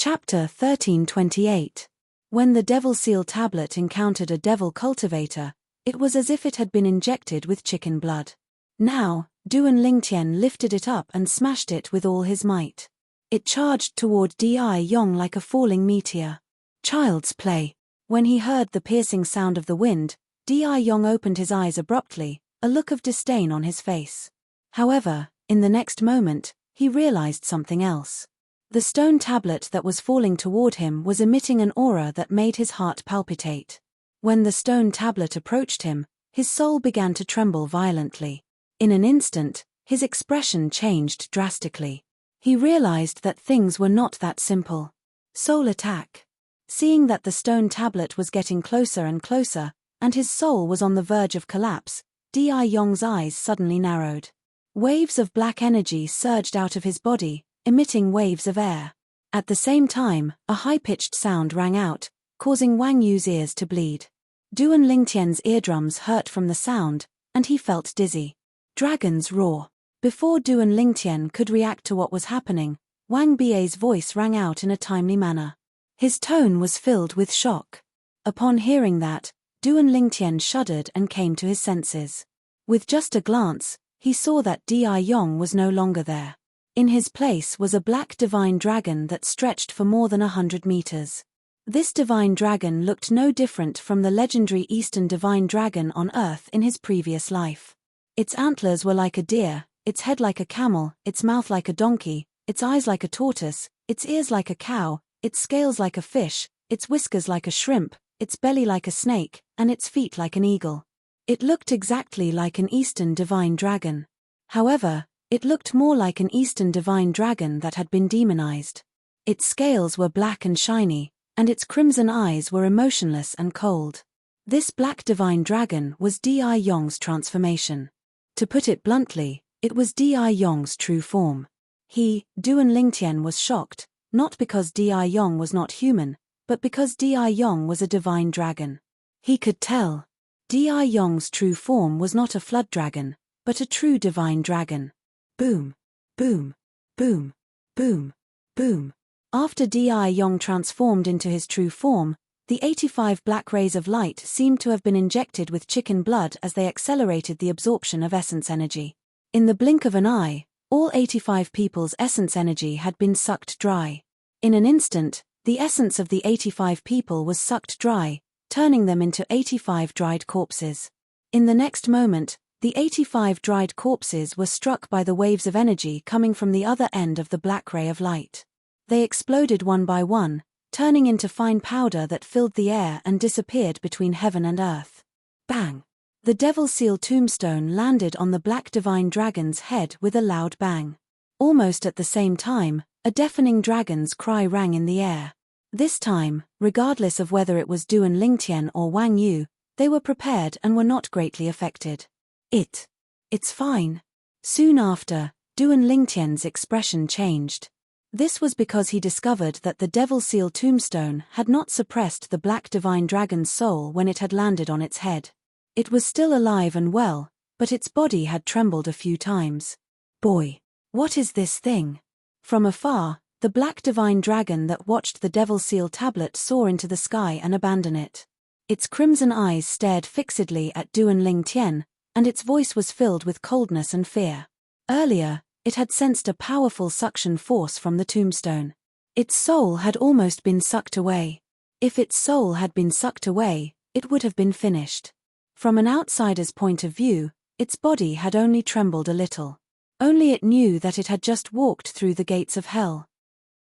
Chapter 1328. When the Devil Seal tablet encountered a devil cultivator, it was as if it had been injected with chicken blood. Now, Duan Lingtian lifted it up and smashed it with all his might. It charged toward Di Yong like a falling meteor. Child's play. When he heard the piercing sound of the wind, Di Yong opened his eyes abruptly, a look of disdain on his face. However, in the next moment, he realized something else. The stone tablet that was falling toward him was emitting an aura that made his heart palpitate. When the stone tablet approached him, his soul began to tremble violently. In an instant, his expression changed drastically. He realized that things were not that simple. Soul attack. Seeing that the stone tablet was getting closer and closer, and his soul was on the verge of collapse, Di Yong's eyes suddenly narrowed. Waves of black energy surged out of his body, emitting waves of air. At the same time, a high-pitched sound rang out, causing Wang Yu's ears to bleed. Duan Lingtian's eardrums hurt from the sound, and he felt dizzy. Dragon's roar. Before Duan Lingtian could react to what was happening, Wang Bie's voice rang out in a timely manner. His tone was filled with shock. Upon hearing that, Duan Lingtian shuddered and came to his senses. With just a glance, he saw that Di Yong was no longer there. In his place was a black divine dragon that stretched for more than 100 meters. This divine dragon looked no different from the legendary Eastern divine dragon on Earth in his previous life. Its antlers were like a deer, its head like a camel, its mouth like a donkey, its eyes like a tortoise, its ears like a cow, its scales like a fish, its whiskers like a shrimp, its belly like a snake, and its feet like an eagle. It looked exactly like an Eastern divine dragon. However, it looked more like an Eastern divine dragon that had been demonized. Its scales were black and shiny, and its crimson eyes were emotionless and cold. This black divine dragon was Di Yong's transformation. To put it bluntly, it was Di Yong's true form. He, Duan Lingtian, was shocked, not because Di Yong was not human, but because Di Yong was a divine dragon. He could tell. Di Yong's true form was not a flood dragon, but a true divine dragon. Boom, boom, boom, boom, boom. After Di Yong transformed into his true form, the 85 black rays of light seemed to have been injected with chicken blood as they accelerated the absorption of essence energy. In the blink of an eye, all 85 people's essence energy had been sucked dry. In an instant, the essence of the 85 people was sucked dry, turning them into 85 dried corpses. In the next moment, the 85 dried corpses were struck by the waves of energy coming from the other end of the black ray of light. They exploded one by one, turning into fine powder that filled the air and disappeared between heaven and earth. Bang! The Devil Seal tombstone landed on the black divine dragon's head with a loud bang. Almost at the same time, a deafening dragon's cry rang in the air. This time, regardless of whether it was Duan Lingtian or Wang Yu, they were prepared and were not greatly affected. It's fine. Soon after, Duan Lingtian's expression changed. This was because he discovered that the Devil Seal tombstone had not suppressed the black divine dragon's soul when it had landed on its head. It was still alive and well, but its body had trembled a few times. Boy, what is this thing? From afar, the black divine dragon that watched the Devil Seal tablet soar into the sky and abandon it. Its crimson eyes stared fixedly at Duan Lingtian, and its voice was filled with coldness and fear. Earlier, it had sensed a powerful suction force from the tombstone. Its soul had almost been sucked away. If its soul had been sucked away, it would have been finished. From an outsider's point of view, its body had only trembled a little. Only it knew that it had just walked through the gates of hell.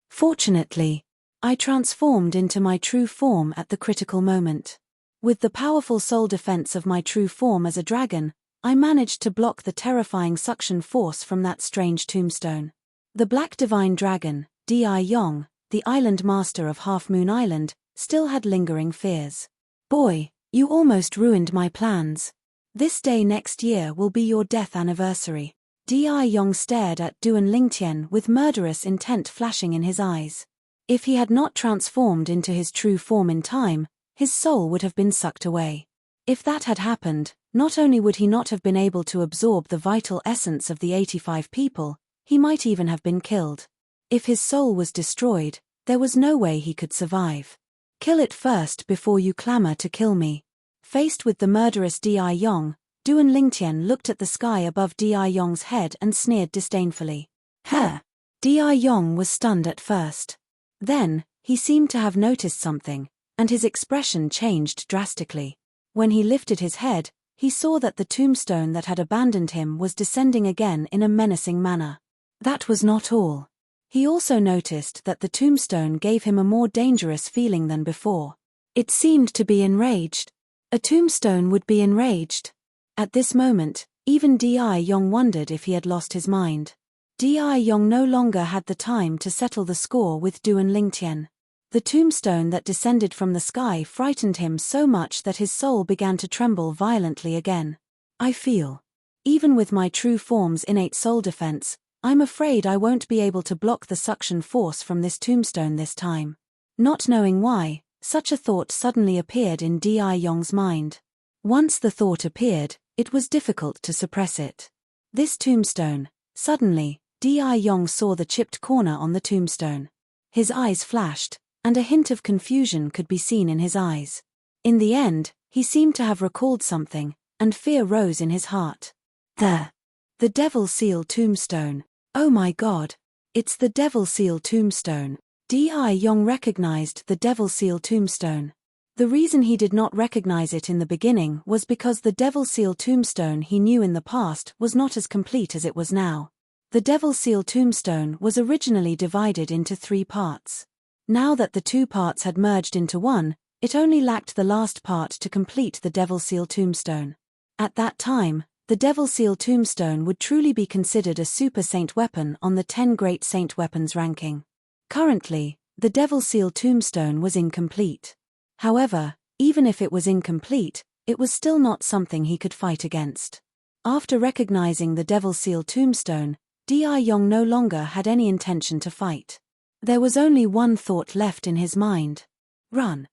Fortunately, I transformed into my true form at the critical moment. With the powerful soul defense of my true form as a dragon, I managed to block the terrifying suction force from that strange tombstone. The black divine dragon, Di Yong, the island master of Half Moon Island, still had lingering fears. Boy, you almost ruined my plans. This day next year will be your death anniversary. Di Yong stared at Duan Lingtian with murderous intent flashing in his eyes. If he had not transformed into his true form in time, his soul would have been sucked away. If that had happened, not only would he not have been able to absorb the vital essence of the 85 people, he might even have been killed. If his soul was destroyed, There was no way he could survive. Kill it first before you clamor to kill me. Faced with the murderous Di Yong, Duan Lingtian looked at the sky above Di Yong's head and sneered disdainfully. Huh! Di Yong was stunned at first. Then, he seemed to have noticed something, and his expression changed drastically. When he lifted his head, he saw that the tombstone that had abandoned him was descending again in a menacing manner. That was not all. He also noticed that the tombstone gave him a more dangerous feeling than before. It seemed to be enraged. A tombstone would be enraged. At this moment, even Di Yong wondered if he had lost his mind. Di Yong no longer had the time to settle the score with Duan Lingtian. The tombstone that descended from the sky frightened him so much that his soul began to tremble violently again. I feel. Even with my true form's innate soul defense, I'm afraid I won't be able to block the suction force from this tombstone this time. Not knowing why, such a thought suddenly appeared in Di Yong's mind. Once the thought appeared, it was difficult to suppress it. This tombstone. Suddenly, Di Yong saw the chipped corner on the tombstone. His eyes flashed, and a hint of confusion could be seen in his eyes. In the end, he seemed to have recalled something, and fear rose in his heart. The Devil Seal Tombstone. Oh my God! It's the Devil Seal Tombstone. Di Yong recognized the Devil Seal Tombstone. The reason he did not recognize it in the beginning was because the Devil Seal Tombstone he knew in the past was not as complete as it was now. The Devil Seal Tombstone was originally divided into 3 parts. Now that the 2 parts had merged into one, it only lacked the last part to complete the Devil Seal Tombstone. At that time, the Devil Seal Tombstone would truly be considered a super saint weapon on the 10 Great Saint Weapons ranking. Currently, the Devil Seal Tombstone was incomplete. However, even if it was incomplete, it was still not something he could fight against. After recognizing the Devil Seal Tombstone, Di Yong no longer had any intention to fight. There was only one thought left in his mind. Run.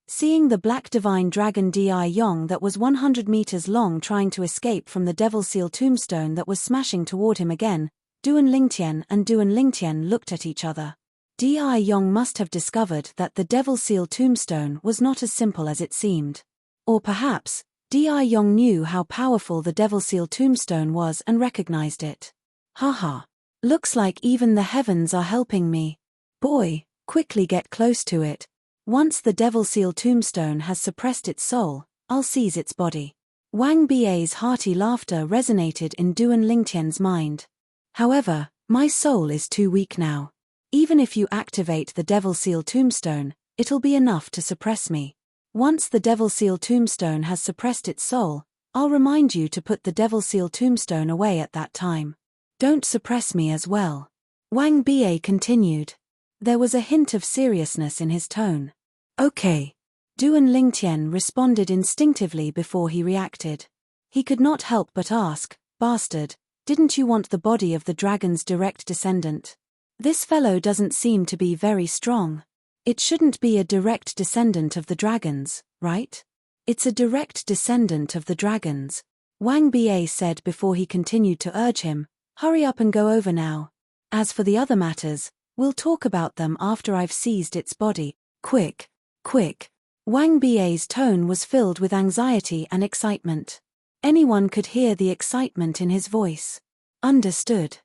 Seeing the black divine dragon Di Yong that was 100 meters long trying to escape from the Devil Seal Tombstone that was smashing toward him again, Duan Lingtian looked at each other. Di Yong must have discovered that the Devil Seal Tombstone was not as simple as it seemed. Or perhaps, Di Yong knew how powerful the Devil Seal Tombstone was and recognized it. Haha. Looks like even the heavens are helping me. Boy, quickly get close to it. Once the Devil Seal Tombstone has suppressed its soul, I'll seize its body. Wang Bai's hearty laughter resonated in Duan Lingtian's mind. However, my soul is too weak now. Even if you activate the Devil Seal Tombstone, it'll be enough to suppress me. Once the Devil Seal Tombstone has suppressed its soul, I'll remind you to put the Devil Seal Tombstone away at that time. Don't suppress me as well. Wang Bai continued. There was a hint of seriousness in his tone. Okay. Duan Lingtian responded instinctively before he reacted. He could not help but ask, Bastard, didn't you want the body of the dragon's direct descendant? This fellow doesn't seem to be very strong. It shouldn't be a direct descendant of the dragons, right? It's a direct descendant of the dragons, Wang Bai said before he continued to urge him. Hurry up and go over now. As for the other matters, we'll talk about them after I've seized its body. Quick, quick. Wang Bai's tone was filled with anxiety and excitement. Anyone could hear the excitement in his voice. Understood.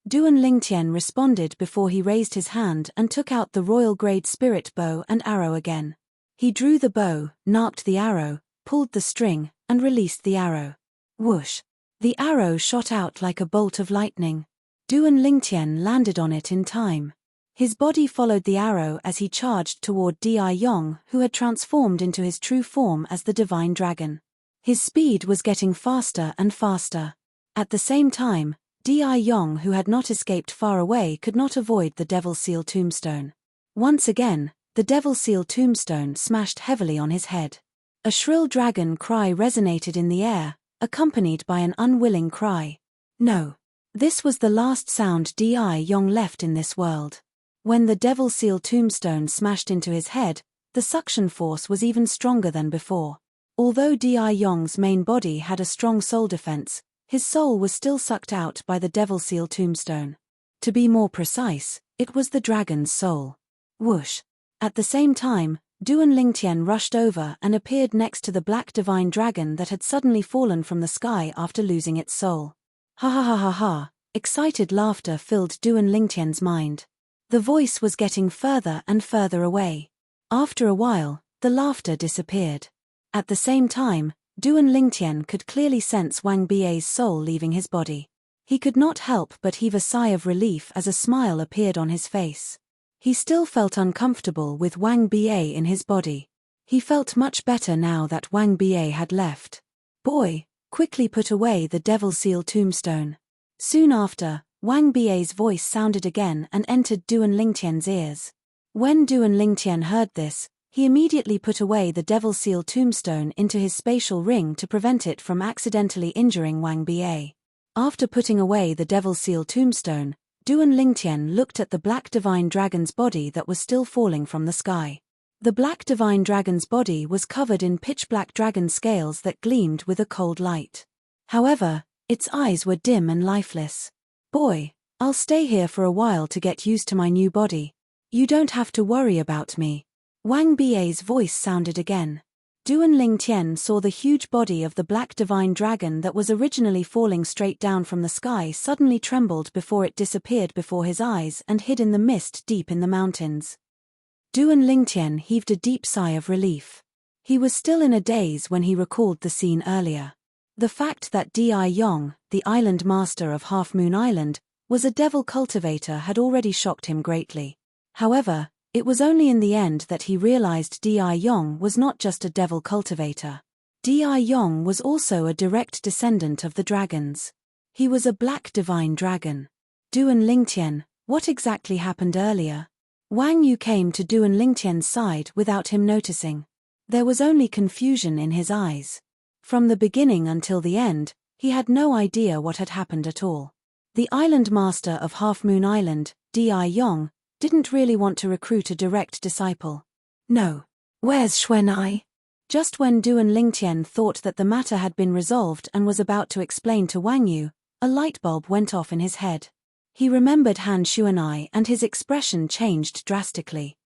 Duan Lingtian responded before he raised his hand and took out the royal grade spirit bow and arrow again. He drew the bow, narked the arrow, pulled the string, and released the arrow. Whoosh. The arrow shot out like a bolt of lightning. Duan Lingtian landed on it in time. His body followed the arrow as he charged toward Di Yong, who had transformed into his true form as the divine dragon. His speed was getting faster and faster. At the same time, Di Yong, who had not escaped far away, could not avoid the Devil Seal Tombstone. Once again, the Devil Seal Tombstone smashed heavily on his head. A shrill dragon cry resonated in the air, accompanied by an unwilling cry. No. This was the last sound Di Yong left in this world. When the Devil Seal Tombstone smashed into his head, the suction force was even stronger than before. Although Di Yong's main body had a strong soul defense, his soul was still sucked out by the Devil Seal Tombstone. To be more precise, it was the dragon's soul. Whoosh. At the same time, Duan Lingtian rushed over and appeared next to the black divine dragon that had suddenly fallen from the sky after losing its soul. Ha ha ha ha ha. Excited laughter filled Duan Lingtian's mind. The voice was getting further and further away. After a while, the laughter disappeared. At the same time, Duan Lingtian could clearly sense Wang Bie's soul leaving his body. He could not help but heave a sigh of relief as a smile appeared on his face. He still felt uncomfortable with Wang Bie in his body. He felt much better now that Wang Bie had left. Boy, quickly put away the devil seal tombstone. Soon after, Wang Bie's voice sounded again and entered Duan Lingtian's ears. When Duan Lingtian heard this, he immediately put away the devil seal tombstone into his spatial ring to prevent it from accidentally injuring Wang Bie. After putting away the devil seal tombstone, Duan Lingtian looked at the black divine dragon's body that was still falling from the sky. The black divine dragon's body was covered in pitch-black dragon scales that gleamed with a cold light. However, its eyes were dim and lifeless. Boy, I'll stay here for a while to get used to my new body. You don't have to worry about me. Wang Bie's voice sounded again. Duan Lingtian saw the huge body of the black divine dragon that was originally falling straight down from the sky suddenly trembled before it disappeared before his eyes and hid in the mist deep in the mountains. Duan Lingtian heaved a deep sigh of relief. He was still in a daze when he recalled the scene earlier. The fact that Di Yong, the island master of Half Moon Island, was a devil cultivator had already shocked him greatly. However, it was only in the end that he realized Di Yong was not just a devil cultivator. Di Yong was also a direct descendant of the dragons. He was a black divine dragon. Duan Lingtian, what exactly happened earlier? Wang Yu came to Duan Lingtian's side without him noticing. There was only confusion in his eyes. From the beginning until the end, he had no idea what had happened at all. The island master of Half Moon Island, Di Yong, didn't really want to recruit a direct disciple. No. Where's Xuanai? Just when Duan Lingtian thought that the matter had been resolved and was about to explain to Wang Yu, a light bulb went off in his head. He remembered Han Xuanai and his expression changed drastically.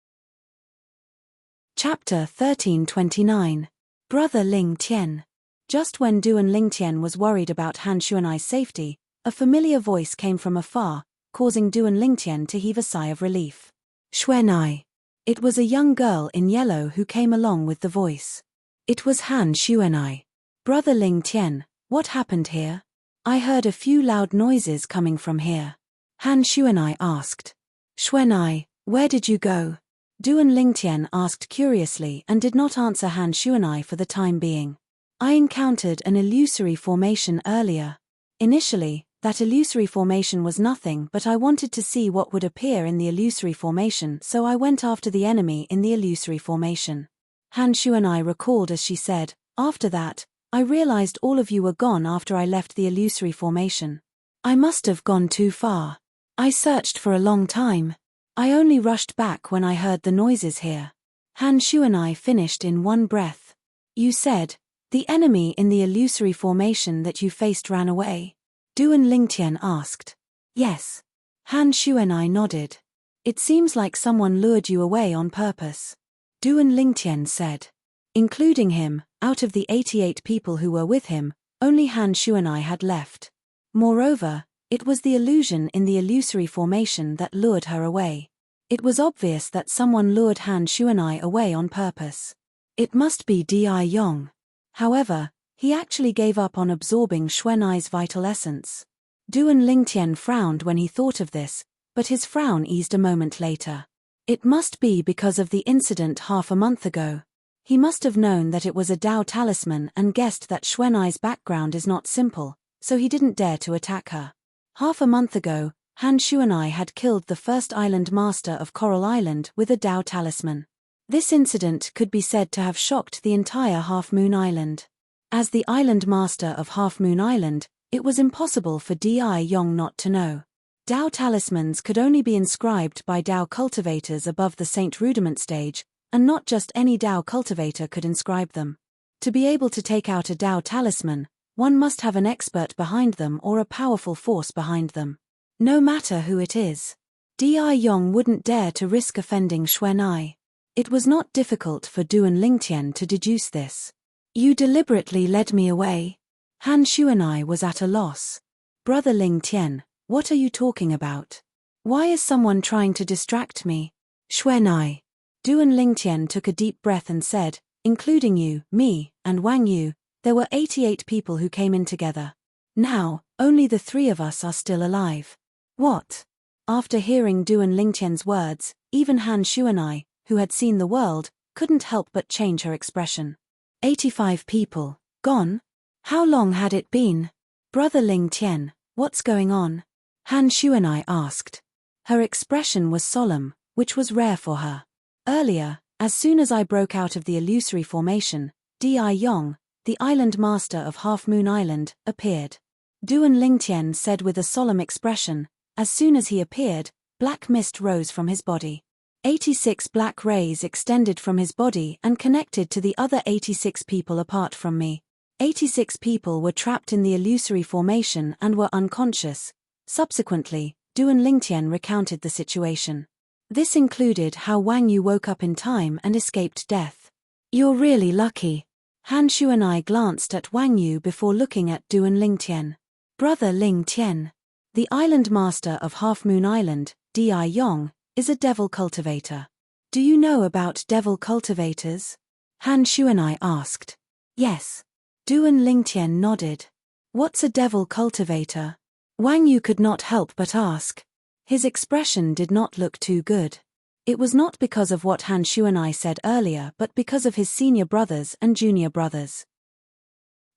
Chapter 1329. Brother Ling Tian. Just when Duan Lingtian was worried about Han Xuanai's safety, a familiar voice came from afar, causing Duan Lingtian to heave a sigh of relief. Xuanai. It was a young girl in yellow who came along with the voice. It was Han Xuanai. Brother Ling Tian, what happened here? I heard a few loud noises coming from here. Han Xuanai asked. Xuanai, where did you go? Duan Lingtian asked curiously and did not answer Han Xuanai for the time being. I encountered an illusory formation earlier. Initially, that illusory formation was nothing, but I wanted to see what would appear in the illusory formation, so I went after the enemy in the illusory formation. Han Xuanai recalled as she said, after that, I realized all of you were gone after I left the illusory formation. I must have gone too far. I searched for a long time. I only rushed back when I heard the noises here. Han Xuanai finished in one breath. You said, the enemy in the illusory formation that you faced ran away? Duan Lingtian asked. Yes. Han Xuanai nodded. It seems like someone lured you away on purpose. Duan Lingtian said. Including him, out of the 88 people who were with him, only Han Xuanai had left. Moreover, it was the illusion in the illusory formation that lured her away. It was obvious that someone lured Han Xuanai away on purpose. It must be Di Yong. However, he actually gave up on absorbing Xuanai's vital essence. Duan Lingtian frowned when he thought of this, but his frown eased a moment later. It must be because of the incident half a month ago. He must have known that it was a Dao talisman and guessed that Xuanai's background is not simple, so he didn't dare to attack her. Half a month ago, Han Xuanai had killed the first island master of Coral Island with a Dao talisman. This incident could be said to have shocked the entire Half Moon Island. As the island master of Half Moon Island, it was impossible for Di Yong not to know. Dao talismans could only be inscribed by Dao cultivators above the Saint Rudiment stage, and not just any Dao cultivator could inscribe them. To be able to take out a Dao talisman, one must have an expert behind them or a powerful force behind them. No matter who it is. Yong wouldn't dare to risk offending Xuanai. It was not difficult for Duan Lingtian to deduce this. You deliberately led me away. Han Xuanai was at a loss. Brother Lingtian, what are you talking about? Why is someone trying to distract me? Xuanai. Duan Lingtian took a deep breath and said, including you, me, and Wang Yu, there were 88 people who came in together. Now, only the 3 of us are still alive. What? After hearing Duan Lingtian's words, even Han Xuanai, who had seen the world, couldn't help but change her expression. 85 people, gone? How long had it been? Brother Lingtian, what's going on? Han Xuanai asked. Her expression was solemn, which was rare for her. Earlier, as soon as I broke out of the illusory formation, Yong, the island master of Half Moon Island, appeared. Duan Lingtian said with a solemn expression, as soon as he appeared, black mist rose from his body. 86 black rays extended from his body and connected to the other 86 people apart from me. 86 people were trapped in the illusory formation and were unconscious. Subsequently, Duan Lingtian recounted the situation. This included how Wang Yu woke up in time and escaped death. You're really lucky. Han Xuanai glanced at Wang Yu before looking at Duan Lingtian. Brother Lingtian. The island master of Half Moon Island, Yong, is a devil cultivator. Do you know about devil cultivators? Han Xuanai asked. Yes. Duan Lingtian nodded. What's a devil cultivator? Wang Yu could not help but ask. His expression did not look too good. It was not because of what Han Xuanai said earlier but because of his senior brothers and junior brothers.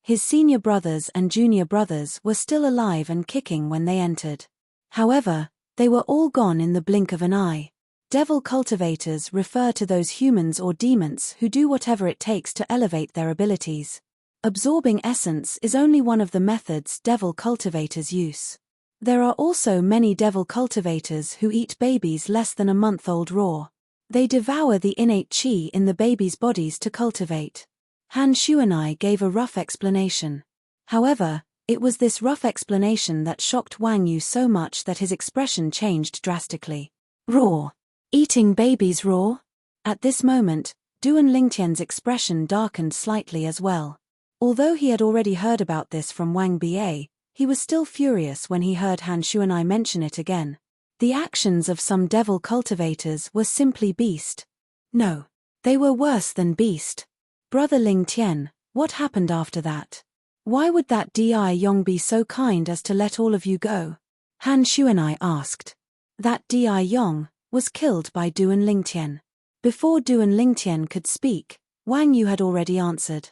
His senior brothers and junior brothers were still alive and kicking when they entered. However, they were all gone in the blink of an eye. Devil cultivators refer to those humans or demons who do whatever it takes to elevate their abilities. Absorbing essence is only one of the methods devil cultivators use. There are also many devil cultivators who eat babies less than a month old raw. They devour the innate qi in the babies' bodies to cultivate. Han Xuanai gave a rough explanation. However, it was this rough explanation that shocked Wang Yu so much that his expression changed drastically. Raw? Eating babies raw? At this moment, Duan Lingtian's expression darkened slightly as well. Although he had already heard about this from Wang Ba, he was still furious when he heard Han Xuanai mention it again. The actions of some devil cultivators were simply beast. No, they were worse than beast. Brother Lingtian, what happened after that? Why would that Yong be so kind as to let all of you go? Han Xuanai asked. That Yong was killed by Duan Lingtian. Before Duan Lingtian could speak, Wang Yu had already answered.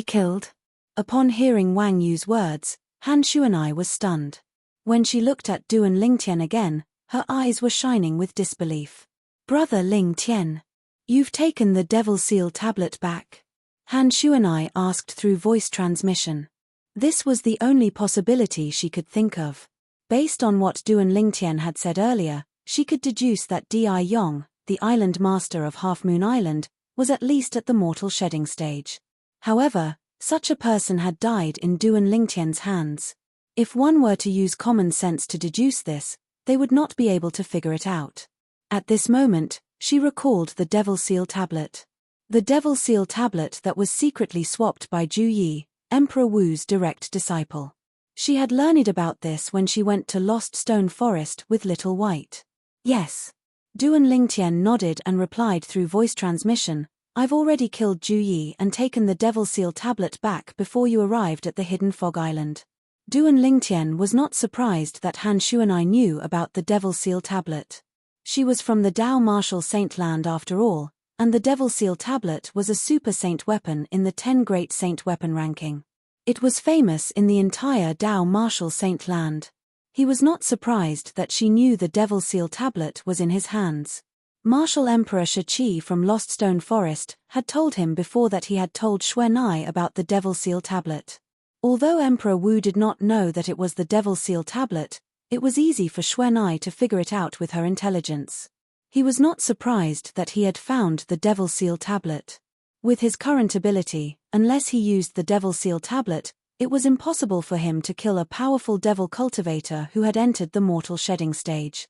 Killed? Upon hearing Wang Yu's words, Han Xuanai was stunned. When she looked at Duan Lingtian again, her eyes were shining with disbelief. Brother Lingtian, you've taken the Devil Seal tablet back? Han Xuanai asked through voice transmission. This was the only possibility she could think of. Based on what Duan Lingtian had said earlier, she could deduce that Yong, the island master of Half Moon Island, was at least at the mortal shedding stage. However, such a person had died in Duan Lingtian's hands. If one were to use common sense to deduce this, they would not be able to figure it out. At this moment, she recalled the Devil Seal tablet. The Devil Seal tablet that was secretly swapped by Zhu Yi, Emperor Wu's direct disciple. She had learned about this when she went to Lost Stone Forest with Little White. Yes. Duan Lingtian nodded and replied through voice transmission, I've already killed Zhu Yi and taken the Devil Seal tablet back before you arrived at the Hidden Fog Island. Duan Lingtian was not surprised that Han Xuanai knew about the Devil Seal tablet. She was from the Dao Martial Saint land after all, and the Devil Seal tablet was a super saint weapon in the 10 Great Saint weapon ranking. It was famous in the entire Dao Martial Saint land. He was not surprised that she knew the Devil Seal tablet was in his hands. Martial Emperor Shiqi from Lost Stone Forest had told him before that he had told Xuanai about the Devil Seal tablet. Although Emperor Wu did not know that it was the Devil Seal tablet, it was easy for Xuanai to figure it out with her intelligence. He was not surprised that he had found the Devil Seal tablet. With his current ability, unless he used the Devil Seal tablet, it was impossible for him to kill a powerful devil cultivator who had entered the mortal shedding stage.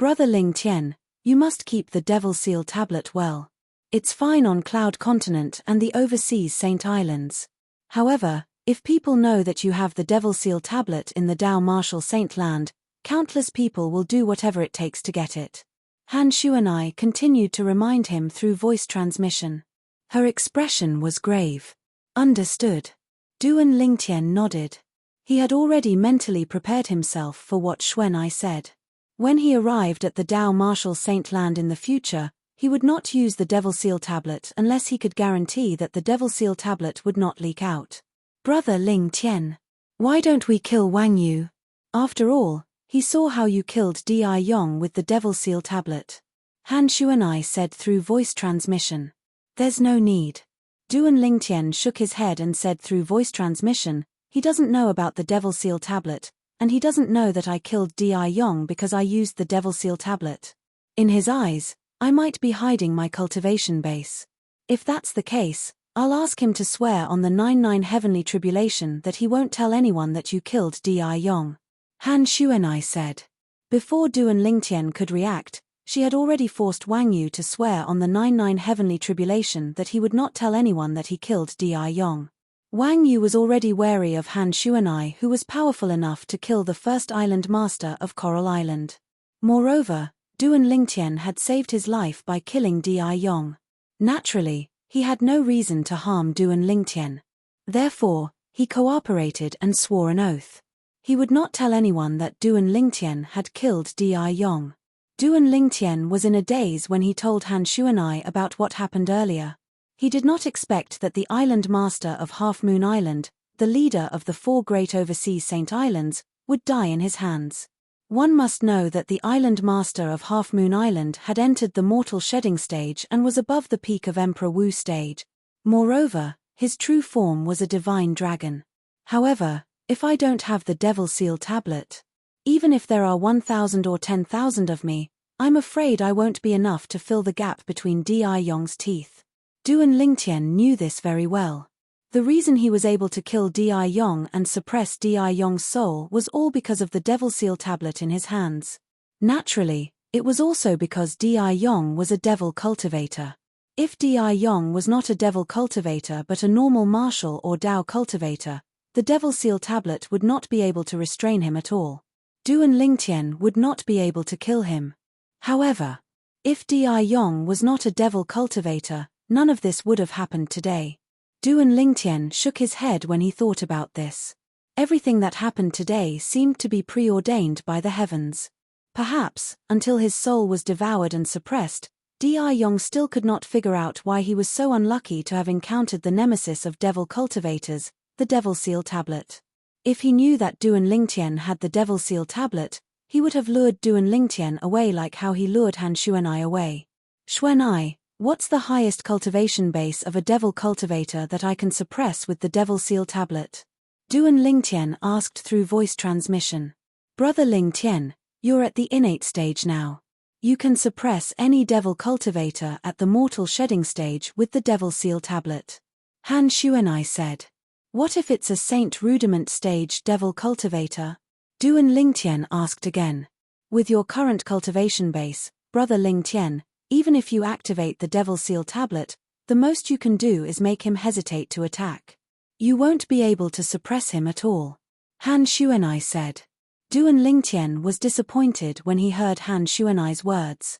Brother Ling Tian, you must keep the Devil Seal tablet well. It's fine on Cloud Continent and the overseas Saint Islands. However, if people know that you have the Devil Seal tablet in the Dao Martial Saint Land, countless people will do whatever it takes to get it. Han Shuanai continued to remind him through voice transmission. Her expression was grave. Understood. Duan Lingtian nodded. He had already mentally prepared himself for what Xuanai said. When he arrived at the Dao Martial Saint Land in the future, he would not use the Devil Seal tablet unless he could guarantee that the Devil Seal tablet would not leak out. Brother Ling Tian, why don't we kill Wang Yu? After all, he saw how you killed Di Yong with the Devil Seal tablet. Han Shuanai said through voice transmission. There's no need. Duan Lingtian shook his head and said through voice transmission, he doesn't know about the Devil Seal tablet, and he doesn't know that I killed Di Yong because I used the Devil Seal tablet. In his eyes, I might be hiding my cultivation base. If that's the case, I'll ask him to swear on the 99 heavenly tribulation that he won't tell anyone that you killed Di Yong. Han Shuanai said. Before Duan Lingtian could react, she had already forced Wang Yu to swear on the 99 heavenly tribulation that he would not tell anyone that he killed Di Yong. Wang Yu was already wary of Han Shuanai, who was powerful enough to kill the first island master of Coral Island. Moreover, Duan Lingtian had saved his life by killing Di Yong. Naturally, he had no reason to harm Duan Lingtian. Therefore, he cooperated and swore an oath. He would not tell anyone that Duan Lingtian had killed Di Yong. Duan Lingtian was in a daze when he told Han Shuanai about what happened earlier. He did not expect that the island master of Half Moon Island, the leader of the 4 great overseas Saint Islands, would die in his hands. One must know that the island master of Half Moon Island had entered the mortal shedding stage and was above the peak of Emperor Wu stage. Moreover, his true form was a divine dragon. However, if I don't have the Devil Seal tablet, even if there are 1,000 or 10,000 of me, I'm afraid I won't be enough to fill the gap between Di Yong's teeth. Duan Lingtian knew this very well. The reason he was able to kill Di Yong and suppress Di Yong's soul was all because of the Devil Seal tablet in his hands. Naturally, it was also because Di Yong was a devil cultivator. If Di Yong was not a devil cultivator but a normal martial or Dao cultivator, the Devil Seal tablet would not be able to restrain him at all. Duan Lingtian would not be able to kill him. However, if Di Yong was not a devil cultivator, none of this would have happened today. Duan Lingtian shook his head when he thought about this. Everything that happened today seemed to be preordained by the heavens. Perhaps, until his soul was devoured and suppressed, Di Yong still could not figure out why he was so unlucky to have encountered the nemesis of devil cultivators, the Devil Seal tablet. If he knew that Duan Lingtian had the Devil Seal tablet, he would have lured Duan Lingtian away like how he lured Han Shuanai away. Xuanai, what's the highest cultivation base of a devil cultivator that I can suppress with the Devil Seal tablet? Duan Lingtian asked through voice transmission. Brother Lingtian, you're at the innate stage now. You can suppress any devil cultivator at the mortal shedding stage with the Devil Seal tablet. Han Shuanai said. What if it's a saint rudiment stage devil cultivator? Duan Lingtian asked again. With your current cultivation base, Brother Lingtian, even if you activate the Devil Seal tablet, the most you can do is make him hesitate to attack. You won't be able to suppress him at all. Han Shuanai said. Duan Lingtian was disappointed when he heard Han Shuanai's words.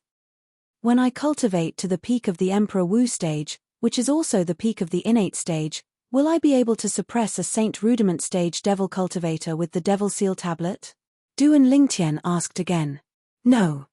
When I cultivate to the peak of the Emperor Wu stage, which is also the peak of the innate stage, will I be able to suppress a Saint Rudiment stage devil cultivator with the Devil Seal tablet? Duan Lingtian asked again. No.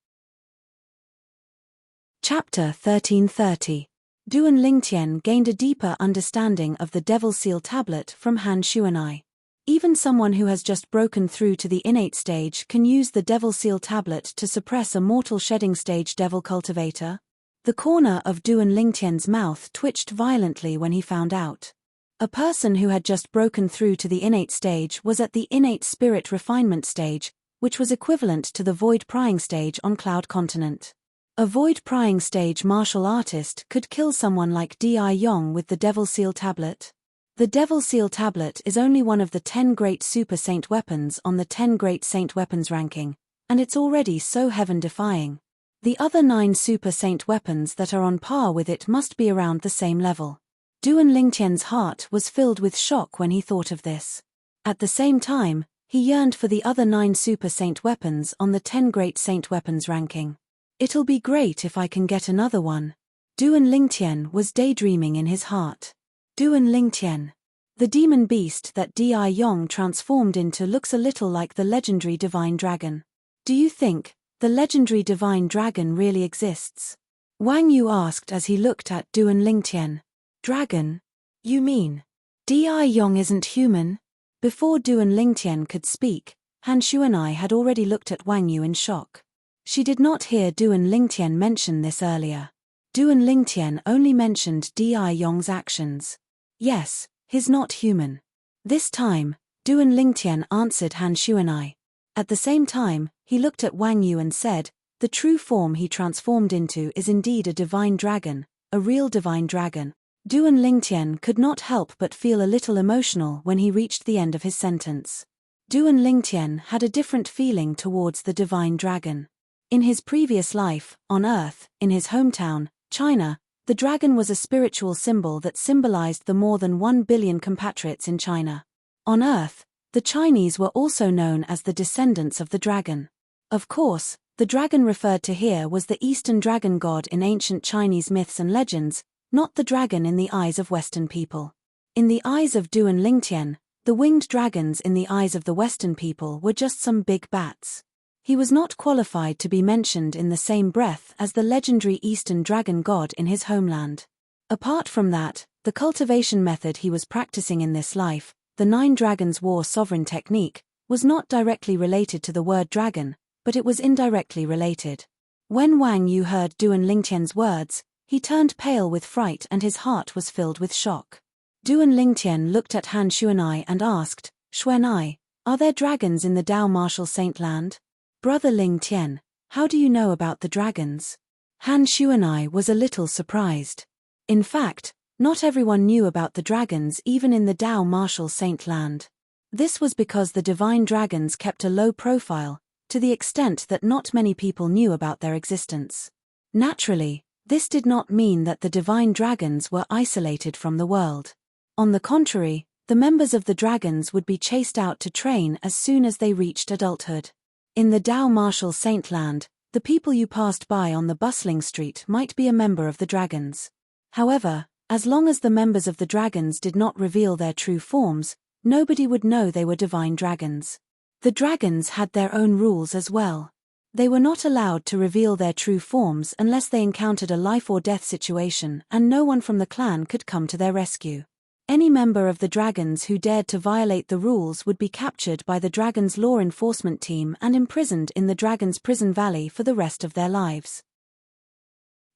Chapter 1330. Duan Lingtian gained a deeper understanding of the Devil Seal tablet from Han Shuanai. Even someone who has just broken through to the innate stage can use the Devil Seal tablet to suppress a mortal shedding stage devil cultivator. The corner of Duan Lingtian's mouth twitched violently when he found out. A person who had just broken through to the innate stage was at the innate spirit refinement stage, which was equivalent to the void prying stage on Cloud Continent. A void prying stage martial artist could kill someone like Di Yong with the Devil Seal tablet. The Devil Seal tablet is only one of the 10 great super saint weapons on the 10 great saint weapons ranking, and it's already so heaven-defying. The other 9 super saint weapons that are on par with it must be around the same level. Duan Lingtian's heart was filled with shock when he thought of this. At the same time, he yearned for the other 9 super saint weapons on the 10 great saint weapons ranking. It'll be great if I can get another one. Duan Lingtian was daydreaming in his heart. Duan Lingtian. The demon beast that Di Yong transformed into looks a little like the legendary divine dragon. Do you think the legendary divine dragon really exists? Wang Yu asked as he looked at Duan Lingtian. Dragon? You mean Di Yong isn't human? Before Duan Lingtian could speak, Han Xuanai had already looked at Wang Yu in shock. She did not hear Duan Lingtian mention this earlier. Duan Lingtian only mentioned Di Yong's actions. Yes, he's not human. This time, Duan Lingtian answered Han Xuanai. At the same time, he looked at Wang Yu and said, the true form he transformed into is indeed a divine dragon, a real divine dragon. Duan Lingtian could not help but feel a little emotional when he reached the end of his sentence. Duan Lingtian had a different feeling towards the divine dragon. In his previous life, on Earth, in his hometown, China, the dragon was a spiritual symbol that symbolized the more than 1 billion compatriots in China. On Earth, the Chinese were also known as the descendants of the dragon. Of course, the dragon referred to here was the Eastern dragon god in ancient Chinese myths and legends, not the dragon in the eyes of Western people. In the eyes of Duan Lingtian, the winged dragons in the eyes of the Western people were just some big bats. He was not qualified to be mentioned in the same breath as the legendary Eastern dragon god in his homeland. Apart from that, the cultivation method he was practicing in this life, the 9 Dragons War sovereign technique, was not directly related to the word dragon, but it was indirectly related. When Wang Yu heard Duan Lingtian's words, he turned pale with fright and his heart was filled with shock. Duan Lingtian looked at Han Xuanai and asked, Xuanai, are there dragons in the Dao Martial Saint Land? Brother Lingtian, how do you know about the dragons? Han Xuanai was a little surprised. In fact, not everyone knew about the dragons even in the Dao Martial Saint Land. This was because the divine dragons kept a low profile, to the extent that not many people knew about their existence. Naturally, this did not mean that the divine dragons were isolated from the world. On the contrary, the members of the dragons would be chased out to train as soon as they reached adulthood. In the Dao Martial Saint Land, the people you passed by on the bustling street might be a member of the dragons. However, as long as the members of the dragons did not reveal their true forms, nobody would know they were divine dragons. The dragons had their own rules as well. They were not allowed to reveal their true forms unless they encountered a life or death situation, and no one from the clan could come to their rescue. Any member of the dragons who dared to violate the rules would be captured by the dragon's law enforcement team and imprisoned in the dragon's prison valley for the rest of their lives.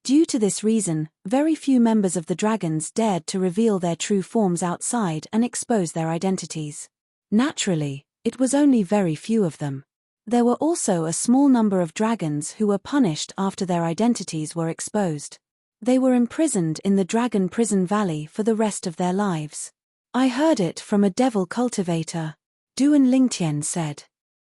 Due to this reason, very few members of the dragons dared to reveal their true forms outside and expose their identities. Naturally, it was only very few of them. There were also a small number of dragons who were punished after their identities were exposed. They were imprisoned in the Dragon Prison Valley for the rest of their lives. I heard it from a devil cultivator, Duan Lingtian said.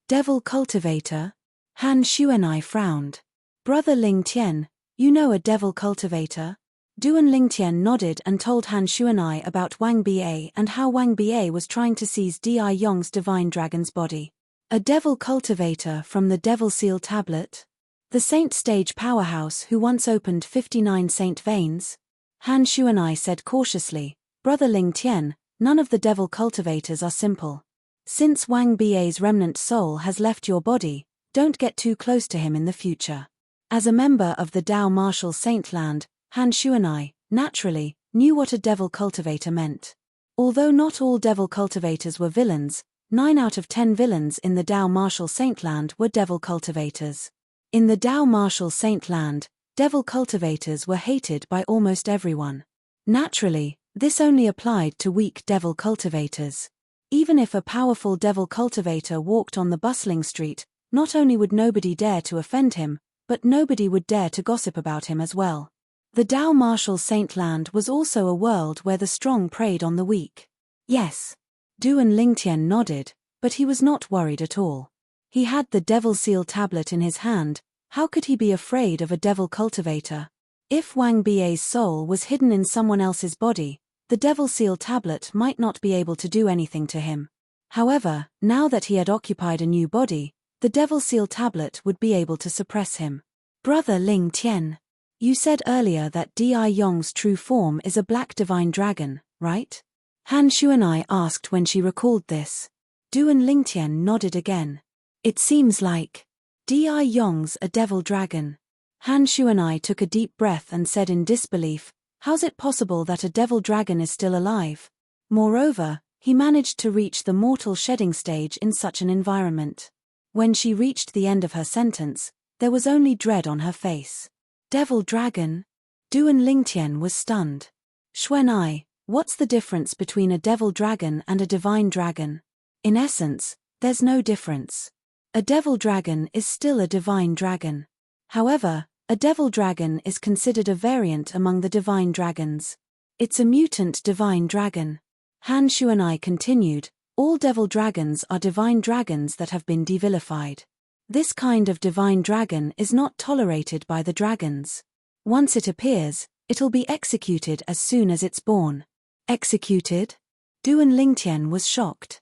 Devil cultivator? Han Xuanai frowned. Brother Lingtian, you know a devil cultivator? Duan Lingtian nodded and told Han Xuanai about Wang Ba and how Wang Ba was trying to seize Di Yong's divine dragon's body. A devil cultivator from the Devil Seal tablet? The Saint Stage powerhouse who once opened 59 Saint Veins? Han Xuanai said cautiously, Brother Lingtian, none of the devil cultivators are simple. Since Wang Ba's remnant soul has left your body, don't get too close to him in the future. As a member of the Dao Martial Saint Land, Han Xuanai, naturally, knew what a devil cultivator meant. Although not all devil cultivators were villains, 9 out of 10 villains in the Dao Martial Saint Land were devil cultivators. In the Dao Martial Saint Land, devil cultivators were hated by almost everyone. Naturally, this only applied to weak devil cultivators. Even if a powerful devil cultivator walked on the bustling street, not only would nobody dare to offend him, but nobody would dare to gossip about him as well. The Dao Martial Saint Land was also a world where the strong preyed on the weak. Yes. Duan Lingtian nodded, but he was not worried at all. He had the devil seal tablet in his hand. How could he be afraid of a devil cultivator? If Wang Bei's soul was hidden in someone else's body, the devil seal tablet might not be able to do anything to him. However, now that he had occupied a new body, the devil seal tablet would be able to suppress him. Brother Ling Tian, you said earlier that Di Yong's true form is a black divine dragon, right? Han Xuanai asked when she recalled this. Duan Lingtian nodded again. It seems like Di Yong's a devil dragon. Han Xuanai took a deep breath and said in disbelief, how's it possible that a devil dragon is still alive? Moreover, he managed to reach the mortal shedding stage in such an environment. When she reached the end of her sentence, there was only dread on her face. Devil dragon? Duan Lingtian was stunned. Xuanai, what's the difference between a devil dragon and a divine dragon? In essence, there's no difference. A devil dragon is still a divine dragon. However, a devil dragon is considered a variant among the divine dragons. It's a mutant divine dragon. Han Xuanai continued, all devil dragons are divine dragons that have been devilified. This kind of divine dragon is not tolerated by the dragons. Once it appears, it'll be executed as soon as it's born. Executed? Duan Lingtian was shocked.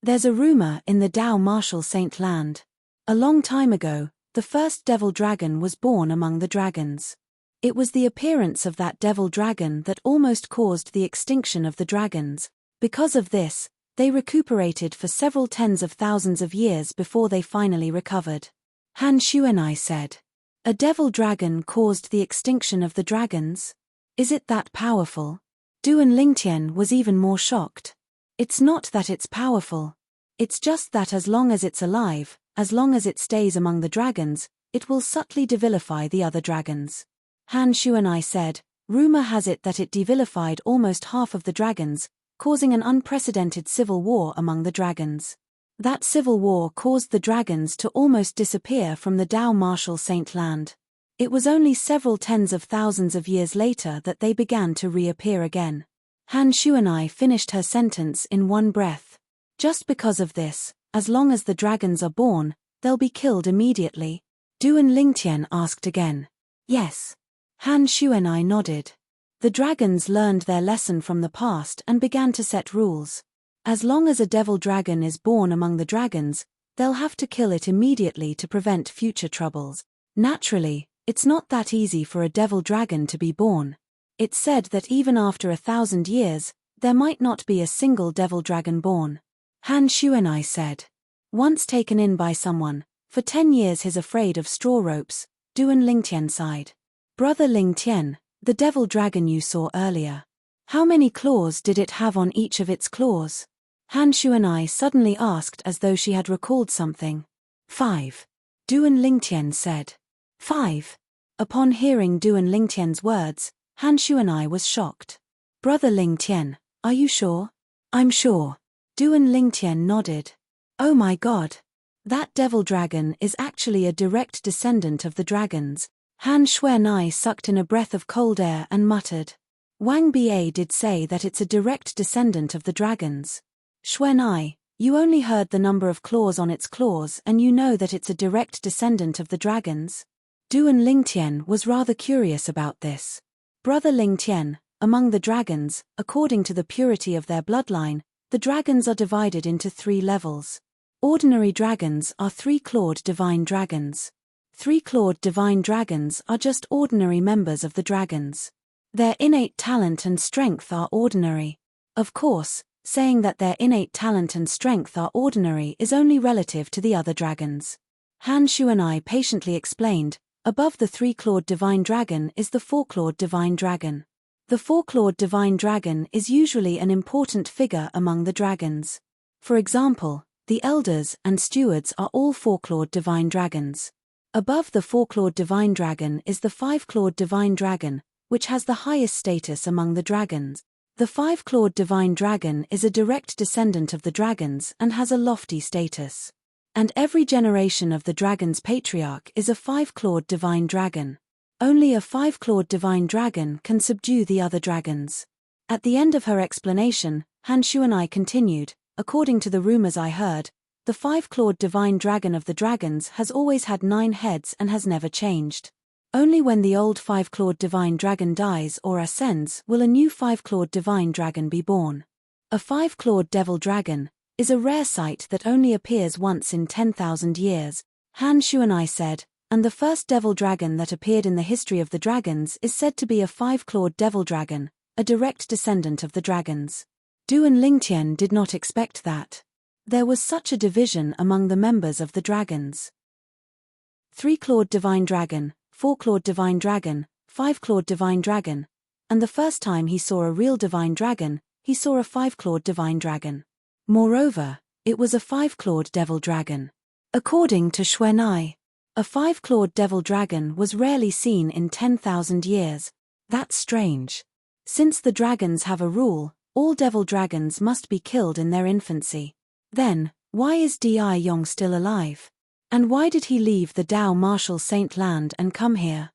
There's a rumor in the Dao Martial Saint Land. A long time ago, the first devil dragon was born among the dragons. It was the appearance of that devil dragon that almost caused the extinction of the dragons. Because of this, they recuperated for several tens of thousands of years before they finally recovered. Han Xuanai said. A devil dragon caused the extinction of the dragons? Is it that powerful? Duan Lingtian was even more shocked. It's not that it's powerful. It's just that as long as it's alive, as long as it stays among the dragons, it will subtly devilify the other dragons. Han Xuanai said, rumor has it that it devilified almost half of the dragons, causing an unprecedented civil war among the dragons. That civil war caused the dragons to almost disappear from the Dao Martial Saint Land. It was only several tens of thousands of years later that they began to reappear again. Han Xuanai finished her sentence in one breath. Just because of this, as long as the dragons are born, they'll be killed immediately. Duan Lingtian asked again. Yes. Han Xuanai nodded. The dragons learned their lesson from the past and began to set rules. As long as a devil dragon is born among the dragons, they'll have to kill it immediately to prevent future troubles. Naturally, it's not that easy for a devil dragon to be born. It's said that even after 1,000 years, there might not be a single devil dragon born. Han Xuanai said. Once taken in by someone, for 10 years he's afraid of straw ropes. Duan Lingtian sighed. Brother Lingtian, the devil dragon you saw earlier. How many claws did it have on each of its claws? Han Xuanai suddenly asked as though she had recalled something. 5. Duan Lingtian said. 5. Upon hearing Duan Lingtian's words, Han Xuanai was shocked. Brother Lingtian, are you sure? I'm sure. Duan Lingtian nodded. Oh my god. That devil dragon is actually a direct descendant of the dragons. Han Xuanai sucked in a breath of cold air and muttered. Wang Bei did say that it's a direct descendant of the dragons. Xuanai, you only heard the number of claws on its claws and you know that it's a direct descendant of the dragons? Duan Lingtian was rather curious about this. Brother Lingtian, among the dragons, according to the purity of their bloodline, the dragons are divided into 3 levels. Ordinary dragons are 3-clawed divine dragons. 3-clawed divine dragons are just ordinary members of the dragons. Their innate talent and strength are ordinary. Of course, saying that their innate talent and strength are ordinary is only relative to the other dragons. Han Xuanai patiently explained, above the 3-clawed divine dragon is the 4-clawed divine dragon. The 4-clawed divine dragon is usually an important figure among the dragons. For example, the elders and stewards are all 4-clawed divine dragons. Above the 4-clawed divine dragon is the 5-clawed divine dragon, which has the highest status among the dragons. The 5-clawed divine dragon is a direct descendant of the dragons and has a lofty status. And every generation of the dragon's patriarch is a 5-clawed divine dragon. Only a 5-clawed divine dragon can subdue the other dragons. At the end of her explanation, Han Xuanai continued, according to the rumors I heard, The five-clawed divine dragon of the dragons has always had 9 heads and has never changed. Only when the old five-clawed divine dragon dies or ascends will a new five-clawed divine dragon be born. A five-clawed devil dragon is a rare sight that only appears once in 10,000 years, Han Shuanai said, and the first devil dragon that appeared in the history of the dragons is said to be a five-clawed devil dragon, a direct descendant of the dragons. Duan Lingtian did not expect that. There was such a division among the members of the dragons. Three-clawed divine dragon, four-clawed divine dragon, five-clawed divine dragon, and the first time he saw a real divine dragon, he saw a five-clawed divine dragon. Moreover, it was a five-clawed devil dragon. According to Xuanai, a five-clawed devil dragon was rarely seen in 10,000 years. That's strange. Since the dragons have a rule, all devil dragons must be killed in their infancy. Then, why is Di Yong still alive? And why did he leave the Dao Martial Saint Land and come here?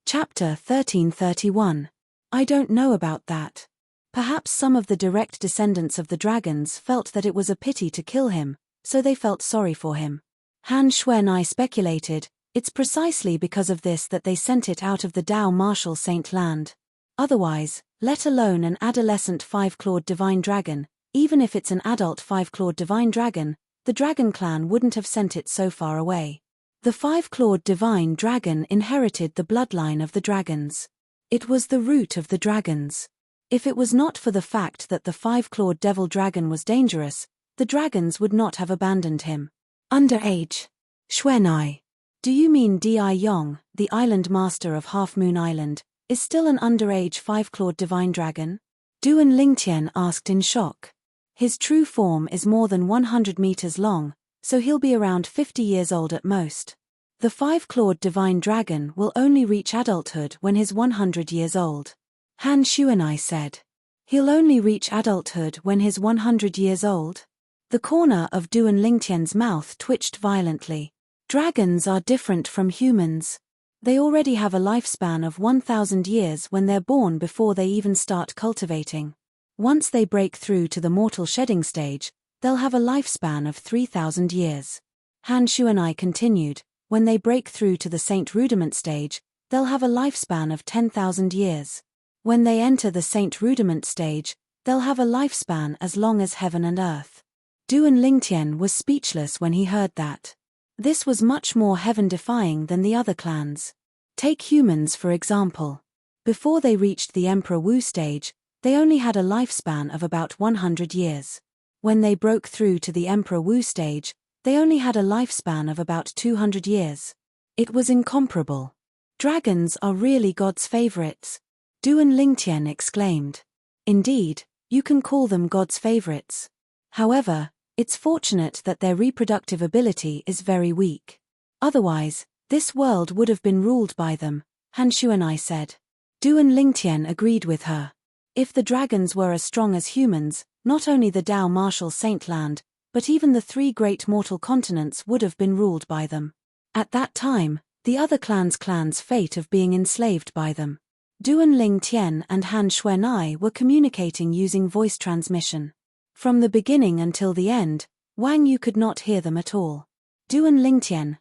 Chapter 1331. I don't know about that. Perhaps some of the direct descendants of the dragons felt that it was a pity to kill him, so they felt sorry for him. Han Xuanai speculated, it's precisely because of this that they sent it out of the Dao Martial Saint Land. Otherwise, let alone an adolescent five-clawed divine dragon, even if it's an adult five-clawed divine dragon, the dragon clan wouldn't have sent it so far away. The five-clawed divine dragon inherited the bloodline of the dragons. It was the root of the dragons. If it was not for the fact that the five-clawed devil dragon was dangerous, the dragons would not have abandoned him. Underage. Xuanai. Do you mean Di Yong, the island master of Half Moon Island, is still an underage five-clawed divine dragon? Duan Lingtian asked in shock. His true form is more than 100 meters long, so he'll be around 50 years old at most. The five-clawed divine dragon will only reach adulthood when he's 100 years old. Han Xuanai said. He'll only reach adulthood when he's 100 years old? The corner of Duan Lingtian's mouth twitched violently. Dragons are different from humans. They already have a lifespan of 1,000 years when they're born before they even start cultivating. Once they break through to the mortal shedding stage, they'll have a lifespan of 3,000 years. Han Xuanai continued, when they break through to the Saint Rudiment stage, they'll have a lifespan of 10,000 years. When they enter the Saint Rudiment stage, they'll have a lifespan as long as heaven and earth. Duan Lingtian was speechless when he heard that. This was much more heaven-defying than the other clans. Take humans for example. Before they reached the Emperor Wu stage, they only had a lifespan of about 100 years. When they broke through to the Emperor Wu stage, they only had a lifespan of about 200 years. It was incomparable. Dragons are really God's favorites. Duan Lingtian exclaimed. Indeed, you can call them God's favorites. However, it's fortunate that their reproductive ability is very weak. Otherwise, this world would have been ruled by them, Han Xuanai said. Duan Lingtian agreed with her. If the dragons were as strong as humans, not only the Dao Martial Saint Land, but even the 3 great mortal continents would have been ruled by them. At that time, the other clans' fate of being enslaved by them. Duan Lingtian and Han Xuanai were communicating using voice transmission. From the beginning until the end, Wang Yu could not hear them at all. Duan Lingtian,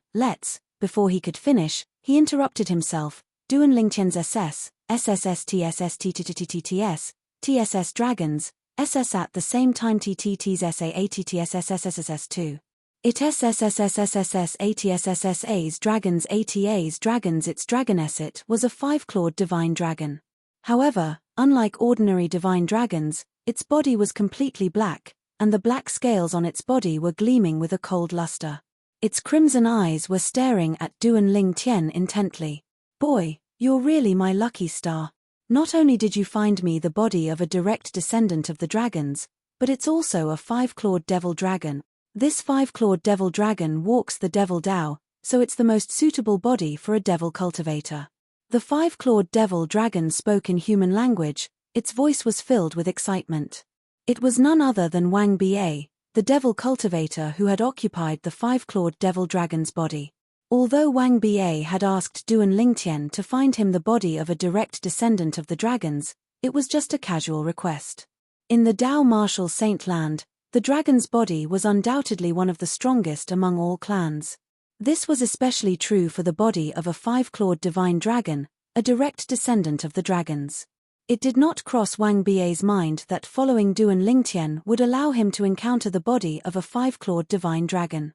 before he could finish, he interrupted himself. Duan Lingtian's SSSTSSTTTTTS, TSS Dragons, SS at the same time TTT's SAATTSSSSS2. It SSSSSSSATSSSA's Dragons ATA's Dragons its Dragonesset was a five-clawed divine dragon. However, unlike ordinary divine dragons, its body was completely black, and the black scales on its body were gleaming with a cold luster. Its crimson eyes were staring at Duan Lingtian intently. Boy, you're really my lucky star. Not only did you find me the body of a direct descendant of the dragons, but it's also a five-clawed devil dragon. This five-clawed devil dragon walks the devil Dao, so it's the most suitable body for a devil cultivator. The five-clawed devil dragon spoke in human language. Its voice was filled with excitement. It was none other than Wang Ba, the devil cultivator who had occupied the five-clawed devil dragon's body. Although Wang Ba had asked Duan Lingtian to find him the body of a direct descendant of the dragons, it was just a casual request. In the Dao Martial Saint Land, The dragon's body was undoubtedly one of the strongest among all clans. This was especially true for the body of a five-clawed divine dragon, a direct descendant of the dragons. It did not cross Wang Bie's mind that following Duan Lingtian would allow him to encounter the body of a five-clawed divine dragon.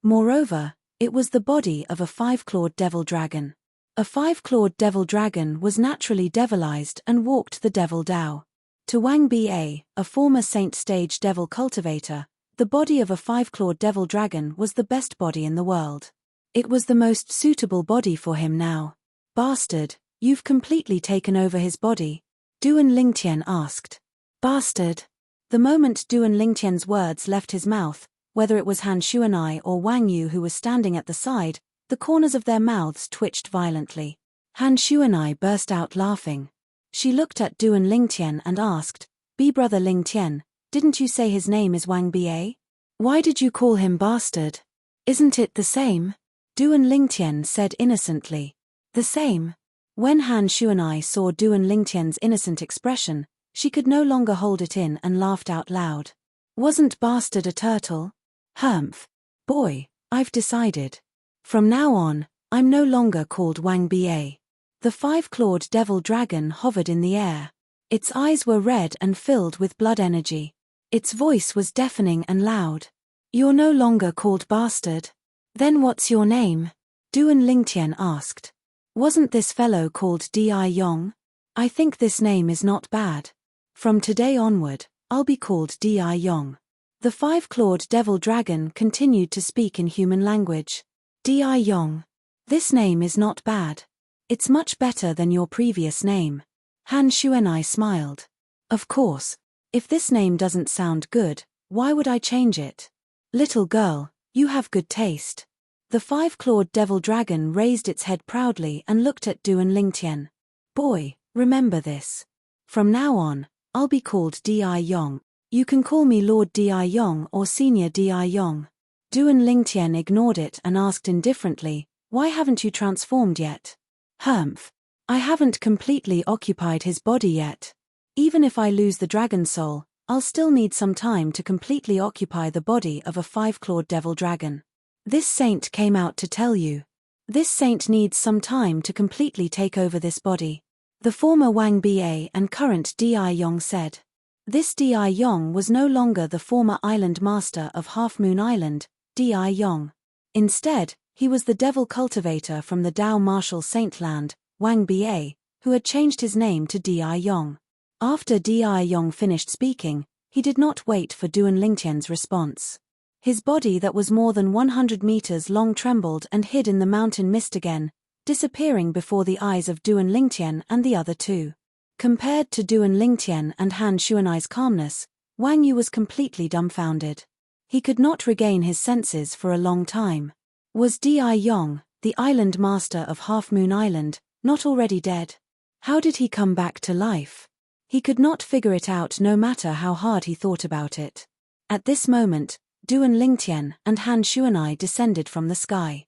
Moreover, it was the body of a five-clawed devil dragon. A five-clawed devil dragon was naturally devilized and walked the devil Dao. To Wang Bie, a former saint stage devil cultivator, the body of a five-clawed devil dragon was the best body in the world. It was the most suitable body for him now. Bastard, you've completely taken over his body? Duan Lingtian asked. Bastard. The moment Duan Lingtian's words left his mouth, whether it was Han Shuanai or Wang Yu who was standing at the side, the corners of their mouths twitched violently. Han Shuanai burst out laughing. She looked at Duan Lingtian and asked, Brother Lingtian, didn't you say his name is Wang Bie? Why did you call him bastard? Isn't it the same? Duan Lingtian said innocently. The same. When Han Shuanai saw Duan Lingtian's innocent expression, she could no longer hold it in and laughed out loud. Wasn't bastard a turtle? Humph. Boy, I've decided. From now on, I'm no longer called Wang Bie. The five-clawed devil dragon hovered in the air. Its eyes were red and filled with blood energy. Its voice was deafening and loud. You're no longer called bastard? Then what's your name? Duan Lingtian asked. Wasn't this fellow called Di Yong? I think this name is not bad. From today onward, I'll be called Di Yong. The five-clawed devil dragon continued to speak in human language. Di Yong. This name is not bad. It's much better than your previous name. Han Shuanai smiled. Of course. If this name doesn't sound good, why would I change it? Little girl, you have good taste. The five-clawed devil dragon raised its head proudly and looked at Duan Lingtian. Boy, remember this. From now on, I'll be called Di Yong. You can call me Lord Di Yong or Senior Di Yong. Duan Lingtian ignored it and asked indifferently, why haven't you transformed yet? Humph. I haven't completely occupied his body yet. Even if I lose the dragon soul, I'll still need some time to completely occupy the body of a five-clawed devil dragon. This saint came out to tell you. This saint needs some time to completely take over this body. The former Wang Bie and current Di Yong said. This Di Yong was no longer the former island master of Half Moon Island, Di Yong. Instead, he was the devil cultivator from the Dao Martial Saintland, Wang Bie, who had changed his name to Di Yong. After Di Yong finished speaking, he did not wait for Duan Lingtian's response. His body that was more than 100 meters long trembled and hid in the mountain mist again, disappearing before the eyes of Duan Lingtian and the other two. Compared to Duan Lingtian and Han Shuanai's calmness, Wang Yu was completely dumbfounded. He could not regain his senses for a long time. Was Di Yong, the island master of Half Moon Island, not already dead? How did he come back to life? He could not figure it out no matter how hard he thought about it. At this moment, Duan Lingtian and Han Shuanai descended from the sky.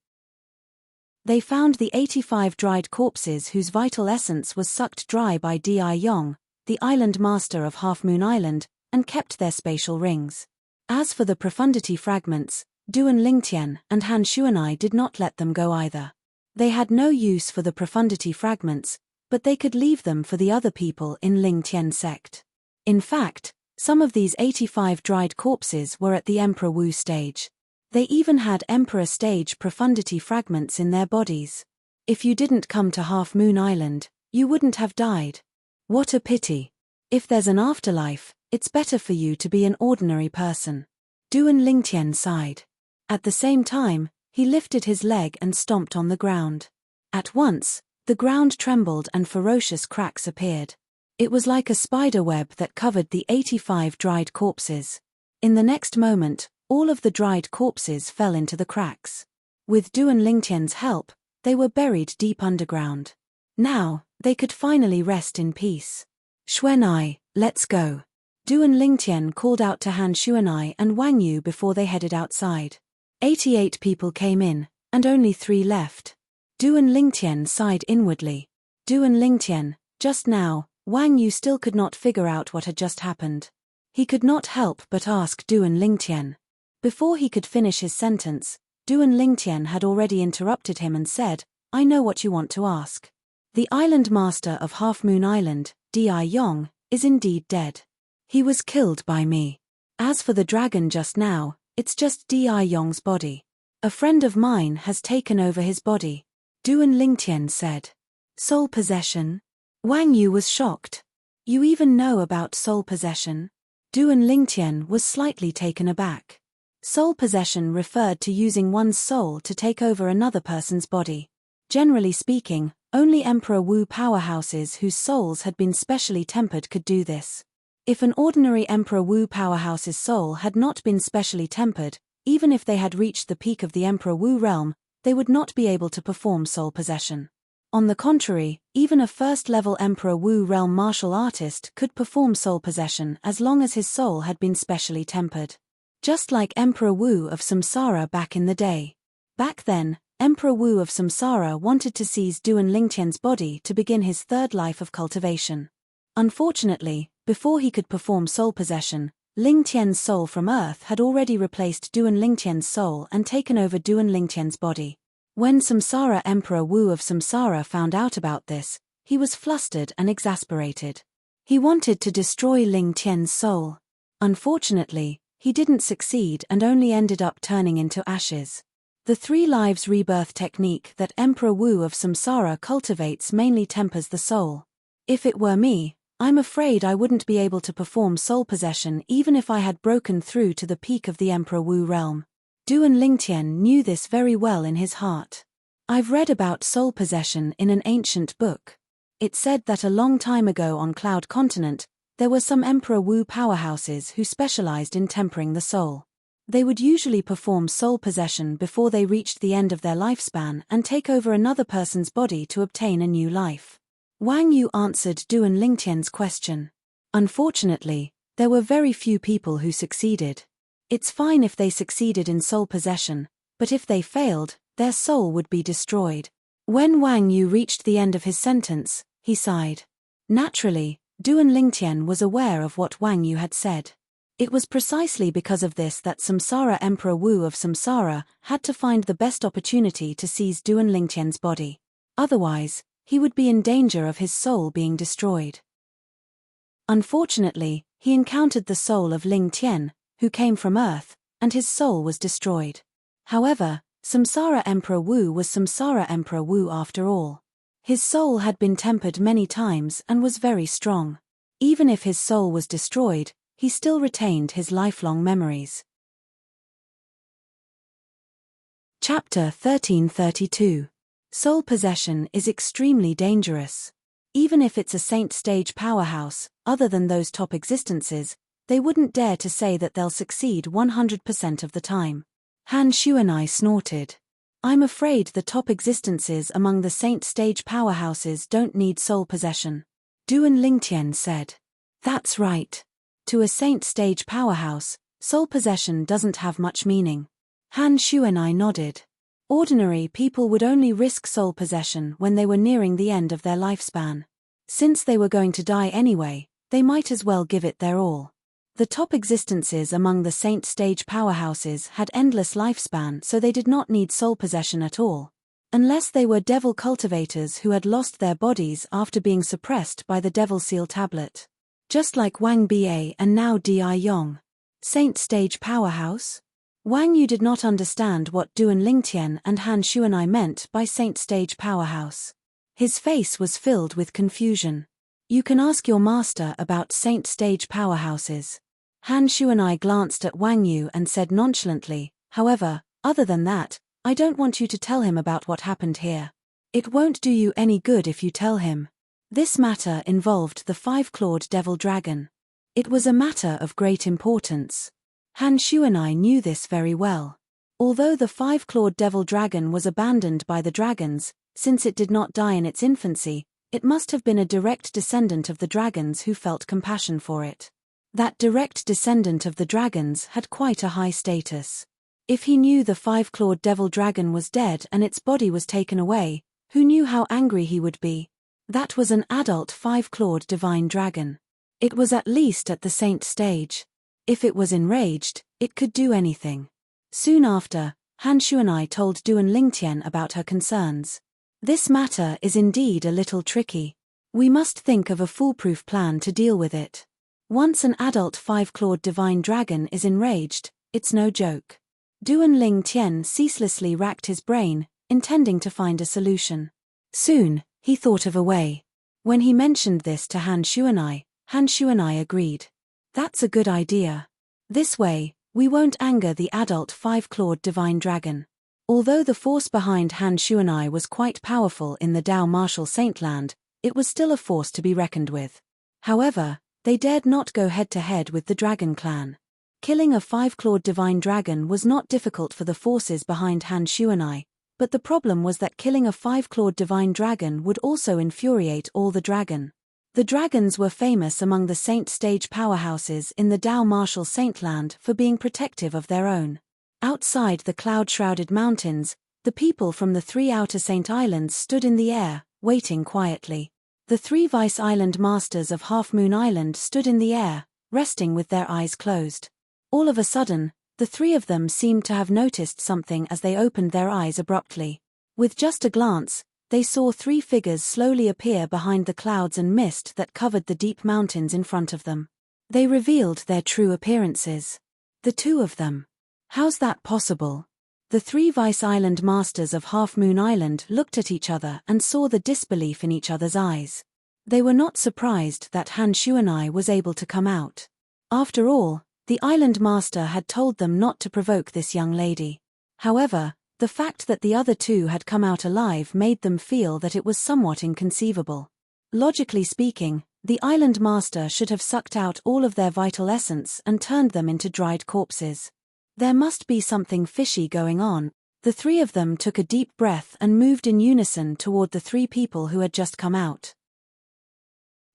They found the 85 dried corpses whose vital essence was sucked dry by Di Yong, the island master of Half Moon Island, and kept their spatial rings. As for the profundity fragments, Duan Lingtian and Han Shuanai did not let them go either. They had no use for the profundity fragments, but they could leave them for the other people in Lingtian sect. In fact, some of these 85 dried corpses were at the Emperor Wu stage. They even had Emperor stage profundity fragments in their bodies. If you didn't come to Half Moon Island, you wouldn't have died. What a pity. If there's an afterlife, it's better for you to be an ordinary person. Duan Lingtian sighed. At the same time, he lifted his leg and stomped on the ground. At once, the ground trembled and ferocious cracks appeared. It was like a spider web that covered the 85 dried corpses. In the next moment, all of the dried corpses fell into the cracks. With Duan Lingtian's help, they were buried deep underground. Now, they could finally rest in peace. Shuanai, let's go. Duan Lingtian called out to Han Shuanai and Wang Yu before they headed outside. 88 people came in, and only 3 left. Duan Lingtian sighed inwardly. Duan Lingtian, just now, Wang Yu still could not figure out what had just happened. He could not help but ask Duan Lingtian. Before he could finish his sentence, Duan Lingtian had already interrupted him and said, "I know what you want to ask. The island master of Half Moon Island, Di Yong, is indeed dead. He was killed by me. As for the dragon just now, it's just Di Yong's body. A friend of mine has taken over his body," Duan Lingtian said. Soul possession? Wang Yu was shocked. You even know about soul possession? Duan Lingtian was slightly taken aback. Soul possession referred to using one's soul to take over another person's body. Generally speaking, only Emperor Wu powerhouses whose souls had been specially tempered could do this. If an ordinary Emperor Wu powerhouse's soul had not been specially tempered, even if they had reached the peak of the Emperor Wu realm, they would not be able to perform soul possession. On the contrary, even a first-level Emperor Wu realm martial artist could perform soul possession as long as his soul had been specially tempered. Just like Emperor Wu of Samsara back in the day. Back then, Emperor Wu of Samsara wanted to seize Duan Lingtian's body to begin his third life of cultivation. Unfortunately, before he could perform soul possession, Lingtian's soul from Earth had already replaced Duan Lingtian's soul and taken over Duan Lingtian's body. When Samsara Emperor Wu of Samsara found out about this, he was flustered and exasperated. He wanted to destroy Lingtian's soul. Unfortunately, he didn't succeed and only ended up turning into ashes. The 3 lives rebirth technique that Emperor Wu of Samsara cultivates mainly tempers the soul. If it were me, I'm afraid I wouldn't be able to perform soul possession even if I had broken through to the peak of the Emperor Wu realm. Duan Lingtian knew this very well in his heart. I've read about soul possession in an ancient book. It said that a long time ago on Cloud Continent, there were some Emperor Wu powerhouses who specialized in tempering the soul. They would usually perform soul possession before they reached the end of their lifespan and take over another person's body to obtain a new life. Wang Yu answered Duan Lingtian's question. Unfortunately, there were very few people who succeeded. It's fine if they succeeded in soul possession, but if they failed, their soul would be destroyed. When Wang Yu reached the end of his sentence, he sighed. Naturally, Duan Lingtian was aware of what Wang Yu had said. It was precisely because of this that Samsara Emperor Wu of Samsara had to find the best opportunity to seize Duan Lingtian's body. Otherwise, he would be in danger of his soul being destroyed. Unfortunately, he encountered the soul of Lingtian, who came from Earth, and his soul was destroyed. However, Samsara Emperor Wu was Samsara Emperor Wu after all. His soul had been tempered many times and was very strong. Even if his soul was destroyed, he still retained his lifelong memories. Chapter 1332. Soul possession is extremely dangerous. Even if it's a saint stage powerhouse, other than those top existences, they wouldn't dare to say that they'll succeed 100% of the time. Han Shuanai snorted. I'm afraid the top existences among the saint stage powerhouses don't need soul possession. Duan Lingtian said. That's right. To a saint stage powerhouse, soul possession doesn't have much meaning. Han Shuanai nodded. Ordinary people would only risk soul possession when they were nearing the end of their lifespan. Since they were going to die anyway, they might as well give it their all. The top existences among the saint stage powerhouses had endless lifespan, so they did not need soul possession at all. Unless they were devil cultivators who had lost their bodies after being suppressed by the devil seal tablet. Just like Wang Ba and now Di Yong. Saint stage powerhouse? Wang Yu did not understand what Duan Lingtian and Han Shuanai meant by saint stage powerhouse. His face was filled with confusion. You can ask your master about saint stage powerhouses. Han Shuanai glanced at Wang Yu and said nonchalantly, however, other than that, I don't want you to tell him about what happened here. It won't do you any good if you tell him. This matter involved the 5-clawed devil dragon. It was a matter of great importance. Han Shuanai knew this very well. Although the 5-clawed devil dragon was abandoned by the dragons, since it did not die in its infancy, it must have been a direct descendant of the dragons who felt compassion for it. That direct descendant of the dragons had quite a high status. If he knew the 5-clawed devil dragon was dead and its body was taken away, who knew how angry he would be? That was an adult 5-clawed divine dragon. It was at least at the saint stage. If it was enraged, it could do anything. Soon after, Han Xuanai told Duan Lingtian about her concerns. This matter is indeed a little tricky. We must think of a foolproof plan to deal with it. Once an adult 5-clawed divine dragon is enraged, it's no joke. Duan Lingtian ceaselessly racked his brain, intending to find a solution. Soon, he thought of a way. When he mentioned this to Han Xuanai agreed. That's a good idea. This way, we won't anger the adult 5-clawed divine dragon. Although the force behind Han Xuanai was quite powerful in the Dao martial saintland, it was still a force to be reckoned with. However, they dared not go head-to-head with the dragon clan. Killing a 5-clawed divine dragon was not difficult for the forces behind Han Xuanai, but the problem was that killing a 5-clawed divine dragon would also infuriate all the dragon. The dragons were famous among the saint stage powerhouses in the Dao martial saintland for being protective of their own. Outside the cloud-shrouded mountains, the people from the 3 outer saint islands stood in the air, waiting quietly. The 3 vice island masters of Half Moon Island stood in the air, resting with their eyes closed. All of a sudden, the 3 of them seemed to have noticed something as they opened their eyes abruptly. With just a glance, they saw 3 figures slowly appear behind the clouds and mist that covered the deep mountains in front of them. They revealed their true appearances. The 2 of them. How's that possible? The 3 vice island masters of Half Moon Island looked at each other and saw the disbelief in each other's eyes. They were not surprised that Han Xuanai was able to come out. After all, the island master had told them not to provoke this young lady. However, the fact that the other 2 had come out alive made them feel that it was somewhat inconceivable. Logically speaking, the island master should have sucked out all of their vital essence and turned them into dried corpses. There must be something fishy going on. The 3 of them took a deep breath and moved in unison toward the 3 people who had just come out.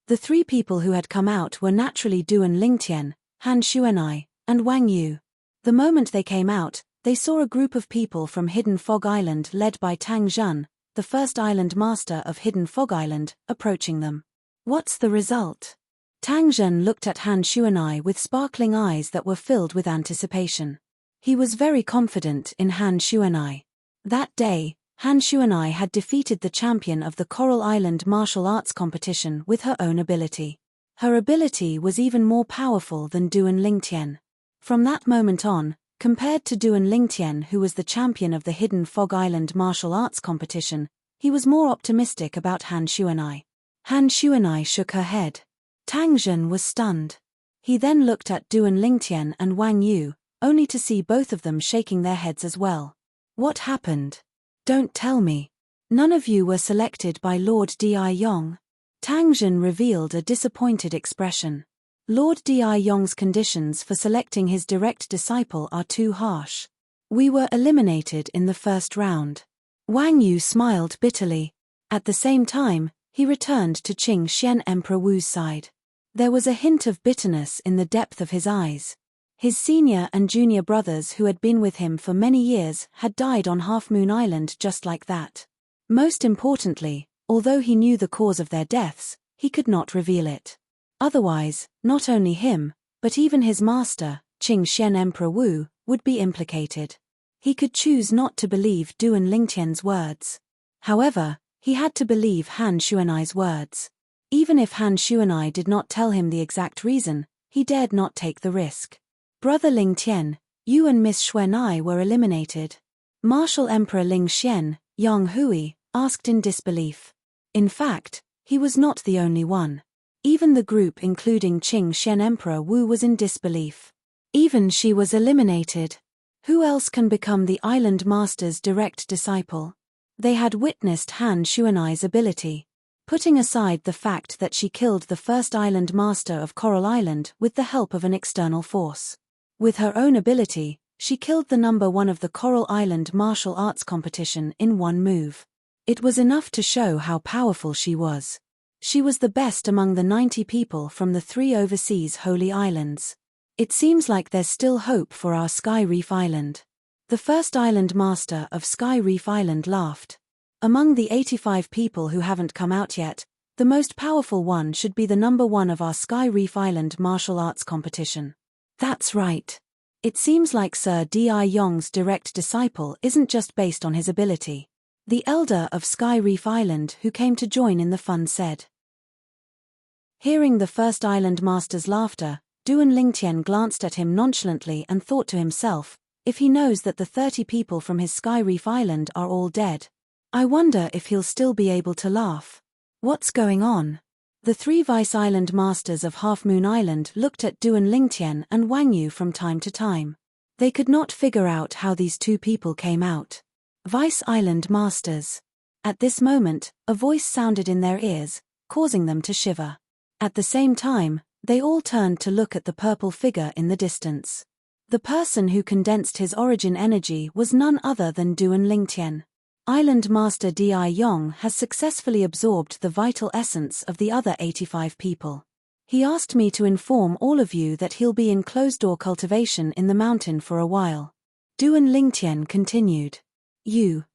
The 3 people who had come out were naturally Duan Lingtian, Han Xuanai, and Wang Yu. The moment they came out, they saw a group of people from Hidden Fog Island led by Tang Zhen, the first island master of Hidden Fog Island, approaching them. What's the result? Tang Zhen looked at Han Xuanai with sparkling eyes that were filled with anticipation. He was very confident in Han Xuanai. That day, Han Xuanai had defeated the champion of the Coral Island martial arts competition with her own ability. Her ability was even more powerful than Duan Lingtian. From that moment on, compared to Duan Lingtian, who was the champion of the Hidden Fog Island martial arts competition, he was more optimistic about Han Xuanai. Han Xuanai shook her head. Tang Zhen was stunned. He then looked at Duan Lingtian and Wang Yu, only to see both of them shaking their heads as well. What happened? Don't tell me. None of you were selected by Lord Di Yong. Tang Zhen revealed a disappointed expression. Lord Di Yong's conditions for selecting his direct disciple are too harsh. We were eliminated in the first round. Wang Yu smiled bitterly. At the same time, he returned to Qing Xian Emperor Wu's side. There was a hint of bitterness in the depth of his eyes. His senior and junior brothers who had been with him for many years had died on Half Moon Island just like that. Most importantly, although he knew the cause of their deaths, he could not reveal it. Otherwise, not only him, but even his master, Qing Xian Emperor Wu, would be implicated. He could choose not to believe Duan Lingtian's words. However, he had to believe Han Xuanai's words. Even if Han Xuanai did not tell him the exact reason, he dared not take the risk. Brother Lingtian, you and Miss Xuanai were eliminated. Martial Emperor Ling Xian, Yang Hui, asked in disbelief. In fact, he was not the only one. Even the group including Qing Xian Emperor Wu was in disbelief. Even she was eliminated. Who else can become the island master's direct disciple? They had witnessed Han Xuanai's ability. Putting aside the fact that she killed the first island master of Coral Island with the help of an external force. With her own ability, she killed the number 1 of the Coral Island martial arts competition in one move. It was enough to show how powerful she was. She was the best among the 90 people from the 3 overseas holy islands. It seems like there's still hope for our Sky Reef Island. The first island master of Sky Reef Island laughed. Among the 85 people who haven't come out yet, The most powerful one should be the #1 of our Sky Reef Island martial arts competition. That's right. It seems like Sir Di Yong's direct disciple isn't just based on his ability. The elder of Sky Reef Island who came to join in the fun said. Hearing the first island master's laughter, Duan Lingtian glanced at him nonchalantly and thought to himself, if he knows that the 30 people from his Sky Reef Island are all dead, I wonder if he'll still be able to laugh. What's going on? The 3 vice island masters of Half Moon Island looked at Duan Lingtian and Wang Yu from time to time. They could not figure out how these 2 people came out. Vice island masters. At this moment, a voice sounded in their ears, causing them to shiver. At the same time, they all turned to look at the purple figure in the distance. The person who condensed his origin energy was none other than Duan Lingtian. Island Master Di Yong has successfully absorbed the vital essence of the other 85 people. He asked me to inform all of you that he'll be in closed-door cultivation in the mountain for a while. Duan Lingtian continued.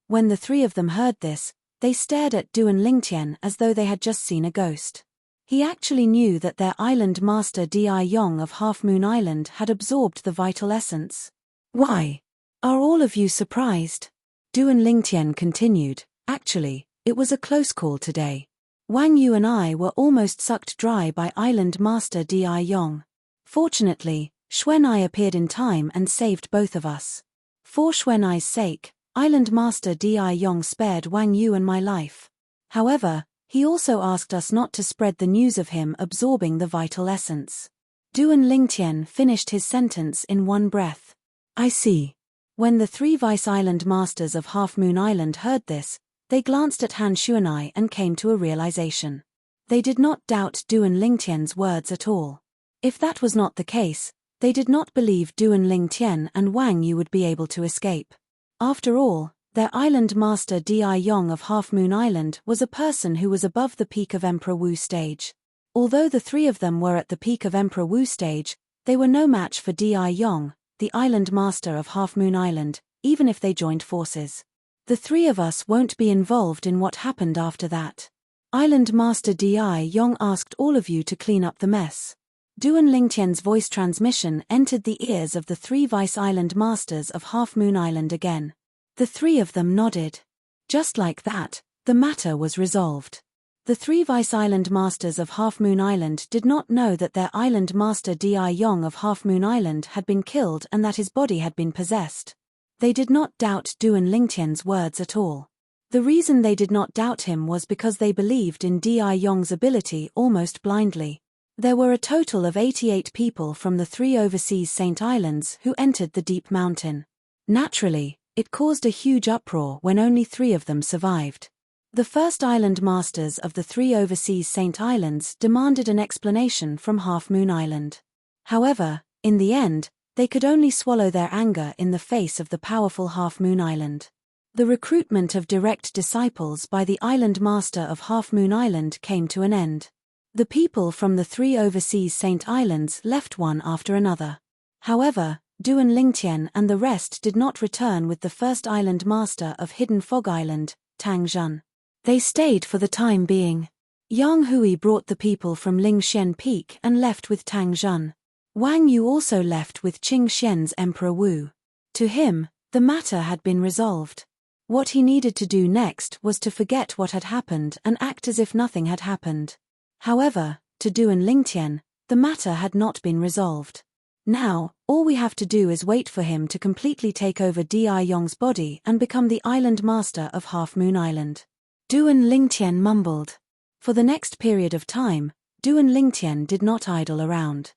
When the 3 of them heard this, they stared at Duan Lingtian as though they had just seen a ghost. He actually knew that their island master Di Yong of Half Moon Island had absorbed the vital essence. Why? Are all of you surprised? Duan Lingtian continued, actually, it was a close call today. Wang Yu and I were almost sucked dry by island master Di Yong. Fortunately, Xuanai appeared in time and saved both of us. For Xuanai's sake, island master Di Yong spared Wang Yu and my life. However, he also asked us not to spread the news of him absorbing the vital essence. Duan Lingtian finished his sentence in one breath. I see. When the 3 vice island masters of Half Moon Island heard this, they glanced at Han Xuanai and came to a realization. They did not doubt Duan Lingtian's words at all. If that was not the case, they did not believe Duan Lingtian and Wang Yu would be able to escape. After all, their island master Di Yong of Half Moon Island was a person who was above the peak of Emperor Wu stage. Although the 3 of them were at the peak of Emperor Wu stage, they were no match for Di Yong, the island master of Half Moon Island, even if they joined forces. The 3 of us won't be involved in what happened after that. Island Master Di Yong asked all of you to clean up the mess. Duan Lingtian's voice transmission entered the ears of the 3 vice island masters of Half Moon Island again. The 3 of them nodded. Just like that, the matter was resolved. The 3 vice island masters of Half Moon Island did not know that their island master Di Yong of Half Moon Island had been killed and that his body had been possessed. They did not doubt Duan Lingtian's words at all. The reason they did not doubt him was because they believed in Di Yong's ability almost blindly. There were a total of 88 people from the 3 overseas Saint Islands who entered the deep mountain. Naturally, it caused a huge uproar when only 3 of them survived. The first island masters of the 3 overseas Saint Islands demanded an explanation from Half Moon Island. However, in the end, they could only swallow their anger in the face of the powerful Half Moon Island. The recruitment of direct disciples by the island master of Half Moon Island came to an end. The people from the 3 overseas Saint Islands left one after another. However, Duan Lingtian and the rest did not return with the first island master of Hidden Fog Island, Tang Zhen. They stayed for the time being. Yang Hui brought the people from Lingshen Peak and left with Tang Zhen. Wang Yu also left with Qing Xian's Emperor Wu. To him, the matter had been resolved. What he needed to do next was to forget what had happened and act as if nothing had happened. However, to Duan Lingtian, the matter had not been resolved. Now, all we have to do is wait for him to completely take over Di Yong's body and become the island master of Half Moon Island. Duan Lingtian mumbled. For the next period of time, Duan Lingtian did not idle around.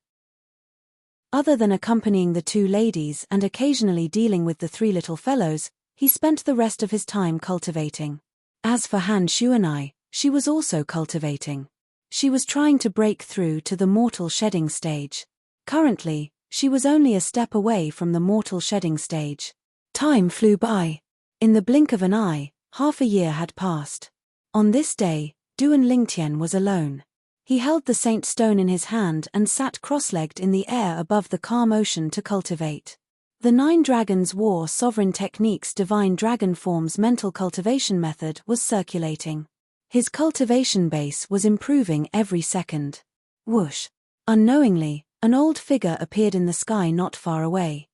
Other than accompanying the 2 ladies and occasionally dealing with the 3 little fellows, he spent the rest of his time cultivating. As for Han Xuanai, she was also cultivating. She was trying to break through to the mortal shedding stage. Currently, she was only a step away from the mortal shedding stage. Time flew by. In the blink of an eye, half a year had passed. On this day, Duan Lingtian was alone. He held the Saint Stone in his hand and sat cross-legged in the air above the calm ocean to cultivate. The 9 Dragons War Sovereign Techniques Divine Dragon Form's mental cultivation method was circulating. His cultivation base was improving every second. Whoosh! Unknowingly, an old figure appeared in the sky not far away.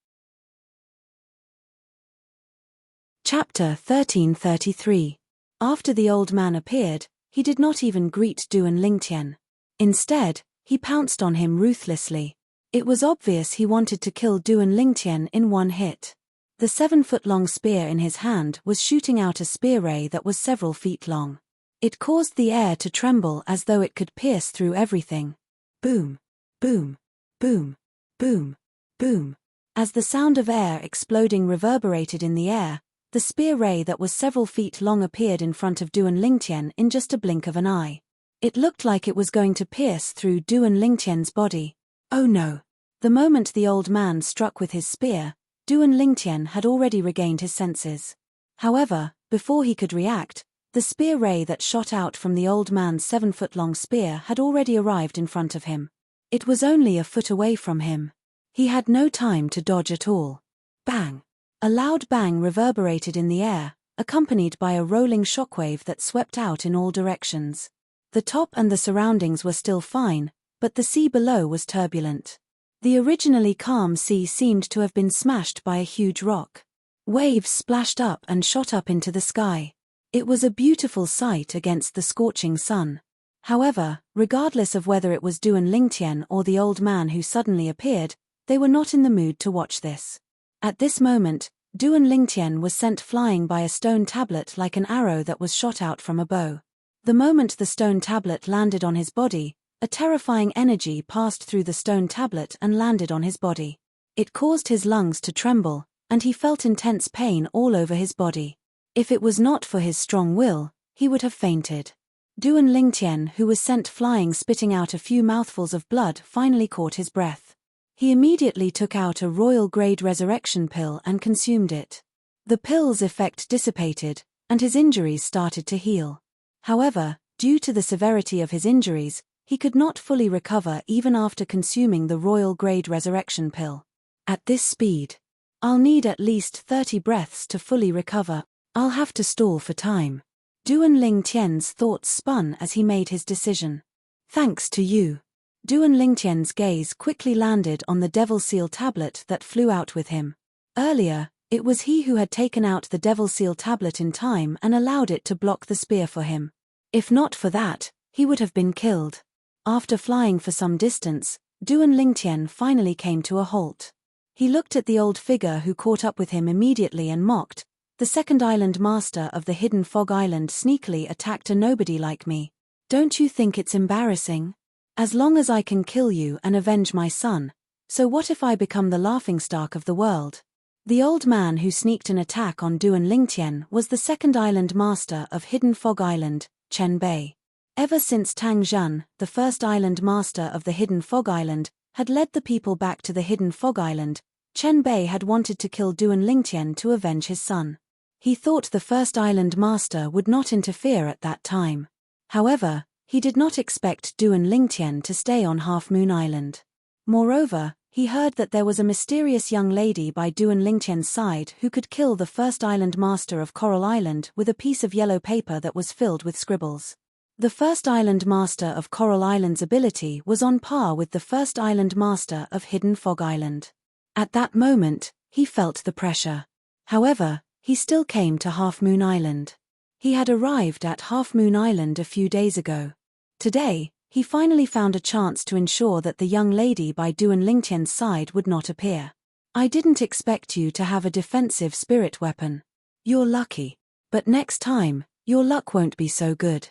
Chapter 1333. After the old man appeared, he did not even greet Duan Lingtian. Instead, he pounced on him ruthlessly. It was obvious he wanted to kill Duan Lingtian in one hit. The 7-foot-long spear in his hand was shooting out a spear ray that was several feet long. It caused the air to tremble as though it could pierce through everything. Boom! Boom! Boom! Boom! Boom! As the sound of air exploding reverberated in the air, the spear ray that was several feet long appeared in front of Duan Lingtian in just a blink of an eye. It looked like it was going to pierce through Duan Lingtian's body. Oh no! The moment the old man struck with his spear, Duan Lingtian had already regained his senses. However, before he could react, the spear ray that shot out from the old man's 7-foot-long spear had already arrived in front of him. It was only a foot away from him. He had no time to dodge at all. Bang! A loud bang reverberated in the air, accompanied by a rolling shockwave that swept out in all directions. The top and the surroundings were still fine, but the sea below was turbulent. The originally calm sea seemed to have been smashed by a huge rock. Waves splashed up and shot up into the sky. It was a beautiful sight against the scorching sun. However, regardless of whether it was Duan Lingtian or the old man who suddenly appeared, they were not in the mood to watch this. At this moment, Duan Lingtian was sent flying by a stone tablet like an arrow that was shot out from a bow. The moment the stone tablet landed on his body, a terrifying energy passed through the stone tablet and landed on his body. It caused his lungs to tremble, and he felt intense pain all over his body. If it was not for his strong will, he would have fainted. Duan Lingtian, who was sent flying spitting out a few mouthfuls of blood, finally caught his breath. He immediately took out a royal-grade resurrection pill and consumed it. The pill's effect dissipated, and his injuries started to heal. However, due to the severity of his injuries, he could not fully recover even after consuming the royal-grade resurrection pill. At this speed, I'll need at least 30 breaths to fully recover. I'll have to stall for time. Duan Lingtian's thoughts spun as he made his decision. Thanks to you. Duan Lingtian's gaze quickly landed on the Devil Seal tablet that flew out with him. Earlier, it was he who had taken out the Devil Seal tablet in time and allowed it to block the spear for him. If not for that, he would have been killed. After flying for some distance, Duan Lingtian finally came to a halt. He looked at the old figure who caught up with him immediately and mocked. The second island master of the hidden fog island sneakily attacked a nobody like me. Don't you think it's embarrassing? As long as I can kill you and avenge my son, so what if I become the laughingstock of the world? The old man who sneaked an attack on Duan Lingtian was the second island master of hidden fog island, Chen Bei. Ever since Tang Zhan, the first island master of the hidden fog island, had led the people back to the hidden fog island, Chen Bei had wanted to kill Duan Lingtian to avenge his son. He thought the first island master would not interfere at that time. However, he did not expect Duan Lingtian to stay on Half Moon Island. Moreover, he heard that there was a mysterious young lady by Duan Lingtian's side who could kill the first island master of Coral Island with a piece of yellow paper that was filled with scribbles. The first island master of Coral Island's ability was on par with the first island master of Hidden Fog Island. At that moment, he felt the pressure. However, he still came to Half Moon Island. He had arrived at Half Moon Island a few days ago. Today, he finally found a chance to ensure that the young lady by Duan Lingtian's side would not appear. I didn't expect you to have a defensive spirit weapon. You're lucky. But next time, your luck won't be so good.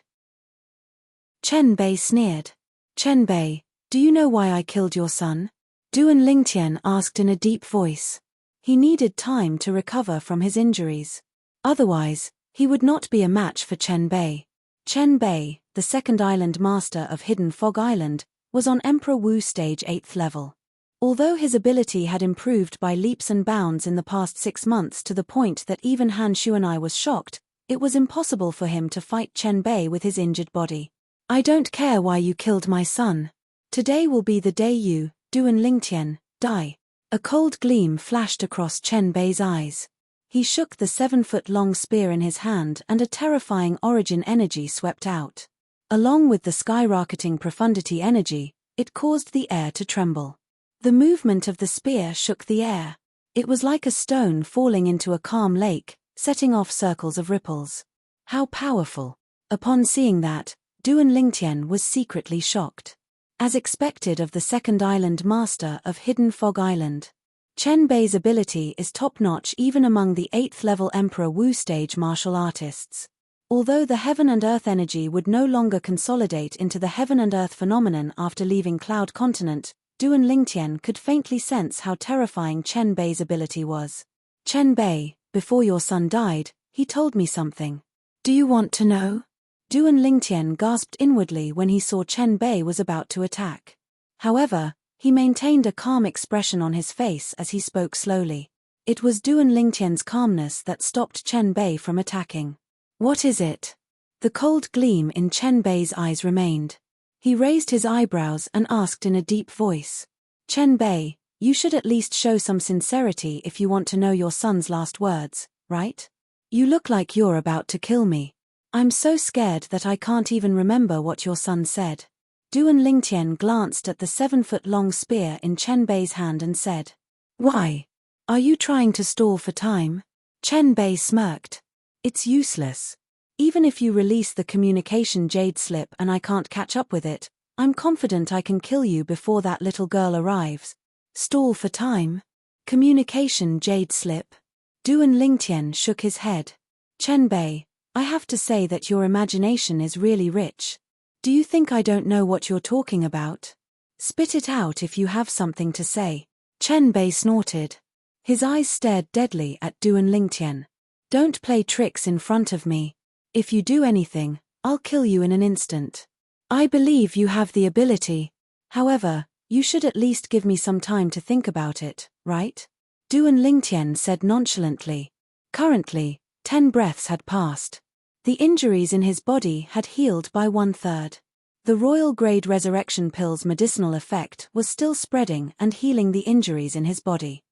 Chen Bei sneered. Chen Bei, do you know why I killed your son? Duan Lingtian asked in a deep voice. He needed time to recover from his injuries. Otherwise, he would not be a match for Chen Bei. Chen Bei, the second island master of Hidden Fog Island, was on Emperor Wu stage 8th level. Although his ability had improved by leaps and bounds in the past 6 months to the point that even Han Shuanai was shocked, it was impossible for him to fight Chen Bei with his injured body. I don't care why you killed my son. Today will be the day you, Duan Lingtian, die. A cold gleam flashed across Chen Bei's eyes. He shook the 7-foot-long spear in his hand and a terrifying origin energy swept out. Along with the skyrocketing profundity energy, it caused the air to tremble. The movement of the spear shook the air. It was like a stone falling into a calm lake, setting off circles of ripples. How powerful! Upon seeing that, Duan Lingtian was secretly shocked. As expected of the second island master of Hidden Fog Island, Chen Bei's ability is top-notch even among the 8th-level Emperor Wu stage martial artists. Although the heaven and earth energy would no longer consolidate into the heaven and earth phenomenon after leaving Cloud Continent, Duan Lingtian could faintly sense how terrifying Chen Bei's ability was. Chen Bei, before your son died, he told me something. Do you want to know? Duan Lingtian gasped inwardly when he saw Chen Bei was about to attack. However, he maintained a calm expression on his face as he spoke slowly. It was Duan Lingtian's calmness that stopped Chen Bei from attacking. What is it? The cold gleam in Chen Bei's eyes remained. He raised his eyebrows and asked in a deep voice. Chen Bei, you should at least show some sincerity if you want to know your son's last words, right? You look like you're about to kill me. I'm so scared that I can't even remember what your son said. Duan Lingtian glanced at the 7-foot-long spear in Chen Bei's hand and said, Why? Are you trying to stall for time? Chen Bei smirked. It's useless. Even if you release the communication jade slip and I can't catch up with it, I'm confident I can kill you before that little girl arrives. Stall for time? Communication jade slip? Duan Lingtian shook his head. Chen Bei, I have to say that your imagination is really rich. Do you think I don't know what you're talking about? Spit it out if you have something to say. Chen Bei snorted. His eyes stared deadly at Duan Lingtian. Don't play tricks in front of me. If you do anything, I'll kill you in an instant. I believe you have the ability. However, you should at least give me some time to think about it, right? Duan Lingtian said nonchalantly. Currently, 10 breaths had passed. The injuries in his body had healed by 1/3. The royal grade resurrection pill's medicinal effect was still spreading and healing the injuries in his body.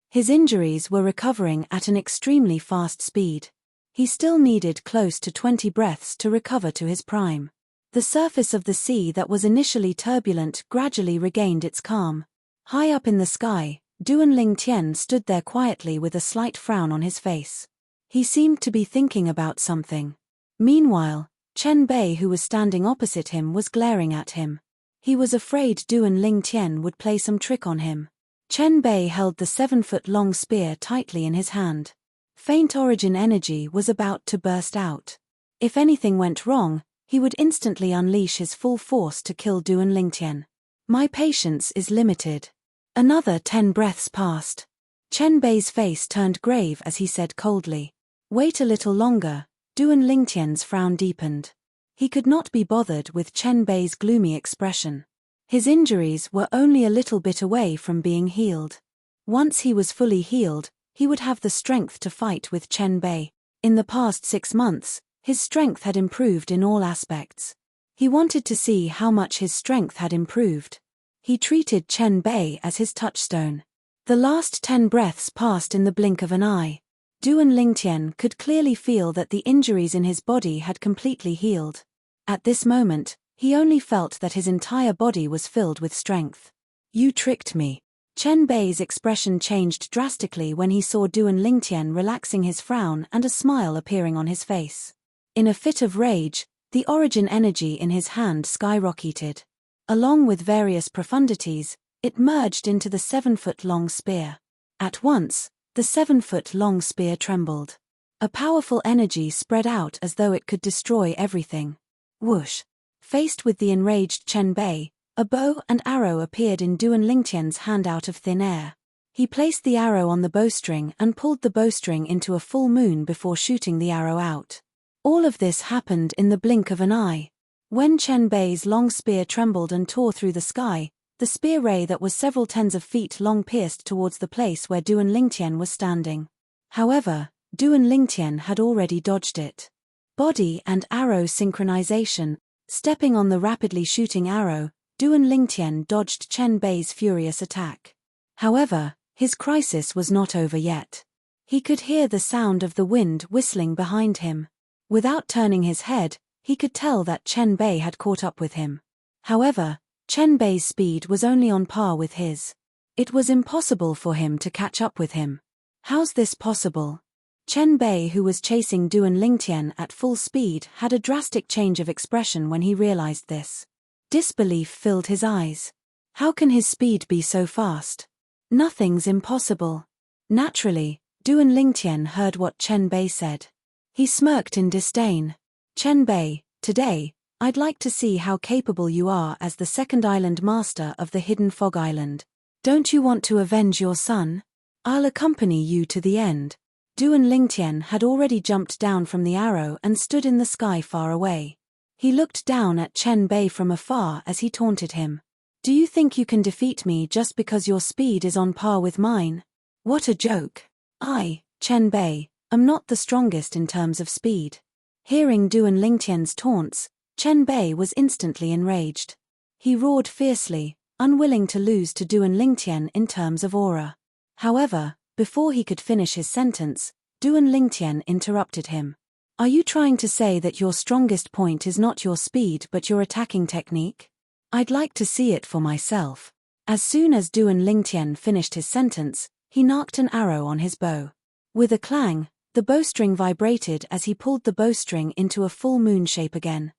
His injuries were recovering at an extremely fast speed. He still needed close to 20 breaths to recover to his prime. The surface of the sea that was initially turbulent gradually regained its calm. High up in the sky, Duan Lingtian stood there quietly with a slight frown on his face. He seemed to be thinking about something. Meanwhile, Chen Bei, who was standing opposite him, was glaring at him. He was afraid Duan Lingtian would play some trick on him. Chen Bei held the 7-foot-long spear tightly in his hand. Faint origin energy was about to burst out. If anything went wrong, he would instantly unleash his full force to kill Duan Lingtian. My patience is limited. Another 10 breaths passed. Chen Bei's face turned grave as he said coldly. Wait a little longer. Duan Lingtian's frown deepened. He could not be bothered with Chen Bei's gloomy expression. His injuries were only a little bit away from being healed. Once he was fully healed, he would have the strength to fight with Chen Bei. In the past 6 months, his strength had improved in all aspects. He wanted to see how much his strength had improved. He treated Chen Bei as his touchstone. The last 10 breaths passed in the blink of an eye. Duan Lingtian could clearly feel that the injuries in his body had completely healed. At this moment, he only felt that his entire body was filled with strength. You tricked me. Chen Bei's expression changed drastically when he saw Duan Lingtian relaxing his frown and a smile appearing on his face. In a fit of rage, the origin energy in his hand skyrocketed. Along with various profundities, it merged into the 7-foot-long spear. At once, the 7-foot-long spear trembled. A powerful energy spread out as though it could destroy everything. Whoosh! Faced with the enraged Chen Bei, a bow and arrow appeared in Duan Lingtian's hand out of thin air. He placed the arrow on the bowstring and pulled the bowstring into a full moon before shooting the arrow out. All of this happened in the blink of an eye. When Chen Bei's long spear trembled and tore through the sky, the spear ray that was several tens of feet long pierced towards the place where Duan Lingtian was standing. However, Duan Lingtian had already dodged it. Body and arrow synchronization. Stepping on the rapidly shooting arrow, Duan Lingtian dodged Chen Bei's furious attack. However, his crisis was not over yet. He could hear the sound of the wind whistling behind him. Without turning his head, he could tell that Chen Bei had caught up with him. However, Chen Bei's speed was only on par with his. It was impossible for him to catch up with him. How's this possible? Chen Bei, who was chasing Duan Lingtian at full speed, had a drastic change of expression when he realized this. Disbelief filled his eyes. How can his speed be so fast? Nothing's impossible. Naturally, Duan Lingtian heard what Chen Bei said. He smirked in disdain. Chen Bei, today, I'd like to see how capable you are as the second island master of the Hidden Fog Island. Don't you want to avenge your son? I'll accompany you to the end. Duan Lingtian had already jumped down from the arrow and stood in the sky far away. He looked down at Chen Bei from afar as he taunted him. Do you think you can defeat me just because your speed is on par with mine? What a joke. I, Chen Bei, am not the strongest in terms of speed. Hearing Duan Lingtian's taunts, Chen Bei was instantly enraged. He roared fiercely, unwilling to lose to Duan Lingtian in terms of aura. However, before he could finish his sentence, Duan Lingtian interrupted him. Are you trying to say that your strongest point is not your speed but your attacking technique? I'd like to see it for myself. As soon as Duan Lingtian finished his sentence, he knocked an arrow on his bow. With a clang, the bowstring vibrated as he pulled the bowstring into a full moon shape again.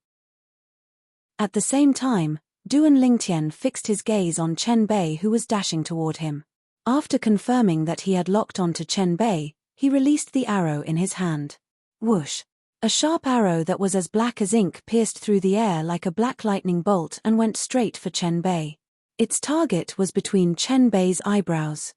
At the same time, Duan Lingtian fixed his gaze on Chen Bei, who was dashing toward him. After confirming that he had locked onto Chen Bei, he released the arrow in his hand. Whoosh! A sharp arrow that was as black as ink pierced through the air like a black lightning bolt and went straight for Chen Bei. Its target was between Chen Bei's eyebrows.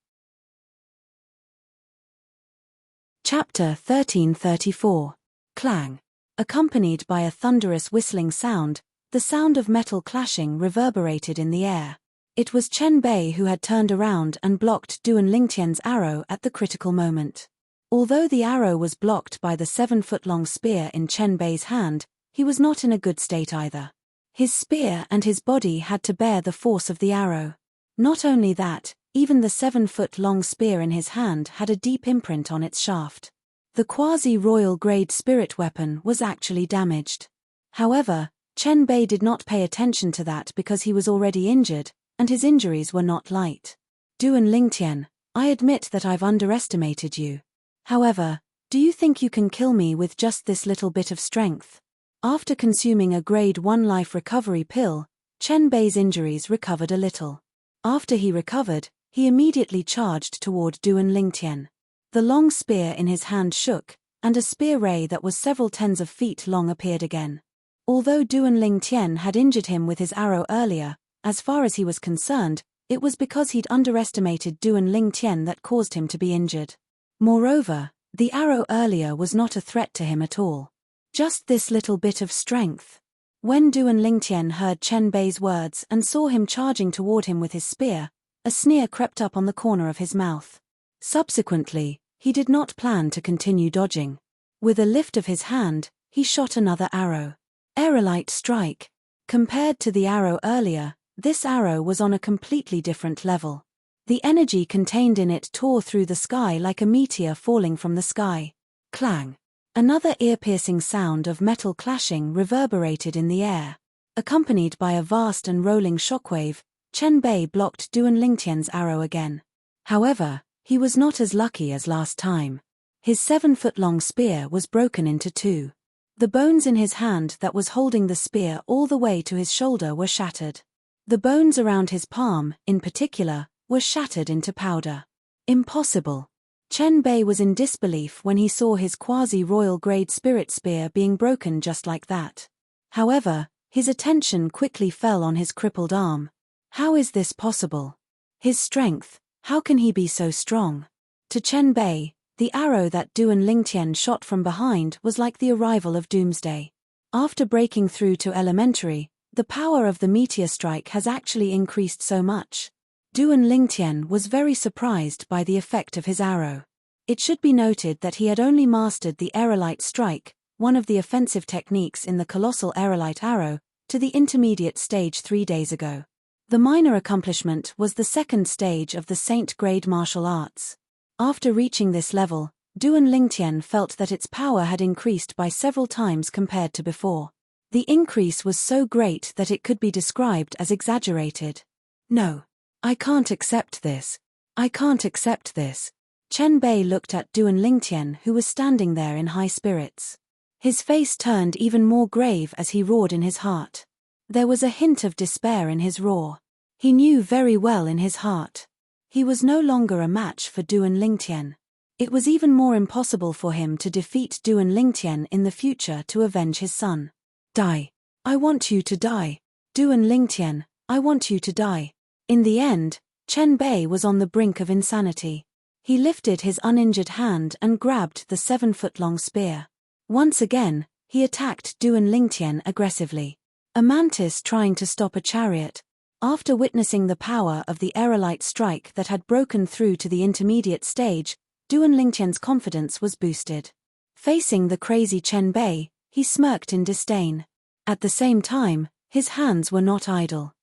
Chapter 1334. Clang. Accompanied by a thunderous whistling sound, the sound of metal clashing reverberated in the air. It was Chen Bei who had turned around and blocked Duan Lingtian's arrow at the critical moment. Although the arrow was blocked by the 7-foot-long spear in Chen Bei's hand, he was not in a good state either. His spear and his body had to bear the force of the arrow. Not only that, even the 7-foot-long spear in his hand had a deep imprint on its shaft. The quasi-royal grade spirit weapon was actually damaged. However, Chen Bei did not pay attention to that because he was already injured, and his injuries were not light. Duan Lingtian, I admit that I've underestimated you. However, do you think you can kill me with just this little bit of strength? After consuming a grade 1 life recovery pill, Chen Bei's injuries recovered a little. After he recovered, he immediately charged toward Duan Lingtian. The long spear in his hand shook, and a spear ray that was several tens of feet long appeared again. Although Duan Lingtian had injured him with his arrow earlier, as far as he was concerned, it was because he'd underestimated Duan Lingtian that caused him to be injured. Moreover, the arrow earlier was not a threat to him at all. Just this little bit of strength. When Duan Lingtian heard Chen Bei's words and saw him charging toward him with his spear, a sneer crept up on the corner of his mouth. Subsequently, he did not plan to continue dodging. With a lift of his hand, he shot another arrow. Aerolite strike. Compared to the arrow earlier, this arrow was on a completely different level. The energy contained in it tore through the sky like a meteor falling from the sky. Clang. Another ear-piercing sound of metal clashing reverberated in the air. Accompanied by a vast and rolling shockwave, Chen Bei blocked Duan Lingtian's arrow again. However, he was not as lucky as last time. His 7-foot-long spear was broken into two. The bones in his hand that was holding the spear all the way to his shoulder were shattered. The bones around his palm, in particular, were shattered into powder. Impossible. Chen Bei was in disbelief when he saw his quasi-royal grade spirit spear being broken just like that. However, his attention quickly fell on his crippled arm. How is this possible? His strength, how can he be so strong? To Chen Bei, the arrow that Duan Lingtian shot from behind was like the arrival of doomsday. After breaking through to elementary, the power of the meteor strike has actually increased so much. Duan Lingtian was very surprised by the effect of his arrow. It should be noted that he had only mastered the aerolite strike, one of the offensive techniques in the colossal aerolite arrow, to the intermediate stage 3 days ago. The minor accomplishment was the second stage of the Saint grade martial arts. After reaching this level, Duan Lingtian felt that its power had increased by several times compared to before. The increase was so great that it could be described as exaggerated. No. I can't accept this. I can't accept this. Chen Bei looked at Duan Lingtian, who was standing there in high spirits. His face turned even more grave as he roared in his heart. There was a hint of despair in his roar. He knew very well in his heart. He was no longer a match for Duan Lingtian. It was even more impossible for him to defeat Duan Lingtian in the future to avenge his son. Die. I want you to die. Duan Lingtian, I want you to die. In the end, Chen Bei was on the brink of insanity. He lifted his uninjured hand and grabbed the 7-foot-long spear. Once again, he attacked Duan Lingtian aggressively. A mantis trying to stop a chariot. After witnessing the power of the aerolite strike that had broken through to the intermediate stage, Duan Lingtian's confidence was boosted. Facing the crazy Chen Bei, he smirked in disdain. At the same time, his hands were not idle.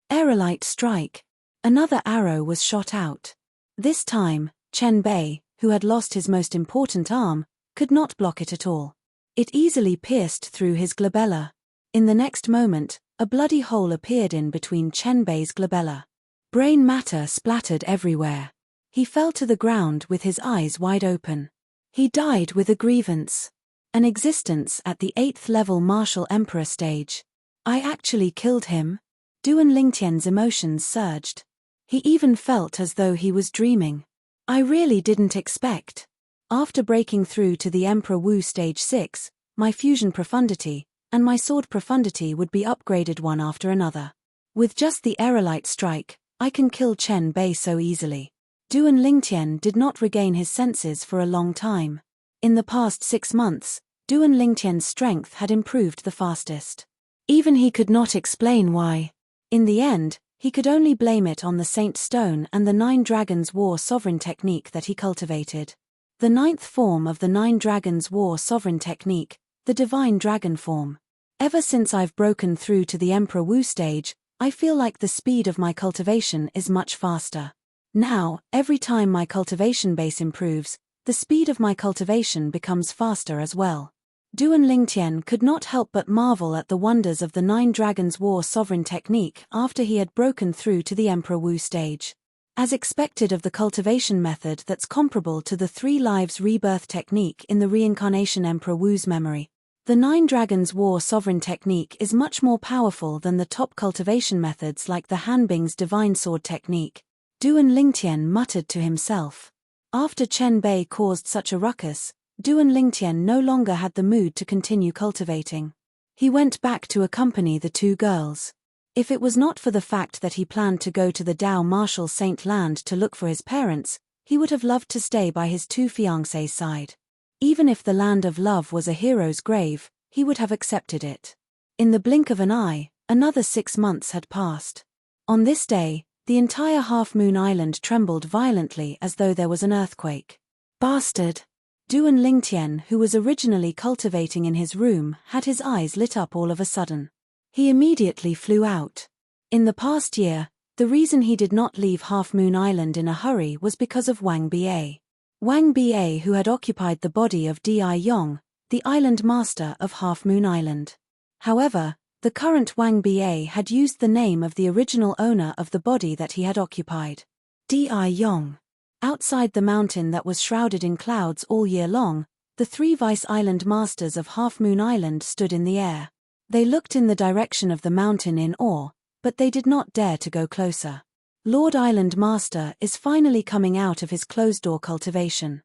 Aerolite strike. Another arrow was shot out. This time, Chen Bei, who had lost his most important arm, could not block it at all. It easily pierced through his glabella. In the next moment, a bloody hole appeared in between Chen Bei's glabella. Brain matter splattered everywhere. He fell to the ground with his eyes wide open. He died with a grievance. An existence at the 8th level martial emperor stage. I actually killed him? Duan Lingtian's emotions surged. He even felt as though he was dreaming. I really didn't expect. After breaking through to the Emperor Wu stage 6, my fusion profundity and my sword profundity would be upgraded one after another. With just the aerolite strike, I can kill Chen Bei so easily. Duan Lingtian did not regain his senses for a long time. In the past 6 months, Duan Lingtian's strength had improved the fastest. Even he could not explain why. In the end, he could only blame it on the Saint Stone and the 9 Dragons War Sovereign technique that he cultivated. The 9th form of the 9 Dragons War Sovereign technique, the Divine Dragon form. Ever since I've broken through to the Emperor Wu stage, I feel like the speed of my cultivation is much faster. Now, every time my cultivation base improves, the speed of my cultivation becomes faster as well. Duan Lingtian could not help but marvel at the wonders of the 9 Dragons War Sovereign technique after he had broken through to the Emperor Wu stage. As expected of the cultivation method that's comparable to the 3 Lives Rebirth technique in the Reincarnation Emperor Wu's memory, the 9 Dragons War Sovereign technique is much more powerful than the top cultivation methods like the Hanbing's Divine Sword technique. Duan Lingtian muttered to himself. After Chen Bei caused such a ruckus, Duan Lingtian no longer had the mood to continue cultivating. He went back to accompany the 2 girls. If it was not for the fact that he planned to go to the Dao Martial Saint Land to look for his parents, he would have loved to stay by his 2 fiancés' side. Even if the Land of Love was a hero's grave, he would have accepted it. In the blink of an eye, another 6 months had passed. On this day, the entire Half Moon Island trembled violently as though there was an earthquake. Bastard! Duan Lingtian, who was originally cultivating in his room, had his eyes lit up all of a sudden. He immediately flew out. In the past year, the reason he did not leave Half Moon Island in a hurry was because of Wang Ba. Wang Ba, who had occupied the body of Di Yong, the island master of Half Moon Island. However, the current Wang Ba had used the name of the original owner of the body that he had occupied. Di Yong. Outside the mountain that was shrouded in clouds all year long, the 3 Vice Island Masters of Half Moon Island stood in the air. They looked in the direction of the mountain in awe, but they did not dare to go closer. Lord Island Master is finally coming out of his closed-door cultivation.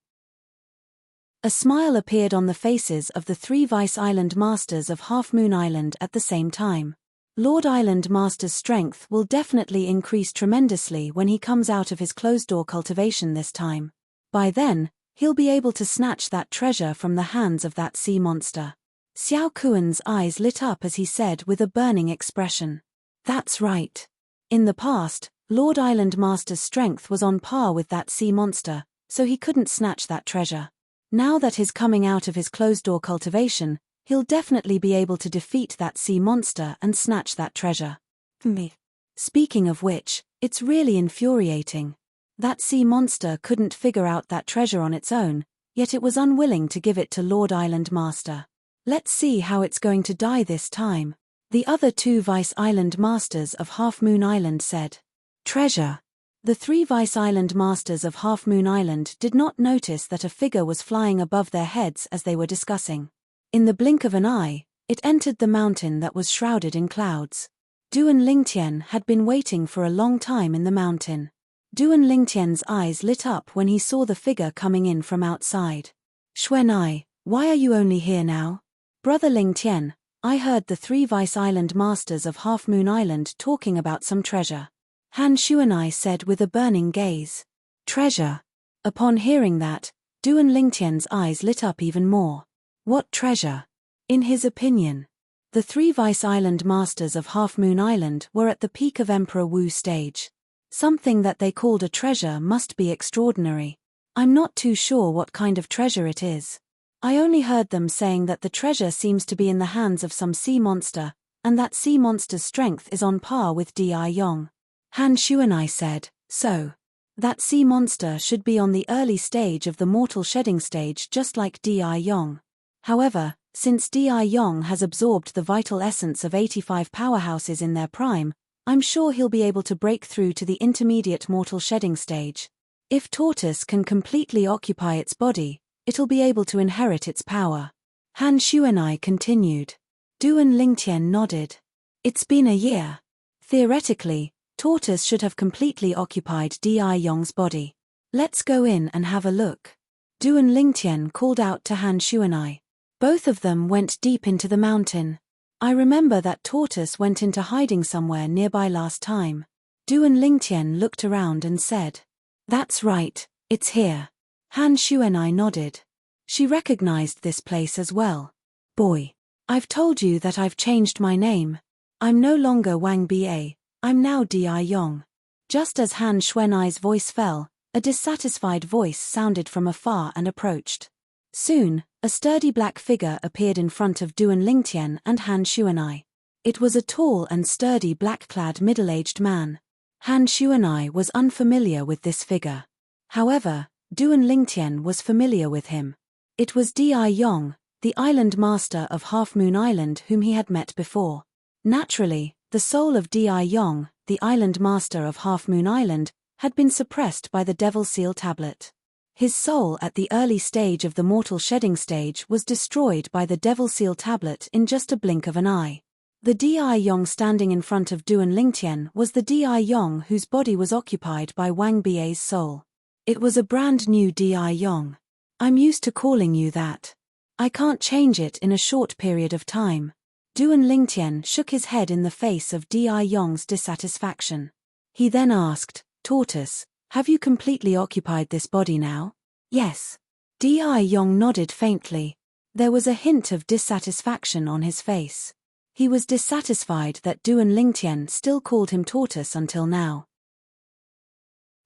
A smile appeared on the faces of the 3 Vice Island Masters of Half Moon Island at the same time. Lord Island Master's strength will definitely increase tremendously when he comes out of his closed-door cultivation this time. By then, he'll be able to snatch that treasure from the hands of that sea monster. Xiao Kuan's eyes lit up as he said with a burning expression. That's right. In the past, Lord Island Master's strength was on par with that sea monster, so he couldn't snatch that treasure. Now that he's coming out of his closed-door cultivation, he'll definitely be able to defeat that sea monster and snatch that treasure. Me. Speaking of which, it's really infuriating. That sea monster couldn't figure out that treasure on its own, yet it was unwilling to give it to Lord Island Master. Let's see how it's going to die this time. The other two Vice Island Masters of Half Moon Island said. Treasure. The three Vice Island Masters of Half Moon Island did not notice that a figure was flying above their heads as they were discussing. In the blink of an eye, it entered the mountain that was shrouded in clouds. Duan Lingtian had been waiting for a long time in the mountain. Duan Lingtian's eyes lit up when he saw the figure coming in from outside. Xuanai, why are you only here now? Brother Lingtian, I heard the three Vice Island Masters of Half Moon Island talking about some treasure. Han Xuanai said with a burning gaze. Treasure. Upon hearing that, Duan Lingtian's eyes lit up even more. What treasure? In his opinion, the three Vice Island Masters of Half Moon Island were at the peak of Emperor Wu stage. Something that they called a treasure must be extraordinary. I'm not too sure what kind of treasure it is. I only heard them saying that the treasure seems to be in the hands of some sea monster, and that sea monster's strength is on par with Di Yong. Han Xuanai said, so. That sea monster should be on the early stage of the mortal shedding stage just like Di Yong. However, since Di Yong has absorbed the vital essence of 85 powerhouses in their prime, I'm sure he'll be able to break through to the intermediate mortal shedding stage. If Tortoise can completely occupy its body, it'll be able to inherit its power. Han Xuanai continued. Duan Lingtian nodded. It's been a year. Theoretically, Tortoise should have completely occupied Di Yong's body. Let's go in and have a look. Duan Lingtian called out to Han Xuanai. Both of them went deep into the mountain. I remember that Tortoise went into hiding somewhere nearby last time. Duan Lingtian looked around and said. That's right, it's here. Han Xuanai nodded. She recognized this place as well. Boy. I've told you that I've changed my name. I'm no longer Wang Ba, I'm now Di Yong. Just as Han Xuanai's voice fell, a dissatisfied voice sounded from afar and approached. Soon, a sturdy black figure appeared in front of Duan Lingtian and Han Xuanai. It was a tall and sturdy black-clad middle-aged man. Han Xuanai was unfamiliar with this figure. However, Duan Lingtian was familiar with him. It was Di Yong, the island master of Half Moon Island whom he had met before. Naturally, the soul of Di Yong, the island master of Half Moon Island, had been suppressed by the Devil Seal tablet. His soul at the early stage of the mortal shedding stage was destroyed by the Devil Seal tablet in just a blink of an eye. The Di Yong standing in front of Duan Lingtian was the Di Yong whose body was occupied by Wang Ba's soul. It was a brand new Di Yong. I'm used to calling you that. I can't change it in a short period of time. Duan Lingtian shook his head in the face of Di Yong's dissatisfaction. He then asked, Tortoise, have you completely occupied this body now? Yes. Di Yong nodded faintly. There was a hint of dissatisfaction on his face. He was dissatisfied that Duan Lingtian still called him Tortoise until now.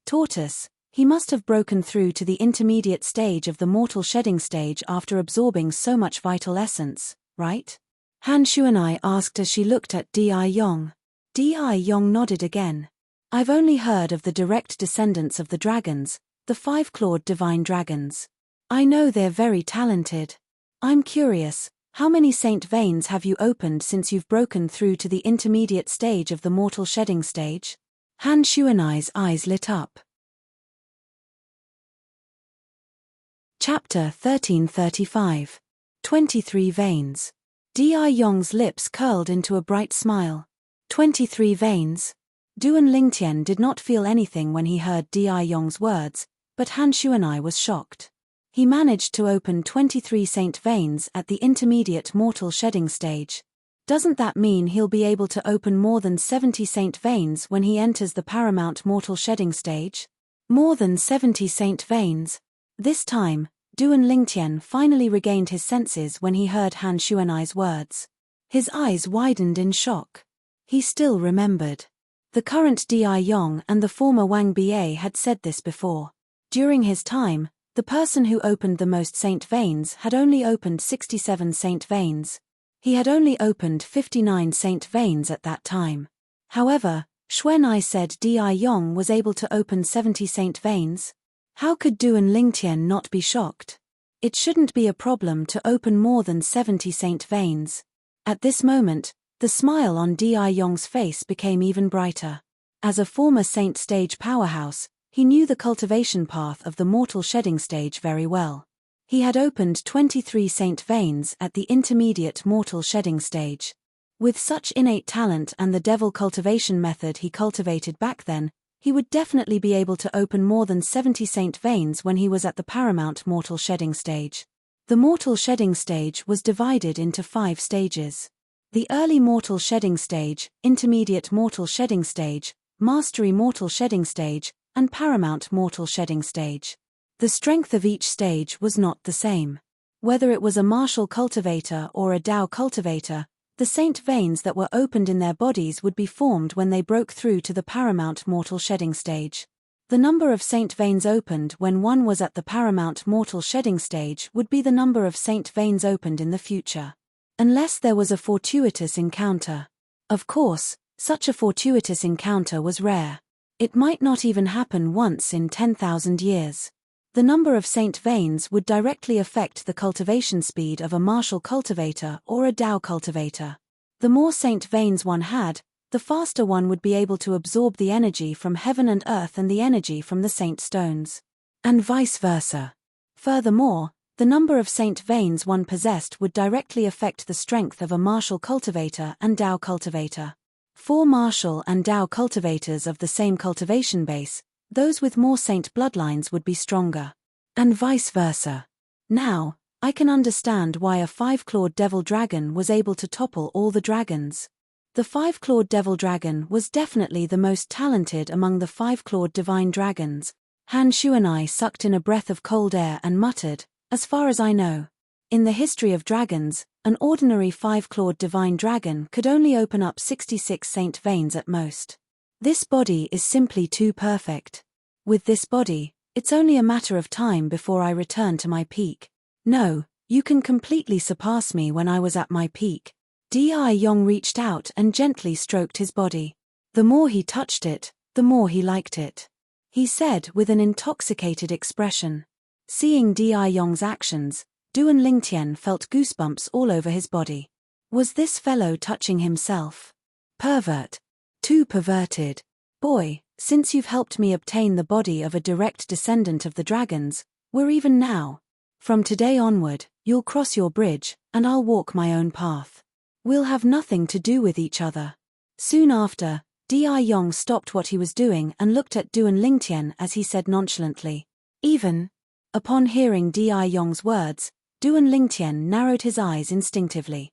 Tortoise, he must have broken through to the intermediate stage of the mortal shedding stage after absorbing so much vital essence, right? Han Xuanai asked as she looked at Di Yong. Di Yong nodded again. I've only heard of the direct descendants of the dragons, the five-clawed divine dragons. I know they're very talented. I'm curious, how many saint veins have you opened since you've broken through to the intermediate stage of the mortal shedding stage? Han Xuanai's eyes lit up. Chapter 1335. 23 Veins. Di Yong's lips curled into a bright smile. 23 veins. Duan Lingtian did not feel anything when he heard Di Yong's words, but Han Xuanai was shocked. He managed to open 23 saint veins at the intermediate mortal shedding stage. Doesn't that mean he'll be able to open more than 70 saint veins when he enters the paramount mortal shedding stage? More than 70 saint veins. This time, Duan Lingtian finally regained his senses when he heard Han Xuanai's words. His eyes widened in shock. He still remembered. The current Di Yong and the former Wang Ba had said this before. During his time, the person who opened the most saint veins had only opened 67 saint veins. He had only opened 59 saint veins at that time. However, Xuanai said Di Yong was able to open 70 saint veins. How could Du and Lingtian not be shocked? It shouldn't be a problem to open more than 70 saint veins. At this moment, the smile on Di Yong's face became even brighter. As a former saint stage powerhouse, he knew the cultivation path of the mortal shedding stage very well. He had opened 23 saint veins at the intermediate mortal shedding stage. With such innate talent and the devil cultivation method he cultivated back then, he would definitely be able to open more than 70 saint veins when he was at the paramount mortal shedding stage. The mortal shedding stage was divided into 5 stages. The early mortal shedding stage, intermediate mortal shedding stage, mastery mortal shedding stage, and paramount mortal shedding stage. The strength of each stage was not the same. Whether it was a martial cultivator or a Dao cultivator, the saint veins that were opened in their bodies would be formed when they broke through to the paramount mortal shedding stage. The number of saint veins opened when one was at the paramount mortal shedding stage would be the number of saint veins opened in the future. Unless there was a fortuitous encounter. Of course, such a fortuitous encounter was rare. It might not even happen once in 10,000 years. The number of saint veins would directly affect the cultivation speed of a martial cultivator or a Dao cultivator. The more saint veins one had, the faster one would be able to absorb the energy from heaven and earth and the energy from the saint stones. And vice versa. Furthermore, the number of saint veins one possessed would directly affect the strength of a martial cultivator and Dao cultivator. For martial and Dao cultivators of the same cultivation base, those with more saint bloodlines would be stronger. And vice versa. Now, I can understand why a 5-clawed devil dragon was able to topple all the dragons. The 5-clawed devil dragon was definitely the most talented among the 5-clawed divine dragons. Han Xuanai sucked in a breath of cold air and muttered, "As far as I know. In the history of dragons, an ordinary 5-clawed divine dragon could only open up 66 saint veins at most. This body is simply too perfect. With this body, it's only a matter of time before I return to my peak. No, you can completely surpass me when I was at my peak." Di Yong reached out and gently stroked his body. The more he touched it, the more he liked it. He said with an intoxicated expression. Seeing Di Yong's actions, Duan Lingtian felt goosebumps all over his body. Was this fellow touching himself? Pervert. Too perverted. Boy, since you've helped me obtain the body of a direct descendant of the dragons, we're even now. From today onward, you'll cross your bridge, and I'll walk my own path. We'll have nothing to do with each other. Soon after, Di Yong stopped what he was doing and looked at Duan Lingtian as he said nonchalantly, "Even?" Upon hearing Di Yong's words, Duan Lingtian narrowed his eyes instinctively.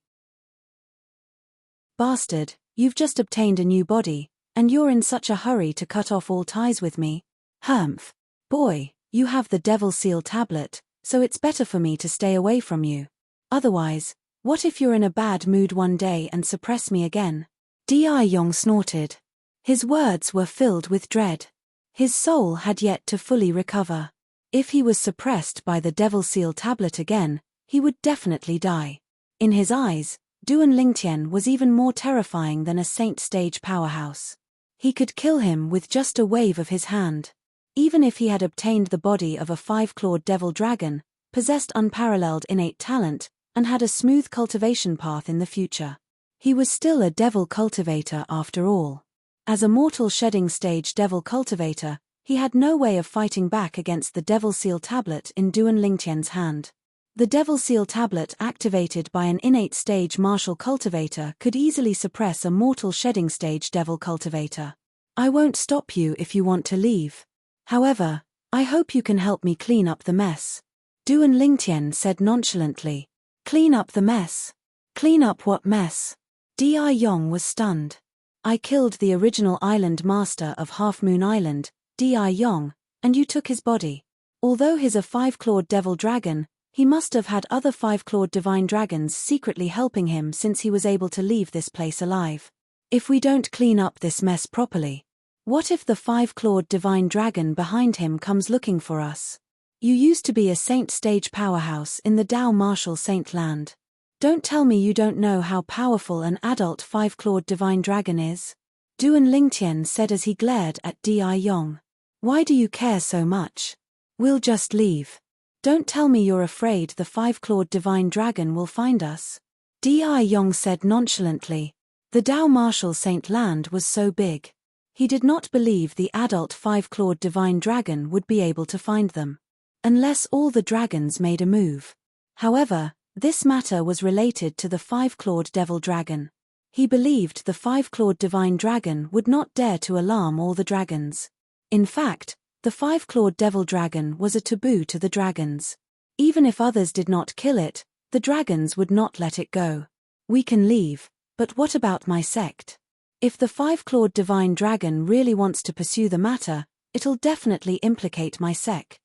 "Bastard, you've just obtained a new body, and you're in such a hurry to cut off all ties with me? Humph. Boy, you have the Devil Seal tablet, so it's better for me to stay away from you. Otherwise, what if you're in a bad mood one day and suppress me again?" Di Yong snorted. His words were filled with dread. His soul had yet to fully recover. If he was suppressed by the Devil Seal tablet again, he would definitely die. In his eyes, Duan Lingtian was even more terrifying than a saint stage powerhouse. He could kill him with just a wave of his hand. Even if he had obtained the body of a 5-clawed devil dragon, possessed unparalleled innate talent, and had a smooth cultivation path in the future. He was still a devil cultivator after all. As a mortal shedding stage devil cultivator, he had no way of fighting back against the Devil Seal tablet in Duan Lingtian's hand. The Devil Seal tablet activated by an innate stage martial cultivator could easily suppress a mortal shedding stage devil cultivator. I won't stop you if you want to leave. However, I hope you can help me clean up the mess. Duan Lingtian said nonchalantly. Clean up the mess? Clean up what mess? Di Yong was stunned. I killed the original island master of Half Moon Island, Di Yong, and you took his body. Although he's a 5-clawed devil dragon, he must have had other 5-clawed divine dragons secretly helping him since he was able to leave this place alive. If we don't clean up this mess properly, what if the 5-clawed divine dragon behind him comes looking for us? You used to be a saint stage powerhouse in the Dao martial saint land. Don't tell me you don't know how powerful an adult 5-clawed divine dragon is. Duan Lingtian said as he glared at Di Yong. Why do you care so much? We'll just leave. Don't tell me you're afraid the five-clawed divine dragon will find us. Di Yong said nonchalantly. The Dao Martial Saint Land was so big. He did not believe the adult five-clawed divine dragon would be able to find them. Unless all the dragons made a move. However, this matter was related to the five-clawed devil dragon. He believed the five-clawed divine dragon would not dare to alarm all the dragons. In fact, the five-clawed devil dragon was a taboo to the dragons. Even if others did not kill it, the dragons would not let it go. We can leave, but what about my sect? If the five-clawed divine dragon really wants to pursue the matter, it'll definitely implicate my sect.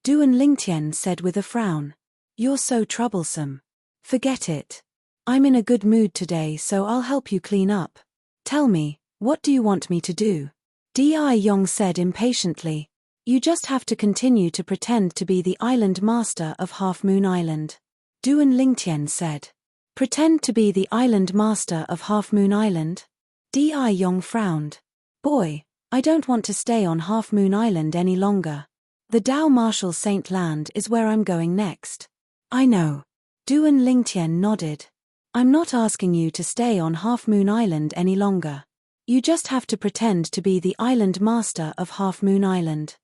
Duan Lingtian said with a frown. You're so troublesome. Forget it. I'm in a good mood today, so I'll help you clean up. Tell me, what do you want me to do? Di Yong said impatiently. You just have to continue to pretend to be the island master of Half Moon Island. Duan Lingtian said. Pretend to be the island master of Half Moon Island? Di Yong frowned. Boy, I don't want to stay on Half Moon Island any longer. The Dao Martial Saint Land is where I'm going next. I know. Duan Lingtian nodded. I'm not asking you to stay on Half Moon Island any longer. You just have to pretend to be the island master of Half Moon Island.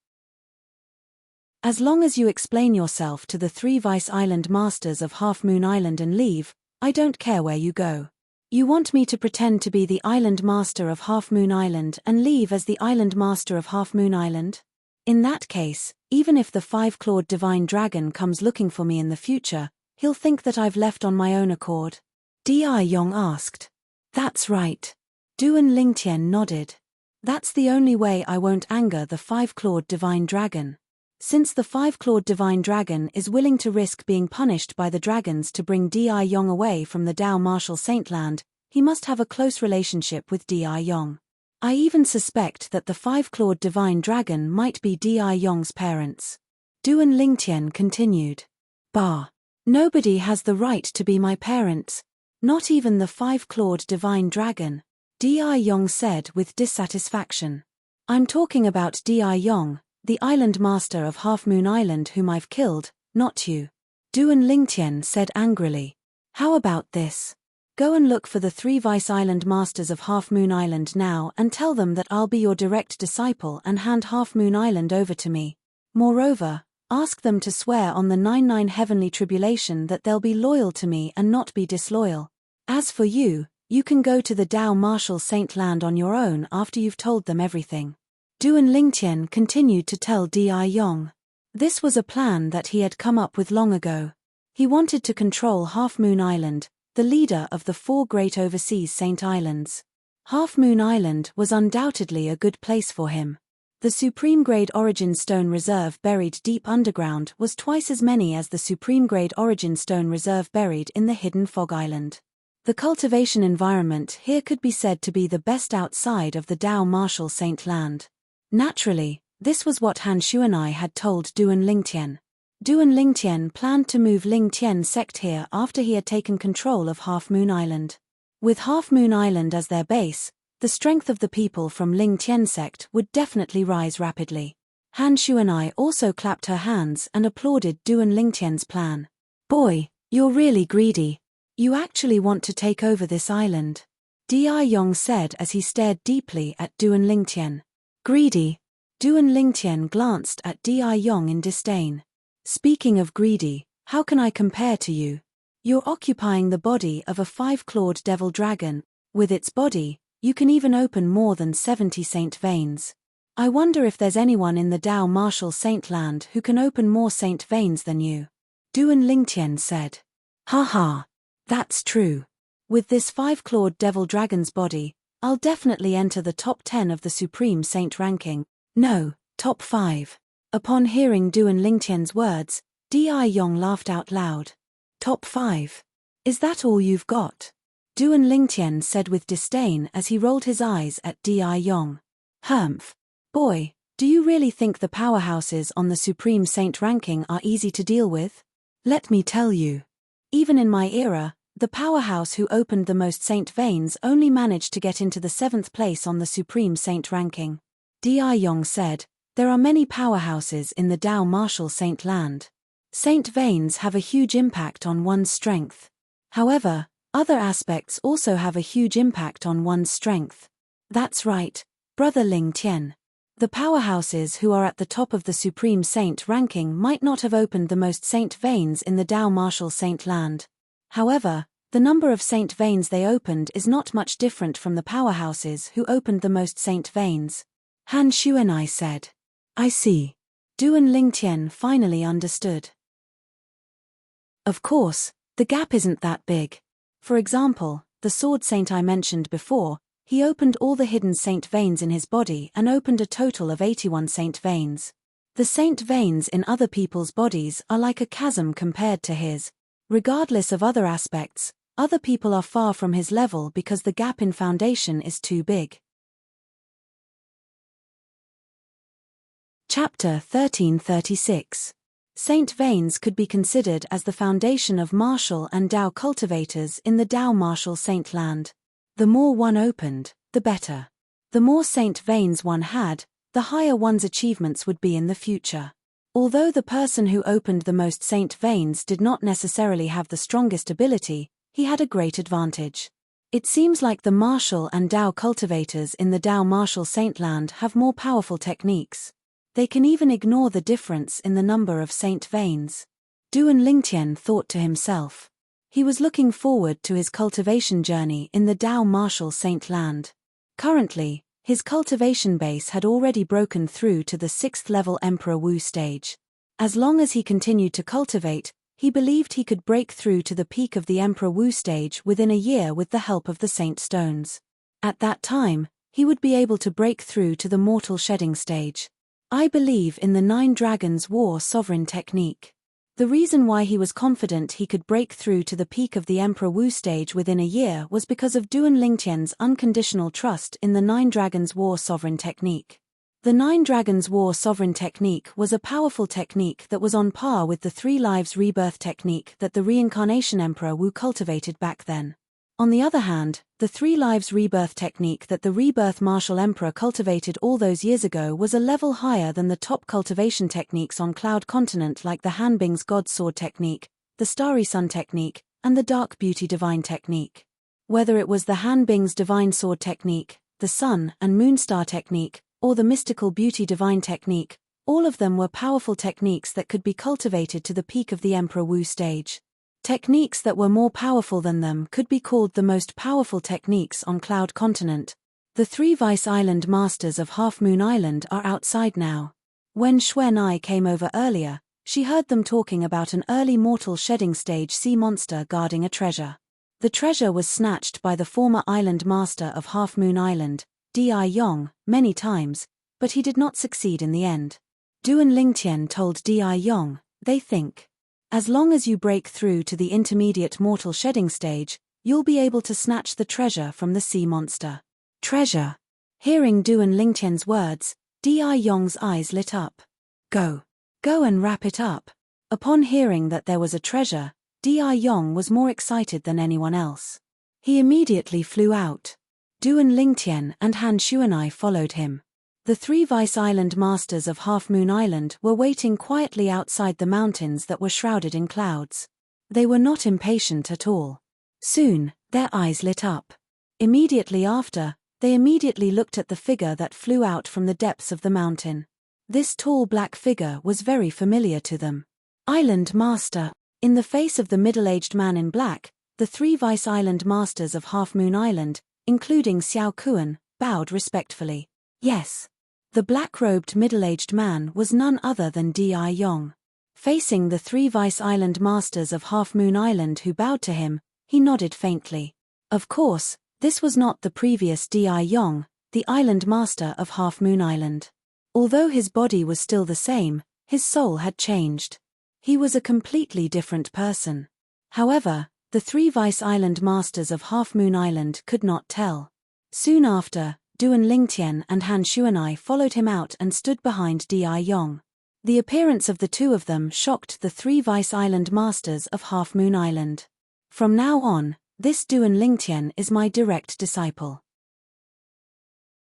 As long as you explain yourself to the three Vice Island Masters of Half Moon Island and leave, I don't care where you go. You want me to pretend to be the island master of Half Moon Island and leave as the island master of Half Moon Island? In that case, even if the five-clawed divine dragon comes looking for me in the future, he'll think that I've left on my own accord. Di Yong asked. That's right. Duan Lingtian nodded. That's the only way I won't anger the five-clawed divine dragon. Since the five-clawed divine dragon is willing to risk being punished by the dragons to bring Di Yong away from the Dao Martial Saint Land, he must have a close relationship with Di Yong. I even suspect that the five-clawed divine dragon might be Di Yong's parents. Duan Lingtian continued. Bah. Nobody has the right to be my parents. Not even the five-clawed divine dragon. Di Yong said with dissatisfaction. I'm talking about Di Yong, the island master of Half Moon Island whom I've killed, not you. Duan Lingtian said angrily. How about this? Go and look for the three Vice Island Masters of Half Moon Island now and tell them that I'll be your direct disciple and hand Half Moon Island over to me. Moreover, ask them to swear on the 99 heavenly tribulation that they'll be loyal to me and not be disloyal. As for you, you can go to the Dao Martial Saint Land on your own after you've told them everything. Duan Lingtian continued to tell Di Yong. This was a plan that he had come up with long ago. He wanted to control Half Moon Island, the leader of the four great overseas Saint Islands. Half Moon Island was undoubtedly a good place for him. The supreme-grade origin stone reserve buried deep underground was twice as many as the supreme-grade origin stone reserve buried in the hidden Fog Island. The cultivation environment here could be said to be the best outside of the Dao Martial Saint Land. Naturally, this was what Han Xuanai had told Duan Lingtian. Duan Lingtian planned to move Lingtian's sect here after he had taken control of Half Moon Island. With Half Moon Island as their base, the strength of the people from Lingtian's sect would definitely rise rapidly. Han Xuanai also clapped her hands and applauded Duan Lingtian's plan. Boy, you're really greedy. You actually want to take over this island. Di Yong said as he stared deeply at Duan Lingtian. Greedy? Duan Lingtian glanced at Di Yong in disdain. Speaking of greedy, how can I compare to you? You're occupying the body of a five-clawed devil dragon. With its body, you can even open more than 70 saint veins. I wonder if there's anyone in the Dao Martial Saint Land who can open more saint veins than you. Duan Lingtian said. Ha ha. That's true. With this five-clawed devil dragon's body, I'll definitely enter the top 10 of the Supreme Saint ranking. No, top 5. Upon hearing Duan Lingtian's words, Di Yong laughed out loud. Top 5? Is that all you've got? Duan Lingtian said with disdain as he rolled his eyes at Di Yong. Humph. Boy, do you really think the powerhouses on the Supreme Saint ranking are easy to deal with? Let me tell you. Even in my era, The powerhouse who opened the most Saint veins only managed to get into the 7th place on the Supreme Saint ranking. Di Yong said, "There are many powerhouses in the Dao martial Saint land. Saint veins have a huge impact on one's strength. However, other aspects also have a huge impact on one's strength." That's right, Brother Ling Tian. The powerhouses who are at the top of the Supreme Saint ranking might not have opened the most Saint veins in the Dao martial Saint land. However, the number of Saint veins they opened is not much different from the powerhouses who opened the most Saint veins. Han Xuanai said. I see. Duan Lingtian finally understood. Of course, the gap isn't that big. For example, the sword saint I mentioned before, he opened all the hidden saint veins in his body and opened a total of 81 saint veins. The saint veins in other people's bodies are like a chasm compared to his. Regardless of other aspects, other people are far from his level because the gap in foundation is too big. Chapter 1336. Saint veins could be considered as the foundation of martial and Dao cultivators in the Dao martial saint land. The more one opened, the better. The more saint veins one had, the higher one's achievements would be in the future. Although the person who opened the most saint veins did not necessarily have the strongest ability, he had a great advantage. It seems like the martial and Dao cultivators in the Dao martial saint land have more powerful techniques. They can even ignore the difference in the number of saint veins. Duan Lingtian thought to himself. He was looking forward to his cultivation journey in the Dao martial saint land. Currently, his cultivation base had already broken through to the 6th level Emperor Wu stage. As long as he continued to cultivate, he believed he could break through to the peak of the Emperor Wu stage within a year with the help of the Saint Stones. At that time, he would be able to break through to the mortal shedding stage. I believe in the 9 Dragons War sovereign technique. The reason why he was confident he could break through to the peak of the Emperor Wu stage within a year was because of Duan Lingtian's unconditional trust in the 9 Dragons War sovereign technique. The 9 Dragons War sovereign technique was a powerful technique that was on par with the 3 Lives Rebirth technique that the reincarnation Emperor Wu cultivated back then. On the other hand, the 3 Lives Rebirth technique that the Rebirth Martial Emperor cultivated all those years ago was a level higher than the top cultivation techniques on Cloud Continent like the Hanbing's God Sword technique, the Starry Sun technique, and the Dark Beauty Divine technique. Whether it was the Hanbing's Divine Sword technique, the Sun and Moonstar technique, or the Mystical Beauty Divine technique, all of them were powerful techniques that could be cultivated to the peak of the Emperor Wu stage. Techniques that were more powerful than them could be called the most powerful techniques on Cloud Continent. The 3 Vice Island Masters of Half Moon Island are outside now. When Xuan Ai came over earlier, she heard them talking about an early mortal shedding stage sea monster guarding a treasure. The treasure was snatched by the former Island Master of Half Moon Island, Di Yong, many times, but he did not succeed in the end. Duan Lingtian told Di Yong, they think. As long as you break through to the intermediate mortal shedding stage, you'll be able to snatch the treasure from the sea monster. Treasure. Hearing Duan Lingtian's words, Di Yong's eyes lit up. Go. Go and wrap it up. Upon hearing that there was a treasure, Di Yong was more excited than anyone else. He immediately flew out. Duan Lingtian and Han Xuanai followed him. The 3 Vice Island Masters of Half Moon Island were waiting quietly outside the mountains that were shrouded in clouds. They were not impatient at all. Soon, their eyes lit up. Immediately after, they immediately looked at the figure that flew out from the depths of the mountain. This tall black figure was very familiar to them. Island Master. In the face of the middle-aged man in black, the 3 Vice Island Masters of Half Moon Island, including Xiao Kuan, bowed respectfully. Yes. The black-robed middle-aged man was none other than Di Yong. Facing the 3 Vice Island Masters of Half Moon Island who bowed to him, he nodded faintly. Of course, this was not the previous Di Yong, the Island Master of Half Moon Island. Although his body was still the same, his soul had changed. He was a completely different person. However, the 3 Vice Island Masters of Half Moon Island could not tell. Soon after, Duan Lingtian and Han Xuanai followed him out and stood behind Di Yong. The appearance of the two of them shocked the 3 Vice Island Masters of Half Moon Island. From now on, this Duan Lingtian is my direct disciple.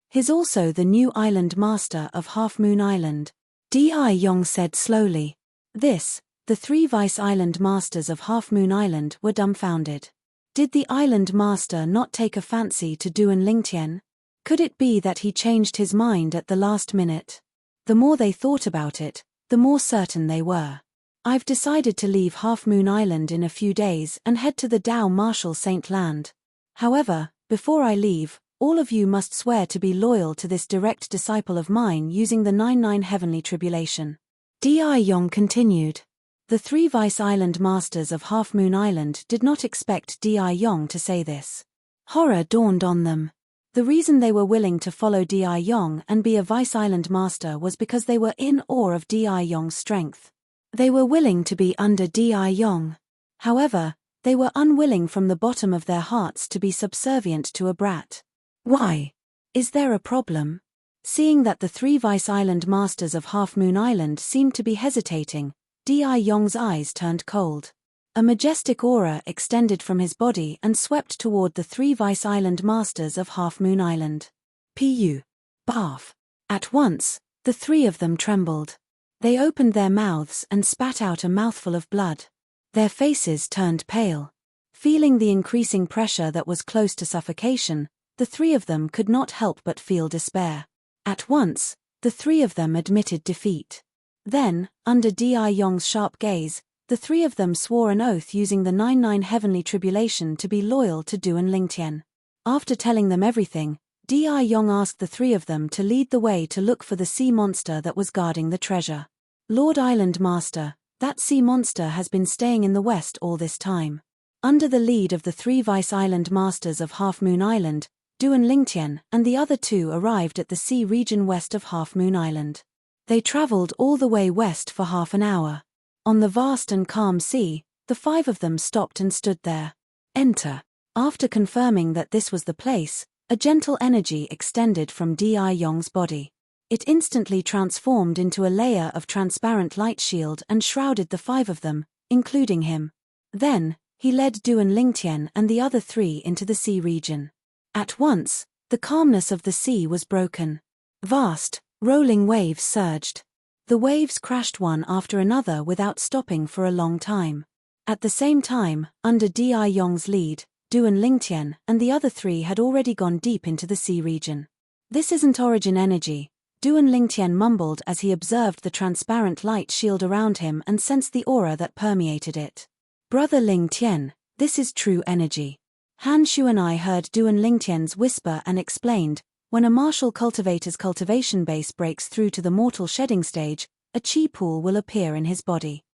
He's also the new island master of Half Moon Island, Di Yong said slowly. The 3 vice island masters of Half Moon Island were dumbfounded. Did the island master not take a fancy to Duan Lingtian? Could it be that he changed his mind at the last minute? The more they thought about it, the more certain they were. I've decided to leave Half Moon Island in a few days and head to the Dao Marshal Saint Land. However, before I leave, all of you must swear to be loyal to this direct disciple of mine using the 99 heavenly tribulation. Di Yong continued. The 3 vice island masters of Half Moon Island did not expect Di Yong to say this. Horror dawned on them. The reason they were willing to follow Di Yong and be a vice island master was because they were in awe of Di Yong's strength. They were willing to be under Di Yong. However, they were unwilling from the bottom of their hearts to be subservient to a brat. Why? Is there a problem? Seeing that the 3 vice island masters of Half Moon Island seemed to be hesitating, Di Yong's eyes turned cold. A majestic aura extended from his body and swept toward the 3 vice island masters of Half Moon Island. Pu. Barf. At once, the 3 of them trembled. They opened their mouths and spat out a mouthful of blood. Their faces turned pale. Feeling the increasing pressure that was close to suffocation, the 3 of them could not help but feel despair. At once, the 3 of them admitted defeat. Then, under Di Yong's sharp gaze, the 3 of them swore an oath using the 99 heavenly tribulation to be loyal to Duan Lingtian. After telling them everything, Di Yong asked the 3 of them to lead the way to look for the sea monster that was guarding the treasure. Lord Island Master, that sea monster has been staying in the west all this time. Under the lead of the 3 vice island masters of Half Moon Island, Duan Lingtian and the other 2 arrived at the sea region west of Half Moon Island. They traveled all the way west for half an hour. On the vast and calm sea, the 5 of them stopped and stood there. Enter. After confirming that this was the place, a gentle energy extended from Di Yong's body. It instantly transformed into a layer of transparent light shield and shrouded the 5 of them, including him. Then, he led Duan Lingtian and the other 3 into the sea region. At once, the calmness of the sea was broken. Vast, rolling waves surged. The waves crashed one after another without stopping for a long time. At the same time, under Di Yong's lead, Duan Lingtian and the other 3 had already gone deep into the sea region. This isn't origin energy, Duan Lingtian mumbled as he observed the transparent light shield around him and sensed the aura that permeated it. Brother Lingtian, this is true energy. Han Shu and I heard Duan Lingtian's whisper and explained, when a martial cultivator's cultivation base breaks through to the mortal shedding stage, a chi pool will appear in his body.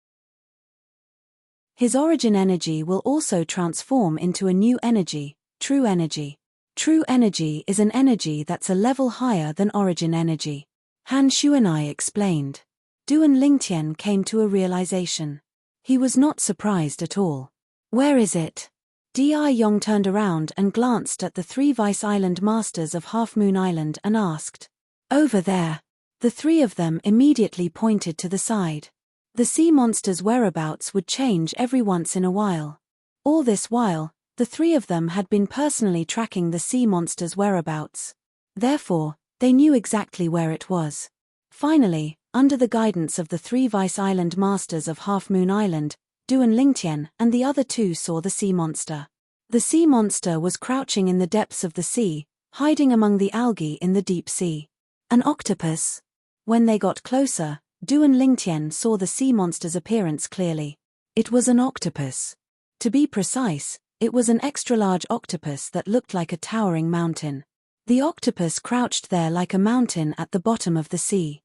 His origin energy will also transform into a new energy, true energy. True energy is an energy that's a level higher than origin energy. Han Shu and I explained. Duan Lingtian came to a realization. He was not surprised at all. Where is it? Di Yong turned around and glanced at the 3 vice island masters of Half Moon Island and asked. Over there. The 3 of them immediately pointed to the side. The sea monster's whereabouts would change every once in a while. All this while, the 3 of them had been personally tracking the sea monster's whereabouts. Therefore, they knew exactly where it was. Finally, under the guidance of the 3 vice island masters of Half Moon Island, Duan Lingtian and the other 2 saw the sea monster. The sea monster was crouching in the depths of the sea, hiding among the algae in the deep sea. An octopus. When they got closer, Duan Lingtian saw the sea monster's appearance clearly. It was an octopus. To be precise, it was an extra-large octopus that looked like a towering mountain. The octopus crouched there like a mountain at the bottom of the sea.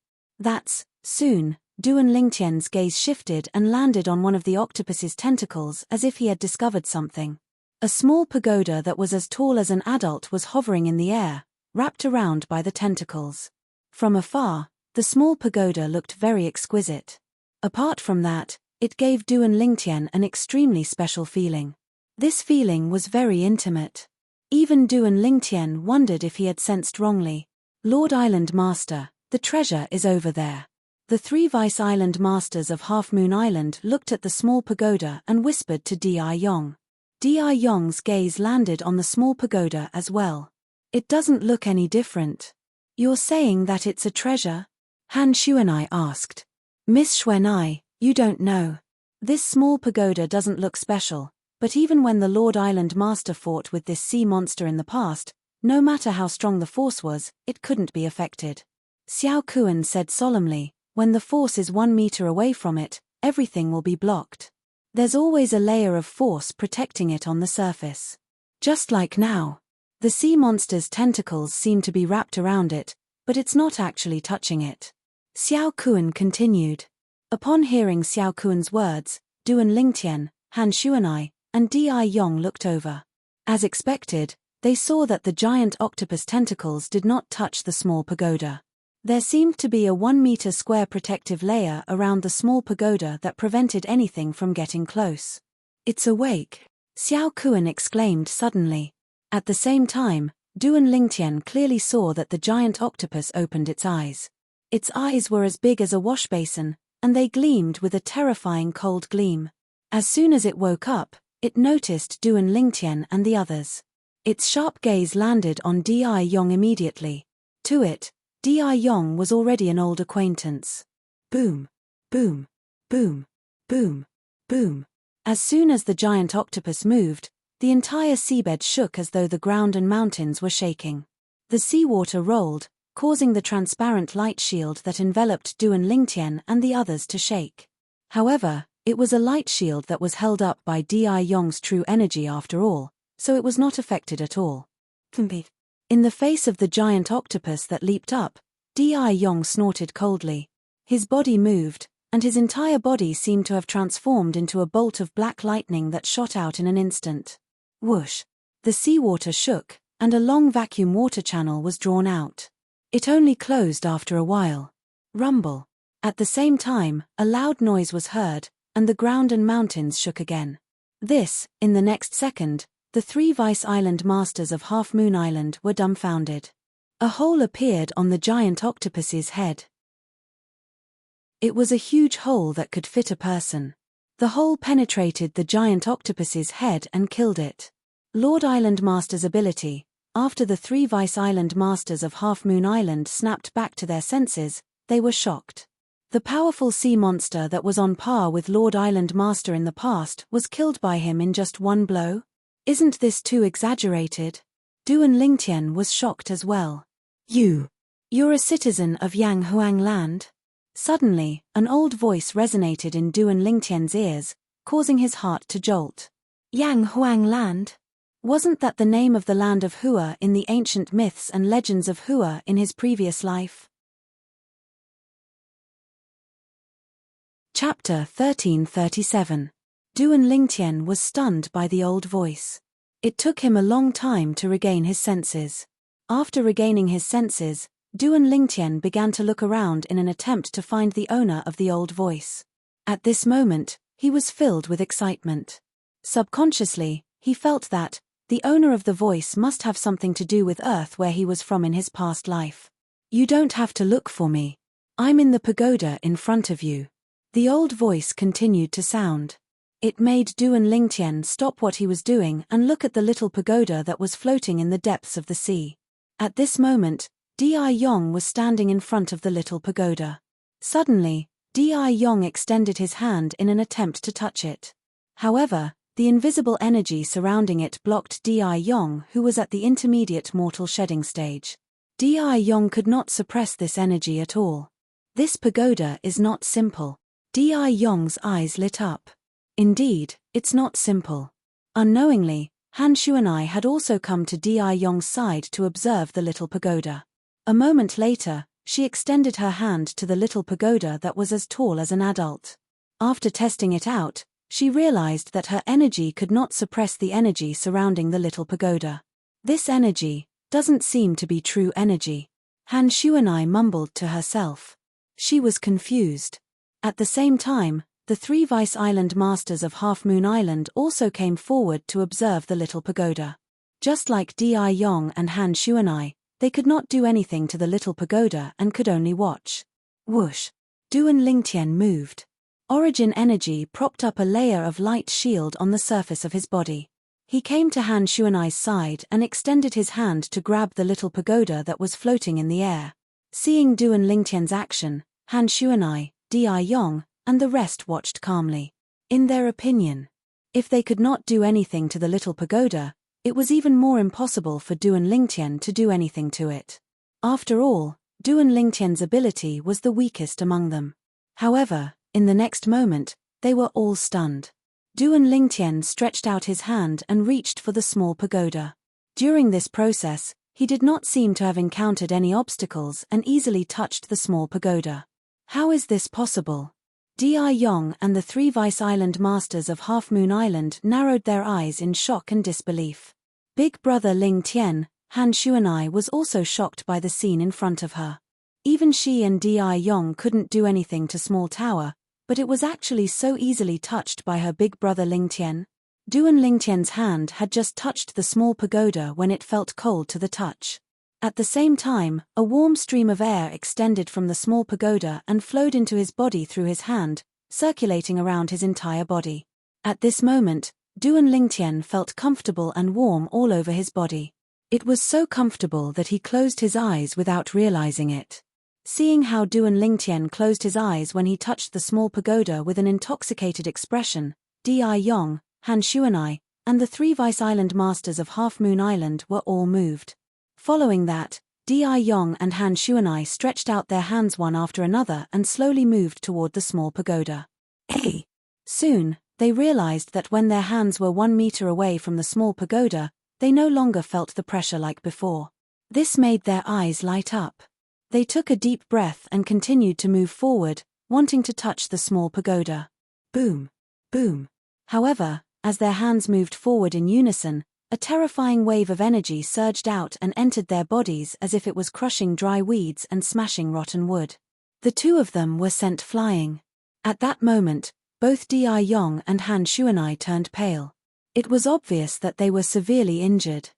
Soon, Duan Lingtian's gaze shifted and landed on one of the octopus's tentacles as if he had discovered something. A small pagoda that was as tall as an adult was hovering in the air, wrapped around by the tentacles. From afar, the small pagoda looked very exquisite. Apart from that, it gave Duan Lingtian an extremely special feeling. This feeling was very intimate. Even Duan Lingtian wondered if he had sensed wrongly. Lord Island Master, the treasure is over there. The 3 vice island masters of Half Moon Island looked at the small pagoda and whispered to Di Yong. Di Yong's gaze landed on the small pagoda as well. It doesn't look any different. You're saying that it's a treasure? Han Xuanai asked. Miss Xuanai, you don't know. This small pagoda doesn't look special, but even when the Lord Island Master fought with this sea monster in the past, no matter how strong the force was, it couldn't be affected. Xiao Kuan said solemnly, when the force is 1 meter away from it, everything will be blocked. There's always a layer of force protecting it on the surface. Just like now. The sea monster's tentacles seem to be wrapped around it, but it's not actually touching it. Xiao Kuan continued. Upon hearing Xiao Kuan's words, Duan Lingtian, Han Xuanai, and Di Yong looked over. As expected, they saw that the giant octopus tentacles did not touch the small pagoda. There seemed to be a 1 meter square protective layer around the small pagoda that prevented anything from getting close. It's awake, Xiao Kuan exclaimed suddenly. At the same time, Duan Lingtian clearly saw that the giant octopus opened its eyes. Its eyes were as big as a wash basin, and they gleamed with a terrifying cold gleam. As soon as it woke up, it noticed Duan Lingtian and the others. Its sharp gaze landed on Di Yong immediately. To it, Di Yong was already an old acquaintance. Boom, boom, boom, boom, boom. As soon as the giant octopus moved, the entire seabed shook as though the ground and mountains were shaking. The seawater rolled, causing the transparent light shield that enveloped Duan Lingtian and the others to shake. However, it was a light shield that was held up by Di Yong's true energy after all, so it was not affected at all. In the face of the giant octopus that leaped up, Di Yong snorted coldly. His body moved, and his entire body seemed to have transformed into a bolt of black lightning that shot out in an instant. Whoosh! The seawater shook, and a long vacuum water channel was drawn out. It only closed after a while. Rumble. At the same time, a loud noise was heard, and the ground and mountains shook again. In the next second, the 3 Vice Island Masters of Half Moon Island were dumbfounded. A hole appeared on the giant octopus's head. It was a huge hole that could fit a person. The hole penetrated the giant octopus's head and killed it. Lord Island Master's ability. After the 3 Vice Island Masters of Half Moon Island snapped back to their senses, they were shocked. The powerful sea monster that was on par with Lord Island Master in the past was killed by him in just 1 blow? Isn't this too exaggerated? Duan Lingtian was shocked as well. You're a citizen of Yang Huang Land? Suddenly, an old voice resonated in Duan Lingtian's ears, causing his heart to jolt. Yang Huang Land? Wasn't that the name of the land of Hua in the ancient myths and legends of Hua in his previous life? Chapter 1337. Duan Lingtian was stunned by the old voice. It took him a long time to regain his senses. After regaining his senses, Duan Lingtian began to look around in an attempt to find the owner of the old voice. At this moment, he was filled with excitement. Subconsciously, he felt that the owner of the voice must have something to do with Earth where he was from in his past life. You don't have to look for me. I'm in the pagoda in front of you. The old voice continued to sound. It made Duan Lingtian stop what he was doing and look at the little pagoda that was floating in the depths of the sea. At this moment, Di Yong was standing in front of the little pagoda. Suddenly, Di Yong extended his hand in an attempt to touch it. However, the invisible energy surrounding it blocked Di Yong, who was at the intermediate mortal shedding stage. Di Yong could not suppress this energy at all. This pagoda is not simple. Di Yong's eyes lit up. Indeed, it's not simple. Unknowingly, Han Xuanai had also come to Di Yong's side to observe the little pagoda. A moment later, she extended her hand to the little pagoda that was as tall as an adult. After testing it out, she realized that her energy could not suppress the energy surrounding the little pagoda. This energy doesn't seem to be true energy. Han Xuanai mumbled to herself. She was confused. At the same time, the 3 Vice Island Masters of Half Moon Island also came forward to observe the little pagoda. Just like Di Yong and Han Xuanai, they could not do anything to the little pagoda and could only watch. Whoosh! Duan Lingtian moved. Origin energy propped up a layer of light shield on the surface of his body. He came to Han Xuanai's side and extended his hand to grab the little pagoda that was floating in the air. Seeing Du and Lingtian's action, Han Xuanai, Di Yong, and the rest watched calmly. In their opinion, if they could not do anything to the little pagoda, it was even more impossible for Du and Lingtian to do anything to it. After all, Du and Lingtian's ability was the weakest among them. However, in the next moment, they were all stunned. Du and Lingtian stretched out his hand and reached for the small pagoda. During this process, he did not seem to have encountered any obstacles and easily touched the small pagoda. How is this possible? Di Yong and the 3 Vice Island Masters of Half Moon Island narrowed their eyes in shock and disbelief. Big brother Ling Tian, Han Xuanai, was also shocked by the scene in front of her. Even she and Di Yong couldn't do anything to small tower, but it was actually so easily touched by her big brother Ling Tian. Du and Lingtian's hand had just touched the small pagoda when it felt cold to the touch. At the same time, a warm stream of air extended from the small pagoda and flowed into his body through his hand, circulating around his entire body. At this moment, Du and Lingtian felt comfortable and warm all over his body. It was so comfortable that he closed his eyes without realizing it. Seeing how Du and Lingtian closed his eyes when he touched the small pagoda with an intoxicated expression, Di Yong, Han Xuanai, and the 3 Vice Island Masters of Half Moon Island were all moved. Following that, Di Yong and Han Xuanai stretched out their hands one after another and slowly moved toward the small pagoda. Soon, they realized that when their hands were 1 meter away from the small pagoda, they no longer felt the pressure like before. This made their eyes light up. They took a deep breath and continued to move forward, wanting to touch the small pagoda. Boom! Boom! However, as their hands moved forward in unison, a terrifying wave of energy surged out and entered their bodies as if it was crushing dry weeds and smashing rotten wood. The 2 of them were sent flying. At that moment, both Di Yong and Han Xuanai turned pale. It was obvious that they were severely injured.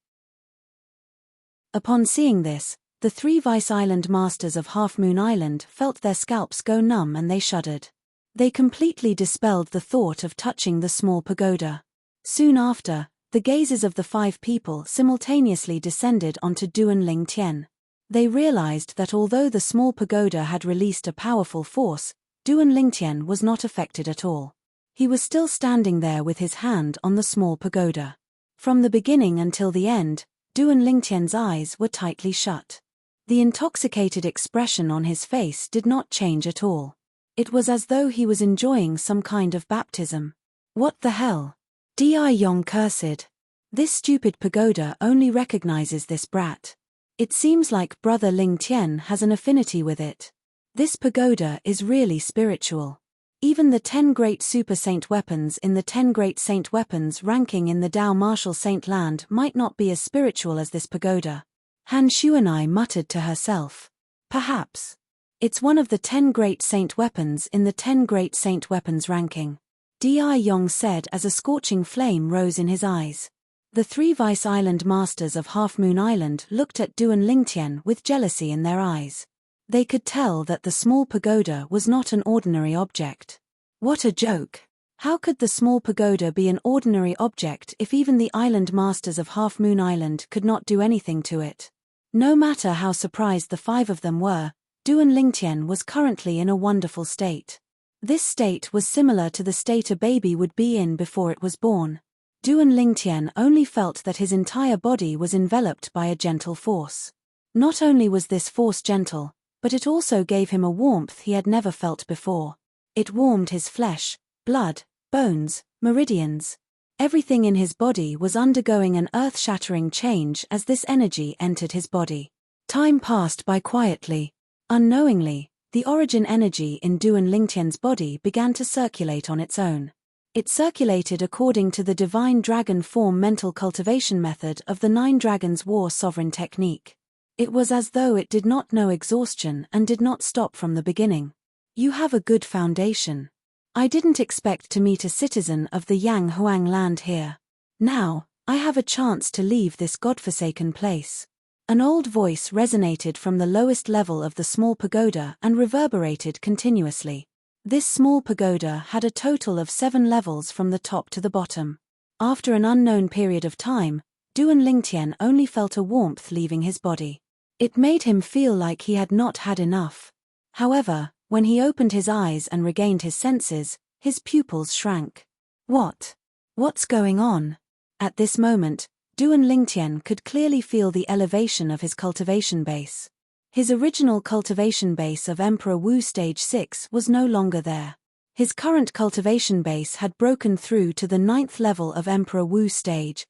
Upon seeing this, the 3 Vice Island Masters of Half Moon Island felt their scalps go numb and they shuddered. They completely dispelled the thought of touching the small pagoda. Soon after, the gazes of the 5 people simultaneously descended onto Du and Lingtian. They realized that although the small pagoda had released a powerful force, Du and Lingtian was not affected at all. He was still standing there with his hand on the small pagoda. From the beginning until the end, Du and Lingtian's eyes were tightly shut. The intoxicated expression on his face did not change at all. It was as though he was enjoying some kind of baptism. What the hell? Di Yong cursed. This stupid pagoda only recognizes this brat. It seems like brother Ling Tian has an affinity with it. This pagoda is really spiritual. Even the 10 great super saint weapons in the 10 great saint weapons ranking in the Dao Martial Saint Land might not be as spiritual as this pagoda. Han Xuanai muttered to herself. Perhaps. It's one of the 10 great saint weapons in the 10 great saint weapons ranking. Di Yong said as a scorching flame rose in his eyes. The 3 Vice Island Masters of Half Moon Island looked at Du and Lingtian with jealousy in their eyes. They could tell that the small pagoda was not an ordinary object. What a joke! How could the small pagoda be an ordinary object if even the Island Masters of Half Moon Island could not do anything to it? No matter how surprised the 5 of them were, Du and Lingtian was currently in a wonderful state. This state was similar to the state a baby would be in before it was born. Du and Lingtian only felt that his entire body was enveloped by a gentle force. Not only was this force gentle, but it also gave him a warmth he had never felt before. It warmed his flesh, blood, bones, meridians. Everything in his body was undergoing an earth-shattering change as this energy entered his body. Time passed by quietly. Unknowingly, the origin energy in Du and Lingtian's body began to circulate on its own. It circulated according to the divine dragon form mental cultivation method of the 9 Dragons War sovereign technique. It was as though it did not know exhaustion and did not stop from the beginning. You have a good foundation. I didn't expect to meet a citizen of the Yang Huang land here. Now, I have a chance to leave this godforsaken place. An old voice resonated from the lowest level of the small pagoda and reverberated continuously. This small pagoda had a total of 7 levels from the top to the bottom. After an unknown period of time, Duan Lingtian only felt a warmth leaving his body. It made him feel like he had not had enough. However, when he opened his eyes and regained his senses, his pupils shrank. What's going on? At this moment, Duan Lingtian could clearly feel the elevation of his cultivation base. His original cultivation base of Emperor Wu Stage 6 was no longer there. His current cultivation base had broken through to the 9th level of Emperor Wu Stage.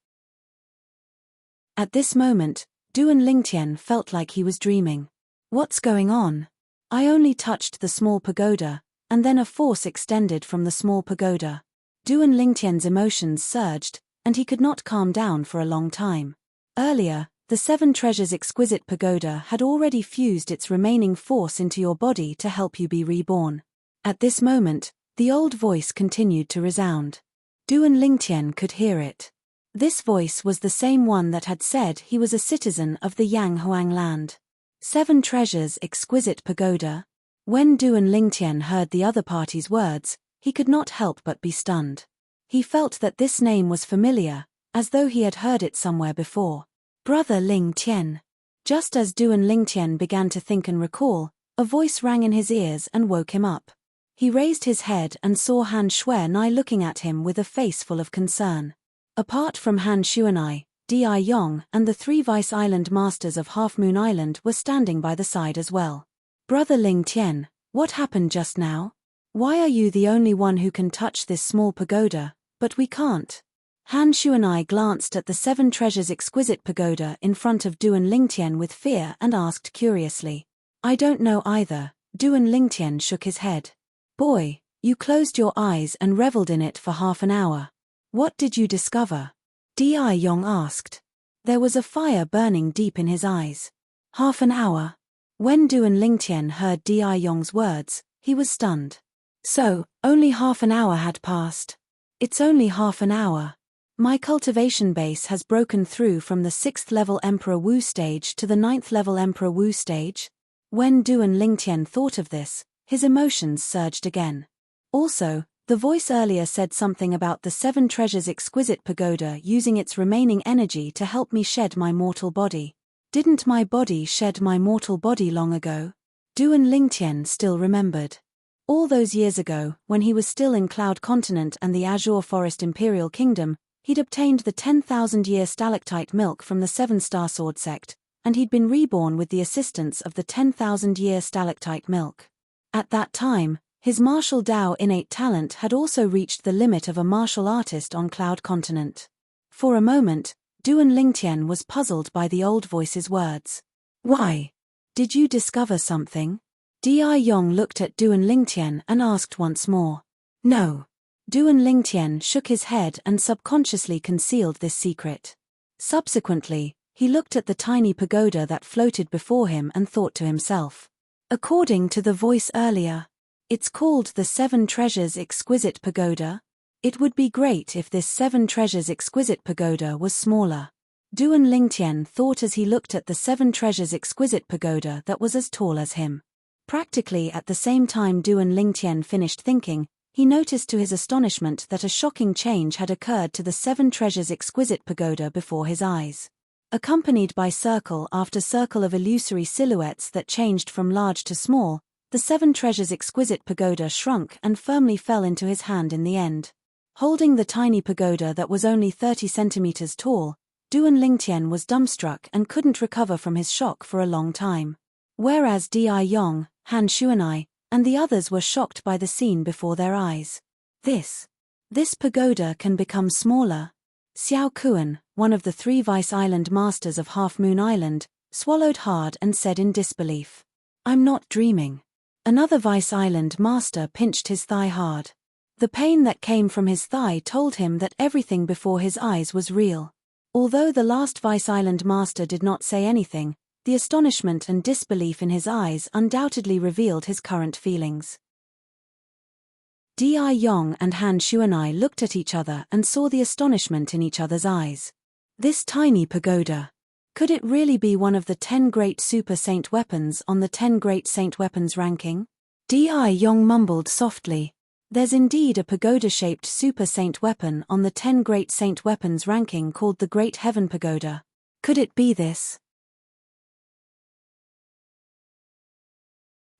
At this moment, Duan Lingtian felt like he was dreaming. What's going on? I only touched the small pagoda, and then a force extended from the small pagoda. Duan Lingtian's emotions surged, and he could not calm down for a long time. Earlier, the 7 Treasures Exquisite Pagoda had already fused its remaining force into your body to help you be reborn. At this moment, the old voice continued to resound. Duan Lingtian could hear it. This voice was the same one that had said he was a citizen of the Yang Huang land. 7 Treasures Exquisite Pagoda. When Duan Lingtian heard the other party's words, he could not help but be stunned. He felt that this name was familiar, as though he had heard it somewhere before. Brother Lingtian. Just as Duan Lingtian began to think and recall, a voice rang in his ears and woke him up. He raised his head and saw Han Xuanai looking at him with a face full of concern. Apart from Han Xuanai, Di Yong and the 3 Vice Island Masters of Half Moon Island were standing by the side as well. Brother Lingtian, what happened just now? Why are you the only one who can touch this small pagoda, but we can't? Han Xuanai glanced at the 7 Treasures Exquisite Pagoda in front of Duan Lingtian with fear and asked curiously. I don't know either. Duan Lingtian shook his head. Boy, you closed your eyes and reveled in it for half an hour. What did you discover? Di Yong asked. There was a fire burning deep in his eyes. Half an hour. When Duan Lingtian heard Di Yong's words, he was stunned. So, only half an hour had passed. It's only half an hour. My cultivation base has broken through from the 6th level Emperor Wu stage to the 9th level Emperor Wu stage. When Duan Lingtian thought of this, his emotions surged again. Also, the voice earlier said something about the 7 Treasures Exquisite Pagoda using its remaining energy to help me shed my mortal body. Didn't my body shed my mortal body long ago? Duan Lingtian still remembered. All those years ago, when he was still in Cloud Continent and the Azure Forest Imperial Kingdom, he'd obtained the 10,000-year stalactite milk from the 7-star sword sect, and he'd been reborn with the assistance of the 10,000-year stalactite milk. At that time, his martial Dao innate talent had also reached the limit of a martial artist on Cloud Continent. For a moment, Duan Lingtian was puzzled by the old voice's words. Why? Did you discover something? Di Yong looked at Duan Lingtian and asked once more. No. Duan Lingtian shook his head and subconsciously concealed this secret. Subsequently, he looked at the tiny pagoda that floated before him and thought to himself. According to the voice earlier, it's called the 7 Treasures Exquisite Pagoda. It would be great if this 7 Treasures Exquisite Pagoda was smaller. Duan Lingtian thought as he looked at the 7 Treasures Exquisite Pagoda that was as tall as him. Practically at the same time Duan Lingtian finished thinking, he noticed to his astonishment that a shocking change had occurred to the 7 Treasures Exquisite Pagoda before his eyes. Accompanied by circle after circle of illusory silhouettes that changed from large to small, the 7 Treasures Exquisite Pagoda shrunk and firmly fell into his hand in the end. Holding the tiny pagoda that was only 30 centimeters tall, Duan Lingtian was dumbstruck and couldn't recover from his shock for a long time. Whereas Di Yong, Han Xuanai, and the others were shocked by the scene before their eyes. This pagoda can become smaller. Xiao Kuan, one of the 3 Vice Island Masters of Half Moon Island, swallowed hard and said in disbelief. I'm not dreaming. Another Vice Island Master pinched his thigh hard. The pain that came from his thigh told him that everything before his eyes was real. Although the last Vice Island Master did not say anything, the astonishment and disbelief in his eyes undoubtedly revealed his current feelings. Di Yong and Han Xuanai looked at each other and saw the astonishment in each other's eyes. This tiny pagoda. Could it really be one of the 10 great super saint weapons on the 10 great saint weapons ranking? Di Yong mumbled softly. There's indeed a pagoda-shaped super saint weapon on the 10 great saint weapons ranking called the Great Heaven Pagoda. Could it be this?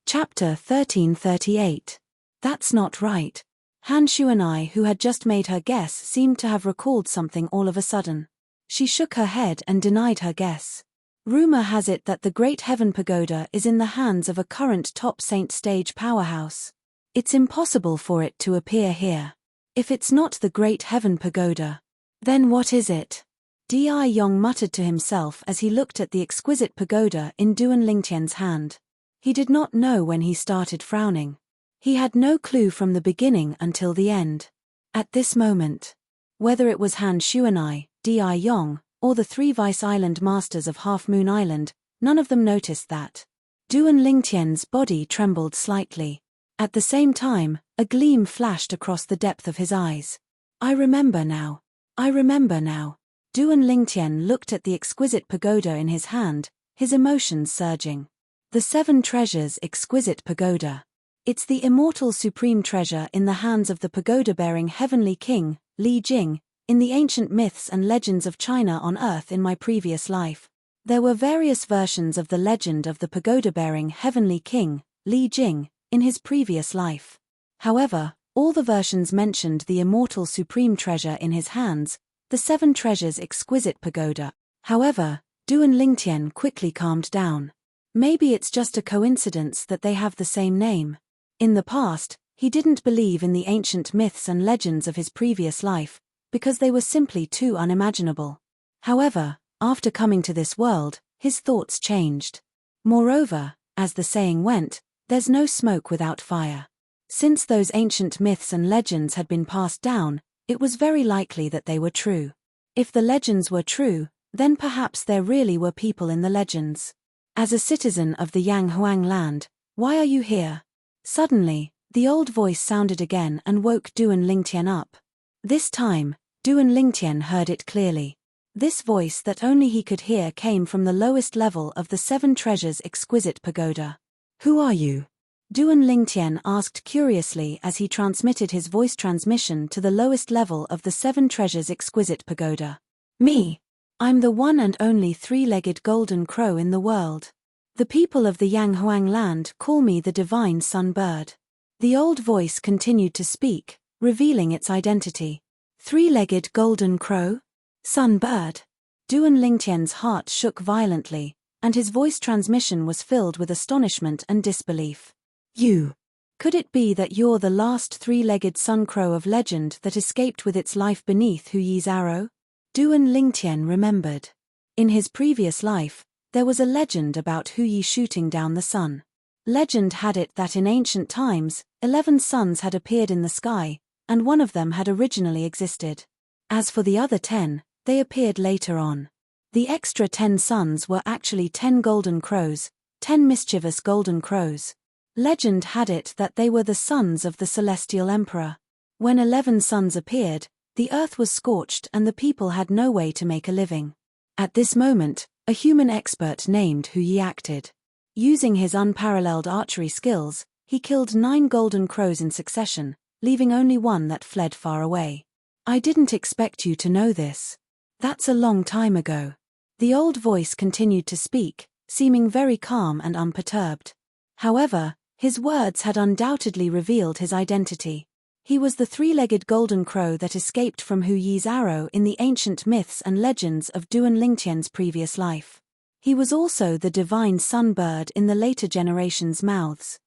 Chapter 1338. That's not right. Han Shuanai, who had just made her guess, seemed to have recalled something all of a sudden. She shook her head and denied her guess. Rumor has it that the Great Heaven Pagoda is in the hands of a current top saint stage powerhouse. It's impossible for it to appear here. If it's not the Great Heaven Pagoda, then what is it? Di Yong muttered to himself as he looked at the exquisite pagoda in Duan Lingtian's hand. He did not know when he started frowning. He had no clue from the beginning until the end. At this moment, whether it was Han Shuanai, Di Yong, or the 3 Vice Island Masters of Half Moon Island, none of them noticed that. Duan Lingtian's body trembled slightly. At the same time, a gleam flashed across the depth of his eyes. I remember now. I remember now. Duan Lingtian looked at the exquisite pagoda in his hand, his emotions surging. The 7 treasures exquisite pagoda. It's the immortal supreme treasure in the hands of the pagoda-bearing heavenly king, Li Jing, in the ancient myths and legends of China on Earth in my previous life. There were various versions of the legend of the pagoda-bearing heavenly king, Li Jing, in his previous life. However, all the versions mentioned the immortal supreme treasure in his hands, the 7 treasures exquisite pagoda. However, Duan Lingtian quickly calmed down. Maybe it's just a coincidence that they have the same name. In the past, he didn't believe in the ancient myths and legends of his previous life, because they were simply too unimaginable. However, after coming to this world, his thoughts changed. Moreover, as the saying went, there's no smoke without fire. Since those ancient myths and legends had been passed down, it was very likely that they were true. If the legends were true, then perhaps there really were people in the legends. As a citizen of the Yang Huang land, why are you here? Suddenly, the old voice sounded again and woke Duan Lingtian up. This time, Duan Lingtian heard it clearly. This voice that only he could hear came from the lowest level of the 7 treasures exquisite pagoda. Who are you? Duan Lingtian asked curiously as he transmitted his voice transmission to the lowest level of the 7 treasures exquisite pagoda. Me. I'm the one and only 3-legged golden crow in the world. The people of the Yang Huang land call me the divine sun bird. The old voice continued to speak, revealing its identity. 3-legged golden crow? Sun bird? Duan Lingtian's heart shook violently, and his voice transmission was filled with astonishment and disbelief. You. Could it be that you're the last 3-legged sun crow of legend that escaped with its life beneath Hu Yi's arrow? Duan Lingtian remembered. In his previous life, there was a legend about Hu Yi shooting down the sun. Legend had it that in ancient times, 11 suns had appeared in the sky, and one of them had originally existed. As for the other 10, they appeared later on. The extra 10 suns were actually 10 golden crows, 10 mischievous golden crows. Legend had it that they were the sons of the celestial emperor. When 11 suns appeared, the earth was scorched and the people had no way to make a living. At this moment, a human expert named Hu Yi acted. Using his unparalleled archery skills, he killed 9 golden crows in succession, leaving only one that fled far away. I didn't expect you to know this. That's a long time ago. The old voice continued to speak, seeming very calm and unperturbed. However, his words had undoubtedly revealed his identity. He was the 3-legged golden crow that escaped from Hu Yi's arrow in the ancient myths and legends of Duan Lingtian's previous life. He was also the divine sun bird in the later generations' mouths.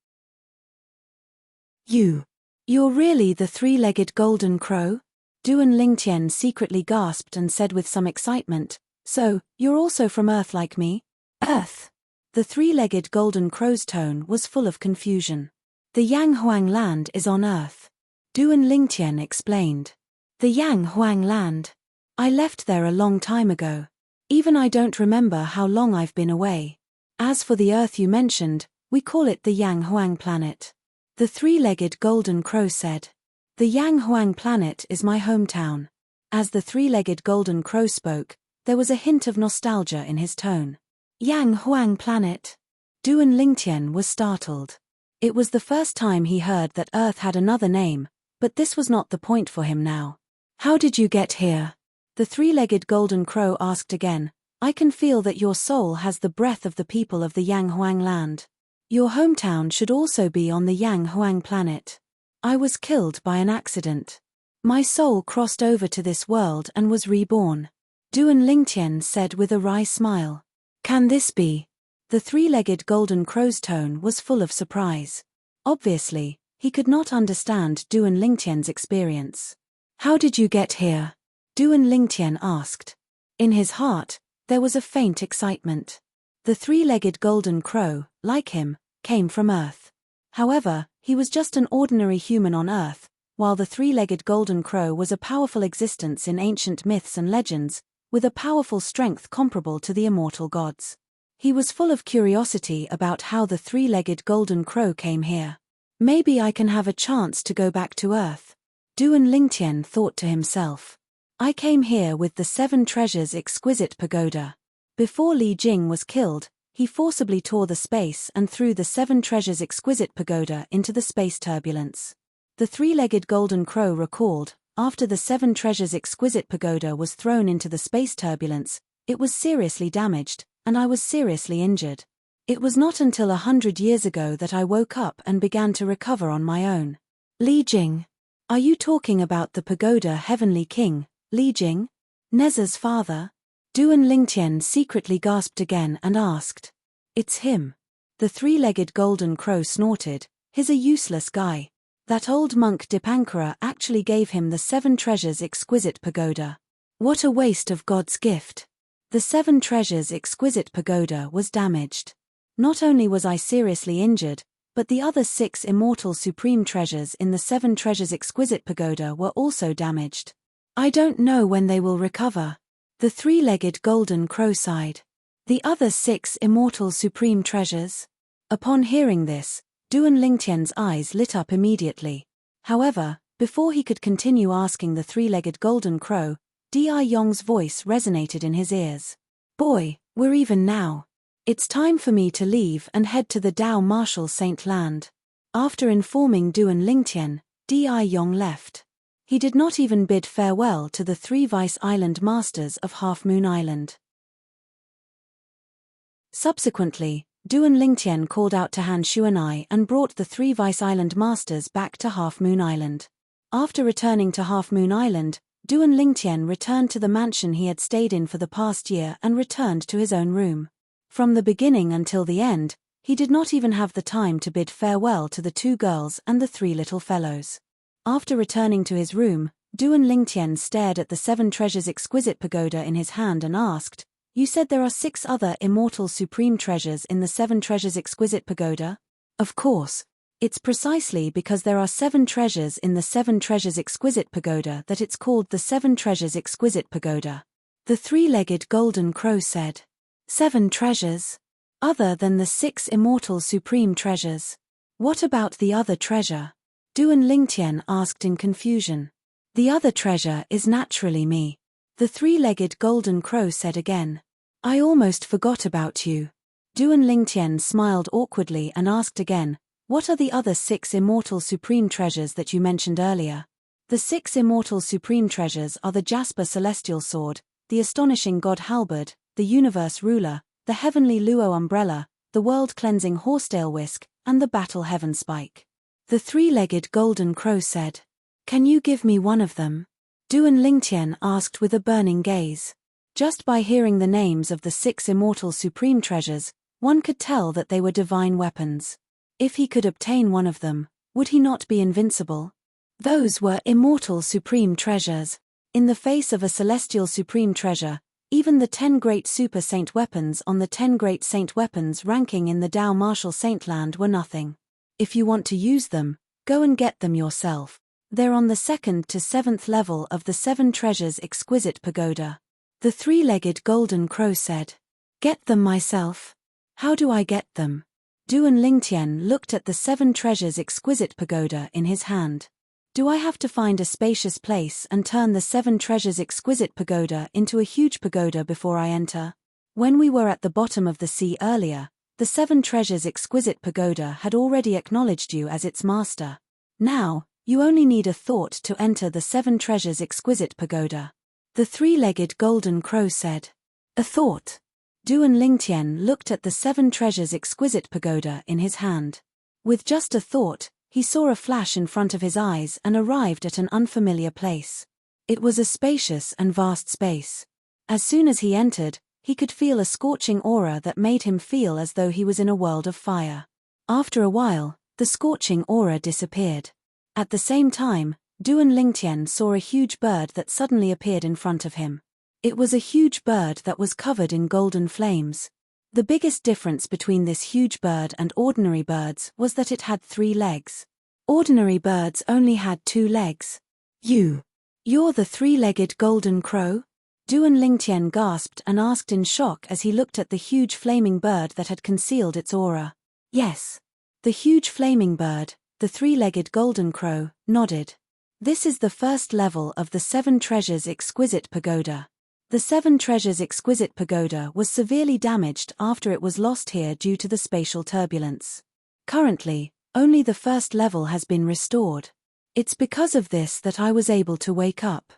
You're really the 3-legged golden crow? Duan Lingtian secretly gasped and said with some excitement, so, you're also from Earth like me? Earth? The 3-legged golden crow's tone was full of confusion. The Yang Huang land is on Earth. Duan Lingtian explained. The Yang Huang land. I left there a long time ago. Even I don't remember how long I've been away. As for the Earth you mentioned, we call it the Yang Huang planet. The 3-legged golden crow said. The Yang Huang planet is my hometown. As the 3-legged golden crow spoke, there was a hint of nostalgia in his tone. Yang Huang planet? Duan Lingtian was startled. It was the first time he heard that Earth had another name, but this was not the point for him now. How did you get here? The three-legged golden crow asked again. I can feel that your soul has the breath of the people of the Yang Huang land. Your hometown should also be on the Yang Huang planet. I was killed by an accident. My soul crossed over to this world and was reborn. Duan Lingtian said with a wry smile. Can this be? The three-legged golden crow's tone was full of surprise. Obviously, he could not understand Duan Lingtian's experience. How did you get here? Duan Lingtian asked. In his heart, there was a faint excitement. The three-legged golden crow, like him, came from Earth. However, he was just an ordinary human on Earth, while the three-legged golden crow was a powerful existence in ancient myths and legends, with a powerful strength comparable to the immortal gods. He was full of curiosity about how the three-legged golden crow came here. Maybe I can have a chance to go back to Earth. Duan Lingtian thought to himself. I came here with the 7 treasures exquisite pagoda. Before Li Jing was killed, he forcibly tore the space and threw the 7 treasures exquisite pagoda into the space turbulence. The three-legged golden crow recalled, after the 7 treasures exquisite pagoda was thrown into the space turbulence, it was seriously damaged, and I was seriously injured. It was not until 100 years ago that I woke up and began to recover on my own. Li Jing. Are you talking about the pagoda heavenly king, Li Jing? Neza's father? Duan Lingtian secretly gasped again and asked. It's him. The three-legged golden crow snorted. He's a useless guy. That old monk Dipankara actually gave him the 7 treasures exquisite pagoda. What a waste of God's gift. The 7 treasures exquisite pagoda was damaged. Not only was I seriously injured, but the other 6 immortal supreme treasures in the 7 treasures exquisite pagoda were also damaged. I don't know when they will recover. The three-legged golden crow sighed. The other 6 immortal supreme treasures? Upon hearing this, Duan Lingtian's eyes lit up immediately. However, before he could continue asking the three-legged golden crow, Di Yong's voice resonated in his ears. Boy, we're even now. It's time for me to leave and head to the Dao Martial Saint Land. After informing Duan Lingtian, Di Yong left. He did not even bid farewell to the 3 Vice Island Masters of Half Moon Island. Subsequently, Duan Lingtian called out to Han Xuanai and brought the 3 Vice Island Masters back to Half Moon Island. After returning to Half Moon Island, Duan Lingtian returned to the mansion he had stayed in for the past year and returned to his own room. From the beginning until the end, he did not even have the time to bid farewell to the 2 girls and the 3 little fellows. After returning to his room, Duan Lingtian stared at the 7 treasures exquisite pagoda in his hand and asked, You said there are 6 other immortal supreme treasures in the 7 treasures exquisite pagoda? Of course. It's precisely because there are 7 treasures in the 7 treasures exquisite pagoda that it's called the 7 treasures exquisite pagoda. The three-legged golden crow said. 7 treasures? Other than the 6 immortal supreme treasures? What about the other treasure? Duan Lingtian asked in confusion. The other treasure is naturally me. The three-legged golden crow said again. I almost forgot about you. Duan Lingtian smiled awkwardly and asked again, What are the other 6 immortal supreme treasures that you mentioned earlier? The 6 immortal supreme treasures are the Jasper Celestial Sword, the Astonishing God Halberd, the Universe Ruler, the Heavenly Luo Umbrella, the World-Cleansing Horsetail Whisk, and the Battle Heaven Spike. The three-legged golden crow said. Can you give me one of them? Duan Lingtian asked with a burning gaze. Just by hearing the names of the 6 immortal supreme treasures, one could tell that they were divine weapons. If he could obtain one of them, would he not be invincible? Those were immortal supreme treasures. In the face of a celestial supreme treasure, even the 10 great super saint weapons on the 10 great saint weapons ranking in the Dao Martial Saint Land were nothing. If you want to use them, go and get them yourself. They're on the 2nd to 7th level of the 7 treasures exquisite pagoda. The three-legged golden crow said. Get them myself? How do I get them? Duan Lingtian looked at the 7 treasures exquisite pagoda in his hand. Do I have to find a spacious place and turn the 7 treasures exquisite pagoda into a huge pagoda before I enter? When we were at the bottom of the sea earlier, the Seven Treasures Exquisite Pagoda had already acknowledged you as its master. Now, you only need a thought to enter the Seven Treasures Exquisite Pagoda. The three-legged golden crow said. A thought. Duan Lingtian looked at the Seven Treasures Exquisite Pagoda in his hand. With just a thought, he saw a flash in front of his eyes and arrived at an unfamiliar place. It was a spacious and vast space. As soon as he entered, he could feel a scorching aura that made him feel as though he was in a world of fire. After a while, the scorching aura disappeared. At the same time, Duan Lingtian saw a huge bird that suddenly appeared in front of him. It was a huge bird that was covered in golden flames. The biggest difference between this huge bird and ordinary birds was that it had 3 legs. Ordinary birds only had 2 legs. You're the three-legged golden crow? Duan Lingtian gasped and asked in shock as he looked at the huge flaming bird that had concealed its aura. Yes. The huge flaming bird, the three-legged golden crow, nodded. This is the first level of the Seven Treasures Exquisite Pagoda. The Seven Treasures Exquisite Pagoda was severely damaged after it was lost here due to the spatial turbulence. Currently, only the first level has been restored. It's because of this that I was able to wake up.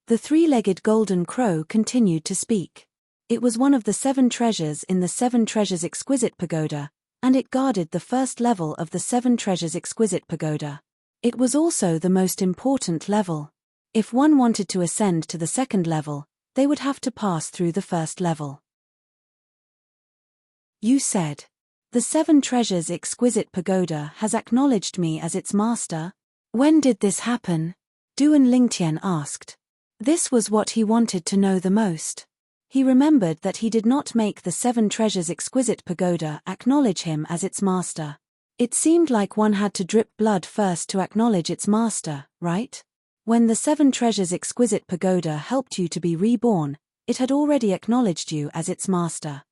The three-legged golden crow continued to speak. It was one of the 7 treasures in the Seven Treasures Exquisite Pagoda, and it guarded the first level of the Seven Treasures Exquisite Pagoda. It was also the most important level. If one wanted to ascend to the second level, they would have to pass through the first level. You said. The Seven Treasures Exquisite Pagoda has acknowledged me as its master? When did this happen? Duan Lingtian asked. This was what he wanted to know the most. He remembered that he did not make the Seven Treasures Exquisite Pagoda acknowledge him as its master. It seemed like one had to drip blood first to acknowledge its master, right? When the Seven Treasures Exquisite Pagoda helped you to be reborn, it had already acknowledged you as its master.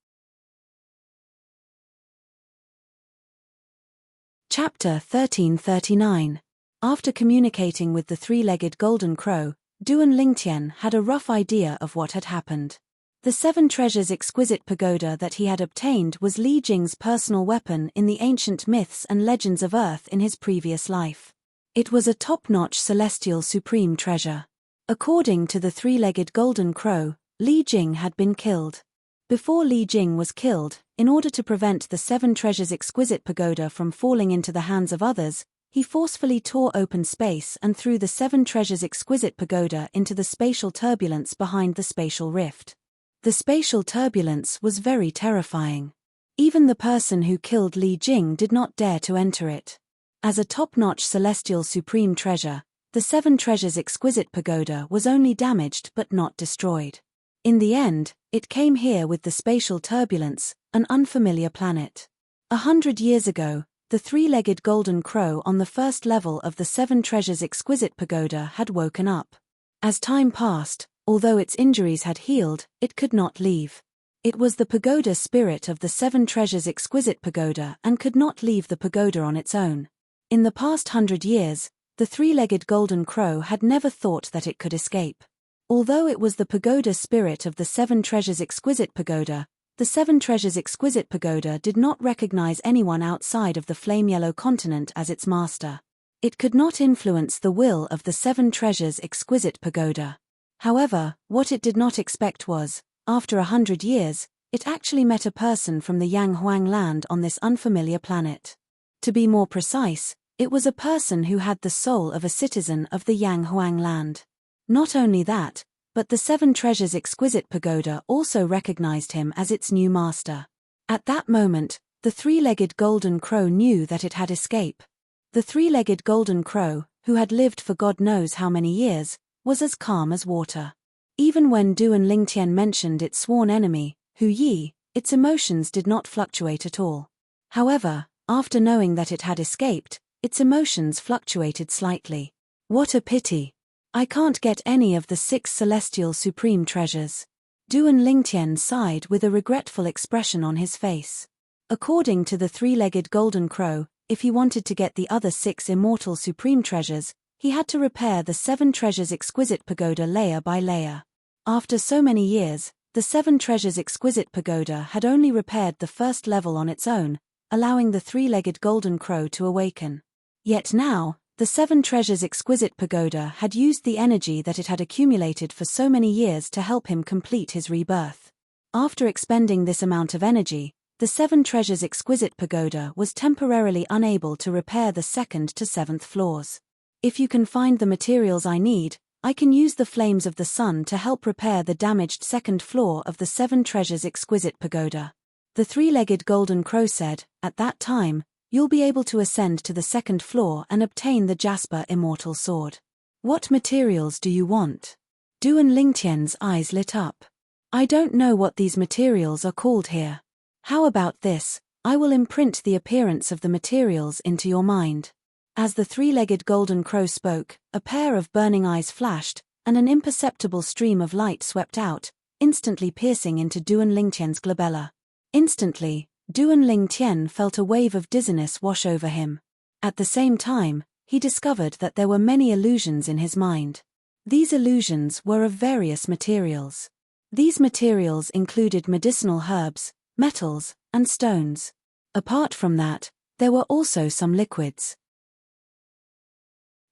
Chapter 1339. After communicating with the three-legged golden crow, Duan Lingtian had a rough idea of what had happened. The Seven Treasures Exquisite Pagoda that he had obtained was Li Jing's personal weapon in the ancient myths and legends of Earth in his previous life. It was a top-notch celestial supreme treasure. According to the three-legged golden crow, Li Jing had been killed. Before Li Jing was killed, in order to prevent the Seven Treasures Exquisite Pagoda from falling into the hands of others, he forcefully tore open space and threw the Seven Treasures Exquisite Pagoda into the spatial turbulence behind the spatial rift. The spatial turbulence was very terrifying. Even the person who killed Li Jing did not dare to enter it. As a top-notch celestial supreme treasure, the Seven Treasures Exquisite Pagoda was only damaged but not destroyed. In the end, it came here with the spatial turbulence, an unfamiliar planet. 100 years ago, the three-legged golden crow on the first level of the Seven Treasures Exquisite Pagoda had woken up. As time passed, although its injuries had healed, it could not leave. It was the pagoda spirit of the Seven Treasures Exquisite Pagoda and could not leave the pagoda on its own. In the past 100 years, the three-legged golden crow had never thought that it could escape. Although it was the pagoda spirit of the Seven Treasures Exquisite Pagoda, the Seven Treasures Exquisite Pagoda did not recognize anyone outside of the flame-yellow continent as its master. It could not influence the will of the Seven Treasures Exquisite Pagoda. However, what it did not expect was, after 100 years, it actually met a person from the Yang Huang land on this unfamiliar planet. To be more precise, it was a person who had the soul of a citizen of the Yang Huang land. Not only that, but the Seven Treasures Exquisite Pagoda also recognized him as its new master. At that moment, the three-legged golden crow knew that it had escaped. The three-legged golden crow, who had lived for God knows how many years, was as calm as water. Even when Duan Lingtian mentioned its sworn enemy, Hu Yi, its emotions did not fluctuate at all. However, after knowing that it had escaped, its emotions fluctuated slightly. What a pity. I can't get any of the 6 celestial supreme treasures. Duan Lingtian sighed with a regretful expression on his face. According to the three-legged golden crow, if he wanted to get the other 6 immortal supreme treasures, he had to repair the Seven Treasures Exquisite Pagoda layer by layer. After so many years, the Seven Treasures Exquisite Pagoda had only repaired the first level on its own, allowing the three-legged golden crow to awaken. Yet now, the Seven Treasures Exquisite Pagoda had used the energy that it had accumulated for so many years to help him complete his rebirth. After expending this amount of energy, the Seven Treasures Exquisite Pagoda was temporarily unable to repair the 2nd to 7th floors. If you can find the materials I need, I can use the flames of the sun to help repair the damaged 2nd floor of the Seven Treasures Exquisite Pagoda. The three-legged golden crow said, at that time, you'll be able to ascend to the 2nd floor and obtain the Jasper Immortal Sword. What materials do you want? Duan Lingtian's eyes lit up. I don't know what these materials are called here. How about this? I will imprint the appearance of the materials into your mind. As the three-legged golden crow spoke, a pair of burning eyes flashed, and an imperceptible stream of light swept out, instantly piercing into Duan Lingtian's glabella. Instantly, Duan Lingtian felt a wave of dizziness wash over him. At the same time, he discovered that there were many illusions in his mind. These illusions were of various materials. These materials included medicinal herbs, metals, and stones. Apart from that, there were also some liquids.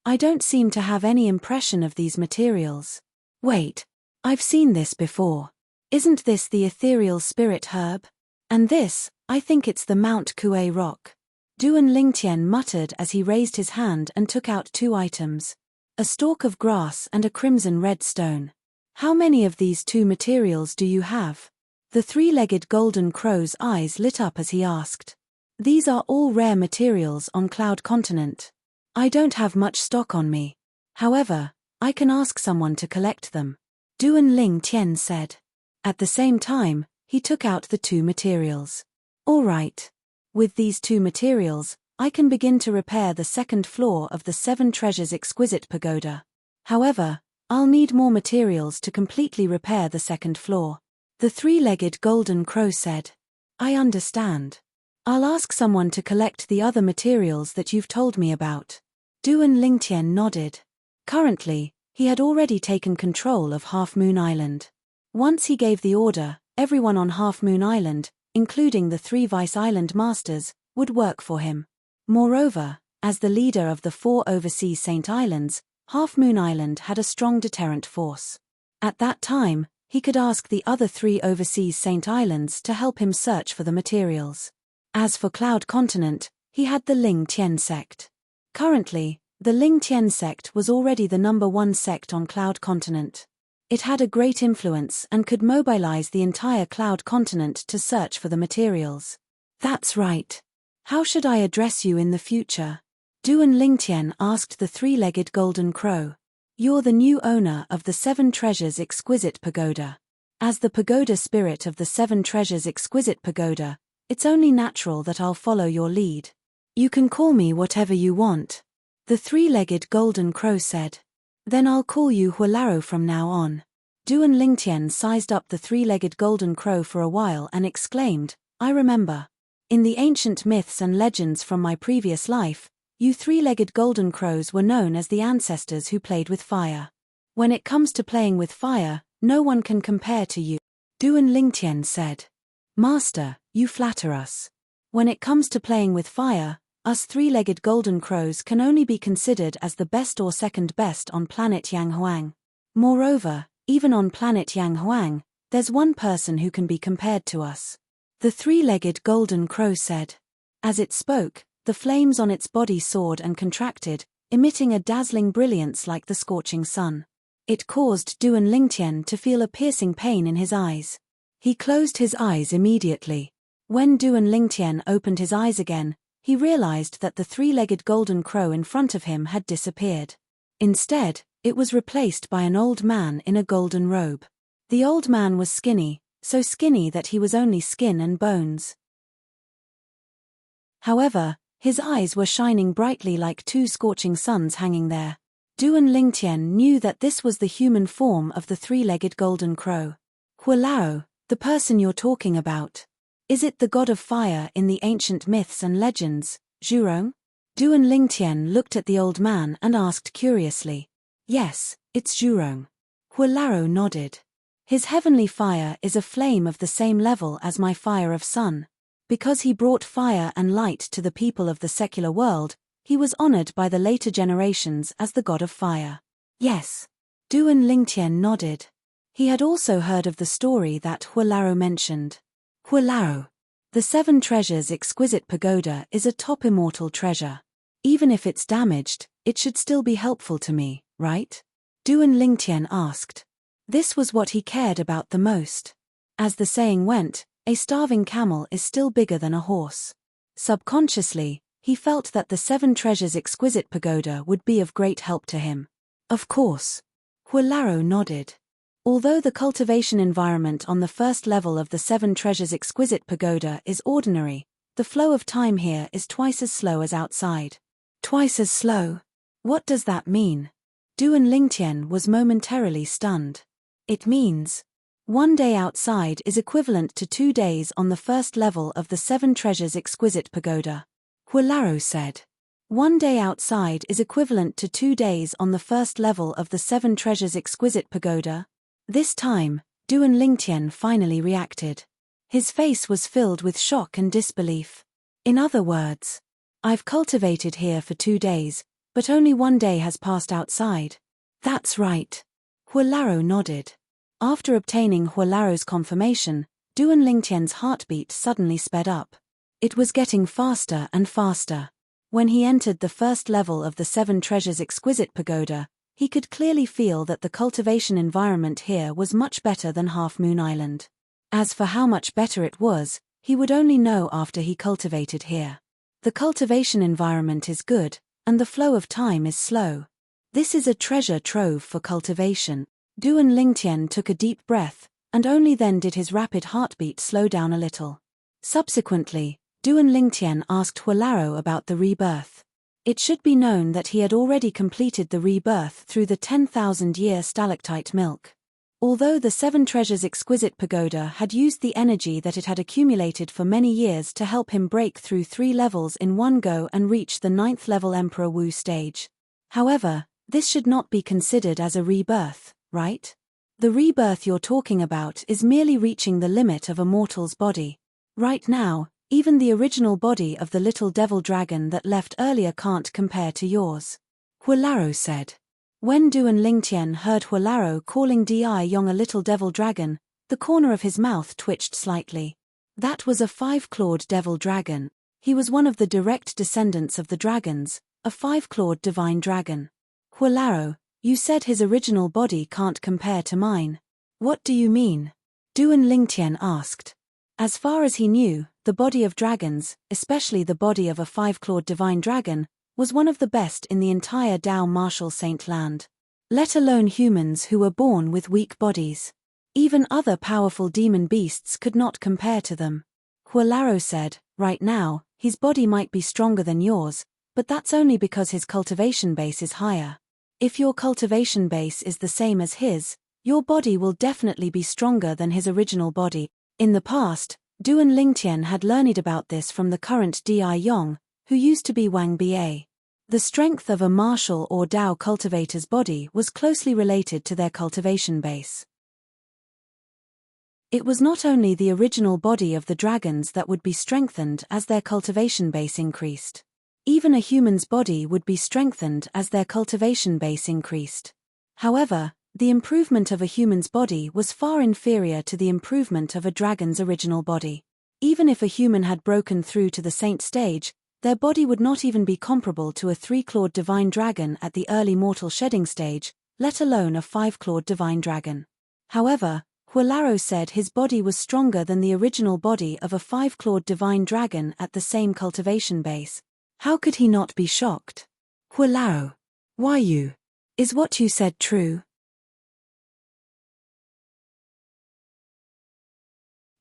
I don't seem to have any impression of these materials. Wait, I've seen this before. Isn't this the ethereal spirit herb? And this, I think it's the Mount Kuei rock. Duan Lingtian muttered as he raised his hand and took out 2 items. A stalk of grass and a crimson-red stone. How many of these 2 materials do you have? The three-legged golden crow's eyes lit up as he asked. These are all rare materials on Cloud Continent. I don't have much stock on me. However, I can ask someone to collect them. Duan Lingtian said. At the same time, he took out the 2 materials. All right. With these 2 materials, I can begin to repair the 2nd floor of the Seven Treasures Exquisite Pagoda. However, I'll need more materials to completely repair the 2nd floor. The three-legged golden crow said. I understand. I'll ask someone to collect the other materials that you've told me about. Duan Lingtian nodded. Currently, he had already taken control of Half Moon Island. Once he gave the order, everyone on Half Moon Island, including the 3 Vice Island Masters, would work for him. Moreover, as the leader of the 4 overseas Saint Islands, Half Moon Island had a strong deterrent force. At that time, he could ask the other 3 overseas Saint Islands to help him search for the materials. As for Cloud Continent, he had the Ling Tian sect. Currently, the Ling Tian sect was already the #1 sect on Cloud Continent. It had a great influence and could mobilize the entire Cloud Continent to search for the materials. That's right. How should I address you in the future? Duan Lingtian asked the three-legged golden crow. You're the new owner of the Seven Treasures Exquisite Pagoda. As the pagoda spirit of the Seven Treasures Exquisite Pagoda, it's only natural that I'll follow your lead. You can call me whatever you want. The three-legged golden crow said. Then I'll call you Hualaro from now on. Duan Lingtian sized up the three-legged golden crow for a while and exclaimed, I remember. In the ancient myths and legends from my previous life, you three-legged golden crows were known as the ancestors who played with fire. When it comes to playing with fire, no one can compare to you. Duan Lingtian said. Master, you flatter us. When it comes to playing with fire, us three-legged golden crows can only be considered as the best or second best on planet Yanghuang. Moreover, even on planet Yanghuang, there's one person who can be compared to us. The three-legged golden crow said. As it spoke, the flames on its body soared and contracted, emitting a dazzling brilliance like the scorching sun. It caused Duan Lingtian to feel a piercing pain in his eyes. He closed his eyes immediately. When Duan Lingtian opened his eyes again, he realized that the three-legged golden crow in front of him had disappeared. Instead, it was replaced by an old man in a golden robe. The old man was skinny, so skinny that he was only skin and bones. However, his eyes were shining brightly like 2 scorching suns hanging there. Duan Lingtian knew that this was the human form of the three-legged golden crow. Hualao, the person you're talking about. Is it the god of fire in the ancient myths and legends, Zhurong? Duan Lingtian looked at the old man and asked curiously. Yes, it's Zhurong. Hualao nodded. His heavenly fire is a flame of the same level as my fire of sun. Because he brought fire and light to the people of the secular world, he was honored by the later generations as the god of fire. Yes. Duan Lingtian nodded. He had also heard of the story that Huolaro mentioned. Huolaro. The Seven Treasures exquisite pagoda is a top immortal treasure. Even if it's damaged, it should still be helpful to me, right? Duan Lingtian asked. This was what he cared about the most. As the saying went, a starving camel is still bigger than a horse. Subconsciously, he felt that the Seven Treasures exquisite pagoda would be of great help to him. Of course. Huolaro nodded. Although the cultivation environment on the first level of the Seven Treasures exquisite pagoda is ordinary, the flow of time here is twice as slow as outside. Twice as slow? What does that mean? Duan Lingtian was momentarily stunned. It means 1 day outside is equivalent to 2 days on the first level of the Seven Treasures exquisite pagoda. Huolaro said. 1 day outside is equivalent to 2 days on the first level of the Seven Treasures exquisite pagoda. This time, Duan Lingtian finally reacted. His face was filled with shock and disbelief. In other words, I've cultivated here for 2 days, but only 1 day has passed outside. That's right. Huolaro nodded. After obtaining Huolaro's confirmation, Duan Lingtian's heartbeat suddenly sped up. It was getting faster and faster. When he entered the first level of the Seven Treasures exquisite pagoda, he could clearly feel that the cultivation environment here was much better than Half Moon Island. As for how much better it was, he would only know after he cultivated here. The cultivation environment is good, and the flow of time is slow. This is a treasure trove for cultivation. Duan Lingtian took a deep breath, and only then did his rapid heartbeat slow down a little. Subsequently, Duan Lingtian asked Huolaro about the rebirth. It should be known that he had already completed the rebirth through the 10,000-year stalactite milk. Although the Seven Treasures exquisite pagoda had used the energy that it had accumulated for many years to help him break through 3 levels in one go and reach the 9th level Emperor Wu stage. However, this should not be considered as a rebirth, right? The rebirth you're talking about is merely reaching the limit of a mortal's body. Right now, even the original body of the little devil dragon that left earlier can't compare to yours. Huolaro said. When Duan Lingtian heard Huolaro calling Di Yong a little devil dragon, the corner of his mouth twitched slightly. That was a 5-clawed devil dragon. He was one of the direct descendants of the dragons, a 5-clawed divine dragon. Huolaro, you said his original body can't compare to mine. What do you mean? Duan Lingtian asked. As far as he knew, the body of dragons, especially the body of a 5-clawed divine dragon, was one of the best in the entire Dao Martial Saint land. Let alone humans who were born with weak bodies. Even other powerful demon beasts could not compare to them. Huolaro said, right now, his body might be stronger than yours, but that's only because his cultivation base is higher. If your cultivation base is the same as his, your body will definitely be stronger than his original body. In the past, Duan Lingtian had learned about this from the current Di Yong, who used to be Wang Ba. The strength of a martial or Dao cultivator's body was closely related to their cultivation base. It was not only the original body of the dragons that would be strengthened as their cultivation base increased. Even a human's body would be strengthened as their cultivation base increased. However, the improvement of a human's body was far inferior to the improvement of a dragon's original body. Even if a human had broken through to the saint stage, their body would not even be comparable to a 3-clawed divine dragon at the early mortal shedding stage, let alone a 5-clawed divine dragon. However, Huolaro said his body was stronger than the original body of a 5-clawed divine dragon at the same cultivation base. How could he not be shocked? Huolaro. Why you? Is what you said true?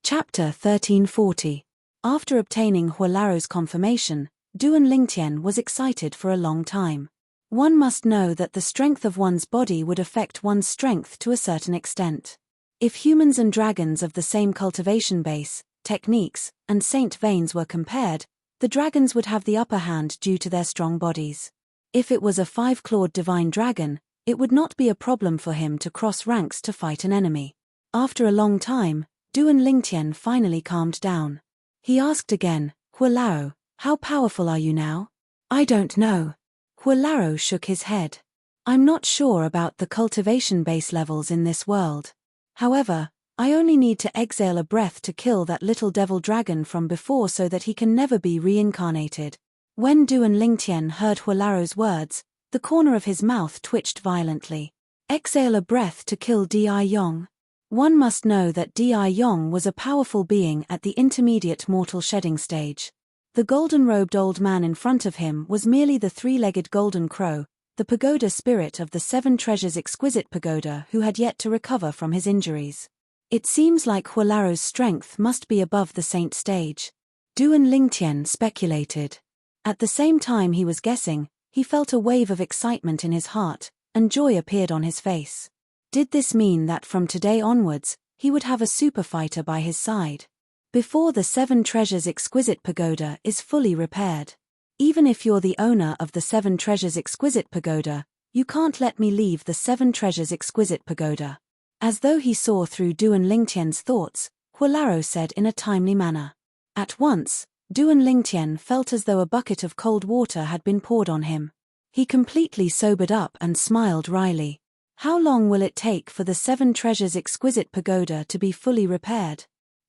Chapter 1340. After obtaining Huolaro's confirmation, Duan Lingtian was excited for a long time. One must know that the strength of one's body would affect one's strength to a certain extent. If humans and dragons of the same cultivation base, techniques, and saint veins were compared, the dragons would have the upper hand due to their strong bodies. If it was a 5-clawed divine dragon, it would not be a problem for him to cross ranks to fight an enemy. After a long time, Duan Lingtian finally calmed down. He asked again, Huolaro, how powerful are you now? I don't know. Huolaro shook his head. I'm not sure about the cultivation base levels in this world. However, I only need to exhale a breath to kill that little devil dragon from before so that he can never be reincarnated. When Duan Lingtian heard Huolaro's words, the corner of his mouth twitched violently. Exhale a breath to kill Di Yong. One must know that Di Yong was a powerful being at the intermediate mortal shedding stage. The golden-robed old man in front of him was merely the three-legged golden crow, the pagoda spirit of the Seven Treasures exquisite pagoda who had yet to recover from his injuries. It seems like Huolaro's strength must be above the saint stage. Duan Lingtian speculated. At the same time he was guessing, he felt a wave of excitement in his heart, and joy appeared on his face. Did this mean that from today onwards, he would have a super fighter by his side? Before the Seven Treasures exquisite pagoda is fully repaired. Even if you're the owner of the Seven Treasures exquisite pagoda, you can't let me leave the Seven Treasures exquisite pagoda. As though he saw through Duan Lingtian's thoughts, Huolaro said in a timely manner. At once, Duan Lingtian felt as though a bucket of cold water had been poured on him. He completely sobered up and smiled wryly. How long will it take for the Seven Treasures exquisite pagoda to be fully repaired?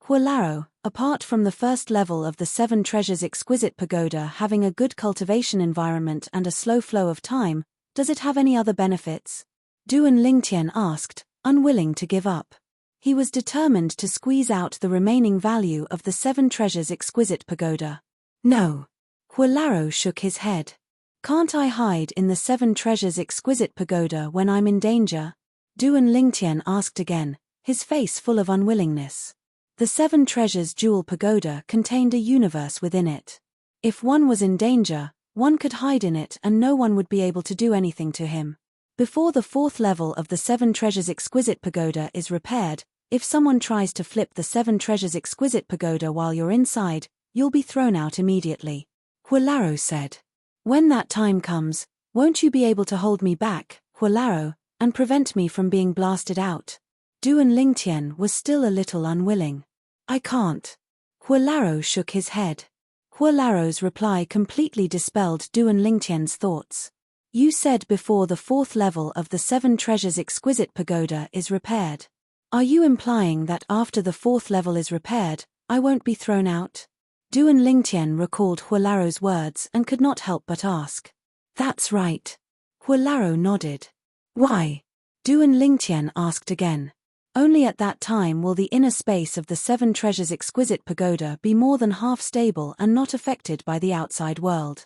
Huolaro, apart from the first level of the Seven Treasures exquisite pagoda having a good cultivation environment and a slow flow of time, does it have any other benefits? Duan Lingtian asked, unwilling to give up. He was determined to squeeze out the remaining value of the Seven Treasures exquisite pagoda. No. Huolaro shook his head. Can't I hide in the Seven Treasures exquisite pagoda when I'm in danger? Duan Lingtian asked again, his face full of unwillingness. The Seven Treasures jewel pagoda contained a universe within it. If one was in danger, one could hide in it and no one would be able to do anything to him. Before the fourth level of the Seven Treasures exquisite pagoda is repaired, if someone tries to flip the Seven Treasures exquisite pagoda while you're inside, you'll be thrown out immediately. Huolaro said. When that time comes, won't you be able to hold me back, Huolaro, and prevent me from being blasted out? Duan Lingtian was still a little unwilling. I can't. Huolaro shook his head. Huolaro's reply completely dispelled Duan Lingtian's thoughts. You said before the fourth level of the Seven Treasures exquisite pagoda is repaired. Are you implying that after the fourth level is repaired, I won't be thrown out? Duan Lingtian recalled Huolaro's words and could not help but ask. That's right. Huolaro nodded. Why? Duan Lingtian asked again. Only at that time will the inner space of the Seven Treasures exquisite pagoda be more than half stable and not affected by the outside world.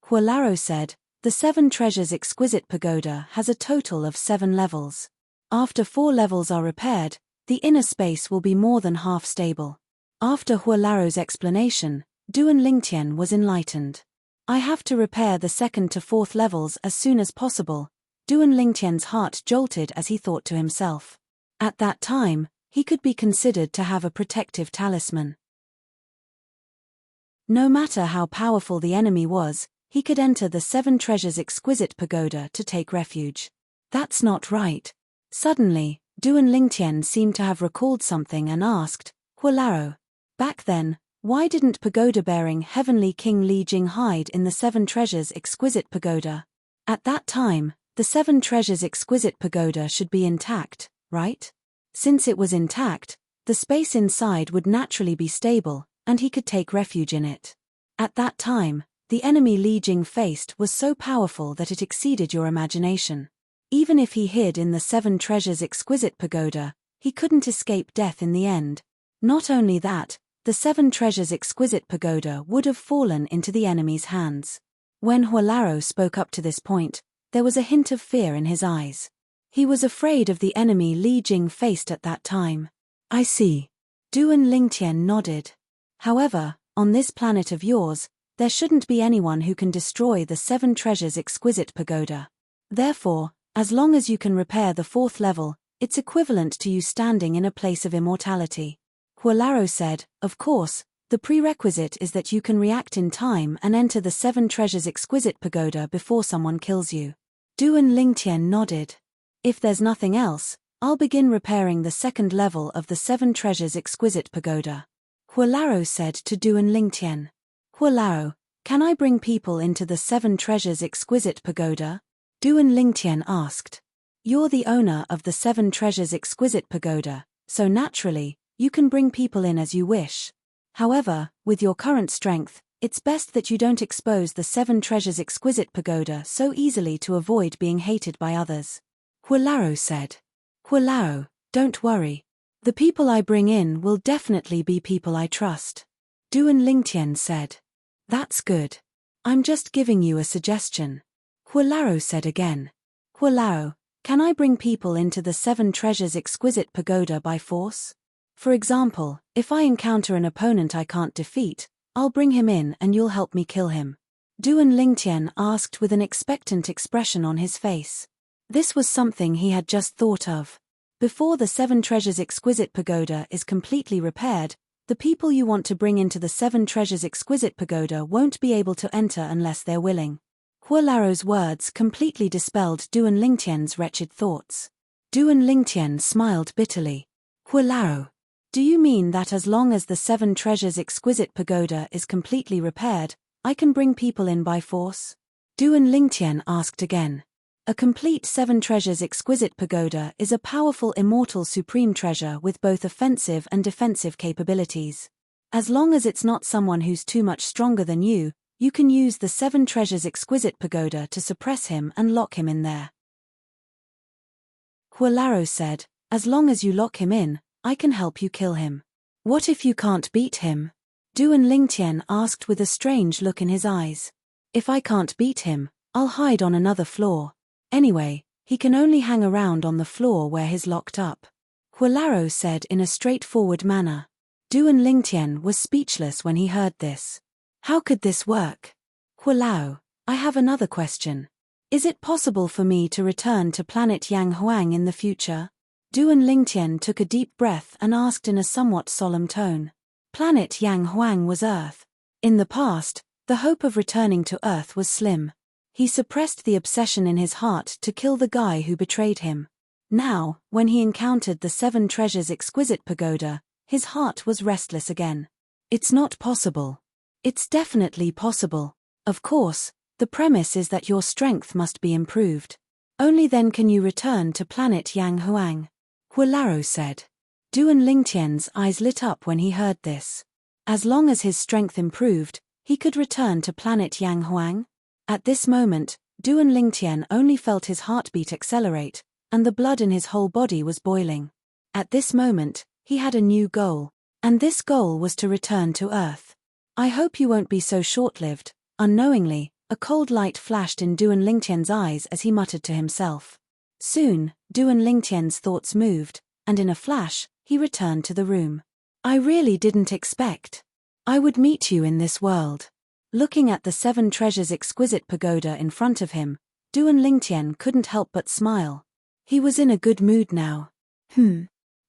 Huolaro said, the Seven Treasures exquisite pagoda has a total of 7 levels. After 4 levels are repaired, the inner space will be more than half stable. After Huolaro's explanation, Duan Lingtian was enlightened. I have to repair the 2nd to 4th levels as soon as possible. Duan Lingtian's heart jolted as he thought to himself. At that time, he could be considered to have a protective talisman. No matter how powerful the enemy was, he could enter the Seven Treasures exquisite pagoda to take refuge. That's not right. Suddenly, Duan Lingtian seemed to have recalled something and asked, Huolaro. Back then, why didn't pagoda-bearing Heavenly King Li Jing hide in the Seven Treasures exquisite pagoda? At that time, the Seven Treasures exquisite pagoda should be intact, right? Since it was intact, the space inside would naturally be stable, and he could take refuge in it. At that time, the enemy Li Jing faced was so powerful that it exceeded your imagination. Even if he hid in the Seven Treasures exquisite pagoda, he couldn't escape death in the end. Not only that, the Seven Treasures exquisite pagoda would have fallen into the enemy's hands. When Huolaro spoke up to this point, there was a hint of fear in his eyes. He was afraid of the enemy Li Jing faced at that time. I see. Duan Lingtian nodded. However, on this planet of yours, there shouldn't be anyone who can destroy the Seven Treasures exquisite pagoda. Therefore, as long as you can repair the 4th level, it's equivalent to you standing in a place of immortality. Huolaro said, of course, the prerequisite is that you can react in time and enter the Seven Treasures exquisite pagoda before someone kills you. Duan Lingtian nodded. If there's nothing else, I'll begin repairing the second level of the 7 Treasures Exquisite Pagoda. Huolaro said to Duan Lingtian. Huolaro, can I bring people into the 7 Treasures Exquisite Pagoda? Duan Lingtian asked. You're the owner of the 7 Treasures Exquisite Pagoda, so naturally, you can bring people in as you wish. However, with your current strength, it's best that you don't expose the 7 Treasures Exquisite Pagoda so easily to avoid being hated by others. Huolaro said. Huolaro, don't worry. The people I bring in will definitely be people I trust. Duan Lingtian said. That's good. I'm just giving you a suggestion. Huolaro said again. Huolaro, can I bring people into the 7 Treasures Exquisite Pagoda by force? For example, if I encounter an opponent I can't defeat, I'll bring him in and you'll help me kill him. Duan Lingtian asked with an expectant expression on his face. This was something he had just thought of. Before the 7 Treasures Exquisite Pagoda is completely repaired, the people you want to bring into the 7 Treasures Exquisite Pagoda won't be able to enter unless they're willing. Huolaro's words completely dispelled Duan Lingtian's wretched thoughts. Duan Lingtian smiled bitterly. Huolaro, do you mean that as long as the 7 Treasures Exquisite Pagoda is completely repaired, I can bring people in by force? Duan Lingtian asked again. A complete 7 Treasures Exquisite Pagoda is a powerful immortal supreme treasure with both offensive and defensive capabilities. As long as it's not someone who's too much stronger than you can use the 7 Treasures Exquisite Pagoda to suppress him and lock him in there. Huolaro said, as long as you lock him in, I can help you kill him. What if you can't beat him? Duan Lingtian asked with a strange look in his eyes. If I can't beat him, I'll hide on another floor. Anyway, he can only hang around on the floor where he's locked up. Huolaro said in a straightforward manner. Duan Lingtian was speechless when he heard this. How could this work? Huolaro, I have another question. Is it possible for me to return to planet Yang Huang in the future? Duan Lingtian took a deep breath and asked in a somewhat solemn tone. Planet Yang Huang was Earth. In the past, the hope of returning to Earth was slim. He suppressed the obsession in his heart to kill the guy who betrayed him. Now, when he encountered the 7 Treasures Exquisite Pagoda, his heart was restless again. It's not possible. It's definitely possible. Of course, the premise is that your strength must be improved. Only then can you return to planet Yang Huang. Huolaro said. Duan Lingtian's eyes lit up when he heard this. As long as his strength improved, he could return to planet Yang Huang? At this moment, Duan Lingtian only felt his heartbeat accelerate, and the blood in his whole body was boiling. At this moment, he had a new goal, and this goal was to return to Earth. I hope you won't be so short-lived. Unknowingly, a cold light flashed in Duan Lingtian's eyes as he muttered to himself. Soon, Duan Lingtian's thoughts moved, and in a flash, he returned to the room. I really didn't expect I would meet you in this world. Looking at the 7 Treasures Exquisite Pagoda in front of him, Duan Lingtian couldn't help but smile. He was in a good mood now.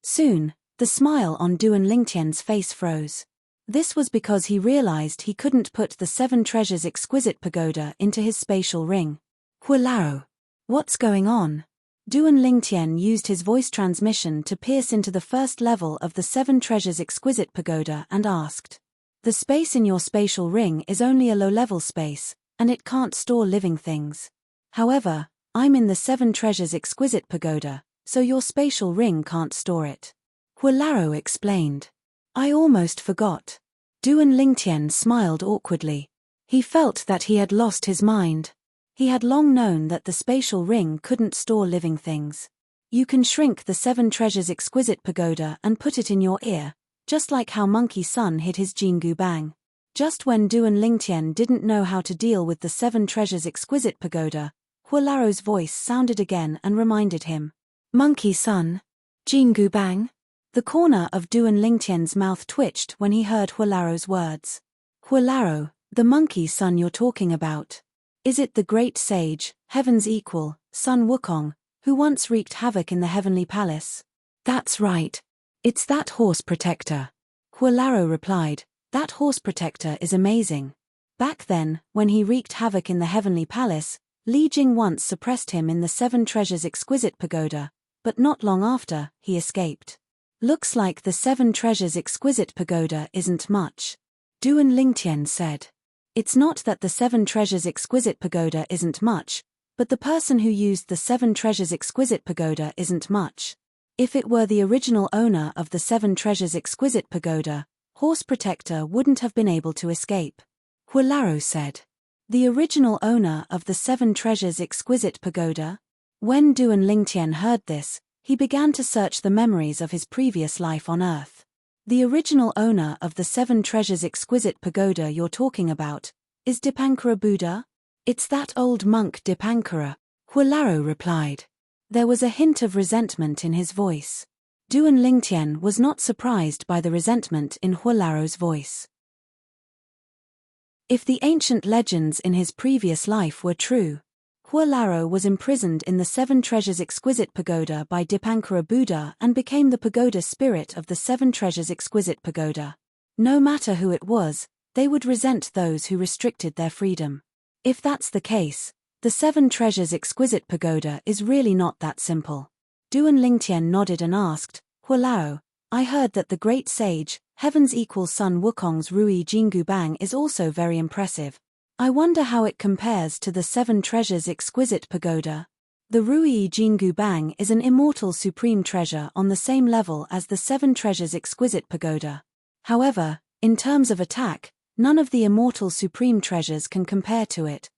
Soon, the smile on Duan Lingtian's face froze. This was because he realized he couldn't put the 7 Treasures Exquisite Pagoda into his spatial ring. Huolaro. What's going on? Duan Lingtian used his voice transmission to pierce into the first level of the 7 Treasures Exquisite Pagoda and asked. The space in your spatial ring is only a low-level space, and it can't store living things. However, I'm in the 7 Treasures Exquisite Pagoda, so your spatial ring can't store it. Huolaro explained. I almost forgot. Duan Lingtian smiled awkwardly. He felt that he had lost his mind. He had long known that the spatial ring couldn't store living things. You can shrink the 7 Treasures Exquisite Pagoda and put it in your ear, just like how Monkey Sun hid his Jingu Bang. Just when Duan Lingtian didn't know how to deal with the 7 Treasures Exquisite Pagoda, Huolaro's voice sounded again and reminded him. Monkey Sun? Jingu Bang? The corner of Duan Lingtian's mouth twitched when he heard Huolaro's words. Huolaro, the Monkey Sun you're talking about. Is it the great sage, Heaven's equal, Sun Wukong, who once wreaked havoc in the Heavenly Palace? That's right. It's that horse protector. Huolaro replied, that horse protector is amazing. Back then, when he wreaked havoc in the Heavenly Palace, Li Jing once suppressed him in the 7 Treasures Exquisite Pagoda, but not long after, he escaped. Looks like the 7 treasures exquisite pagoda isn't much. Duan Lingtian said. It's not that the 7 treasures exquisite pagoda isn't much, but the person who used the 7 treasures exquisite pagoda isn't much. If it were the original owner of the 7 treasures exquisite pagoda, Horse Protector wouldn't have been able to escape. Huilaro said. The original owner of the 7 treasures exquisite pagoda? When Duan Lingtian heard this, he began to search the memories of his previous life on Earth. The original owner of the 7 treasures exquisite pagoda you're talking about is Dipankara Buddha? It's that old monk Dipankara, Huilaro replied. There was a hint of resentment in his voice. Duan Lingtian was not surprised by the resentment in Huilaro's voice. If the ancient legends in his previous life were true, Huilaro was imprisoned in the 7 treasures exquisite pagoda by Dipankara Buddha and became the pagoda spirit of the 7 treasures exquisite pagoda. No matter who it was, they would resent those who restricted their freedom. If that's the case, the 7 treasures exquisite pagoda is really not that simple. Duan Lingtian nodded and asked, Huilao, I heard that the great sage, Heaven's equal Sun Wukong's Rui Jingu Bang is also very impressive. I wonder how it compares to the 7 treasures exquisite pagoda. The Rui Jingu Bang is an immortal supreme treasure on the same level as the 7 treasures exquisite pagoda. However, in terms of attack, none of the immortal supreme treasures can compare to it.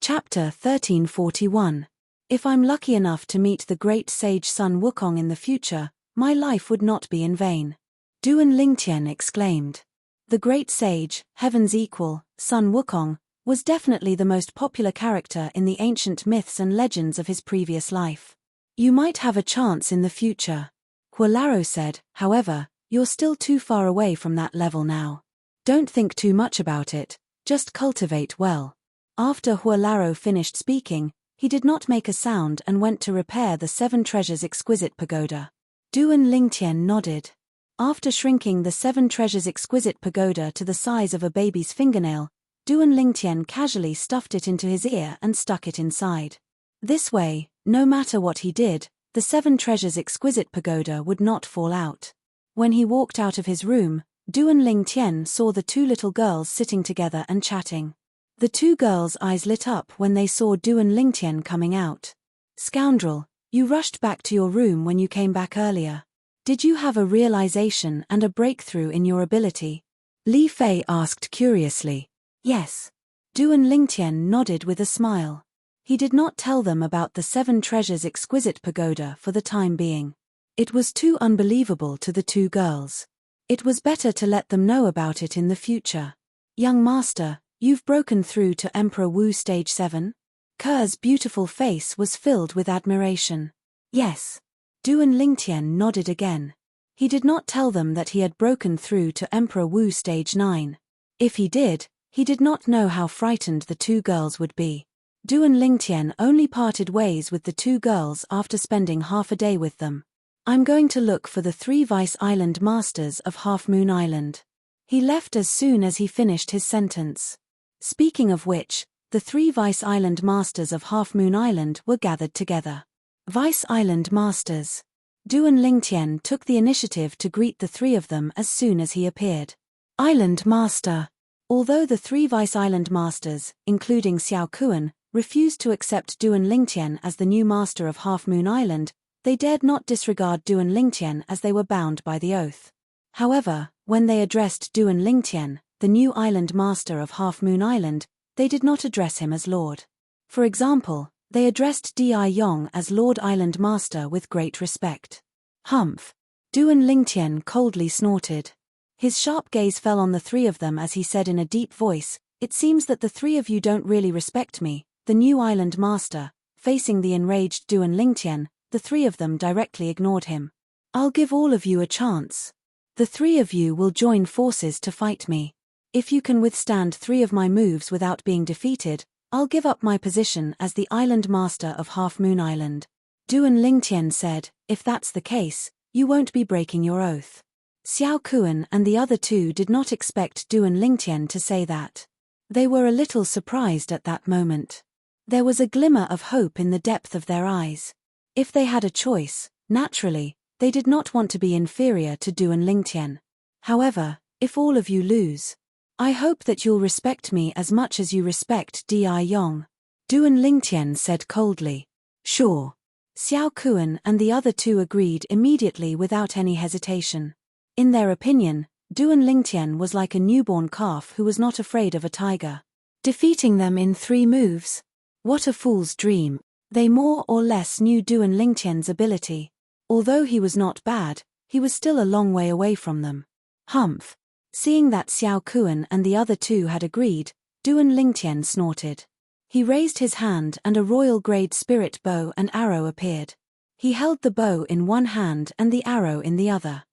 Chapter 1341. If I'm lucky enough to meet the great sage Sun Wukong in the future, my life would not be in vain. Duan Lingtian exclaimed. The great sage, Heaven's equal, Sun Wukong, was definitely the most popular character in the ancient myths and legends of his previous life. You might have a chance in the future. Huilaro said, however, you're still too far away from that level now. Don't think too much about it, just cultivate well. After Huilaro finished speaking, he did not make a sound and went to repair the 7 treasures exquisite pagoda. Duan Lingtian nodded. After shrinking the 7 treasures exquisite pagoda to the size of a baby's fingernail, Duan Lingtian casually stuffed it into his ear and stuck it inside. This way, no matter what he did, the 7 treasures exquisite pagoda would not fall out. When he walked out of his room, Duan Lingtian saw the 2 little girls sitting together and chatting. The 2 girls' eyes lit up when they saw Duan Lingtian coming out. Scoundrel, you rushed back to your room when you came back earlier. Did you have a realization and a breakthrough in your ability? Li Fei asked curiously. Yes. Duan Lingtian nodded with a smile. He did not tell them about the 7 treasures exquisite pagoda for the time being. It was too unbelievable to the 2 girls. It was better to let them know about it in the future. Young master, you've broken through to Emperor Wu Stage 7? Ker's beautiful face was filled with admiration. Yes. Duan Lingtian nodded again. He did not tell them that he had broken through to Emperor Wu Stage 9. If he did not know how frightened the 2 girls would be. Duan Lingtian only parted ways with the 2 girls after spending half a day with them. I'm going to look for the 3 Vice Island Masters of Half Moon Island. He left as soon as he finished his sentence. Speaking of which, the 3 Vice Island Masters of Half Moon Island were gathered together. Vice Island Masters. Duan Lingtian took the initiative to greet the 3 of them as soon as he appeared. Island Master. Although the 3 Vice Island Masters, including Xiao Kuan, refused to accept Duan Lingtian as the new master of Half Moon Island, they dared not disregard Duan Lingtian as they were bound by the oath. However, when they addressed Duan Lingtian, the new island master of Half Moon Island, they did not address him as Lord. For example, they addressed Di Yong as Lord Island Master with great respect. Humph. Duan Lingtian coldly snorted. His sharp gaze fell on the 3 of them as he said in a deep voice, It seems that the 3 of you don't really respect me. The new island master, facing the enraged Duan Lingtian, the 3 of them directly ignored him. I'll give all of you a chance. The 3 of you will join forces to fight me. If you can withstand 3 of my moves without being defeated, I'll give up my position as the island master of Half Moon Island. Duan Lingtian said, If that's the case, you won't be breaking your oath. Xiao Kuan and the other 2 did not expect Duan Lingtian to say that. They were a little surprised at that moment. There was a glimmer of hope in the depth of their eyes. If they had a choice, naturally, they did not want to be inferior to Duan Lingtian. However, if all of you lose, I hope that you'll respect me as much as you respect Di Yong. Duan Lingtian said coldly. Sure. Xiao Kuan and the other two agreed immediately without any hesitation. In their opinion, Duan Lingtian was like a newborn calf who was not afraid of a tiger. Defeating them in 3 moves? What a fool's dream. They more or less knew Duan Lingtian's ability. Although he was not bad, he was still a long way away from them. Humph. Seeing that Xiao Kuan and the other two had agreed, Duan Lingtian snorted. He raised his hand and a royal-grade spirit bow and arrow appeared. He held the bow in one hand and the arrow in the other.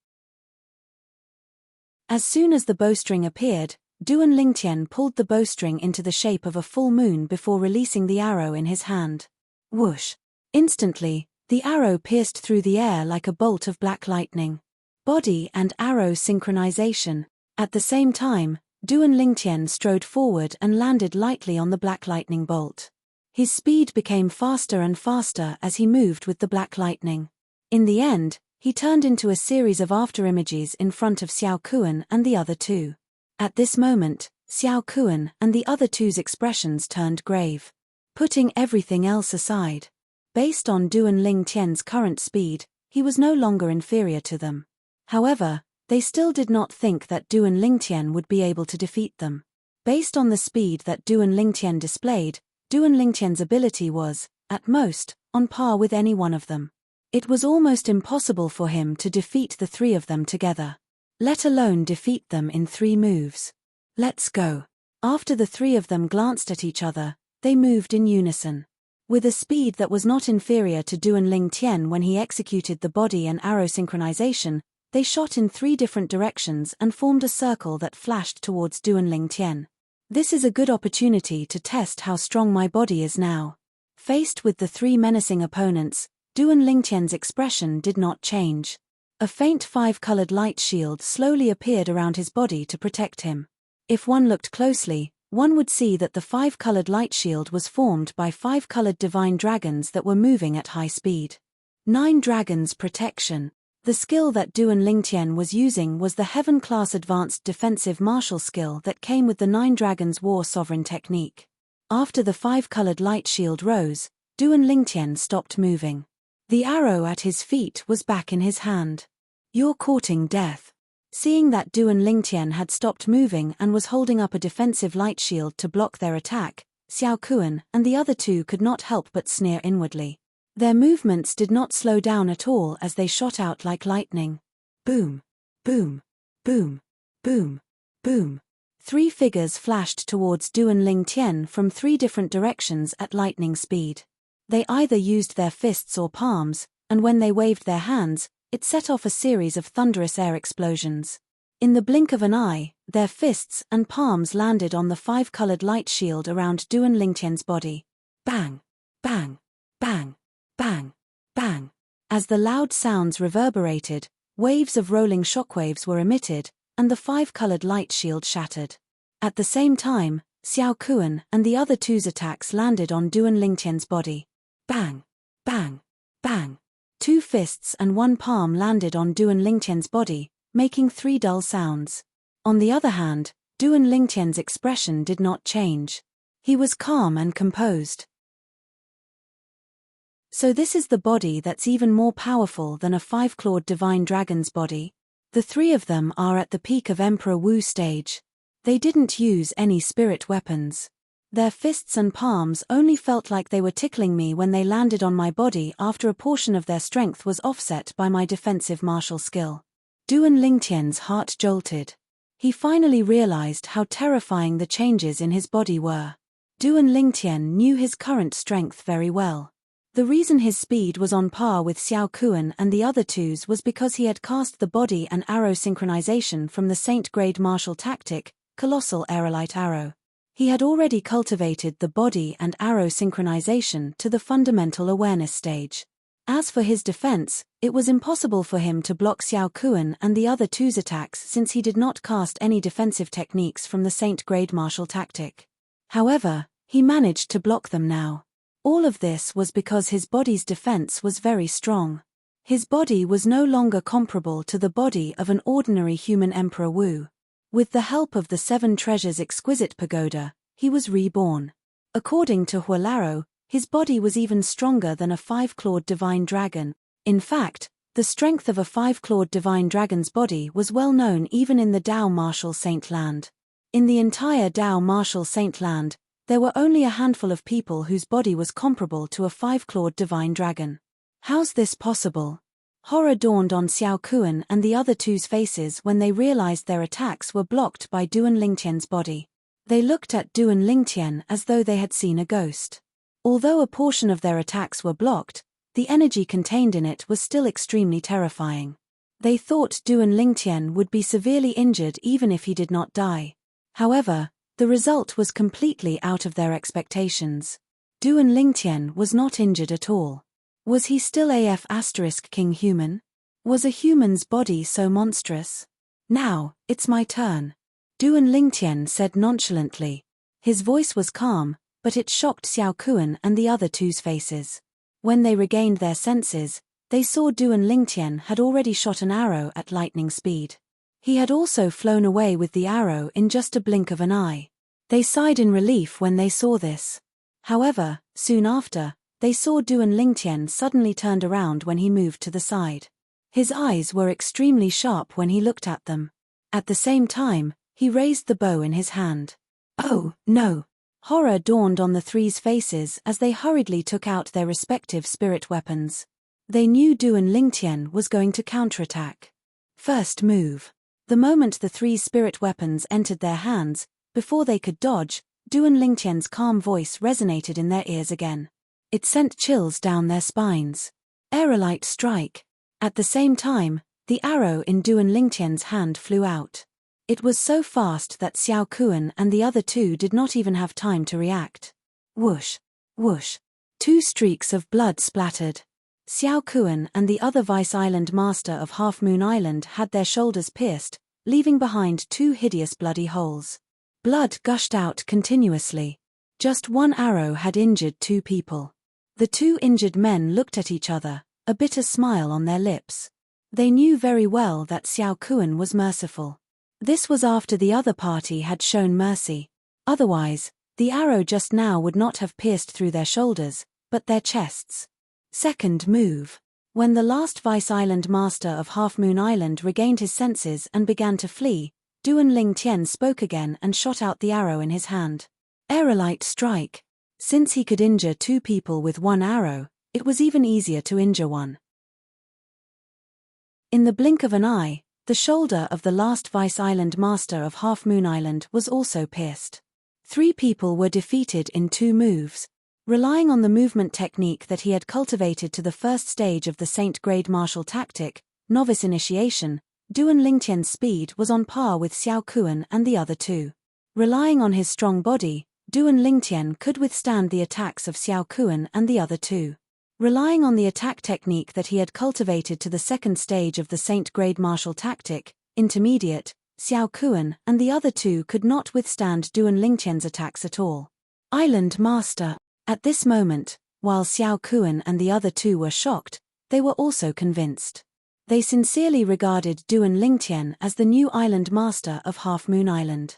As soon as the bowstring appeared, Duan Lingtian pulled the bowstring into the shape of a full moon before releasing the arrow in his hand. Whoosh! Instantly, the arrow pierced through the air like a bolt of black lightning. Body and arrow synchronization. At the same time, Duan Lingtian strode forward and landed lightly on the black lightning bolt. His speed became faster and faster as he moved with the black lightning. In the end, he turned into a series of afterimages in front of Xiao Kuan and the other two. At this moment, Xiao Kuan and the other two's expressions turned grave. Putting everything else aside, based on Duan Lingtian's current speed, he was no longer inferior to them. However, they still did not think that Duan Lingtian would be able to defeat them. Based on the speed that Duan Lingtian displayed, Duan Lingtian's ability was, at most, on par with any one of them. It was almost impossible for him to defeat the 3 of them together. Let alone defeat them in 3 moves. Let's go. After the 3 of them glanced at each other, they moved in unison. With a speed that was not inferior to Duan Lingtian when he executed the body and arrow synchronization, they shot in 3 different directions and formed a circle that flashed towards Duan Lingtian. This is a good opportunity to test how strong my body is now. Faced with the 3 menacing opponents, Duan Lingtian's expression did not change. A faint 5-colored light shield slowly appeared around his body to protect him. If one looked closely, one would see that the 5-colored light shield was formed by 5-colored divine dragons that were moving at high speed. 9 dragons protection. The skill that Duan Lingtian was using was the Heaven-class advanced defensive martial skill that came with the 9 dragons war sovereign technique. After the 5-colored light shield rose, Duan Lingtian stopped moving. The arrow at his feet was back in his hand. You're courting death. Seeing that Duan Lingtian had stopped moving and was holding up a defensive light shield to block their attack, Xiao Kuan and the other two could not help but sneer inwardly. Their movements did not slow down at all as they shot out like lightning. Boom! Boom! Boom! Boom! Boom! 3 figures flashed towards Duan Lingtian from 3 different directions at lightning speed. They either used their fists or palms, and when they waved their hands, it set off a series of thunderous air explosions. In the blink of an eye, their fists and palms landed on the 5-colored light shield around Duan Lingtian's body. Bang! Bang! Bang! Bang! Bang! As the loud sounds reverberated, waves of rolling shockwaves were emitted, and the 5-colored light shield shattered. At the same time, Xiao Kuan and the other two's attacks landed on Duan Lingtian's body. Bang! Bang! Bang! 2 fists and 1 palm landed on Duan Lingtian's body, making 3 dull sounds. On the other hand, Duan Lingtian's expression did not change. He was calm and composed. So this is the body that's even more powerful than a 5-clawed divine dragon's body. The 3 of them are at the peak of Emperor Wu stage. They didn't use any spirit weapons. Their fists and palms only felt like they were tickling me when they landed on my body after a portion of their strength was offset by my defensive martial skill. Duan Lingtian's heart jolted. He finally realized how terrifying the changes in his body were. Duan Lingtian knew his current strength very well. The reason his speed was on par with Xiao Kuan and the other two's was because he had cast the body and arrow synchronization from the Saint-grade martial tactic, Colossal Aerolite Arrow. He had already cultivated the body and arrow synchronization to the fundamental awareness stage. As for his defense, it was impossible for him to block Xiao Kuan and the other two's attacks since he did not cast any defensive techniques from the Saint-grade martial tactic. However, He managed to block them now. All of this was because his body's defense was very strong. His body was no longer comparable to the body of an ordinary human Emperor Wu. With the help of the 7 treasures exquisite pagoda, he was reborn. According to Huolaro, his body was even stronger than a 5-clawed divine dragon. In fact, the strength of a 5-clawed divine dragon's body was well known even in the Dao Martial Saint Land. In the entire Dao Martial Saint Land, there were only a handful of people whose body was comparable to a 5-clawed divine dragon. How's this possible? Horror dawned on Xiao Kuan and the other two's faces when they realized their attacks were blocked by Duan Lingtian's body. They looked at Duan Lingtian as though they had seen a ghost. Although a portion of their attacks were blocked, the energy contained in it was still extremely terrifying. They thought Duan Lingtian would be severely injured even if he did not die. However, the result was completely out of their expectations. Duan Lingtian was not injured at all. Was he still King human? Was a human's body so monstrous? Now, it's my turn. Duan Lingtian said nonchalantly. His voice was calm, but it shocked Xiao Kuan and the other two's faces. When they regained their senses, they saw Duan Lingtian had already shot an arrow at lightning speed. He had also flown away with the arrow in just a blink of an eye. They sighed in relief when they saw this. However, soon after, they saw Duan Lingtian suddenly turned around when he moved to the side. His eyes were extremely sharp when he looked at them. At the same time, he raised the bow in his hand. Oh, no! Horror dawned on the three's faces as they hurriedly took out their respective spirit weapons. They knew Duan Lingtian was going to counterattack. First move. The moment the three spirit weapons entered their hands, before they could dodge, Duan Lingtian's calm voice resonated in their ears again. It sent chills down their spines. Aerolite strike. At the same time, the arrow in Duan Lingtian's hand flew out. It was so fast that Xiao Kuan and the other two did not even have time to react. Whoosh! Whoosh! 2 streaks of blood splattered. Xiao Kuan and the other Vice Island master of Half Moon Island had their shoulders pierced, leaving behind 2 hideous bloody holes. Blood gushed out continuously. Just one arrow had injured 2 people. The 2 injured men looked at each other, a bitter smile on their lips. They knew very well that Xiao Kuan was merciful. This was after the other party had shown mercy. Otherwise, the arrow just now would not have pierced through their shoulders, but their chests. Second move. When the last Vice Island master of Half Moon Island regained his senses and began to flee, Duan Lingtian spoke again and shot out the arrow in his hand. Aerolite strike. Since he could injure 2 people with 1 arrow, it was even easier to injure 1. In the blink of an eye, the shoulder of the last Vice Island master of Half Moon Island was also pierced. 3 people were defeated in 2 moves. Relying on the movement technique that he had cultivated to the first stage of the Saint Grade martial tactic, novice initiation, Duan Lingtian's speed was on par with Xiao Kuan and the other 2. Relying on his strong body, Duan Lingtian could withstand the attacks of Xiao Kuan and the other 2. Relying on the attack technique that he had cultivated to the second stage of the Saint Grade martial tactic, intermediate, Xiao Kuan and the other 2 could not withstand Duan Lingtian's attacks at all. Island Master. At this moment, while Xiao Kuan and the other 2 were shocked, they were also convinced. They sincerely regarded Duan Lingtian as the new Island Master of Half Moon Island.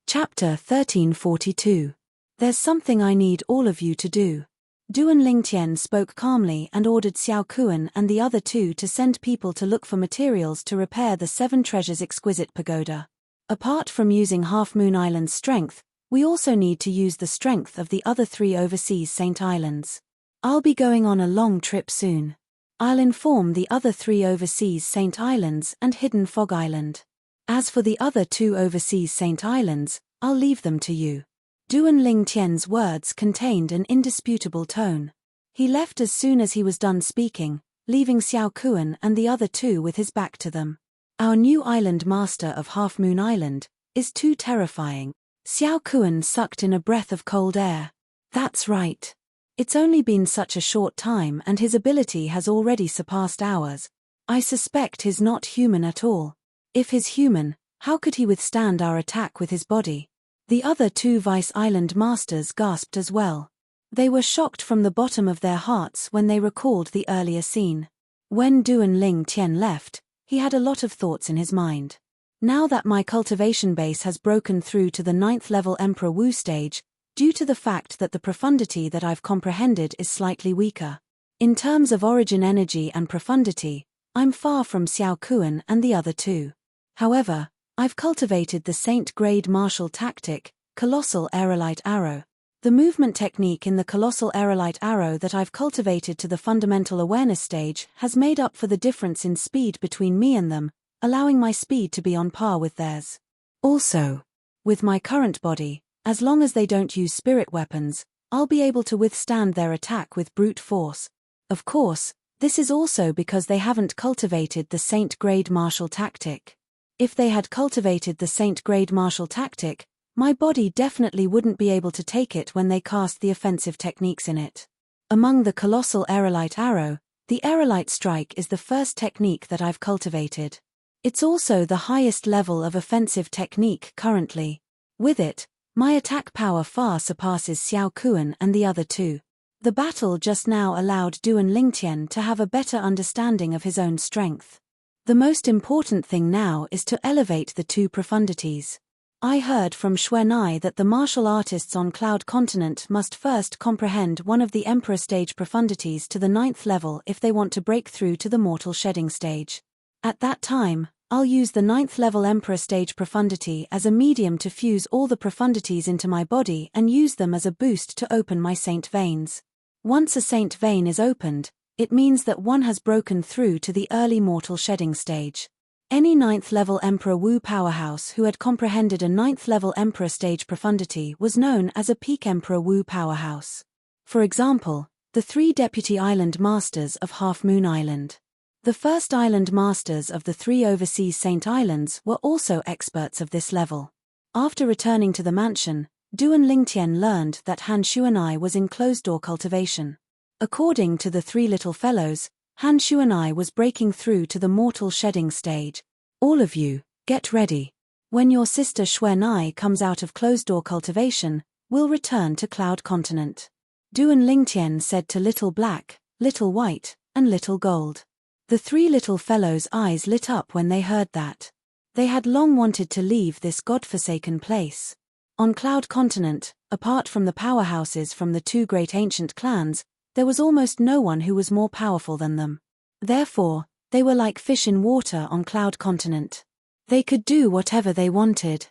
Chapter 1342. There's something I need all of you to do. Duan Lingtian spoke calmly and ordered Xiao Kuan and the other 2 to send people to look for materials to repair the 7 treasures exquisite pagoda. Apart from using Half Moon Island's strength, we also need to use the strength of the other 3 overseas Saint Islands. I'll be going on a long trip soon. I'll inform the other 3 overseas Saint Islands and Hidden Fog Island. As for the other 2 overseas Saint Islands, I'll leave them to you. Duan Lingtian's words contained an indisputable tone. He left as soon as he was done speaking, leaving Xiao Kuan and the other 2 with his back to them. Our new island master of Half Moon Island is too terrifying. Xiao Kuan sucked in a breath of cold air. That's right. It's only been such a short time and his ability has already surpassed ours. I suspect he's not human at all. If he's human, How could he withstand our attack with his body? The other two Vice Island masters gasped as well. They were shocked from the bottom of their hearts when they recalled the earlier scene. When Duan Lingtian left, he had a lot of thoughts in his mind. Now that my cultivation base has broken through to the 9th level Emperor Wu stage, due to the fact that the profundity that I've comprehended is slightly weaker. In terms of origin energy and profundity, I'm far from Xiao Kuan and the other two. However, I've cultivated the Saint Grade martial tactic, Colossal Aerolite Arrow. The movement technique in the Colossal Aerolite Arrow that I've cultivated to the fundamental awareness stage has made up for the difference in speed between me and them, allowing my speed to be on par with theirs. Also, with my current body, as long as they don't use spirit weapons, I'll be able to withstand their attack with brute force. Of course, this is also because they haven't cultivated the Saint Grade martial tactic. If they had cultivated the Saint Grade martial tactic, my body definitely wouldn't be able to take it when they cast the offensive techniques in it. Among the Colossal Aerolite Arrow, the Aerolite Strike is the first technique that I've cultivated. It's also the highest level of offensive technique currently. With it, my attack power far surpasses Xiao Kuan and the other two. The battle just now allowed Duan Lingtian to have a better understanding of his own strength. The most important thing now is to elevate the two profundities. I heard from Xuanai that the martial artists on Cloud Continent must first comprehend one of the Emperor stage profundities to the 9th level if they want to break through to the mortal shedding stage. At that time, I'll use the 9th level Emperor stage profundity as a medium to fuse all the profundities into my body and use them as a boost to open my saint veins. Once a saint vein is opened, it means that one has broken through to the early mortal shedding stage. Any 9th level Emperor Wu powerhouse who had comprehended a 9th level Emperor stage profundity was known as a peak Emperor Wu powerhouse. For example, the 3 deputy island masters of Half Moon Island. The first island masters of the 3 overseas Saint Islands were also experts of this level. After returning to the mansion, Duan Lingtian learned that Han Xuanai was in closed-door cultivation. According to the 3 little fellows, Han Xuanai was breaking through to the mortal shedding stage. All of you, get ready. When your sister Xuanai comes out of closed-door cultivation, we'll return to Cloud Continent. Duan Lingtian said to Little Black, Little White, and Little Gold. The 3 little fellows' eyes lit up when they heard that. They had long wanted to leave this godforsaken place. On Cloud Continent, apart from the powerhouses from the 2 great ancient clans, there was almost no one who was more powerful than them. Therefore, they were like fish in water on Cloud Continent. They could do whatever they wanted.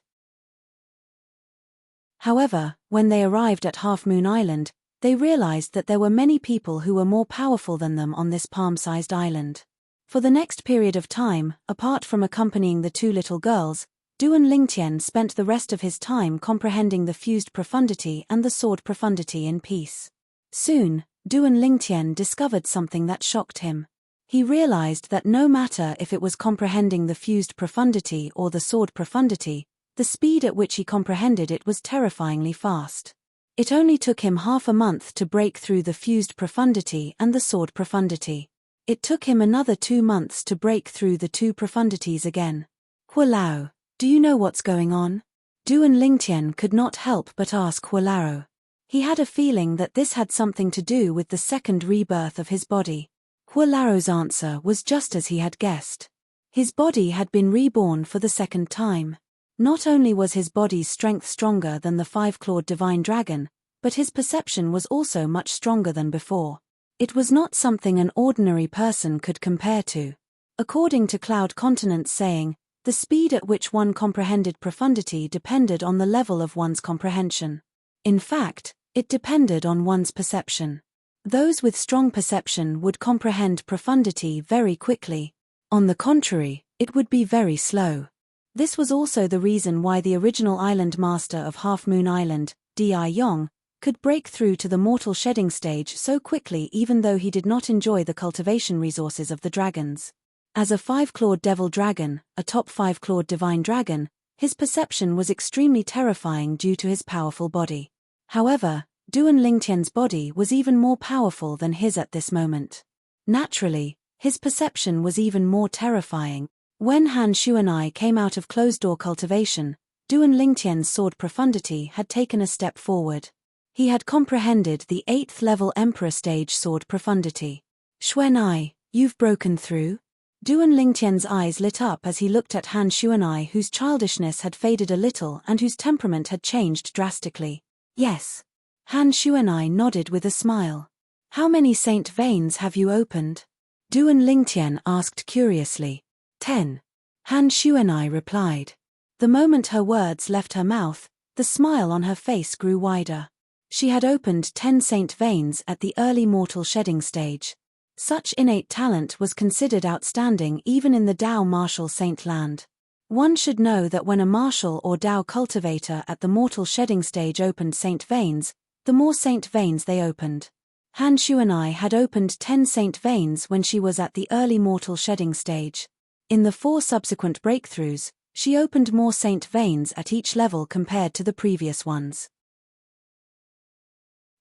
However, when they arrived at Half Moon Island, they realized that there were many people who were more powerful than them on this palm-sized island. For the next period of time, apart from accompanying the 2 little girls, Duan Lingtian spent the rest of his time comprehending the fused profundity and the sword profundity in peace. Soon, Duan Lingtian discovered something that shocked him. He realized that no matter if it was comprehending the fused profundity or the sword profundity, the speed at which he comprehended it was terrifyingly fast. It only took him half a month to break through the fused profundity and the sword profundity. It took him another 2 months to break through the 2 profundities again. Hualao, do you know what's going on? Duan Lingtian could not help but ask Hualao. He had a feeling that this had something to do with the second rebirth of his body. Hualao's answer was just as he had guessed. His body had been reborn for the second time. Not only was his body's strength stronger than the 5-clawed divine dragon, but his perception was also much stronger than before. It was not something an ordinary person could compare to. According to Cloud Continent's saying, the speed at which one comprehended profundity depended on the level of one's comprehension. In fact, it depended on one's perception. Those with strong perception would comprehend profundity very quickly. On the contrary, it would be very slow. This was also the reason why the original island master of Half Moon Island, Di Yong, could break through to the mortal shedding stage so quickly even though he did not enjoy the cultivation resources of the dragons. As a 5-clawed devil dragon, a top 5-clawed divine dragon, his perception was extremely terrifying due to his powerful body. However, Duan Lingtian's body was even more powerful than his at this moment. Naturally, his perception was even more terrifying. When Han Shuanai came out of closed-door cultivation, Duan Lingtian's sword profundity had taken a step forward. He had comprehended the 8th level Emperor stage sword profundity. Xuanai, you've broken through? Duan Lingtian's eyes lit up as he looked at Han Shuanai, whose childishness had faded a little and whose temperament had changed drastically. Yes. Han Shuanai nodded with a smile. How many saint veins have you opened? Duan Lingtian asked curiously. 10. Han Shuanai replied. The moment her words left her mouth, the smile on her face grew wider. She had opened 10 saint veins at the early mortal shedding stage. Such innate talent was considered outstanding even in the Dao martial saint land. One should know that when a martial or Dao cultivator at the mortal shedding stage opened saint veins, the more saint veins they opened. Han Shuanai had opened 10 saint veins when she was at the early mortal shedding stage. In the 4 subsequent breakthroughs, she opened more saint veins at each level compared to the previous ones.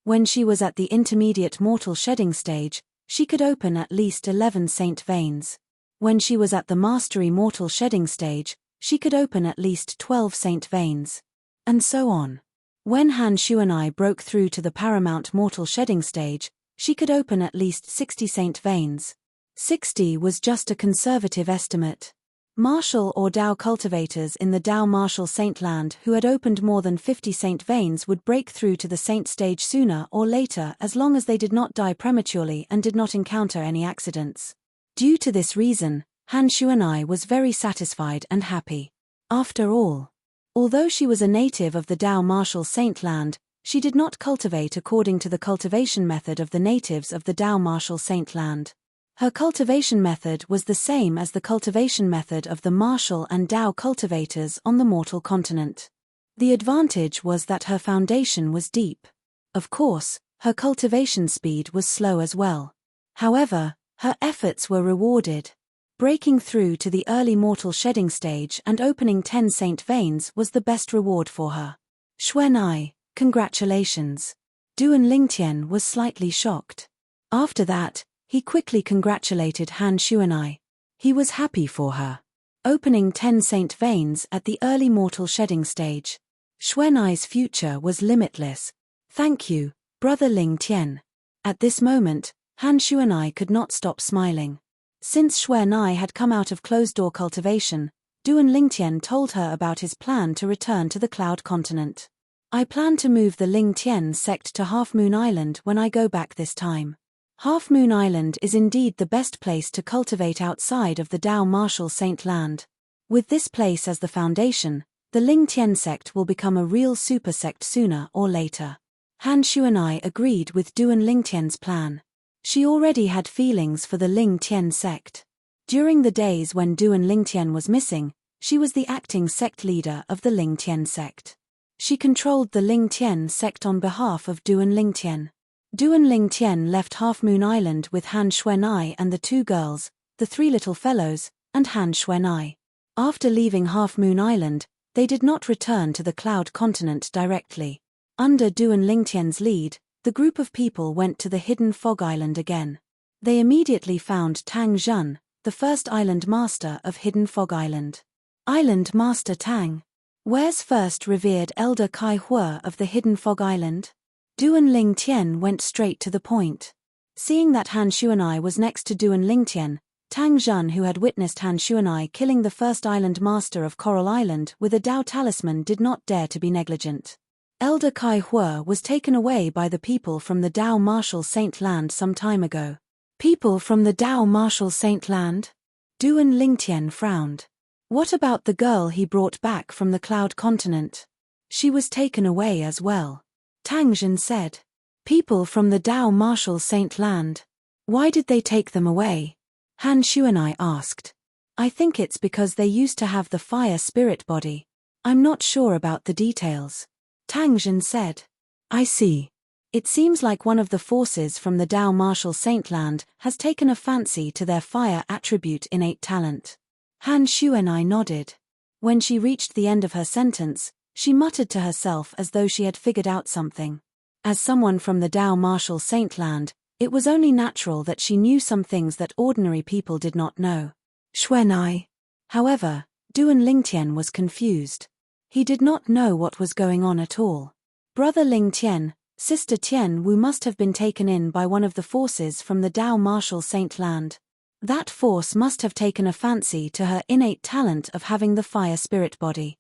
When she was at the intermediate mortal shedding stage, she could open at least 11 saint veins. When she was at the mastery mortal shedding stage, she could open at least 12 saint veins. And so on. When Han Shuanai broke through to the paramount mortal shedding stage, she could open at least 60 saint veins. 60 was just a conservative estimate. Martial or Dao cultivators in the Dao martial saint land who had opened more than 50 saint veins would break through to the saint stage sooner or later as long as they did not die prematurely and did not encounter any accidents. Due to this reason, Han Shuanai was very satisfied and happy. After all, although she was a native of the Dao martial saint land, she did not cultivate according to the cultivation method of the natives of the Dao martial saint land. Her cultivation method was the same as the cultivation method of the martial and Dao cultivators on the mortal continent. The advantage was that her foundation was deep. Of course, her cultivation speed was slow as well. However, her efforts were rewarded. Breaking through to the early mortal shedding stage and opening 10 saint veins was the best reward for her. Xuanai, congratulations. Duan Lingtian was slightly shocked. After that, he quickly congratulated Han Shuanai. He was happy for her. Opening 10 saint veins at the early mortal shedding stage. Xuanai's future was limitless. Thank you, Brother Lingtian. At this moment, Han Shuanai could not stop smiling. Since Xuanai had come out of closed-door cultivation, Duan Lingtian told her about his plan to return to the Cloud Continent. I plan to move the Lingtian sect to Half Moon Island when I go back this time. Half Moon Island is indeed the best place to cultivate outside of the Dao martial saint land. With this place as the foundation, the Lingtian sect will become a real super sect sooner or later. Han Shuanai agreed with Duan Lingtian's plan. She already had feelings for the Lingtian sect. During the days when Duan Lingtian was missing, she was the acting sect leader of the Lingtian sect. She controlled the Lingtian sect on behalf of Duan Lingtian. Duan Lingtian left Half Moon Island with Han Shuanai and the 2 girls, the 3 little fellows, and Han Shuanai. After leaving Half Moon Island, they did not return to the Cloud Continent directly. Under Duan Lingtian's lead, the group of people went to the hidden Fog Island again. They immediately found Tang Zhen, the first island master of Hidden Fog Island. Island Master Tang. Where's first revered Elder Kai Hua of the Hidden Fog Island? Duan Lingtian went straight to the point. Seeing that Han Shuanai was next to Duan Lingtian, Tang Zhen, who had witnessed Han Shuanai killing the first island master of Coral Island with a Dao talisman, did not dare to be negligent. Elder Kai Hua was taken away by the people from the Dao martial saint land some time ago. People from the Dao martial saint land? Duan Lingtian frowned. What about the girl he brought back from the Cloud Continent? She was taken away as well. Tang Zhen said. People from the Dao martial saint land. Why did they take them away? Han Shuanai asked. I think it's because they used to have the fire spirit body. I'm not sure about the details. Tang Zhen said. I see. It seems like one of the forces from the Dao martial saint land has taken a fancy to their fire attribute innate talent. Han Shuanai nodded. When she reached the end of her sentence, she muttered to herself as though she had figured out something. As someone from the Dao martial saint land, it was only natural that she knew some things that ordinary people did not know. Xuanai. However, Duan Lingtian was confused. He did not know what was going on at all. Brother Ling Tian, Sister Tian Wu must have been taken in by one of the forces from the Dao Martial Saint Land. That force must have taken a fancy to her innate talent of having the fire spirit body.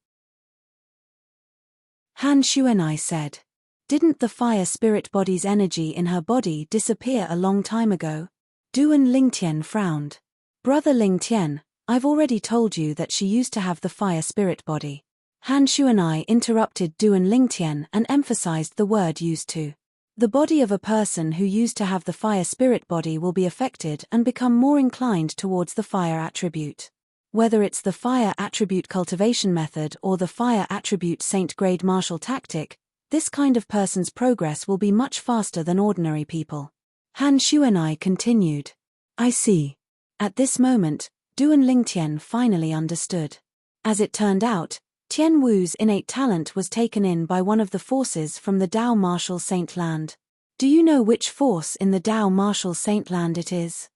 Han Xuanai said. Didn't the fire spirit body's energy in her body disappear a long time ago? Duan Lingtian frowned. Brother Lingtian, I've already told you that she used to have the fire spirit body. Han Xuanai interrupted Duan Lingtian and emphasized the word used to. The body of a person who used to have the fire spirit body will be affected and become more inclined towards the fire attribute. Whether it's the fire attribute cultivation method or the fire attribute saint grade martial tactic, this kind of person's progress will be much faster than ordinary people. Han Xuanai continued. I see. At this moment, Duan Lingtian finally understood. As it turned out, Tian Wu's innate talent was taken in by one of the forces from the Dao Martial Saint Land. Do you know which force in the Dao Martial Saint Land it is?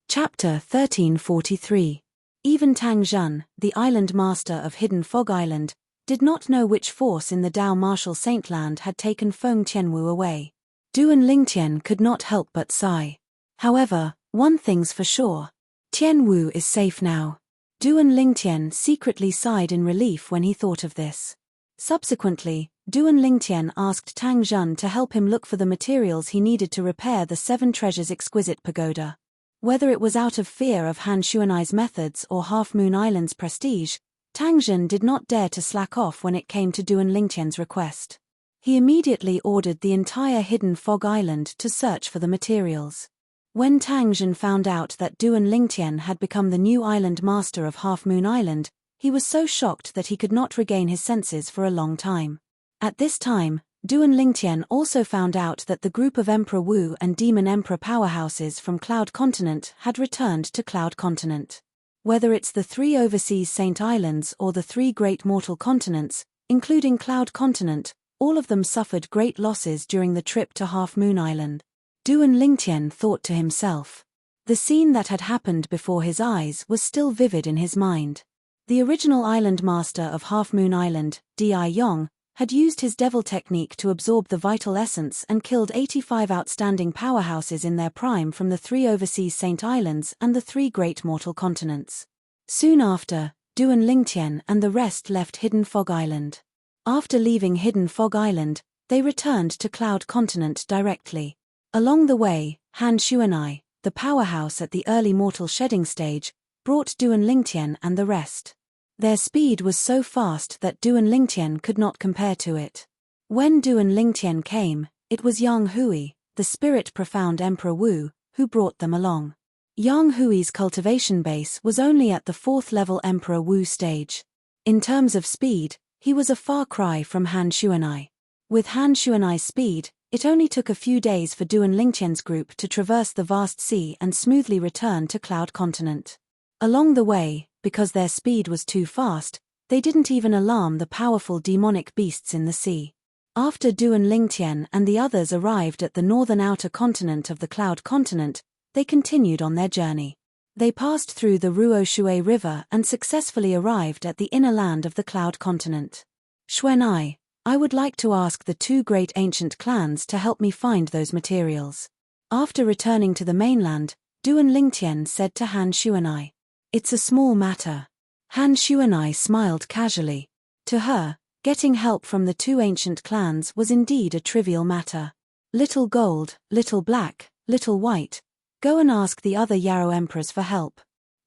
Chapter 1343. Even Tang Zhen, the island master of Hidden Fog Island, did not know which force in the Dao Martial Saint Land had taken Feng Tianwu away. Duan Lingtian could not help but sigh. However, one thing's for sure. Tianwu is safe now. Duan Lingtian secretly sighed in relief when he thought of this. Subsequently, Duan Lingtian asked Tang Zhen to help him look for the materials he needed to repair the Seven Treasures exquisite pagoda. Whether it was out of fear of Han Xuanai's methods or Half Moon Island's prestige, Tang Zhen did not dare to slack off when it came to Duan Lingtian's request. He immediately ordered the entire Hidden Fog Island to search for the materials. When Tang Zhen found out that Duan Lingtian had become the new island master of Half Moon Island, he was so shocked that he could not regain his senses for a long time. At this time, Duan Lingtian also found out that the group of Emperor Wu and Demon Emperor powerhouses from Cloud Continent had returned to Cloud Continent. Whether it's the 3 overseas Saint Islands or the 3 great mortal continents, including Cloud Continent, all of them suffered great losses during the trip to Half Moon Island. Duan Lingtian thought to himself. The scene that had happened before his eyes was still vivid in his mind. The original island master of Half Moon Island, Di Yong, had used his devil technique to absorb the vital essence and killed 85 outstanding powerhouses in their prime from the 3 overseas Saint Islands and the 3 great mortal continents. Soon after, Duan Lingtian and the rest left Hidden Fog Island. After leaving Hidden Fog Island, they returned to Cloud Continent directly. Along the way, Han Xuanai, the powerhouse at the early mortal shedding stage, brought Duan Lingtian and the rest. Their speed was so fast that Duan Lingtian could not compare to it. When Duan Lingtian came, it was Yang Hui, the spirit profound Emperor Wu, who brought them along. Yang Hui's cultivation base was only at the 4th level Emperor Wu stage. In terms of speed, he was a far cry from Han Xuanai. With Han Xuanai's speed, it only took a few days for Duan Lingtian's group to traverse the vast sea and smoothly return to Cloud Continent. Along the way, because their speed was too fast, they didn't even alarm the powerful demonic beasts in the sea. After Duan Lingtian and the others arrived at the northern outer continent of the Cloud Continent, they continued on their journey. They passed through the Ruoshui River and successfully arrived at the inner land of the Cloud Continent. Xuanai, I would like to ask the 2 great ancient clans to help me find those materials. After returning to the mainland, Duan Lingtian said to Han Xuanai. It's a small matter. Han Xuanai smiled casually. To her, getting help from the 2 ancient clans was indeed a trivial matter. Little Gold, Little Black, Little White, go and ask the other Yarrow emperors for help.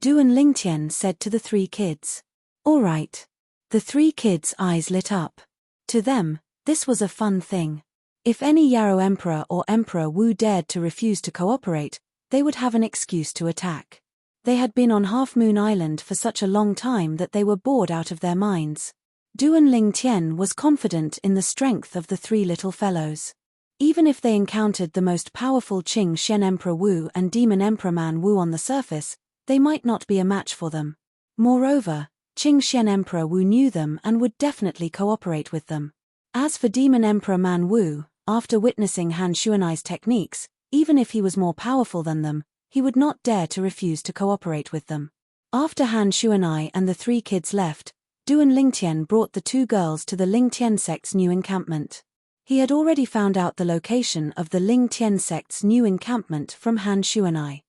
Duan Lingtian said to the 3 kids. All right. The 3 kids' eyes lit up. To them, this was a fun thing. If any Yarrow emperor or Emperor Wu dared to refuse to cooperate, they would have an excuse to attack. They had been on Half Moon Island for such a long time that they were bored out of their minds. Duan Lingtian was confident in the strength of the 3 little fellows. Even if they encountered the most powerful Qing Xian Emperor Wu and Demon Emperor Man Wu on the surface, they might not be a match for them. Moreover, Qing Xian Emperor Wu knew them and would definitely cooperate with them. As for Demon Emperor Man Wu, after witnessing Han Xuanai's techniques, even if he was more powerful than them, he would not dare to refuse to cooperate with them. After Han Shuanai and the 3 kids left, Duan Lingtian brought the 2 girls to the Lingtian sect's new encampment. He had already found out the location of the Lingtian sect's new encampment from Han Shuanai.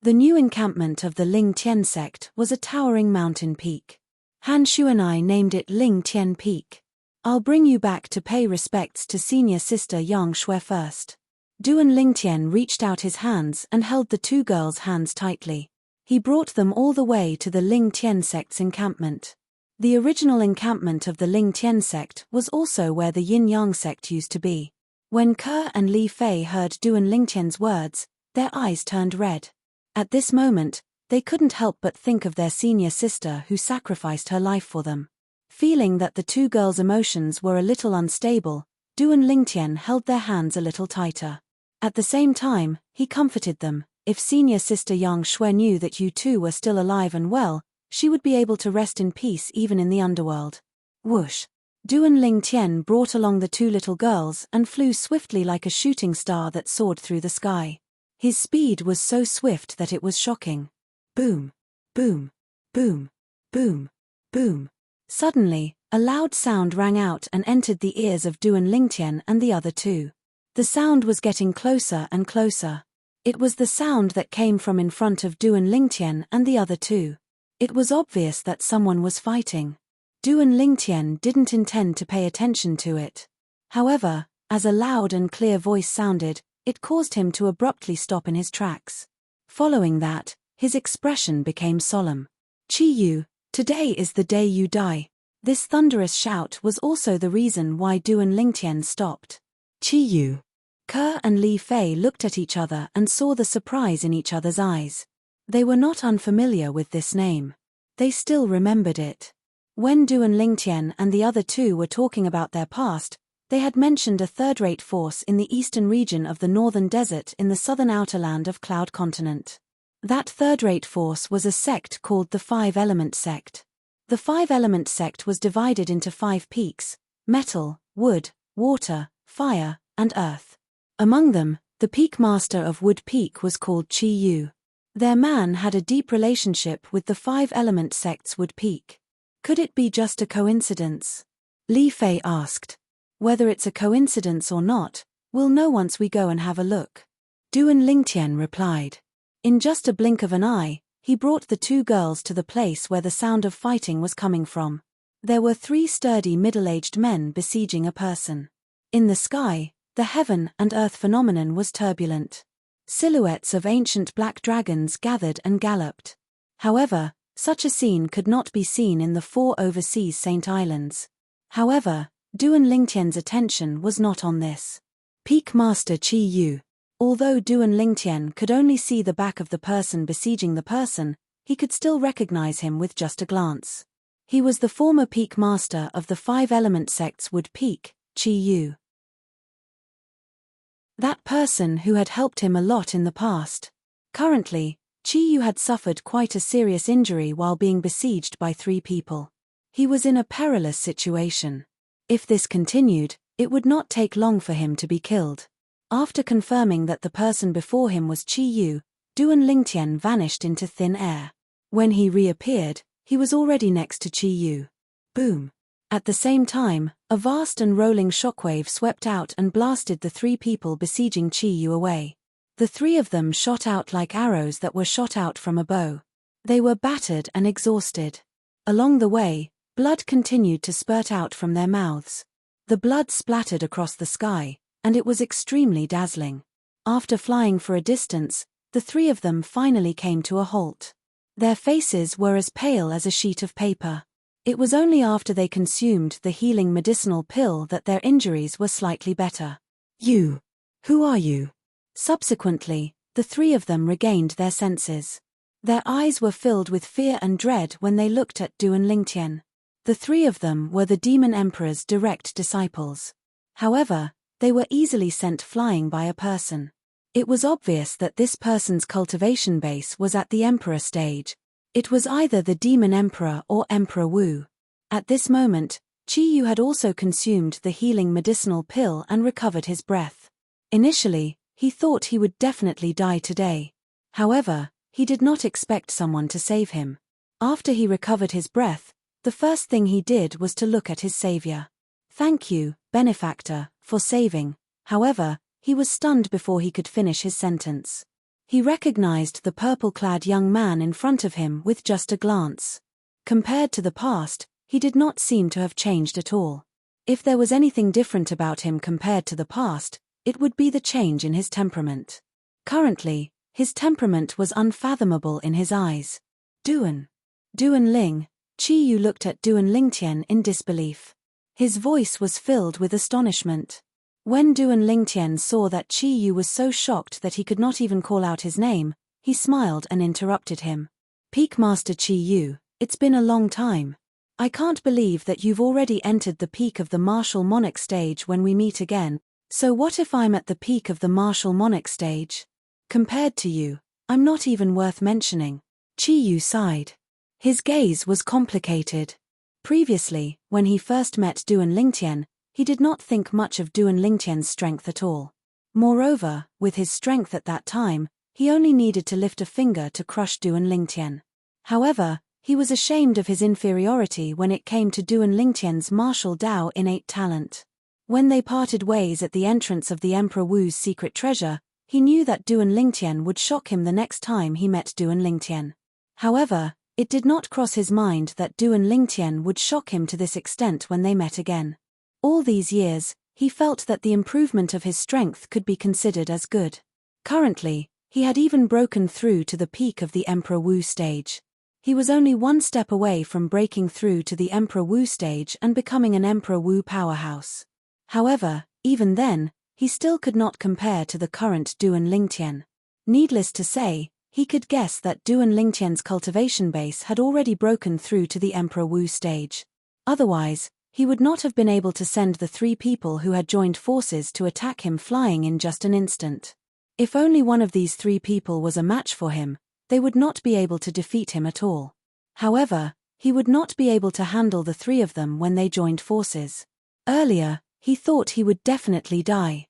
The new encampment of the Lingtian sect was a towering mountain peak. Han Shuanai named it Lingtian Peak. "I'll bring you back to pay respects to senior sister Yang Shui first." Duan Lingtian reached out his hands and held the 2 girls' hands tightly. He brought them all the way to the Lingtian sect's encampment. The original encampment of the Lingtian sect was also where the Yin-Yang sect used to be. When Ke and Li Fei heard Duan Lingtian's words, their eyes turned red. At this moment, they couldn't help but think of their senior sister who sacrificed her life for them. Feeling that the 2 girls' emotions were a little unstable, Duan Lingtian held their hands a little tighter. At the same time, he comforted them. If senior sister Yang Shui knew that you 2 were still alive and well, she would be able to rest in peace even in the underworld. Whoosh! Duan Lingtian brought along the 2 little girls and flew swiftly like a shooting star that soared through the sky. His speed was so swift that it was shocking. Boom! Boom! Boom! Boom! Boom! Suddenly, a loud sound rang out and entered the ears of Duan Lingtian and the other 2. The sound was getting closer and closer. It was the sound that came from in front of Duan Lingtian and the other 2. It was obvious that someone was fighting. Duan Lingtian didn't intend to pay attention to it. However, as a loud and clear voice sounded, it caused him to abruptly stop in his tracks. Following that, his expression became solemn. "Chi Yu, today is the day you die." This thunderous shout was also the reason why Duan Lingtian stopped. "Chi Yu." Ke and Li Fei looked at each other and saw the surprise in each other's eyes. They were not unfamiliar with this name. They still remembered it. When Duan Lingtian and the other 2 were talking about their past, they had mentioned a third-rate force in the eastern region of the northern desert in the southern outer land of Cloud Continent. That third-rate force was a sect called the 5-Element sect. The 5-Element sect was divided into 5 peaks: metal, wood, water, fire, and earth. Among them, the peak master of Wood Peak was called Chi Yu. Their man had a deep relationship with the 5-Element sect's Wood Peak. Could it be just a coincidence? Li Fei asked. "Whether it's a coincidence or not, we'll know once we go and have a look." Duan Lingtian replied. In just a blink of an eye, he brought the 2 girls to the place where the sound of fighting was coming from. There were 3 sturdy middle-aged men besieging a person. In the sky, the heaven and earth phenomenon was turbulent. Silhouettes of ancient black dragons gathered and galloped. However, such a scene could not be seen in the 4 overseas Saint Islands. However, Duan Lingtian's attention was not on this. Peak Master Chi Yu. Although Duan Lingtian could only see the back of the person besieging the person, he could still recognize him with just a glance. He was the former Peak Master of the 5-Element sect's Wood Peak, Chi Yu. That person who had helped him a lot in the past. Currently, Chi Yu had suffered quite a serious injury while being besieged by 3 people. He was in a perilous situation. If this continued, it would not take long for him to be killed. After confirming that the person before him was Chi Yu, Duan Lingtian vanished into thin air. When he reappeared, he was already next to Chi Yu. Boom! At the same time, a vast and rolling shockwave swept out and blasted the 3 people besieging Chi Yu away. The 3 of them shot out like arrows that were shot out from a bow. They were battered and exhausted. Along the way, blood continued to spurt out from their mouths. The blood splattered across the sky, and it was extremely dazzling. After flying for a distance, the 3 of them finally came to a halt. Their faces were as pale as a sheet of paper. It was only after they consumed the healing medicinal pill that their injuries were slightly better. "You! Who are you?" Subsequently, the 3 of them regained their senses. Their eyes were filled with fear and dread when they looked at Duan Lingtian. The 3 of them were the Demon Emperor's direct disciples. However, they were easily sent flying by a person. It was obvious that this person's cultivation base was at the Emperor stage. It was either the Demon Emperor or Emperor Wu. At this moment, Chi Yu had also consumed the healing medicinal pill and recovered his breath. Initially, He thought he would definitely die today. However, he did not expect someone to save him. After he recovered his breath, the first thing he did was to look at his savior. "Thank you, benefactor, for saving." However, he was stunned before he could finish his sentence. He recognized the purple-clad young man in front of him with just a glance. Compared to the past, he did not seem to have changed at all. If there was anything different about him compared to the past, it would be the change in his temperament. Currently, his temperament was unfathomable in his eyes. Duan Ling. Qi Yu looked at Duan Lingtian in disbelief. His voice was filled with astonishment. When Duan Lingtian saw that Qi Yu was so shocked that he could not even call out his name, he smiled and interrupted him. "Peak Master Qi Yu, it's been a long time. I can't believe that you've already entered the peak of the martial monarch stage when we meet again. So what if I'm at the peak of the martial monarch stage? Compared to you, I'm not even worth mentioning." Qi Yu sighed. His gaze was complicated. Previously, when he first met Duan Lingtian, he did not think much of Duan Lingtian's strength at all. Moreover, with his strength at that time, he only needed to lift a finger to crush Duan Lingtian. However, he was ashamed of his inferiority when it came to Duan Lingtian's martial Dao innate talent. When they parted ways at the entrance of the Emperor Wu's secret treasure, he knew that Duan Lingtian would shock him the next time he met Duan Lingtian. However, it did not cross his mind that Duan Lingtian would shock him to this extent when they met again. All these years, he felt that the improvement of his strength could be considered as good. Currently, he had even broken through to the peak of the Emperor Wu stage. He was only one step away from breaking through to the Emperor Wu stage and becoming an Emperor Wu powerhouse. However, even then, he still could not compare to the current Duan Lingtian. Needless to say, he could guess that Duan Lingtian's cultivation base had already broken through to the Emperor Wu stage. Otherwise, he would not have been able to send the 3 people who had joined forces to attack him flying in just an instant. If only one of these 3 people was a match for him, they would not be able to defeat him at all. However, he would not be able to handle the 3 of them when they joined forces. Earlier, he thought he would definitely die.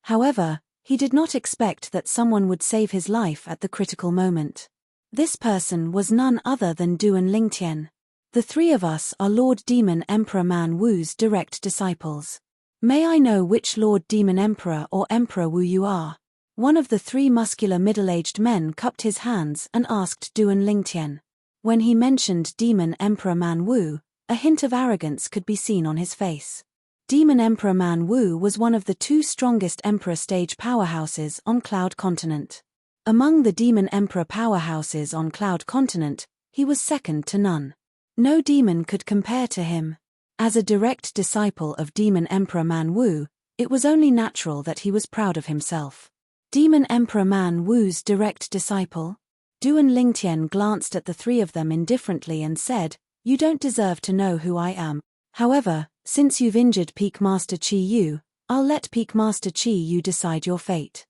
However, he did not expect that someone would save his life at the critical moment. This person was none other than Duan Lingtian. "The 3 of us are Lord Demon Emperor Man Wu's direct disciples. May I know which Lord Demon Emperor or Emperor Wu you are?" One of the 3 muscular middle-aged men cupped his hands and asked Duan Lingtian. When he mentioned Demon Emperor Man Wu, a hint of arrogance could be seen on his face. Demon Emperor Man Wu was one of the 2 strongest Emperor stage powerhouses on Cloud Continent. Among the Demon Emperor powerhouses on Cloud Continent, he was second to none. No demon could compare to him. As a direct disciple of Demon Emperor Man Wu, it was only natural that he was proud of himself. Demon Emperor Man Wu's direct disciple? Duan Lingtian glanced at the 3 of them indifferently and said, "You don't deserve to know who I am. However, since you've injured Peak Master Qi Yu, I'll let Peak Master Qi Yu decide your fate."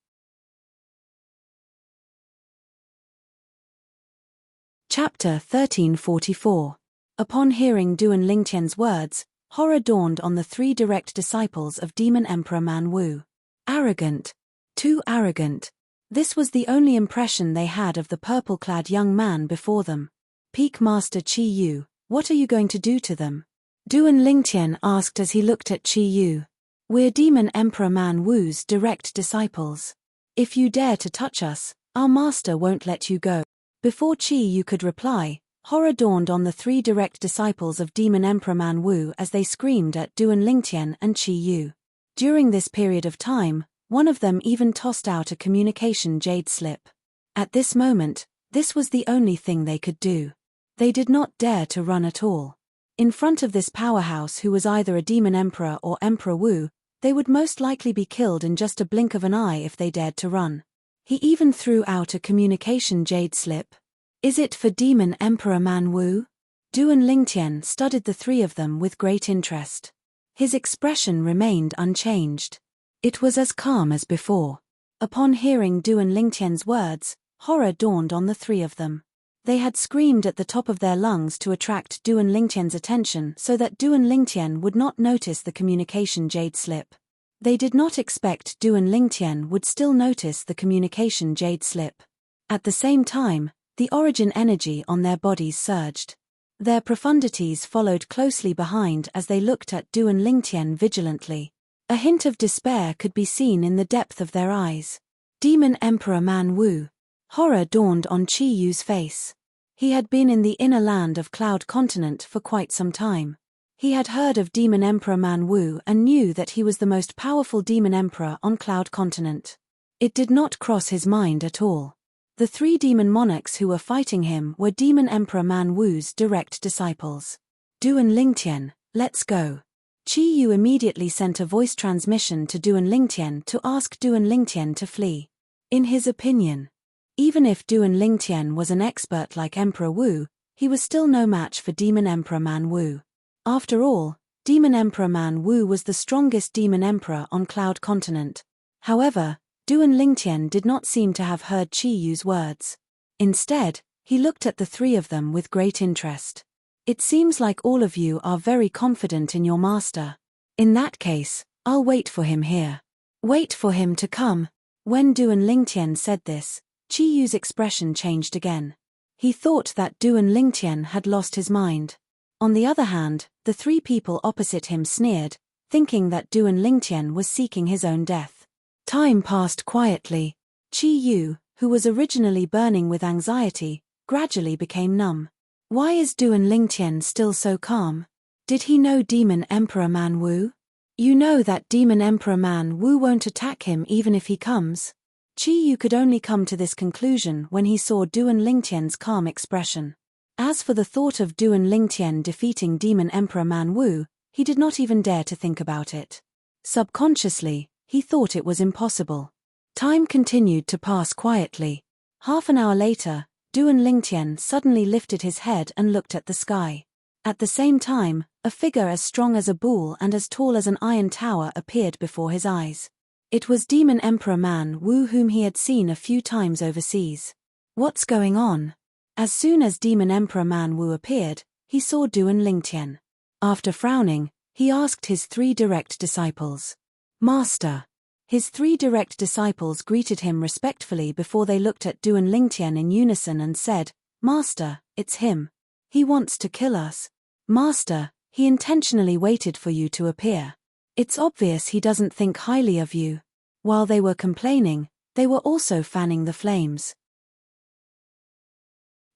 Chapter 1344. Upon hearing Duan Lingtian's words, horror dawned on the 3 direct disciples of Demon Emperor Man Wu. Arrogant. Too arrogant. This was the only impression they had of the purple-clad young man before them. "Peak Master Qi Yu, what are you going to do to them?" Duan Lingtian asked as he looked at Qi Yu. "We're Demon Emperor Man Wu's direct disciples. If you dare to touch us, our master won't let you go." Before Qi Yu could reply, horror dawned on the 3 direct disciples of Demon Emperor Man Wu as they screamed at Duan Lingtian and Qi Yu. During this period of time, one of them even tossed out a communication jade slip. At this moment, this was the only thing they could do. They did not dare to run at all. In front of this powerhouse who was either a Demon Emperor or Emperor Wu, they would most likely be killed in just a blink of an eye if they dared to run. He even threw out a communication jade slip. "Is it for Demon Emperor Man Wu?" Duan Lingtian studied the 3 of them with great interest. His expression remained unchanged. It was as calm as before. Upon hearing Duan Lingtian's words, horror dawned on the 3 of them. They had screamed at the top of their lungs to attract Duan Lingtian's attention so that Duan Lingtian would not notice the communication jade slip. They did not expect Du and Lingtian would still notice the communication jade slip. At the same time, the origin energy on their bodies surged. Their profundities followed closely behind as they looked at Du and Lingtian vigilantly. A hint of despair could be seen in the depth of their eyes. Demon Emperor Man Wu. Horror dawned on Qi Yu's face. He had been in the inner land of Cloud Continent for quite some time. He had heard of Demon Emperor Man Wu and knew that he was the most powerful demon emperor on Cloud Continent. It did not cross his mind at all. The 3 demon monarchs who were fighting him were Demon Emperor Man Wu's direct disciples. Du and Lingtian, let's go. Qi Yu immediately sent a voice transmission to Du and Lingtian to ask Du and Lingtian to flee. In his opinion, even if Du and Lingtian was an expert like Emperor Wu, he was still no match for Demon Emperor Man Wu. After all, Demon Emperor Man Wu was the strongest demon emperor on Cloud Continent. However, Du and Lingtian did not seem to have heard Qi Yu's words. Instead, he looked at the 3 of them with great interest. It seems like all of you are very confident in your master. In that case, I'll wait for him here. Wait for him to come. When Du and Lingtian said this, Qi Yu's expression changed again. He thought that Du and Lingtian had lost his mind. On the other hand, the 3 people opposite him sneered, thinking that Du and Lingtian was seeking his own death. Time passed quietly. Qi Yu, who was originally burning with anxiety, gradually became numb. Why is Du and Lingtian still so calm? Did he know Demon Emperor Man Wu? You know that Demon Emperor Man Wu won't attack him even if he comes. Qi Yu could only come to this conclusion when he saw Du and Lingtian's calm expression. As for the thought of Du and Lingtian defeating Demon Emperor Man Wu, he did not even dare to think about it. Subconsciously, he thought it was impossible. Time continued to pass quietly. Half an hour later, Du and Lingtian suddenly lifted his head and looked at the sky. At the same time, a figure as strong as a bull and as tall as an iron tower appeared before his eyes. It was Demon Emperor Man Wu, whom he had seen a few times overseas. What's going on? As soon as Demon Emperor Man Wu appeared, he saw Du and Lingtian. After frowning, he asked his 3 direct disciples. Master. His 3 direct disciples greeted him respectfully before they looked at Du and Lingtian in unison and said, Master, it's him. He wants to kill us. Master, he intentionally waited for you to appear. It's obvious he doesn't think highly of you. While they were complaining, they were also fanning the flames.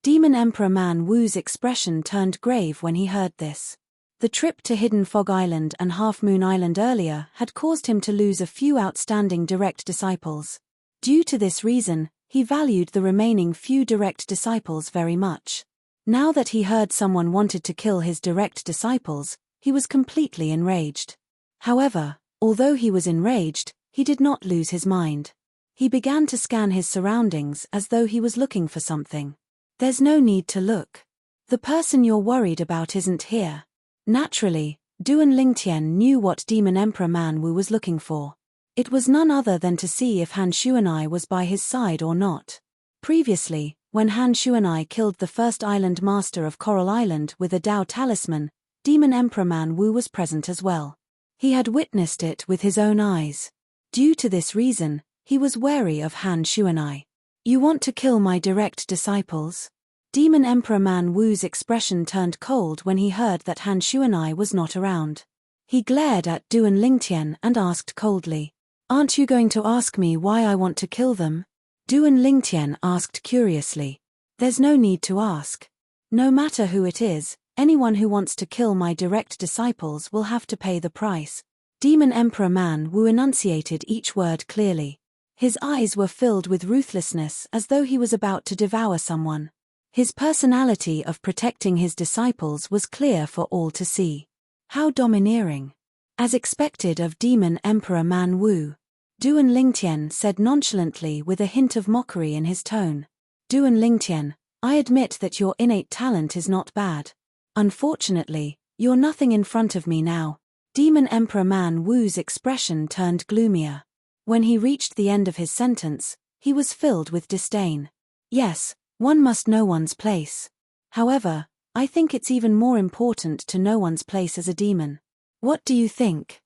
Demon Emperor Man Wu's expression turned grave when he heard this. The trip to Hidden Fog Island and Half Moon Island earlier had caused him to lose a few outstanding direct disciples. Due to this reason, he valued the remaining few direct disciples very much. Now that he heard someone wanted to kill his direct disciples, he was completely enraged. However, although he was enraged, he did not lose his mind. He began to scan his surroundings as though he was looking for something. There's no need to look. The person you're worried about isn't here. Naturally, Du and Lingtian knew what Demon Emperor Man Wu was looking for. It was none other than to see if Han Shuanai was by his side or not. Previously, when Han Shuanai killed the first island master of Coral Island with a Dao talisman, Demon Emperor Man Wu was present as well. He had witnessed it with his own eyes. Due to this reason, he was wary of Han Shuanai. You want to kill my direct disciples? Demon Emperor Man Wu's expression turned cold when he heard that Han Shuanai was not around. He glared at Du and Lingtian and asked coldly, Aren't you going to ask me why I want to kill them? Du and Lingtian asked curiously. There's no need to ask. No matter who it is, anyone who wants to kill my direct disciples will have to pay the price. Demon Emperor Man Wu enunciated each word clearly. His eyes were filled with ruthlessness as though he was about to devour someone. His personality of protecting his disciples was clear for all to see. How domineering. As expected of Demon Emperor Man Wu, Du and Lingtian said nonchalantly with a hint of mockery in his tone. Du and Lingtian, I admit that your innate talent is not bad. Unfortunately, you're nothing in front of me now. Demon Emperor Man Wu's expression turned gloomier. When he reached the end of his sentence, he was filled with disdain. Yes, one must know one's place. However, I think it's even more important to know one's place as a demon. What do you think?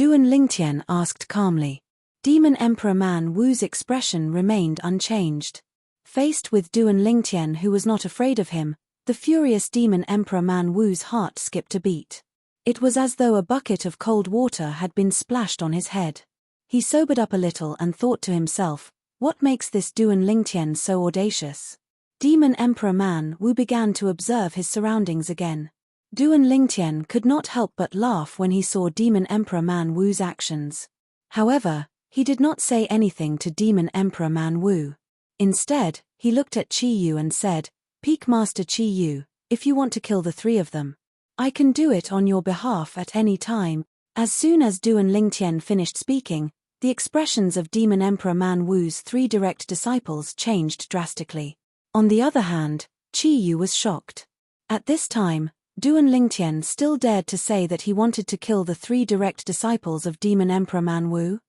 Duan Lingtian asked calmly. Demon Emperor Man Wu's expression remained unchanged. Faced with Duan Lingtian, who was not afraid of him, the furious Demon Emperor Man Wu's heart skipped a beat. It was as though a bucket of cold water had been splashed on his head. He sobered up a little and thought to himself, what makes this Duan Lingtian so audacious? Demon Emperor Man Wu began to observe his surroundings again. Duan Lingtian could not help but laugh when he saw Demon Emperor Man Wu's actions. However, he did not say anything to Demon Emperor Man Wu. Instead, he looked at Qi Yu and said, Peak Master Qi Yu, if you want to kill the three of them, I can do it on your behalf at any time. As soon as Duan Lingtian finished speaking, the expressions of Demon Emperor Man Wu's three direct disciples changed drastically. On the other hand, Qi Yu was shocked. At this time, Duan Lingtian still dared to say that he wanted to kill the three direct disciples of Demon Emperor Man Wu?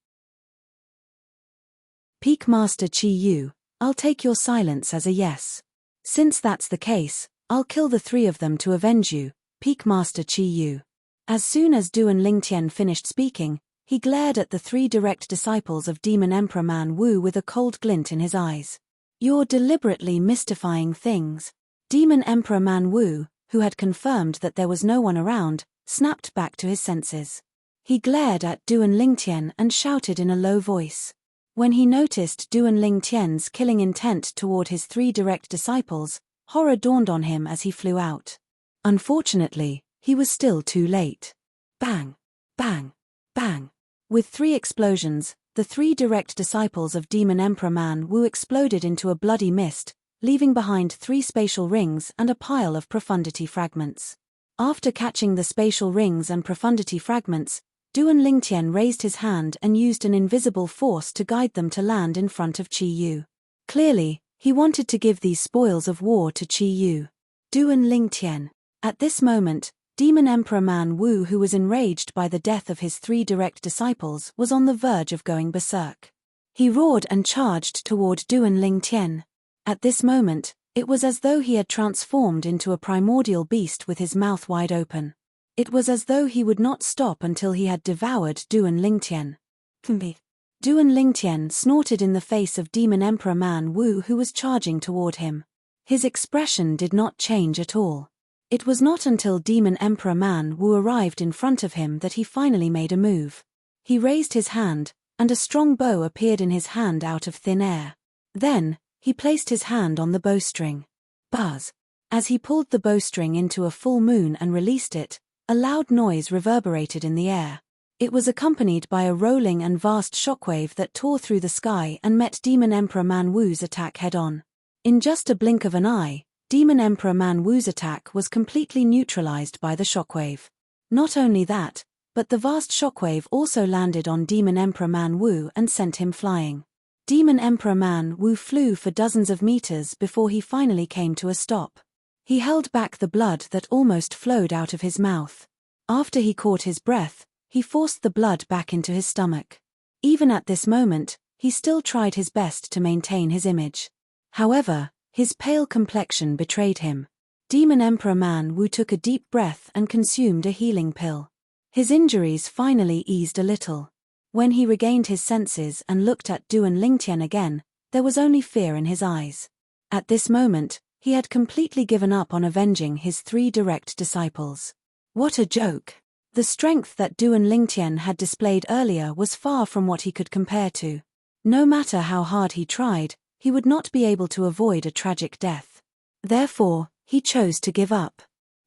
Peak Master Qi Yu, I'll take your silence as a yes. Since that's the case, I'll kill the three of them to avenge you, Peak Master Qi Yu. As soon as Duan Lingtian finished speaking, he glared at the three direct disciples of Demon Emperor Man Wu with a cold glint in his eyes. You're deliberately mystifying things. Demon Emperor Man Wu, who had confirmed that there was no one around, snapped back to his senses. He glared at Duan Lingtian and shouted in a low voice. When he noticed Duan Lingtian's killing intent toward his three direct disciples, horror dawned on him as he flew out. Unfortunately, he was still too late. Bang! Bang! Bang! With three explosions, the three direct disciples of Demon Emperor Man Wu exploded into a bloody mist, leaving behind three spatial rings and a pile of profundity fragments. After catching the spatial rings and profundity fragments, Duan Lingtian raised his hand and used an invisible force to guide them to land in front of Qi Yu. Clearly, he wanted to give these spoils of war to Qi Yu. Duan Lingtian. At this moment, Demon Emperor Man Wu, who was enraged by the death of his three direct disciples, was on the verge of going berserk. He roared and charged toward Duan Lingtian. At this moment, it was as though he had transformed into a primordial beast with his mouth wide open. It was as though he would not stop until he had devoured Duan Lingtian. Duan Lingtian snorted in the face of Demon Emperor Man Wu, who was charging toward him. His expression did not change at all. It was not until Demon Emperor Man Wu arrived in front of him that he finally made a move. He raised his hand, and a strong bow appeared in his hand out of thin air. Then, he placed his hand on the bowstring. Buzz! As he pulled the bowstring into a full moon and released it, a loud noise reverberated in the air. It was accompanied by a rolling and vast shockwave that tore through the sky and met Demon Emperor Man Wu's attack head-on. In just a blink of an eye, Demon Emperor Man Wu's attack was completely neutralized by the shockwave. Not only that, but the vast shockwave also landed on Demon Emperor Man Wu and sent him flying. Demon Emperor Man Wu flew for dozens of meters before he finally came to a stop. He held back the blood that almost flowed out of his mouth. After he caught his breath, he forced the blood back into his stomach. Even at this moment, he still tried his best to maintain his image. However, his pale complexion betrayed him. Demon Emperor Man Wu took a deep breath and consumed a healing pill. His injuries finally eased a little. When he regained his senses and looked at Duan Lingtian again, there was only fear in his eyes. At this moment, he had completely given up on avenging his three direct disciples. What a joke! The strength that Duan Lingtian had displayed earlier was far from what he could compare to. No matter how hard he tried, he would not be able to avoid a tragic death. Therefore, he chose to give up.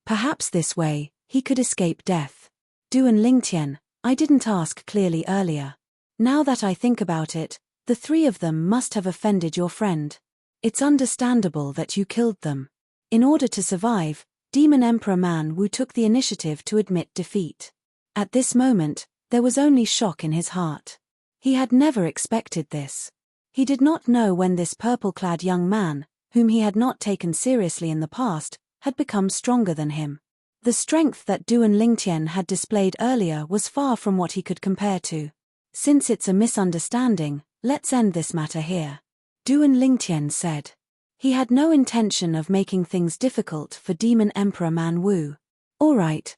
Perhaps this way, he could escape death. Duan Lingtian, I didn't ask clearly earlier. Now that I think about it, the three of them must have offended your friend. It's understandable that you killed them. In order to survive, Demon Emperor Man Wu took the initiative to admit defeat. At this moment, there was only shock in his heart. He had never expected this. He did not know when this purple-clad young man, whom he had not taken seriously in the past, had become stronger than him. The strength that Duan Lingtian had displayed earlier was far from what he could compare to. Since it's a misunderstanding, let's end this matter here. Duan Lingtian said. He had no intention of making things difficult for Demon Emperor Man Wu. All right.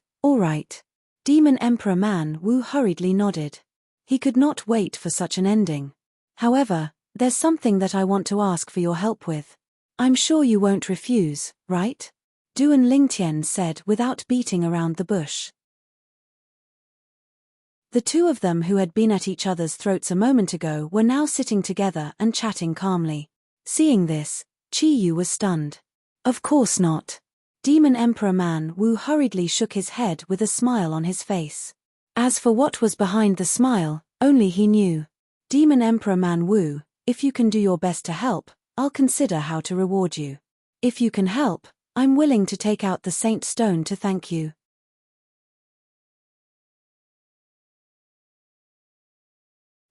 Demon Emperor Man Wu hurriedly nodded. He could not wait for such an ending. However, there's something that I want to ask for your help with. I'm sure you won't refuse, right? Duan Lingtian said without beating around the bush. The two of them who had been at each other's throats a moment ago were now sitting together and chatting calmly. Seeing this, Qi Yu was stunned. Of course not. Demon Emperor Man Wu hurriedly shook his head with a smile on his face. As for what was behind the smile, only he knew. Demon Emperor Man Wu, if you can do your best to help, I'll consider how to reward you. If you can help, I'm willing to take out the Saint Stone to thank you.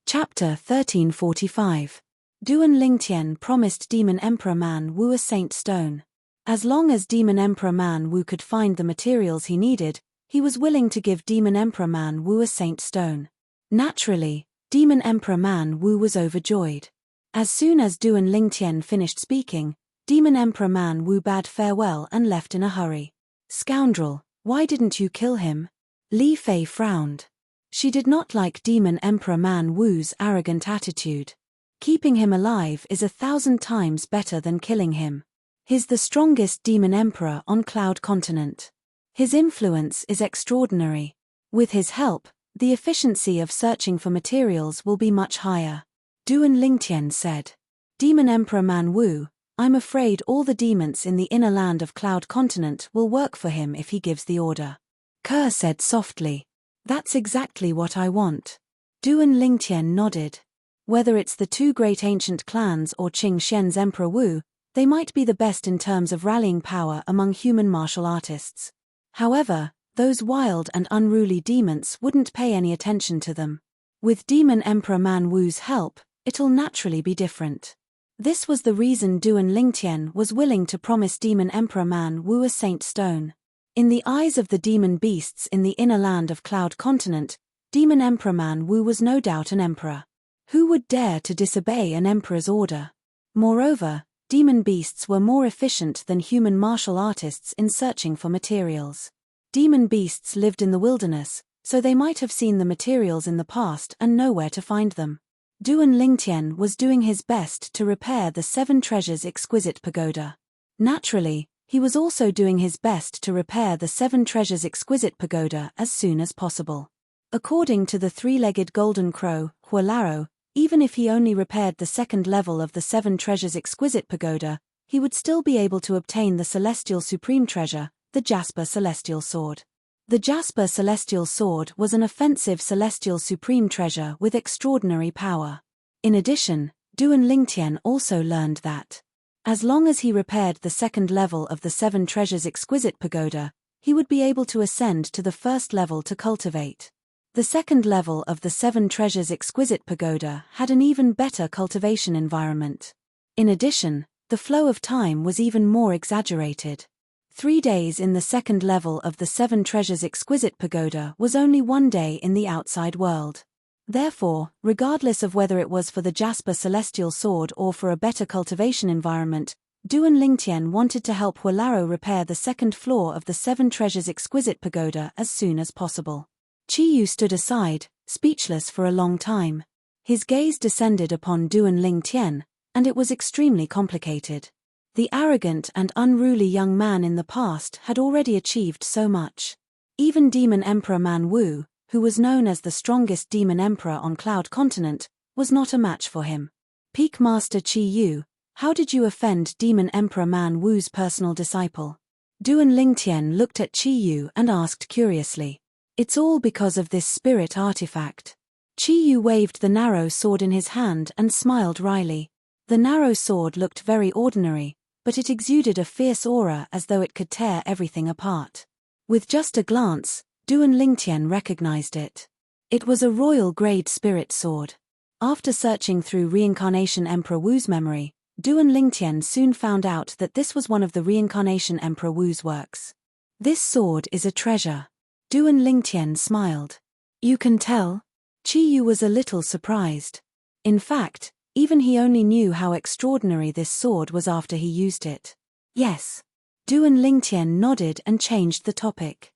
Chapter 1345. Duan Lingtian promised Demon Emperor Man Wu a Saint Stone. As long as Demon Emperor Man Wu could find the materials he needed, he was willing to give Demon Emperor Man Wu a Saint Stone. Naturally, Demon Emperor Man Wu was overjoyed. As soon as Duan Lingtian finished speaking, Demon Emperor Man Wu bade farewell and left in a hurry. Scoundrel, why didn't you kill him? Li Fei frowned. She did not like Demon Emperor Man Wu's arrogant attitude. Keeping him alive is 1,000 times better than killing him. He's the strongest demon emperor on Cloud Continent. His influence is extraordinary. With his help, the efficiency of searching for materials will be much higher. Duan Lingtian said. Demon Emperor Man Wu, I'm afraid all the demons in the inner land of Cloud Continent will work for him if he gives the order. Ke said softly. That's exactly what I want. Duan Lingtian nodded. Whether it's the two great ancient clans or Qing Xian's Emperor Wu, they might be the best in terms of rallying power among human martial artists. However, those wild and unruly demons wouldn't pay any attention to them. With Demon Emperor Man Wu's help, it'll naturally be different. This was the reason Duan Lingtian was willing to promise Demon Emperor Man Wu a Saint Stone. In the eyes of the demon beasts in the inner land of Cloud Continent, Demon Emperor Man Wu was no doubt an emperor. Who would dare to disobey an emperor's order? Moreover, demon beasts were more efficient than human martial artists in searching for materials. Demon beasts lived in the wilderness, so they might have seen the materials in the past and know where to find them. Duan Lingtian was doing his best to repair the 7 Treasures Exquisite Pagoda. Naturally, he was also doing his best to repair the 7 Treasures Exquisite Pagoda as soon as possible. According to the 3-legged golden crow, Hualaro, even if he only repaired the 2nd level of the 7 Treasures Exquisite Pagoda, he would still be able to obtain the Celestial Supreme Treasure, the Jasper Celestial Sword. The Jasper Celestial Sword was an offensive Celestial Supreme Treasure with extraordinary power. In addition, Duan Lingtian also learned that as long as he repaired the 2nd level of the 7 Treasures Exquisite Pagoda, he would be able to ascend to the 1st level to cultivate. The 2nd level of the 7 Treasures Exquisite Pagoda had an even better cultivation environment. In addition, the flow of time was even more exaggerated. 3 days in the 2nd level of the 7 Treasures Exquisite Pagoda was only 1 day in the outside world. Therefore, regardless of whether it was for the Jasper Celestial Sword or for a better cultivation environment, Duan Lingtian wanted to help Hualaro repair the 2nd floor of the 7 Treasures Exquisite Pagoda as soon as possible. Qi Yu stood aside, speechless for a long time. His gaze descended upon Duan Lingtian, and it was extremely complicated. The arrogant and unruly young man in the past had already achieved so much. Even Demon Emperor Man Wu, who was known as the strongest demon emperor on Cloud Continent, was not a match for him. Peak Master Qi Yu, how did you offend Demon Emperor Man Wu's personal disciple? Duan Lingtian looked at Qi Yu and asked curiously. It's all because of this spirit artifact. Qi Yu waved the narrow sword in his hand and smiled wryly. The narrow sword looked very ordinary, but it exuded a fierce aura as though it could tear everything apart. With just a glance, Duan Lingtian recognized it. It was a royal-grade spirit sword. After searching through Reincarnation Emperor Wu's memory, Duan Lingtian soon found out that this was one of the Reincarnation Emperor Wu's works. This sword is a treasure. Duan Lingtian smiled. You can tell? Qi Yu was a little surprised. In fact, even he only knew how extraordinary this sword was after he used it. Yes. Duan Lingtian nodded and changed the topic.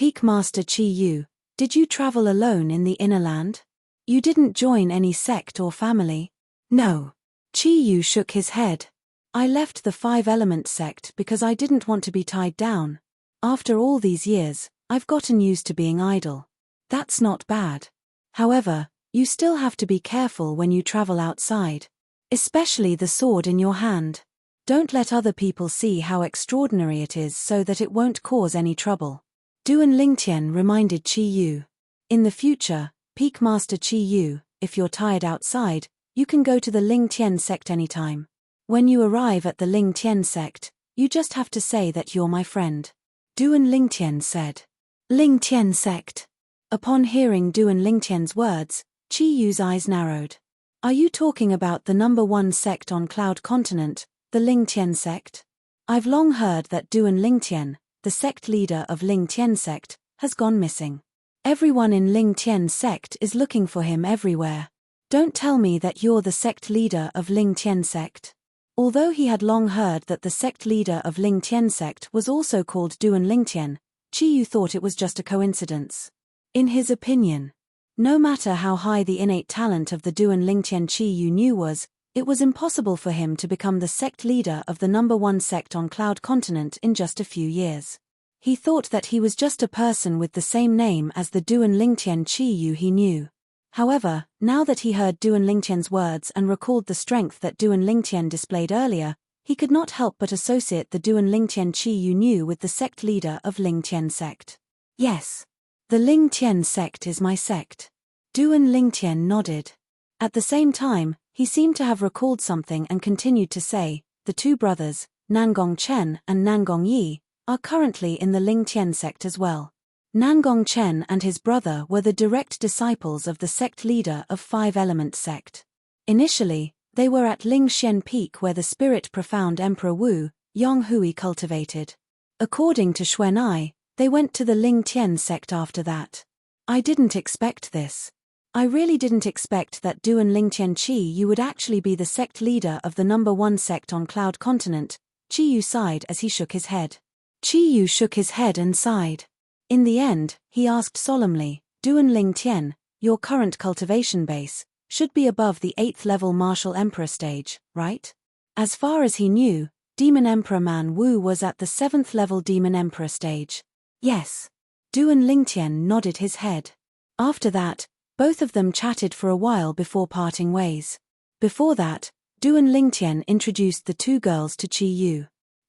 Peak Master Chi Yu, did you travel alone in the inner land? You didn't join any sect or family? No. Chi Yu shook his head. I left the five-element sect because I didn't want to be tied down. After all these years, I've gotten used to being idle. That's not bad. However, you still have to be careful when you travel outside. Especially the sword in your hand. Don't let other people see how extraordinary it is so that it won't cause any trouble. Duan Lingtian reminded Chi Yu. In the future, Peak Master Chi Yu, if you're tired outside, you can go to the Ling Tian sect anytime. When you arrive at the Ling Tian sect, you just have to say that you're my friend. Duan Lingtian said. Ling Tian sect. Upon hearing Duan Lingtian's words, Chi Yu's eyes narrowed. Are you talking about the number one sect on Cloud Continent, the Ling Tian sect? I've long heard that Duan Lingtian, the sect leader of Ling Tian sect, has gone missing. Everyone in Ling Tian sect is looking for him everywhere. Don't tell me that you're the sect leader of Ling Tian sect. Although he had long heard that the sect leader of Ling Tian sect was also called Duan Lingtian, Chi Yu thought it was just a coincidence. In his opinion, no matter how high the innate talent of the Duan Lingtian Chi Yu knew was, it was impossible for him to become the sect leader of the number one sect on Cloud Continent in just a few years. He thought that he was just a person with the same name as the Duan Lingtian Chi Yu he knew. However, now that he heard Duan Lingtian's words and recalled the strength that Duan Lingtian displayed earlier, he could not help but associate the Duan Lingtian Chi Yu knew with the sect leader of Ling Tian sect. Yes. The Ling Tian sect is my sect. Duan Lingtian nodded. At the same time, he seemed to have recalled something and continued to say, the two brothers, Nangong Chen and Nangong Yi, are currently in the Ling Tian sect as well. Nangong Chen and his brother were the direct disciples of the sect leader of Five-Element sect. Initially, they were at Ling Xian Peak where the spirit profound Emperor Wu, Yong Hui cultivated. According to Xuanai, they went to the Ling Tian sect after that. I didn't expect this. I really didn't expect that Duan Lingtian Chi Yu would actually be the sect leader of the number one sect on Cloud Continent. Chi Yu sighed as he shook his head. Chi Yu shook his head and sighed. In the end, he asked solemnly, Duan Lingtian, your current cultivation base should be above the 8th level Martial Emperor stage, right? As far as he knew, Demon Emperor Man Wu was at the 7th level Demon Emperor stage. Yes. Duan Lingtian nodded his head. After that, both of them chatted for a while before parting ways. Before that, Duan Lingtian introduced the two girls to Chi Yu.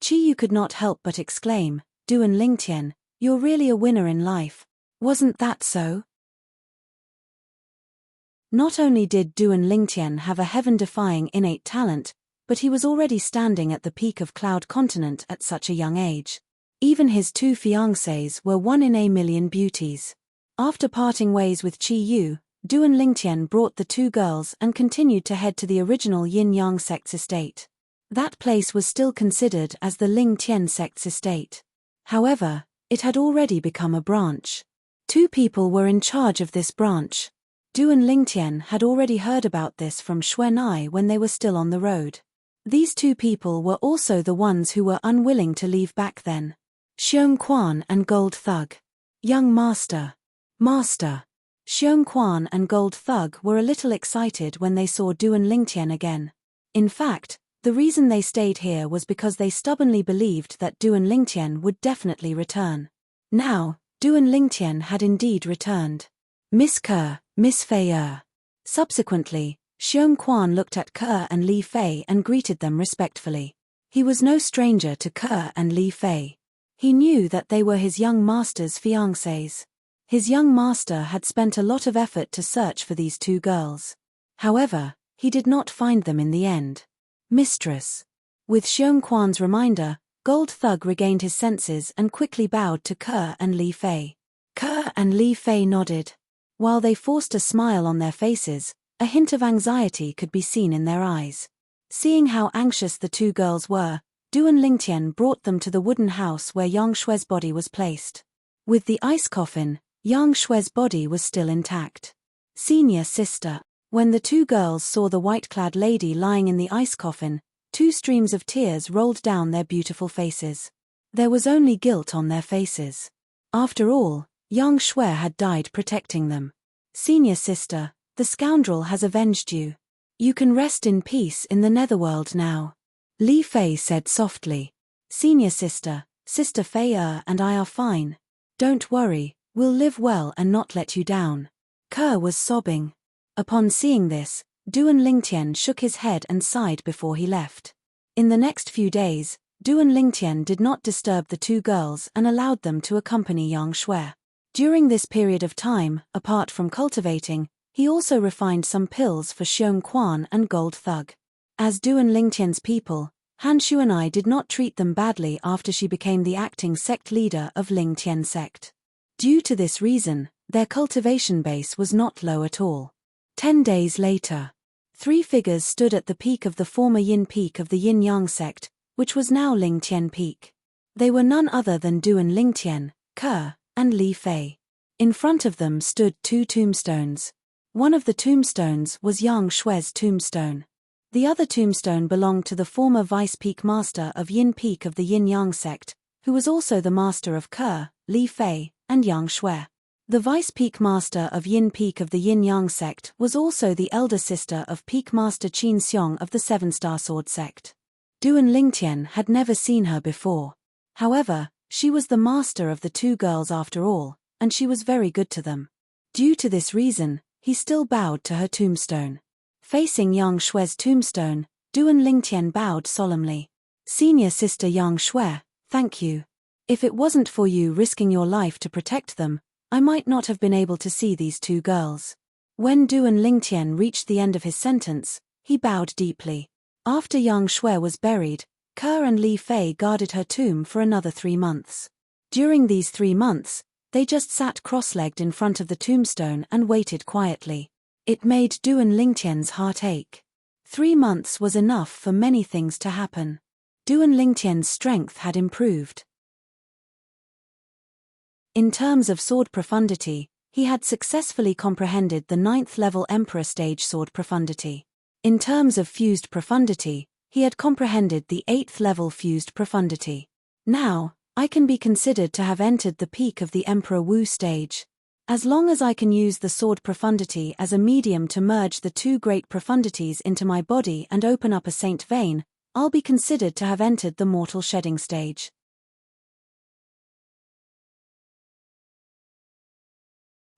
Chi Yu could not help but exclaim, Duan Lingtian, you're really a winner in life. Wasn't that so? Not only did Duan Lingtian have a heaven-defying innate talent, but he was already standing at the peak of Cloud Continent at such a young age. Even his two fiancées were one in a million beauties. After parting ways with Chi Yu, Duan Lingtian brought the two girls and continued to head to the original Yin-Yang sect's estate. That place was still considered as the Ling Tian sect's estate. However, it had already become a branch. Two people were in charge of this branch. Duan Lingtian had already heard about this from Xuanai when they were still on the road. These two people were also the ones who were unwilling to leave back then. Xiong Quan and Gold Thug. Young Master. Master. Xiong Quan and Gold Thug were a little excited when they saw Duan Lingtian again. In fact, the reason they stayed here was because they stubbornly believed that Duan Lingtian would definitely return. Now, Duan Lingtian had indeed returned. Miss Ke, Miss Fei. Subsequently, Xiong Quan looked at Ke and Li Fei and greeted them respectfully. He was no stranger to Ke and Li Fei. He knew that they were his young master's fiancées. His young master had spent a lot of effort to search for these two girls. However, he did not find them in the end. Mistress. With Xiong Quan's reminder, Gold Thug regained his senses and quickly bowed to Ke and Li Fei. Ke and Li Fei nodded. While they forced a smile on their faces, a hint of anxiety could be seen in their eyes. Seeing how anxious the two girls were, Duan Lingtian brought them to the wooden house where Yang Shue's body was placed. With the ice coffin, Yang Shue's body was still intact. Senior sister. When the two girls saw the white-clad lady lying in the ice coffin, two streams of tears rolled down their beautiful faces. There was only guilt on their faces. After all, Yang Shui had died protecting them. Senior sister, the scoundrel has avenged you. You can rest in peace in the netherworld now. Li Fei said softly. Senior sister, Sister Fei and I are fine. Don't worry, we'll live well and not let you down. Ke was sobbing. Upon seeing this, Duan Lingtian shook his head and sighed before he left. In the next few days, Duan Lingtian did not disturb the two girls and allowed them to accompany Yang Shui. During this period of time, apart from cultivating, he also refined some pills for Xiong Quan and Gold Thug. As Duan Lingtian's people, Han Shuanai did not treat them badly after she became the acting sect leader of Lingtian sect. Due to this reason, their cultivation base was not low at all. 10 days later, 3 figures stood at the peak of the former Yin peak of the Yin-Yang sect, which was now Lingtian peak. They were none other than Duan Lingtian, Ke, and Li Fei. In front of them stood 2 tombstones. One of the tombstones was Yang Shui's tombstone. The other tombstone belonged to the former vice peak master of Yin peak of the Yin-Yang sect, who was also the master of Ke, Li Fei, and Yang Shui. The vice peak master of Yin peak of the Yin-Yang sect was also the elder sister of peak master Qin Xiong of the 7-star sword sect. Duan Lingtian had never seen her before. However, she was the master of the 2 girls after all, and she was very good to them. Due to this reason, he still bowed to her tombstone. Facing Yang Shui's tombstone, Duan Lingtian bowed solemnly. Senior sister Yang Shui, thank you. If it wasn't for you risking your life to protect them, I might not have been able to see these 2 girls. When Duan Lingtian reached the end of his sentence, he bowed deeply. After Yang Shui was buried, Ke and Li Fei guarded her tomb for another 3 months. During these 3 months, they just sat cross-legged in front of the tombstone and waited quietly. It made Duan Lingtian's heart ache. 3 months was enough for many things to happen. Duan Lingtian's strength had improved. In terms of sword profundity, he had successfully comprehended the 9th level Emperor stage sword profundity. In terms of fused profundity, he had comprehended the 8th level fused profundity. Now, I can be considered to have entered the peak of the Emperor Wu stage. As long as I can use the sword profundity as a medium to merge the 2 great profundities into my body and open up a saint vein, I'll be considered to have entered the mortal shedding stage.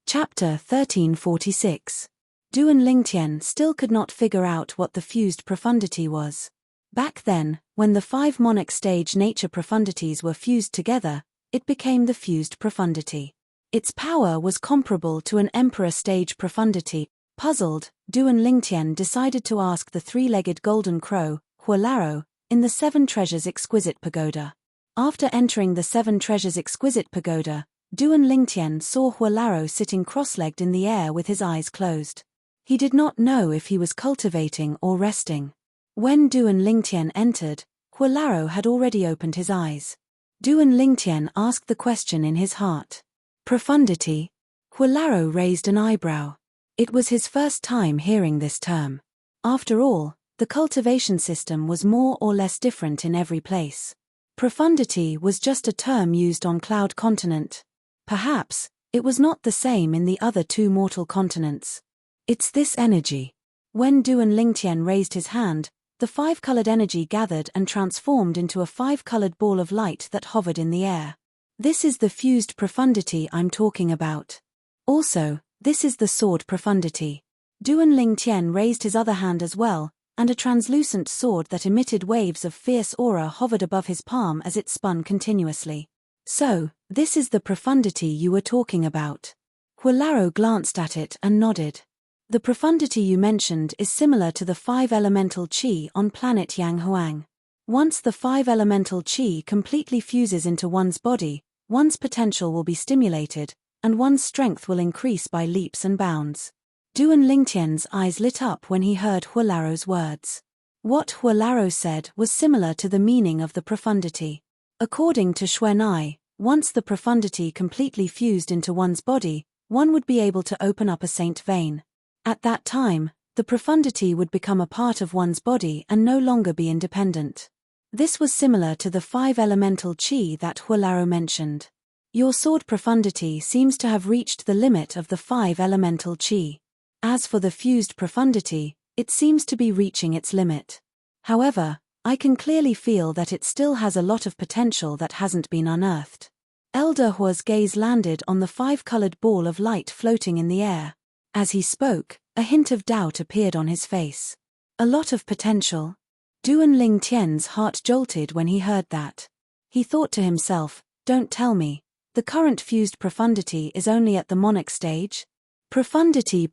Chapter 1346. Duan Lingtian still could not figure out what the fused profundity was. Back then, when the 5 Monarch stage nature profundities were fused together, it became the fused profundity. Its power was comparable to an Emperor stage profundity. Puzzled, Duan Lingtian decided to ask the 3-legged golden crow, Huolaro, in the 7 Treasures Exquisite Pagoda. After entering the 7 Treasures Exquisite Pagoda, Duan Lingtian saw Huolaro sitting cross-legged in the air with his eyes closed. He did not know if he was cultivating or resting. When Duan Lingtian entered, Huolaro had already opened his eyes. Duan Lingtian asked the question in his heart. Profundity? Huolaro raised an eyebrow. It was his first time hearing this term. After all, the cultivation system was more or less different in every place. Profundity was just a term used on Cloud Continent. Perhaps, it was not the same in the other 2 mortal continents. It's this energy. When Duan Lingtian raised his hand, the 5-colored energy gathered and transformed into a 5-colored ball of light that hovered in the air. This is the fused profundity I'm talking about. Also, this is the sword profundity. Duan Lingtian raised his other hand as well, and a translucent sword that emitted waves of fierce aura hovered above his palm as it spun continuously. So, this is the profundity you were talking about. Huolaro glanced at it and nodded. The profundity you mentioned is similar to the 5 elemental qi on planet Yang Huang. Once the 5 elemental qi completely fuses into one's body, one's potential will be stimulated, and one's strength will increase by leaps and bounds. Duan Lingtian's eyes lit up when he heard Huolaro's words. What Huolaro said was similar to the meaning of the profundity. According to Xuanai, once the profundity completely fused into one's body, one would be able to open up a saint vein. At that time, the profundity would become a part of one's body and no longer be independent. This was similar to the 5 elemental qi that Huolaro mentioned. Your sword profundity seems to have reached the limit of the 5 elemental chi. As for the fused profundity, it seems to be reaching its limit. However, I can clearly feel that it still has a lot of potential that hasn't been unearthed. Elder Hua's gaze landed on the 5-colored ball of light floating in the air. As he spoke, a hint of doubt appeared on his face. A lot of potential? Duan Lingtian's heart jolted when he heard that. He thought to himself, don't tell me, the current fused profundity is only at the Monarch stage? Profundity.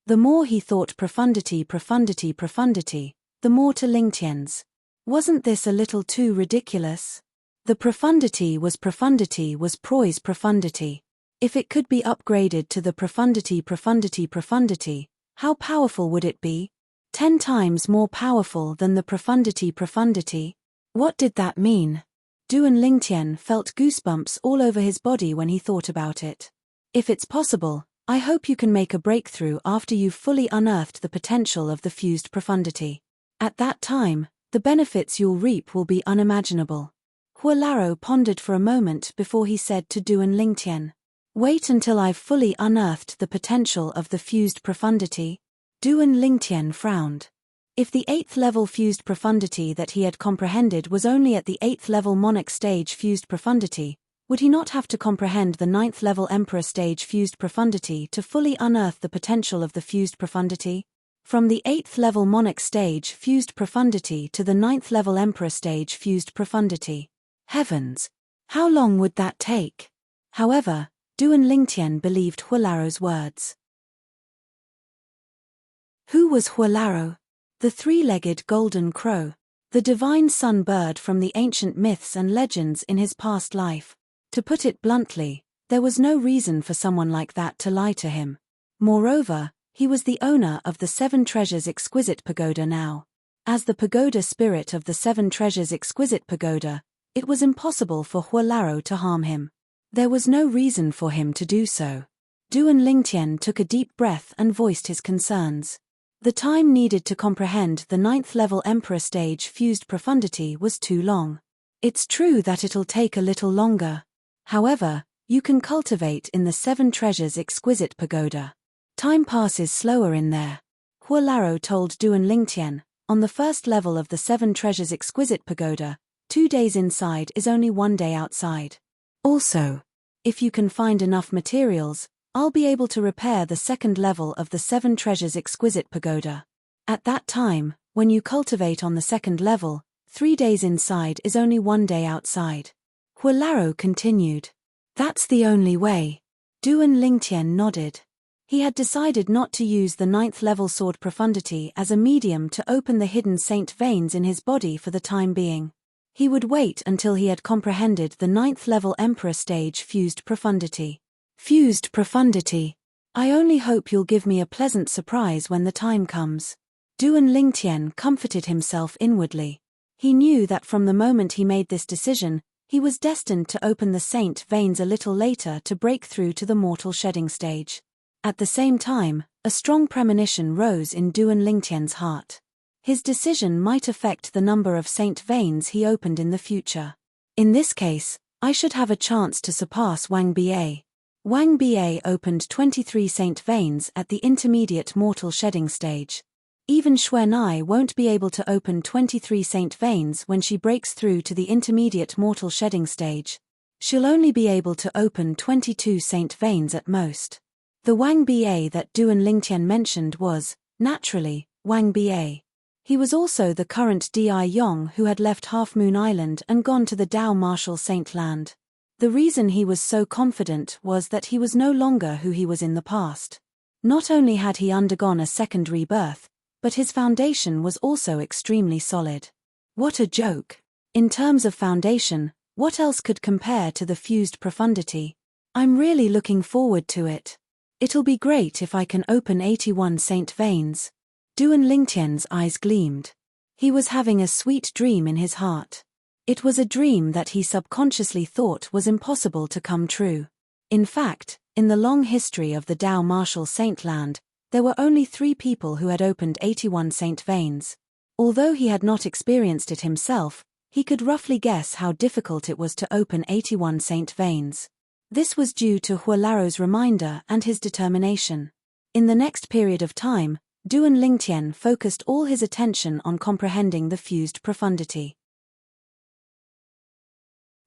The more he thought profundity, the more to Lingtian's. Wasn't this a little too ridiculous? The profundity was Proy's profundity. If it could be upgraded to the profundity, how powerful would it be? 10 times more powerful than the profundity. What did that mean? Duan Lingtian felt goosebumps all over his body when he thought about it. If it's possible, I hope you can make a breakthrough after you've fully unearthed the potential of the fused profundity. At that time, the benefits you'll reap will be unimaginable. Huolaro pondered for a moment before he said to Duan Lingtian, wait until I've fully unearthed the potential of the fused profundity. Duan Lingtian frowned. If the 8th level fused profundity that he had comprehended was only at the 8th level Monarch stage fused profundity, would he not have to comprehend the 9th level Emperor stage fused profundity to fully unearth the potential of the fused profundity? From the 8th level Monarch stage fused profundity to the 9th level Emperor stage fused profundity. Heavens! How long would that take? However, Duan Lingtian believed Huolaro's words. Who was Huolaro? The 3-legged golden crow. The divine sun bird from the ancient myths and legends in his past life. To put it bluntly, there was no reason for someone like that to lie to him. Moreover, he was the owner of the 7 Treasures Exquisite Pagoda now. As the pagoda spirit of the 7 Treasures Exquisite Pagoda, it was impossible for Huolaro to harm him. There was no reason for him to do so. Duan Lingtian took a deep breath and voiced his concerns. The time needed to comprehend the 9th level Emperor stage fused profundity was too long. It's true that it'll take a little longer. However, you can cultivate in the 7 Treasures Exquisite Pagoda. Time passes slower in there. Huolaro told Duan Lingtian, on the first level of the 7 Treasures Exquisite Pagoda, 2 days inside is only 1 day outside. Also, if you can find enough materials, I'll be able to repair the 2nd level of the 7 Treasures Exquisite Pagoda. At that time, when you cultivate on the 2nd level, 3 days inside is only 1 day outside. Huolaro continued. That's the only way. Duan Lingtian nodded. He had decided not to use the 9th level sword profundity as a medium to open the hidden saint veins in his body for the time being. He would wait until he had comprehended the 9th level Emperor stage fused profundity. Fused profundity. I only hope you'll give me a pleasant surprise when the time comes. Duan Lingtian comforted himself inwardly. He knew that from the moment he made this decision, he was destined to open the saint veins a little later to break through to the mortal shedding stage. At the same time, a strong premonition rose in Duan Lingtian's heart. His decision might affect the number of saint veins he opened in the future. In this case, I should have a chance to surpass Wang Ba. Wang Ba opened 23 saint veins at the intermediate mortal shedding stage. Even Xuanai won't be able to open 23 saint veins when she breaks through to the intermediate mortal shedding stage. She'll only be able to open 22 saint veins at most. The Wang Ba that Duan Lingtian mentioned was, naturally, Wang Ba. He was also the current Di Yong who had left Half Moon Island and gone to the Dao Martial Saint Land. The reason he was so confident was that he was no longer who he was in the past. Not only had he undergone a second rebirth, but his foundation was also extremely solid. What a joke! In terms of foundation, what else could compare to the fused profundity? I'm really looking forward to it. It'll be great if I can open 81 saint veins. Duan Lingtian's eyes gleamed. He was having a sweet dream in his heart. It was a dream that he subconsciously thought was impossible to come true. In fact, in the long history of the Dao Martial Saint Land, there were only 3 people who had opened 81 saint veins. Although he had not experienced it himself, He could roughly guess how difficult it was to open 81 saint veins. This was due to Hualaro's reminder and his determination. In the next period of time, Duan Lingtian focused all his attention on comprehending the fused profundity.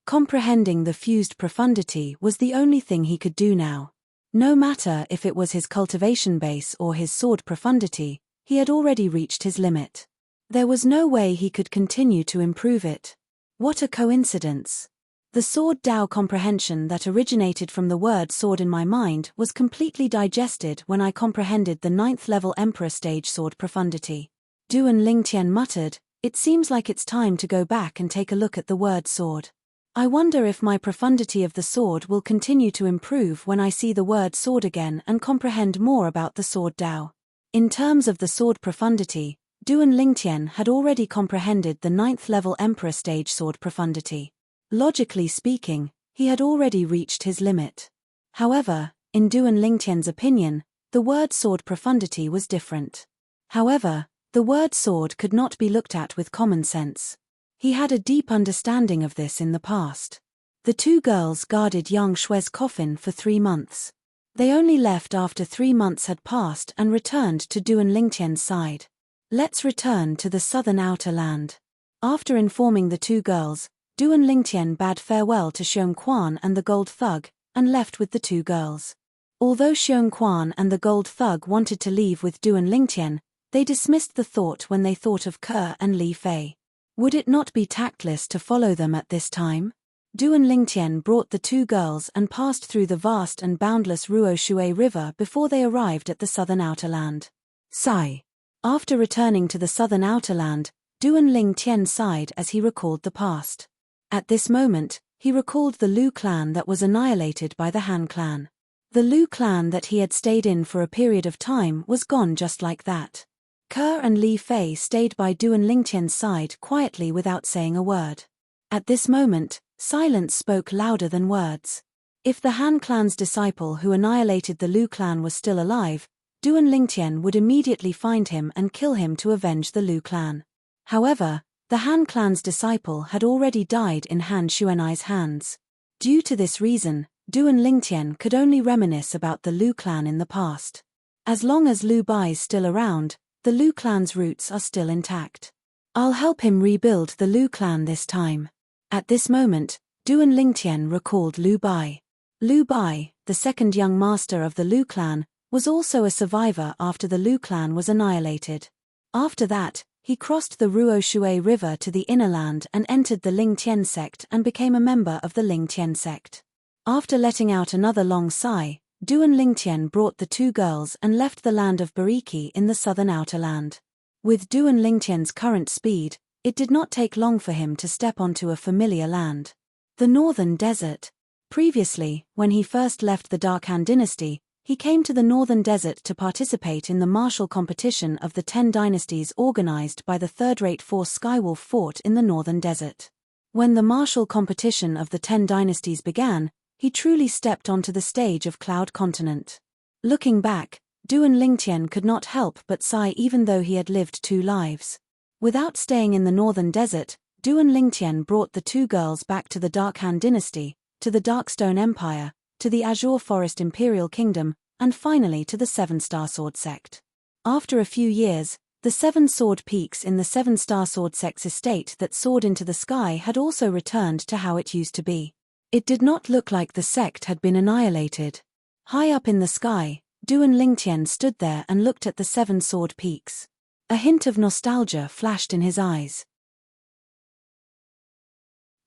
Comprehending the fused profundity was the only thing he could do now. No matter if it was his cultivation base or his sword profundity, he had already reached his limit. There was no way he could continue to improve it. What a coincidence! The sword Dao comprehension that originated from the word sword in my mind was completely digested when I comprehended the 9th level Emperor stage sword profundity. Duan Lingtian muttered, "It seems like it's time to go back and take a look at the word sword. I wonder if my profundity of the sword will continue to improve when I see the word sword again and comprehend more about the sword Dao." In terms of the sword profundity, Duan Lingtian had already comprehended the 9th level Emperor stage sword profundity. Logically speaking, he had already reached his limit. However, in Duan Lingtian's opinion, the word sword profundity was different. However, the word sword could not be looked at with common sense. He had a deep understanding of this in the past. The two girls guarded Yang Shui's coffin for 3 months. They only left after 3 months had passed and returned to Duan Lingtian's side. Let's return to the southern outer land. After informing the two girls, Duan Lingtian bade farewell to Xiong Quan and the gold thug, and left with the two girls. Although Xiong Quan and the gold thug wanted to leave with Duan Lingtian, they dismissed the thought when they thought of Ke and Li Fei. Would it not be tactless to follow them at this time? Duan Lingtian brought the two girls and passed through the vast and boundless Ruo Shui River before they arrived at the southern outer land. Sigh. After returning to the southern outer land, Duan Lingtian sighed as he recalled the past. At this moment, he recalled the Lu clan that was annihilated by the Han clan. The Lu clan that he had stayed in for a period of time was gone just like that. Ke and Li Fei stayed by Duan Lingtian's side quietly without saying a word. At this moment, silence spoke louder than words. If the Han clan's disciple who annihilated the Lu clan was still alive, Duan Lingtian would immediately find him and kill him to avenge the Lu clan. However, the Han clan's disciple had already died in Han Xuanai's hands. Due to this reason, Duan Lingtian could only reminisce about the Lu clan in the past. As long as Lu Bai is still around, the Lu clan's roots are still intact. I'll help him rebuild the Lu clan this time. At this moment, Duan Lingtian recalled Lu Bai. Lu Bai, the second young master of the Lu clan, was also a survivor after the Lu clan was annihilated. After that, he crossed the Ruo Shui River to the inner land and entered the Ling Tian sect and became a member of the Ling Tian sect. After letting out another long sigh, Duan Lingtian brought the two girls and left the land of Bariki in the southern outer land. With Duan Lingtian's current speed, it did not take long for him to step onto a familiar land. The northern desert. Previously, when he first left the Dark Han dynasty, he came to the northern desert to participate in the martial competition of the 10 dynasties organized by the third-rate force Skywolf fought in the northern desert. When the martial competition of the 10 dynasties began, he truly stepped onto the stage of Cloud Continent. Looking back, Duan Lingtian could not help but sigh even though he had lived 2 lives. Without staying in the northern desert, Duan Lingtian brought the two girls back to the Dark Han dynasty, to the Darkstone Empire, to the Azure Forest Imperial Kingdom, and finally to the 7-Star Sword sect. After a few years, the 7 sword peaks in the 7-Star Sword sect's estate that soared into the sky had also returned to how it used to be. It did not look like the sect had been annihilated. High up in the sky, Duan Lingtian stood there and looked at the 7 sword peaks. A hint of nostalgia flashed in his eyes.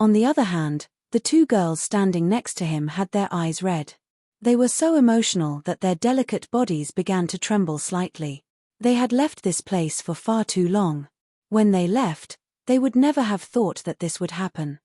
On the other hand, the two girls standing next to him had their eyes red. They were so emotional that their delicate bodies began to tremble slightly. They had left this place for far too long. When they left, they would never have thought that this would happen.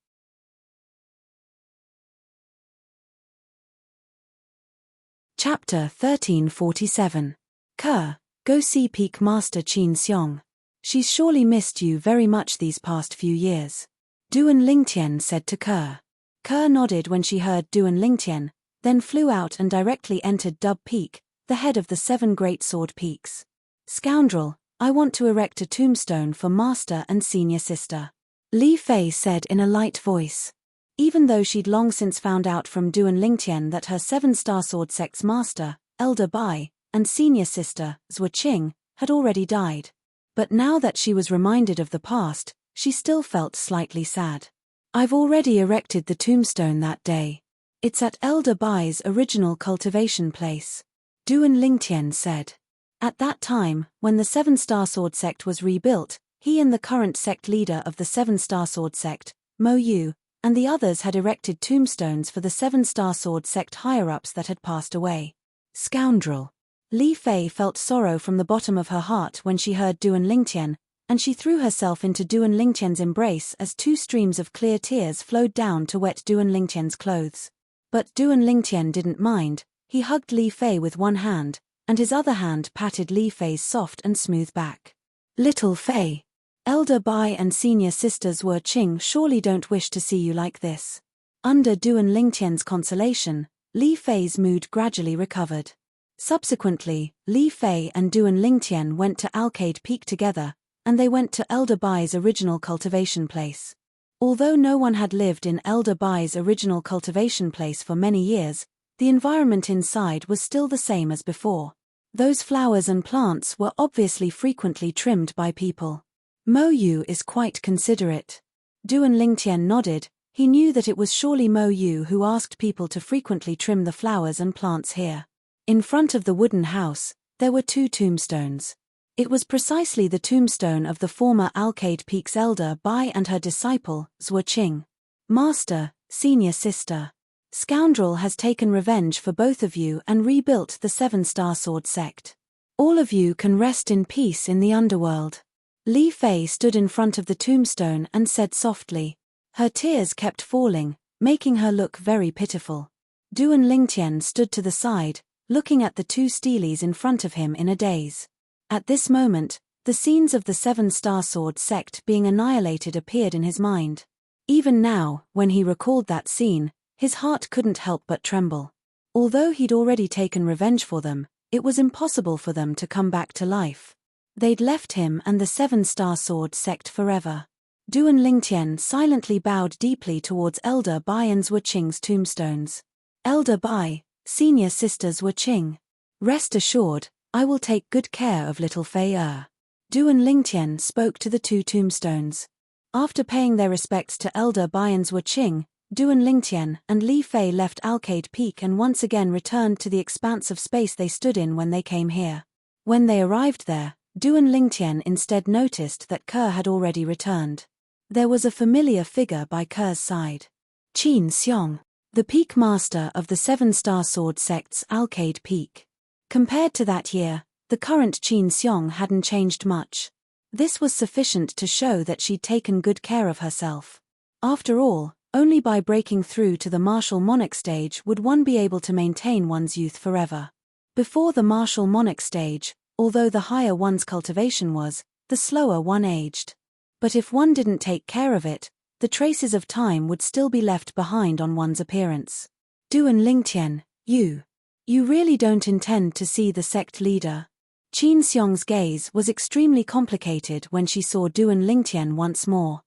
Chapter 1347. Ke, go see Peak Master Qin Xiong. She's surely missed you very much these past few years. Duan Lingtian said to Ke. Ke nodded when she heard Duan Lingtian, then flew out and directly entered Dub Peak, the head of the 7 great sword peaks. Scoundrel, I want to erect a tombstone for Master and Senior Sister. Li Fei said in a light voice. Even though she'd long since found out from Duan Lingtian that her seven-star sword sect's master, Elder Bai, and senior sister, Zhuo Qing, had already died. But now that she was reminded of the past, she still felt slightly sad. I've already erected the tombstone that day. It's at Elder Bai's original cultivation place, Duan Lingtian said. At that time, when the seven-star sword sect was rebuilt, he and the current sect leader of the seven-star sword sect, Mo Yu, and the others had erected tombstones for the seven-star sword sect higher-ups that had passed away. Scoundrel. Li Fei felt sorrow from the bottom of her heart when she heard Duan Lingtian, and she threw herself into Duan Lingtian's embrace as two streams of clear tears flowed down to wet Duan Lingtian's clothes. But Duan Lingtian didn't mind. He hugged Li Fei with one hand, and his other hand patted Li Fei's soft and smooth back. Little Fei. Elder Bai and senior sister Zhuo Qing surely don't wish to see you like this. Under Duan Lingtian's consolation, Li Fei's mood gradually recovered. Subsequently, Li Fei and Duan Lingtian went to Alcade Peak together, and they went to Elder Bai's original cultivation place. Although no one had lived in Elder Bai's original cultivation place for many years, the environment inside was still the same as before. Those flowers and plants were obviously frequently trimmed by people. Mo Yu is quite considerate. Duan Lingtian nodded. He knew that it was surely Mo Yu who asked people to frequently trim the flowers and plants here. In front of the wooden house, there were two tombstones. It was precisely the tombstone of the former Alcade Peak's Elder Bai and her disciple, Zhuo Qing. Master, senior sister. Scoundrel has taken revenge for both of you and rebuilt the seven-star sword sect. All of you can rest in peace in the underworld. Li Fei stood in front of the tombstone and said softly. Her tears kept falling, making her look very pitiful. Duan Lingtian stood to the side, looking at the two steelies in front of him in a daze. At this moment, the scenes of the seven-star sword sect being annihilated appeared in his mind. Even now, when he recalled that scene, his heart couldn't help but tremble. Although he'd already taken revenge for them, it was impossible for them to come back to life. They'd left him and the seven-star sword sect forever. Duan Lingtian silently bowed deeply towards Elder Bai and Zhuo Qing's tombstones. Elder Bai, senior sister Zhuo Qing. Rest assured, I will take good care of little Fei Er. Duan Lingtian spoke to the two tombstones. After paying their respects to Elder Bai and Zhuo Qing, Duan Lingtian and Li Fei left Alcade Peak and once again returned to the expanse of space they stood in when they came here. When they arrived there, Duan Lingtian instead noticed that Ke had already returned. There was a familiar figure by Ke's side. Qin Xiong, the peak master of the seven-star sword sect's Alcade Peak. Compared to that year, the current Qin Xiong hadn't changed much. This was sufficient to show that she'd taken good care of herself. After all, only by breaking through to the martial monarch stage would one be able to maintain one's youth forever. Before the martial monarch stage, although the higher one's cultivation was, the slower one aged. But if one didn't take care of it, the traces of time would still be left behind on one's appearance. Duan Lingtian, You really don't intend to see the sect leader? Qin Xiong's gaze was extremely complicated when she saw Duan Lingtian once more.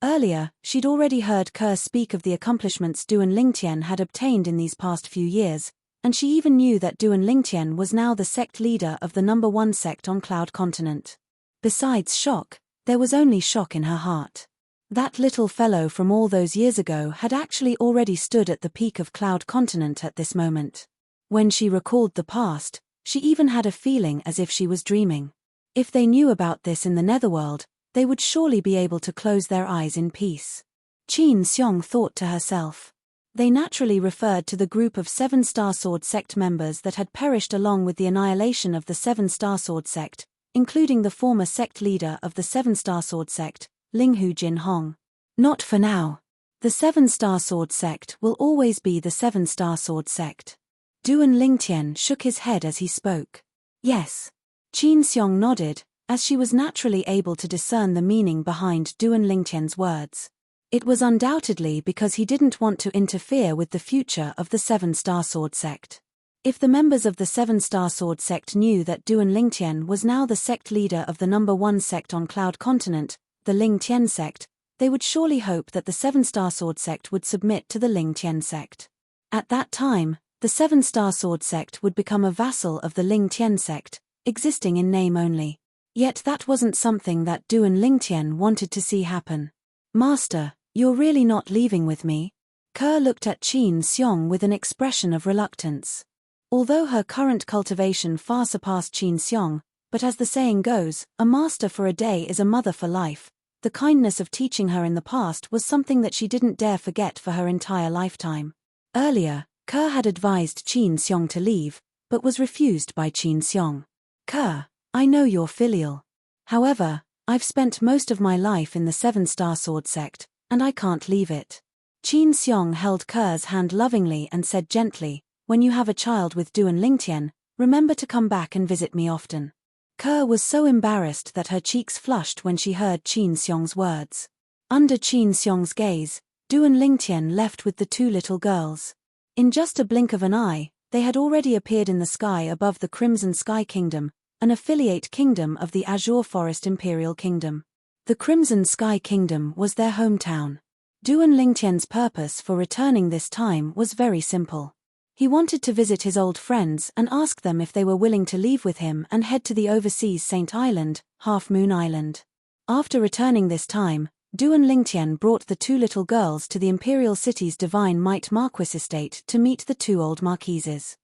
Earlier, she'd already heard Ke speak of the accomplishments Duan Lingtian had obtained in these past few years, and she even knew that Duan Lingtian was now the sect leader of the number one sect on Cloud Continent. Besides shock, there was only shock in her heart. That little fellow from all those years ago had actually already stood at the peak of Cloud Continent at this moment. When she recalled the past, she even had a feeling as if she was dreaming. If they knew about this in the netherworld, they would surely be able to close their eyes in peace. Qin Xiong thought to herself. They naturally referred to the group of seven-star sword sect members that had perished along with the annihilation of the seven-star sword sect, including the former sect leader of the seven-star sword sect, Linghu Jinhong. Not for now. The seven-star sword sect will always be the seven-star sword sect. Duan Lingtian shook his head as he spoke. Yes. Qin Xiong nodded, as she was naturally able to discern the meaning behind Duan Lingtian's words. It was undoubtedly because he didn't want to interfere with the future of the seven-star sword sect. If the members of the Seven-Star Sword sect knew that Duan Lingtian was now the sect leader of the number one sect on Cloud Continent, the Ling Tian sect, they would surely hope that the Seven-Star Sword sect would submit to the Ling Tian sect. At that time, the Seven-Star Sword sect would become a vassal of the Ling Tian sect, existing in name only. Yet that wasn't something that Duan Lingtian wanted to see happen. "Master, you're really not leaving with me?" Ke looked at Qin Xiong with an expression of reluctance. Although her current cultivation far surpassed Qin Xiong, but as the saying goes, a master for a day is a mother for life, the kindness of teaching her in the past was something that she didn't dare forget for her entire lifetime. Earlier, Ke had advised Qin Xiong to leave, but was refused by Qin Xiong. "Ke, I know you're filial. However, I've spent most of my life in the Seven-Star Sword sect, and I can't leave it." Qin Xiong held Ke's hand lovingly and said gently, "When you have a child with Duan Lingtian, remember to come back and visit me often." Ke was so embarrassed that her cheeks flushed when she heard Qin Xiong's words. Under Qin Xiong's gaze, Duan Lingtian left with the two little girls. In just a blink of an eye, they had already appeared in the sky above the Crimson Sky Kingdom, an affiliate kingdom of the Azure Forest Imperial Kingdom. The Crimson Sky Kingdom was their hometown. Duan Lingtian's purpose for returning this time was very simple. He wanted to visit his old friends and ask them if they were willing to leave with him and head to the overseas Saint Island, Half Moon Island. After returning this time, Duan Lingtian brought the two little girls to the Imperial City's Divine Might Marquis estate to meet the two old marquises.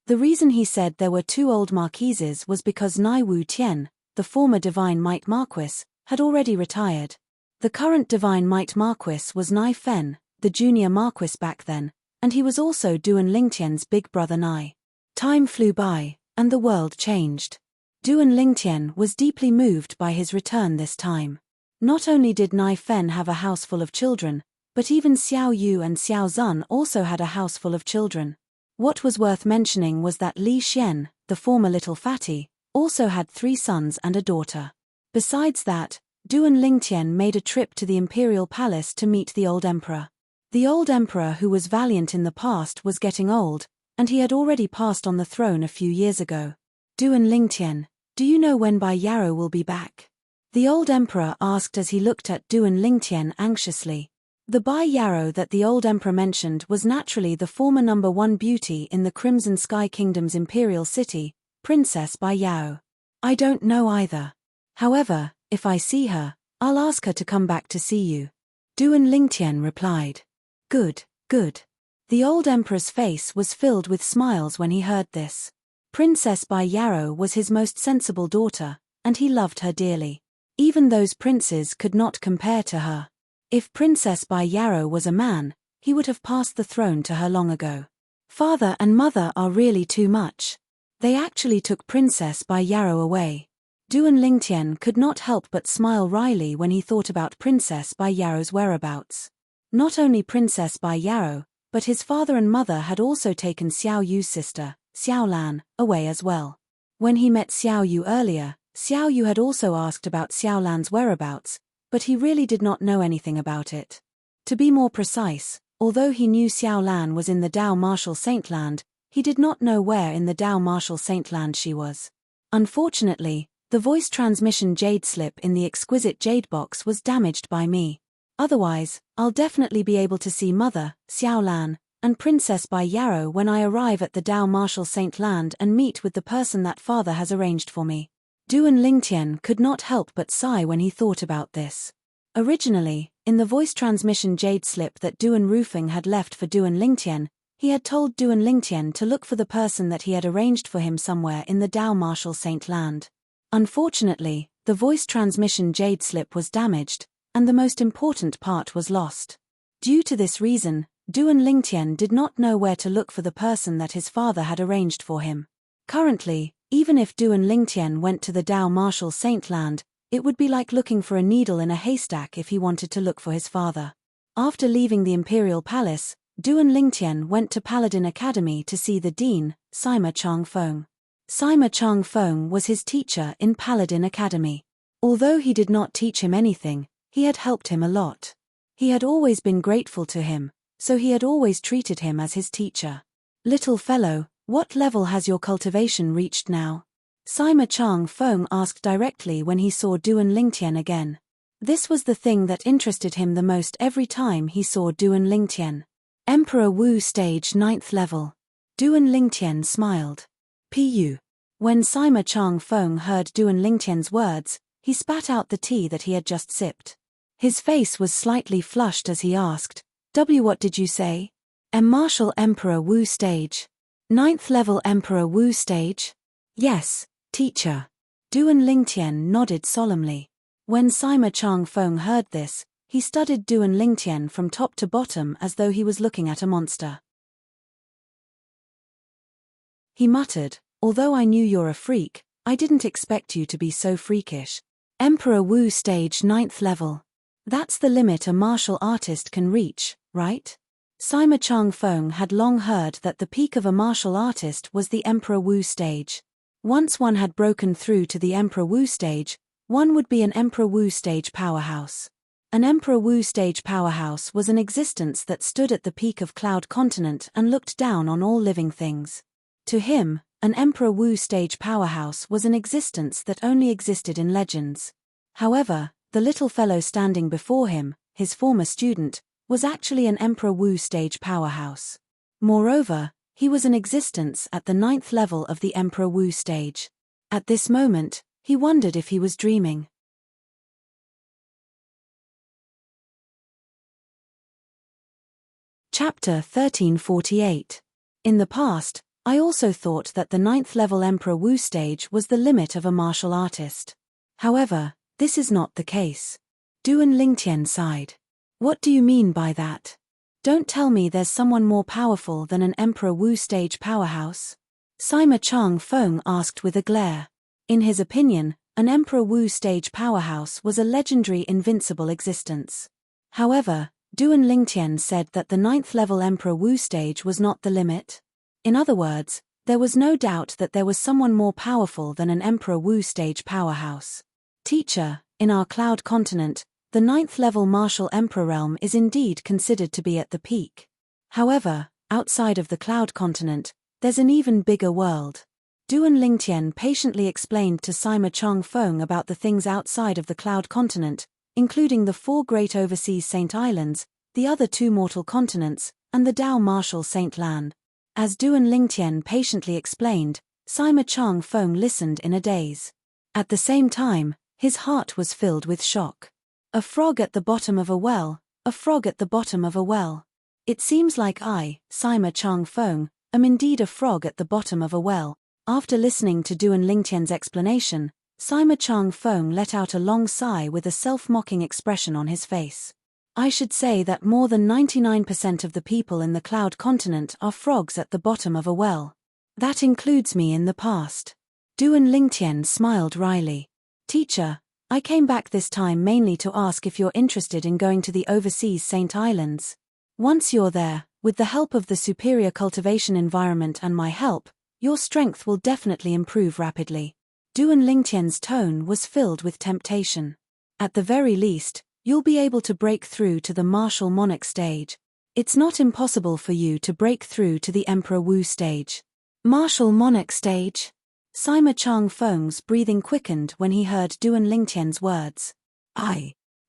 The reason he said there were two old marquises was because Nai Wu Tian, the former Divine Might Marquis, had already retired. The current Divine Might Marquis was Nai Fen, the junior Marquis back then, and he was also Duan Lingtian's big brother Nai. Time flew by, and the world changed. Duan Lingtian was deeply moved by his return this time. Not only did Nai Fen have a house full of children, but even Xiao Yu and Xiao Zun also had a house full of children. What was worth mentioning was that Li Xian, the former little fatty, also had 3 sons and a daughter. Besides that, Duan Lingtian made a trip to the Imperial Palace to meet the old emperor. The old emperor who was valiant in the past was getting old, and he had already passed on the throne a few years ago. "Duan Lingtian, do you know when Bai Yarrow will be back?" the old emperor asked as he looked at Duan Lingtian anxiously. The Bai Yarrow that the old emperor mentioned was naturally the former number 1 beauty in the Crimson Sky Kingdom's imperial city, Princess Bai Yarrow. "I don't know either. However, if I see her, I'll ask her to come back to see you," Duan Lingtian replied. Good, good. The old emperor's face was filled with smiles when he heard this. Princess Bai Yarrow was his most sensible daughter, and he loved her dearly. Even those princes could not compare to her. If Princess Bai Yarrow was a man, he would have passed the throne to her long ago. Father and mother are really too much. They actually took Princess Bai Yarrow away. Duan Lingtian could not help but smile wryly when he thought about Princess Bai Yarrow's whereabouts. Not only Princess Bai Yarrow, but his father and mother had also taken Xiao Yu's sister, Xiao Lan, away as well. When he met Xiao Yu earlier, Xiao Yu had also asked about Xiao Lan's whereabouts, but he really did not know anything about it. To be more precise, although he knew Xiao Lan was in the Dao Martial Saint Land, he did not know where in the Dao Martial Saint Land she was. Unfortunately, the voice transmission jade slip in the exquisite jade box was damaged by me. Otherwise, I'll definitely be able to see Mother, Xiao Lan, and Princess Bai Yarrow when I arrive at the Dao Martial Saint Land and meet with the person that father has arranged for me. Duan Lingtian could not help but sigh when he thought about this. Originally, in the voice transmission jade slip that Duan Rufeng had left for Duan Lingtian, he had told Duan Lingtian to look for the person that he had arranged for him somewhere in the Dao Martial Saint Land. Unfortunately, the voice transmission jade slip was damaged, and the most important part was lost. Due to this reason, Duan Lingtian did not know where to look for the person that his father had arranged for him. Currently, even if Duan Lingtian went to the Dao Martial Saint Land, it would be like looking for a needle in a haystack if he wanted to look for his father. After leaving the Imperial Palace, Duan Lingtian went to Paladin Academy to see the Dean, Sima Changfeng. Sima Changfeng was his teacher in Paladin Academy. Although he did not teach him anything, he had helped him a lot. He had always been grateful to him, so he had always treated him as his teacher. "Little fellow, what level has your cultivation reached now?" Sima Chang Feng asked directly when he saw Duan Lingtian again. This was the thing that interested him the most every time he saw Duan Lingtian. "Emperor Wu stage 9th level." Duan Lingtian smiled. "Pu." When Sima Chang Feng heard Duan Lingtian's words, he spat out the tea that he had just sipped. His face was slightly flushed as he asked, What did you say?" Martial Emperor Wu stage. 9th level Emperor Wu stage?" "Yes, teacher." Duan Lingtian nodded solemnly. When Sima Chang Feng heard this, he studied Duan Lingtian from top to bottom as though he was looking at a monster. He muttered, "Although I knew you're a freak, I didn't expect you to be so freakish. Emperor Wu stage 9th level. That's the limit a martial artist can reach, right?" Sima Chang Feng had long heard that the peak of a martial artist was the Emperor Wu stage. Once one had broken through to the Emperor Wu stage, one would be an Emperor Wu stage powerhouse. An Emperor Wu stage powerhouse was an existence that stood at the peak of Cloud Continent and looked down on all living things. To him, an Emperor Wu stage powerhouse was an existence that only existed in legends. However, the little fellow standing before him, his former student, was actually an Emperor Wu stage powerhouse. Moreover, he was an existence at the 9th level of the Emperor Wu stage. At this moment, he wondered if he was dreaming. Chapter 1348. In the past, I also thought that the 9th level Emperor Wu stage was the limit of a martial artist. However, this is not the case. Duan Lingtian sighed. "What do you mean by that? Don't tell me there's someone more powerful than an Emperor Wu stage powerhouse?" Sima Chang Feng asked with a glare. In his opinion, an Emperor Wu stage powerhouse was a legendary invincible existence. However, Duan Lingtian said that the 9th level Emperor Wu stage was not the limit. In other words, there was no doubt that there was someone more powerful than an Emperor Wu stage powerhouse. "Teacher, in our Cloud Continent, the 9th level martial emperor realm is indeed considered to be at the peak. However, outside of the Cloud Continent, there's an even bigger world." Duan Lingtian patiently explained to Sima Chang Feng about the things outside of the Cloud Continent, including the 4 great overseas Saint Islands, the other 2 mortal continents, and the Dao martial Saint Land. As Duan Lingtian patiently explained, Sima Chang Feng listened in a daze. At the same time, his heart was filled with shock. A frog at the bottom of a well, a frog at the bottom of a well. It seems like I, Sima Chang Feng, am indeed a frog at the bottom of a well. After listening to Duan Lingtian's explanation, Sima Chang Feng let out a long sigh with a self-mocking expression on his face. "I should say that more than 99% of the people in the Cloud Continent are frogs at the bottom of a well. That includes me in the past." Duan Lingtian smiled wryly. "Teacher, I came back this time mainly to ask if you're interested in going to the overseas Saint Islands. Once you're there, with the help of the superior cultivation environment and my help, your strength will definitely improve rapidly." Duan Lingtian's tone was filled with temptation. "At the very least, you'll be able to break through to the martial monarch stage. It's not impossible for you to break through to the Emperor Wu stage." "Martial monarch stage?" Sima Chang Feng's breathing quickened when he heard Duan Lingtian's words.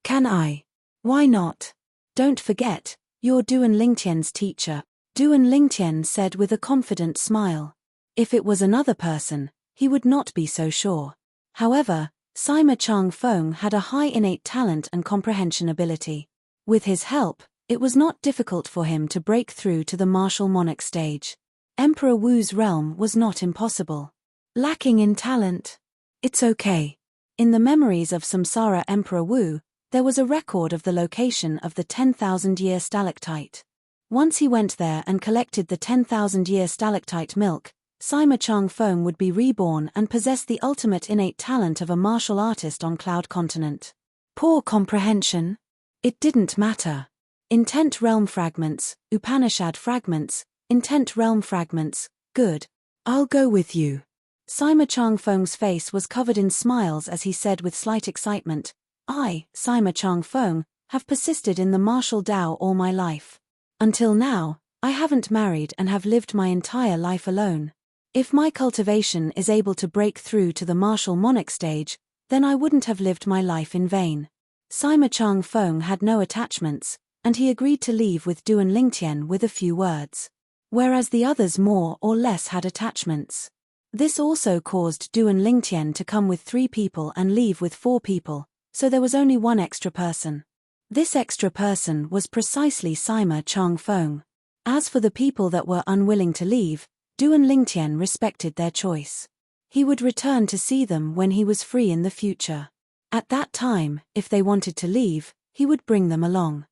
Can I? Why not? Don't forget, you're Duan Lingtian's teacher," Duan Lingtian said with a confident smile. If it was another person, he would not be so sure. However, Sima Chang Feng had a high innate talent and comprehension ability. With his help, it was not difficult for him to break through to the martial monarch stage. Emperor Wu's realm was not impossible. Lacking in talent? It's okay. In the memories of Samsara Emperor Wu, there was a record of the location of the 10,000-year stalactite. Once he went there and collected the 10,000-year stalactite milk, Sima Chang Feng would be reborn and possess the ultimate innate talent of a martial artist on Cloud Continent. Poor comprehension? It didn't matter. Intent realm fragments, Upanishad fragments, intent realm fragments, good. I'll go with you. Sima Chang Feng's face was covered in smiles as he said with slight excitement, I, Sima Chang Feng, have persisted in the martial Dao all my life. Until now, I haven't married and have lived my entire life alone. If my cultivation is able to break through to the martial monarch stage, then I wouldn't have lived my life in vain. Sima Chang Feng had no attachments, and he agreed to leave with Duan Lingtian with a few words. Whereas the others more or less had attachments. This also caused Duan Lingtian to come with 3 people and leave with 4 people, so there was only one extra person. This extra person was precisely Sima Chang Feng. As for the people that were unwilling to leave, Duan Lingtian respected their choice. He would return to see them when he was free in the future. At that time, if they wanted to leave, he would bring them along.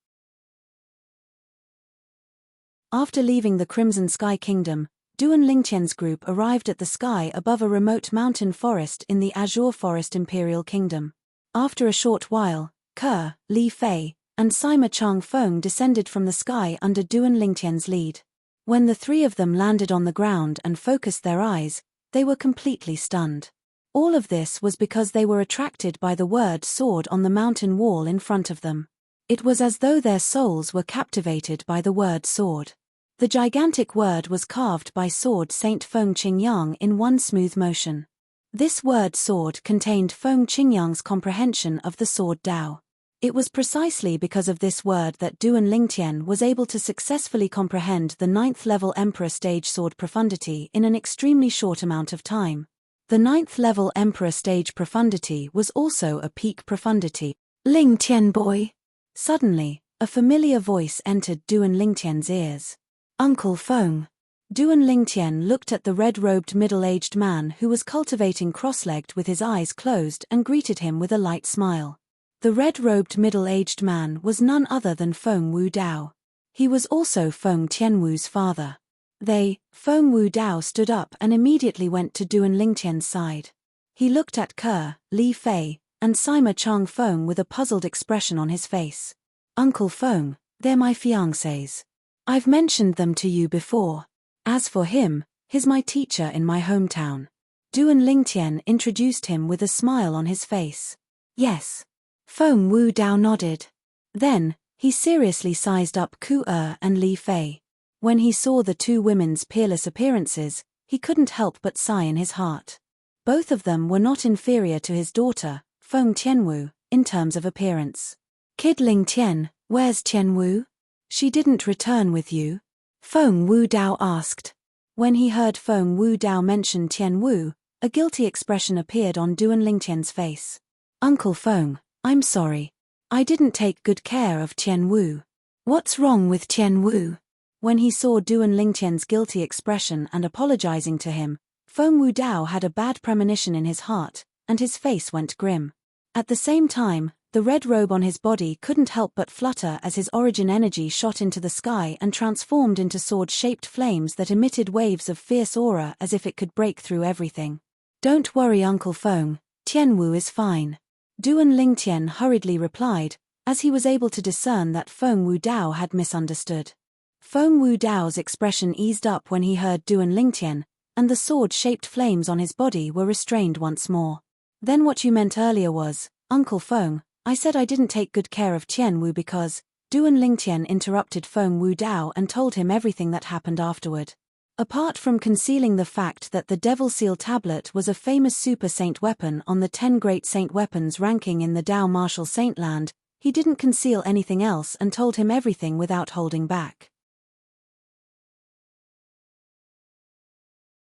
After leaving the Crimson Sky Kingdom, Duan Lingtian's group arrived at the sky above a remote mountain forest in the Azure Forest Imperial Kingdom. After a short while, Ke, Li Fei, and Sima Chang Feng descended from the sky under Duan Lingtian's lead. When the 3 of them landed on the ground and focused their eyes, they were completely stunned. All of this was because they were attracted by the word sword on the mountain wall in front of them. It was as though their souls were captivated by the word sword. The gigantic word was carved by Sword Saint Feng Qingyang in one smooth motion. This word sword contained Feng Qingyang's comprehension of the sword Dao. It was precisely because of this word that Duan Lingtian was able to successfully comprehend the 9th level Emperor stage sword profundity in an extremely short amount of time. The 9th level Emperor stage profundity was also a peak profundity. Lingtian boy. Suddenly, a familiar voice entered Duan Lingtian's ears. Uncle Feng. Duan Lingtian looked at the red-robed middle-aged man who was cultivating cross-legged with his eyes closed and greeted him with a light smile. The red-robed middle-aged man was none other than Feng Wu Dao. He was also Feng Tianwu's father. Feng Wu Dao stood up and immediately went to Duan Lingtian's side. He looked at Ke, Li Fei, and Sima Chang Feng with a puzzled expression on his face. Uncle Feng, they're my fiancés. I've mentioned them to you before. As for him, he's my teacher in my hometown. Duan Lingtian introduced him with a smile on his face. Yes. Feng Wu Dao nodded. Then, he seriously sized up Ku and Li Fei. When he saw the 2 women's peerless appearances, he couldn't help but sigh in his heart. Both of them were not inferior to his daughter, Feng Tianwu, in terms of appearance. Kid Lingtian, where's Tianwu? She didn't return with you? Feng Wu Dao asked. When he heard Feng Wu Dao mention Tianwu, a guilty expression appeared on Duan Lingtian's face. Uncle Feng, I'm sorry. I didn't take good care of Tianwu. What's wrong with Tianwu? When he saw Duan Lingtian's guilty expression and apologizing to him, Feng Wu Dao had a bad premonition in his heart, and his face went grim. At the same time, the red robe on his body couldn't help but flutter as his origin energy shot into the sky and transformed into sword-shaped flames that emitted waves of fierce aura as if it could break through everything. Don't worry, Uncle Feng, Tianwu is fine. Duan Lingtian hurriedly replied, as he was able to discern that Feng Wu Dao had misunderstood. Feng Wu Dao's expression eased up when he heard Duan Lingtian, and the sword-shaped flames on his body were restrained once more. Then what you meant earlier was, Uncle Feng, I said I didn't take good care of Tianwu because, Duan Lingtian interrupted Feng Wu Dao and told him everything that happened afterward. Apart from concealing the fact that the Devil Seal Tablet was a famous super saint weapon on the 10 Great Saint Weapons ranking in the Dao Martial Saintland, he didn't conceal anything else and told him everything without holding back.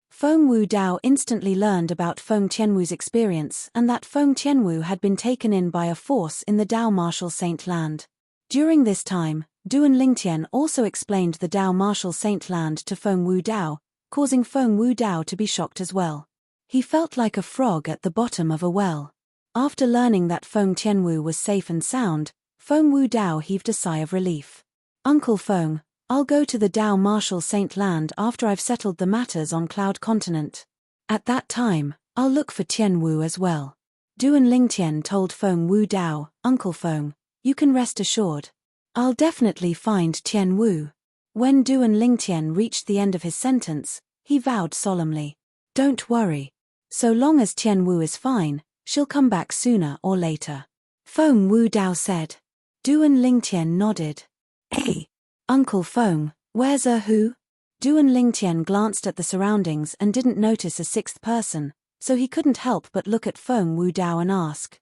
Feng Wu Dao instantly learned about Feng Tianwu's experience and that Feng Tianwu had been taken in by a force in the Dao Martial Saint Land. During this time, Duan Lingtian also explained the Dao Martial Saint Land to Feng Wu Dao, causing Feng Wu Dao to be shocked as well. He felt like a frog at the bottom of a well. After learning that Feng Tianwu was safe and sound, Feng Wu Dao heaved a sigh of relief. Uncle Feng, I'll go to the Dao Martial Saint Land after I've settled the matters on Cloud Continent. At that time, I'll look for Tianwu as well. Duan Lingtian told Feng Wu Dao, Uncle Feng, you can rest assured. I'll definitely find Tianwu. When Duan Lingtian reached the end of his sentence, he vowed solemnly. Don't worry. So long as Tianwu is fine, she'll come back sooner or later. Feng Wu Dao said. Duan Lingtian nodded. Hey. Uncle Feng, where's Hu? Duan Lingtian glanced at the surroundings and didn't notice a sixth person, so he couldn't help but look at Feng Wudao and ask.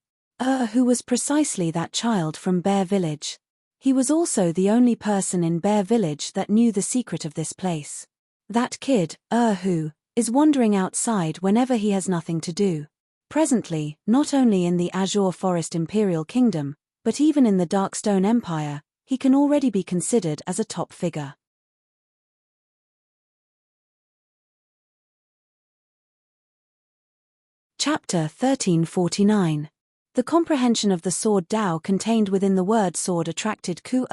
Who was precisely that child from Bear Village. He was also the only person in Bear Village that knew the secret of this place. That kid, Who, is wandering outside whenever he has nothing to do. Presently, not only in the Azure Forest Imperial Kingdom, but even in the Darkstone Empire, he can already be considered as a top figure. Chapter 1349. The comprehension of the sword Dao contained within the word sword attracted Ku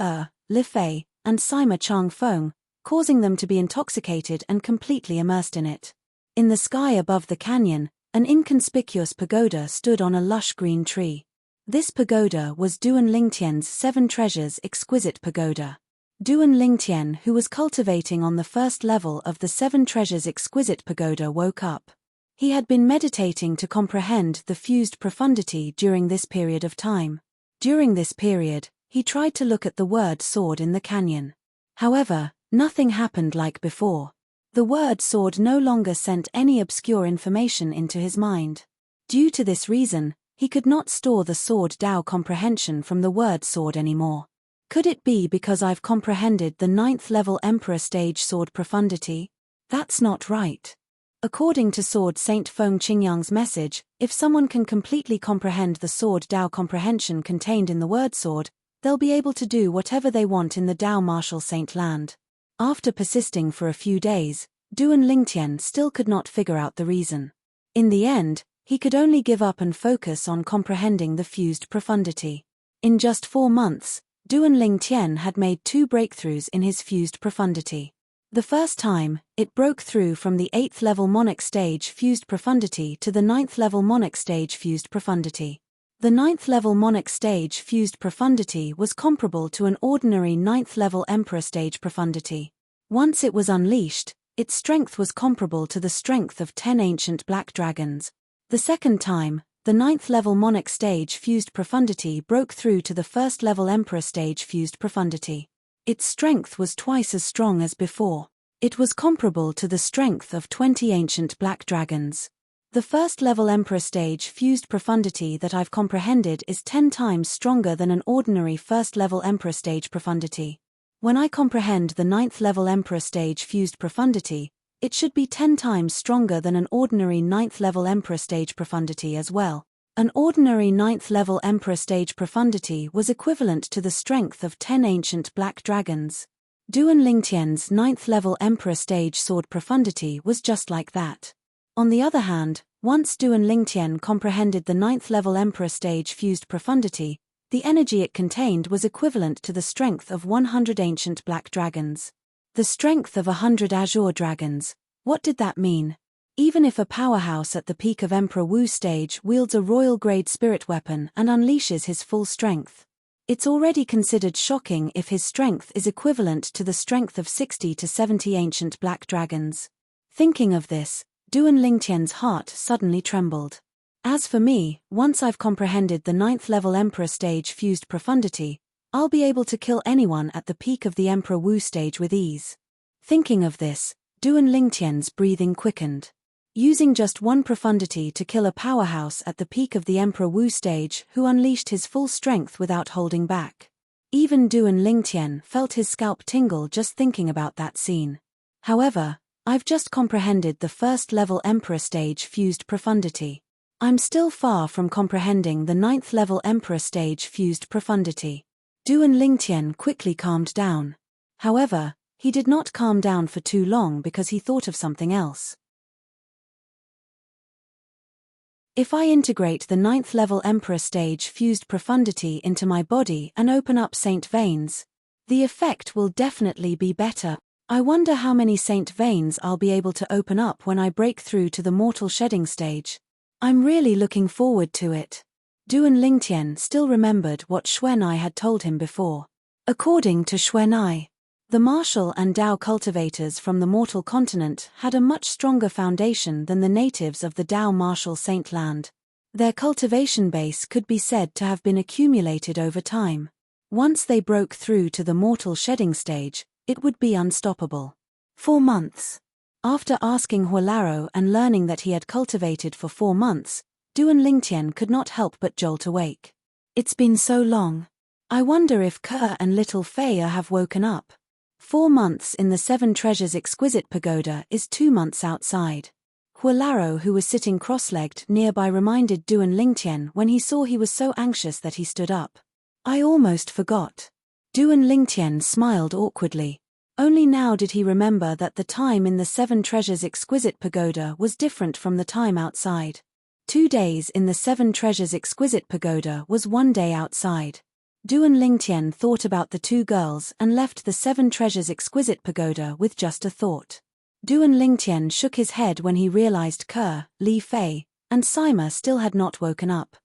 Li Fei, and Sima Chang Feng, causing them to be intoxicated and completely immersed in it. In the sky above the canyon, an inconspicuous pagoda stood on a lush green tree. This pagoda was Duan Lingtian's 7 treasures exquisite pagoda. Duan Lingtian, who was cultivating on the first level of the 7 treasures exquisite pagoda, woke up. He had been meditating to comprehend the fused profundity during this period of time. During this period, he tried to look at the word sword in the canyon. However, nothing happened like before. The word sword no longer sent any obscure information into his mind. Due to this reason, he could not store the sword Dao comprehension from the word sword anymore. Could it be because I've comprehended the 9th level Emperor stage sword profundity? That's not right. According to Sword Saint Feng Qingyang's message, if someone can completely comprehend the sword Dao comprehension contained in the word sword, they'll be able to do whatever they want in the Dao Martial Saint Land. After persisting for a few days, Duan Lingtian still could not figure out the reason. In the end, he could only give up and focus on comprehending the fused profundity. In just 4 months, Duan Lingtian had made 2 breakthroughs in his fused profundity. The first time, it broke through from the 8th level Monarch stage fused profundity to the 9th level Monarch stage fused profundity. The 9th level Monarch stage fused profundity was comparable to an ordinary 9th level Emperor stage profundity. Once it was unleashed, its strength was comparable to the strength of 10 ancient black dragons. The second time, the 9th level Monarch stage fused profundity broke through to the 1st level Emperor stage fused profundity. Its strength was twice as strong as before. It was comparable to the strength of 20 ancient black dragons. The 1st level Emperor stage fused profundity that I've comprehended is 10 times stronger than an ordinary 1st level Emperor stage profundity. When I comprehend the 9th level Emperor stage fused profundity, it should be 10 times stronger than an ordinary 9th level Emperor stage profundity as well. An ordinary 9th level Emperor stage profundity was equivalent to the strength of 10 ancient black dragons. Duan Lingtian's 9th level Emperor stage sword profundity was just like that. On the other hand, once Duan Lingtian comprehended the 9th level Emperor stage fused profundity, the energy it contained was equivalent to the strength of 100 ancient black dragons. The strength of 100 azure dragons. What did that mean? Even if a powerhouse at the peak of Emperor Wu stage wields a royal-grade spirit weapon and unleashes his full strength, it's already considered shocking if his strength is equivalent to the strength of 60 to 70 ancient black dragons. Thinking of this, Duan Lingtian's heart suddenly trembled. As for me, once I've comprehended the 9th level Emperor stage fused profundity, I'll be able to kill anyone at the peak of the Emperor Wu stage with ease. Thinking of this, Duan Lingtian's breathing quickened. Using just 1 profundity to kill a powerhouse at the peak of the Emperor Wu stage who unleashed his full strength without holding back. Even Duan Lingtian felt his scalp tingle just thinking about that scene. However, I've just comprehended the 1st level Emperor stage fused profundity. I'm still far from comprehending the 9th level Emperor stage fused profundity. Duan Lingtian quickly calmed down. However, he did not calm down for too long because he thought of something else. If I integrate the 9th level Emperor stage fused profundity into my body and open up saint veins, the effect will definitely be better. I wonder how many saint veins I'll be able to open up when I break through to the mortal shedding stage. I'm really looking forward to it. Duan Lingtian still remembered what Xuanai had told him before. According to Xuanai, the martial and Dao cultivators from the mortal continent had a much stronger foundation than the natives of the Dao martial saint land. Their cultivation base could be said to have been accumulated over time. Once they broke through to the mortal shedding stage, it would be unstoppable. 4 months. After asking Huolaro and learning that he had cultivated for 4 months, Duan Lingtian could not help but jolt awake. It's been so long. I wonder if Ke and little Faya have woken up. 4 months in the 7 Treasures Exquisite Pagoda is 2 months outside. Huolaro, who was sitting cross-legged nearby, reminded Duan Lingtian when he saw he was so anxious that he stood up. I almost forgot. Duan Lingtian smiled awkwardly. Only now did he remember that the time in the 7 Treasures Exquisite Pagoda was different from the time outside. 2 days in the 7 Treasures Exquisite Pagoda was 1 day outside. Duan Lingtian thought about the 2 girls and left the 7 Treasures Exquisite Pagoda with just a thought. Duan Lingtian shook his head when he realized Ke, Li Fei, and Sima still had not woken up.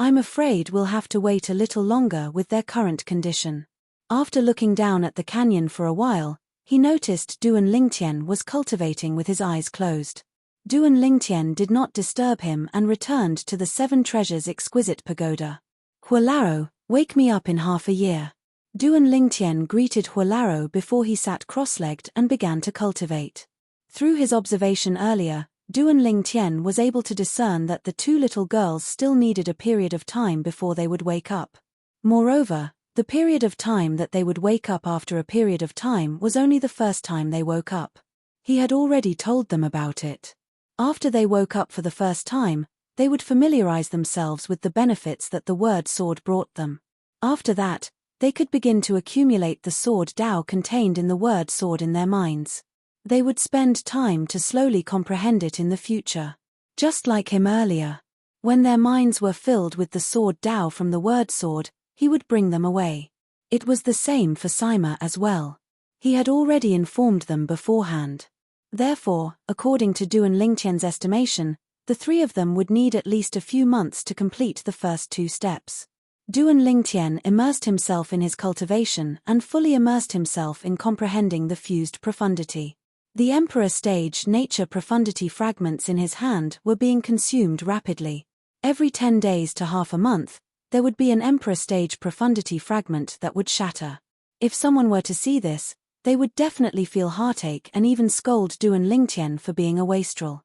I'm afraid we'll have to wait a little longer with their current condition. After looking down at the canyon for a while, he noticed Duan Lingtian was cultivating with his eyes closed. Duan Lingtian did not disturb him and returned to the 7 Treasures Exquisite Pagoda. Huolaro, wake me up in half a year. Duan Lingtian greeted Huolaro before he sat cross-legged and began to cultivate. Through his observation earlier, Duan Lingtian was able to discern that the 2 little girls still needed a period of time before they would wake up. Moreover, the period of time that they would wake up after a period of time was only the first time they woke up. He had already told them about it. After they woke up for the first time, they would familiarize themselves with the benefits that the word sword brought them. After that, they could begin to accumulate the sword Tao contained in the word sword in their minds. They would spend time to slowly comprehend it in the future. Just like him earlier. When their minds were filled with the sword Tao from the word sword, he would bring them away. It was the same for Sima as well. He had already informed them beforehand. Therefore, according to Duan Lingtian's estimation, the 3 of them would need at least a few months to complete the first 2 steps. Duan Lingtian immersed himself in his cultivation and fully immersed himself in comprehending the fused profundity. The Emperor Stage Nature Profundity fragments in his hand were being consumed rapidly. Every 10 days to half a month, there would be an Emperor Stage Profundity fragment that would shatter. If someone were to see this, they would definitely feel heartache and even scold Duan Lingtian for being a wastrel.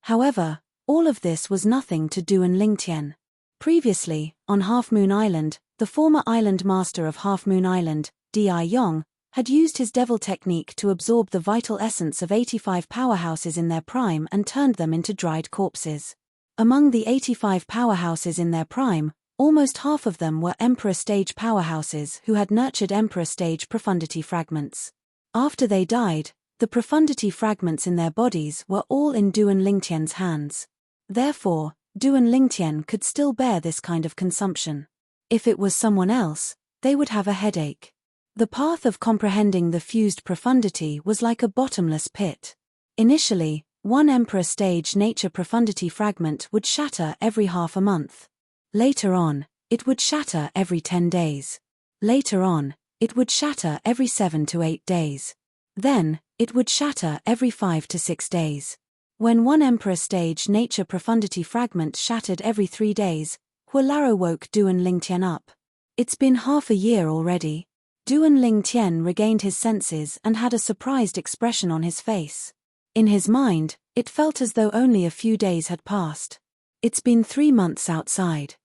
However, all of this was nothing to Duan Lingtian. Previously, on Half Moon Island, the former island master of Half Moon Island, Di Yong, had used his devil technique to absorb the vital essence of 85 powerhouses in their prime and turned them into dried corpses. Among the 85 powerhouses in their prime, almost half of them were Emperor Stage powerhouses who had nurtured Emperor Stage profundity fragments. After they died, the profundity fragments in their bodies were all in Duan Lingtian's hands. Therefore, Duan Lingtian could still bear this kind of consumption. If it was someone else, they would have a headache. The path of comprehending the fused profundity was like a bottomless pit. Initially, 1 Emperor Stage Nature Profundity fragment would shatter every half a month. Later on, it would shatter every 10 days. Later on, it would shatter every 7 to 8 days. Then, it would shatter every 5 to 6 days. When 1 Emperor Stage Nature Profundity fragment shattered every 3 days, Huolaro woke Duan Lingtian up. It's been half a year already. Duan Lingtian regained his senses and had a surprised expression on his face. In his mind, it felt as though only a few days had passed. It's been 3 months outside.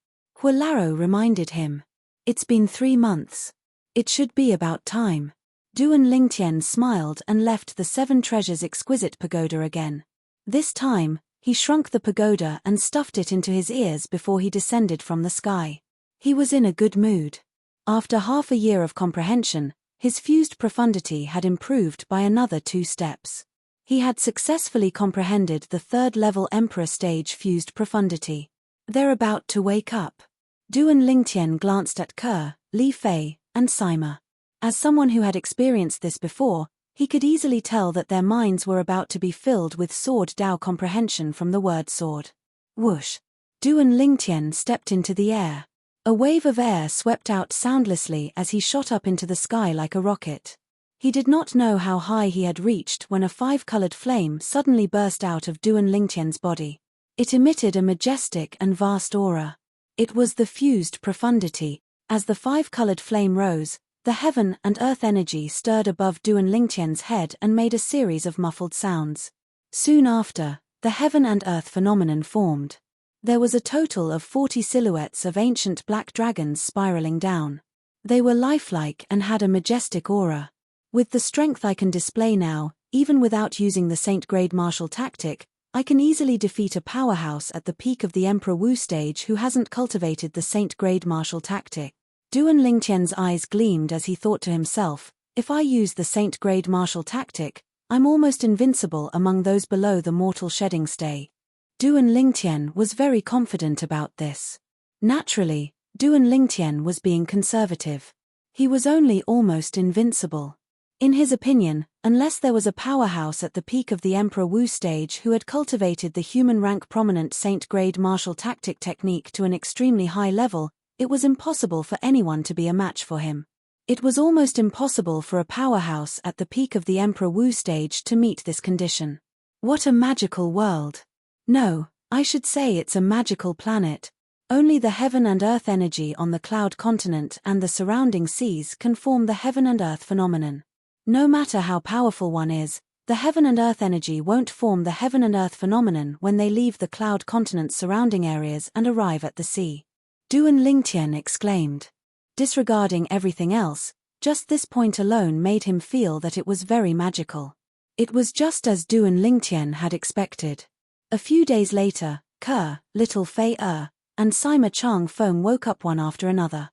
Huolaro reminded him. It's been 3 months. It should be about time. Duan Lingtian smiled and left the 7 Treasures Exquisite Pagoda again. This time, he shrunk the pagoda and stuffed it into his ears before he descended from the sky. He was in a good mood. After half a year of comprehension, his fused profundity had improved by another 2 steps. He had successfully comprehended the 3rd level Emperor Stage fused profundity. They're about to wake up. Duan Lingtian glanced at Ke, Li Fei, and Sima. As someone who had experienced this before, he could easily tell that their minds were about to be filled with sword Tao comprehension from the word sword. Whoosh! Duan Lingtian stepped into the air. A wave of air swept out soundlessly as he shot up into the sky like a rocket. He did not know how high he had reached when a 5-colored flame suddenly burst out of Duan Lingtian's body. It emitted a majestic and vast aura. It was the fused profundity. As the five-colored flame rose, the heaven and earth energy stirred above Duan Lingtian's head and made a series of muffled sounds. Soon after, the heaven and earth phenomenon formed. There was a total of 40 silhouettes of ancient black dragons spiraling down. They were lifelike and had a majestic aura. With the strength I can display now, even without using the Saint-grade martial tactic, I can easily defeat a powerhouse at the peak of the Emperor Wu stage who hasn't cultivated the Saint-grade martial tactic. Duan Lingtian's eyes gleamed as he thought to himself, if I use the Saint-grade martial tactic, I'm almost invincible among those below the mortal shedding stay. Duan Lingtian was very confident about this. Naturally, Duan Lingtian was being conservative. He was only almost invincible. In his opinion, unless there was a powerhouse at the peak of the Emperor Wu stage who had cultivated the human rank prominent Saint-grade martial tactic technique to an extremely high level, it was impossible for anyone to be a match for him. It was almost impossible for a powerhouse at the peak of the Emperor Wu stage to meet this condition. What a magical world! No, I should say it's a magical planet. Only the heaven and earth energy on the cloud continent and the surrounding seas can form the heaven and earth phenomenon. No matter how powerful one is, the heaven and earth energy won't form the heaven and earth phenomenon when they leave the cloud continent's surrounding areas and arrive at the sea. Duan Lingtian exclaimed. Disregarding everything else, just this point alone made him feel that it was very magical. It was just as Duan Lingtian had expected. A few days later, Ke, Little Fei and Sima Chang Feng woke up one after another.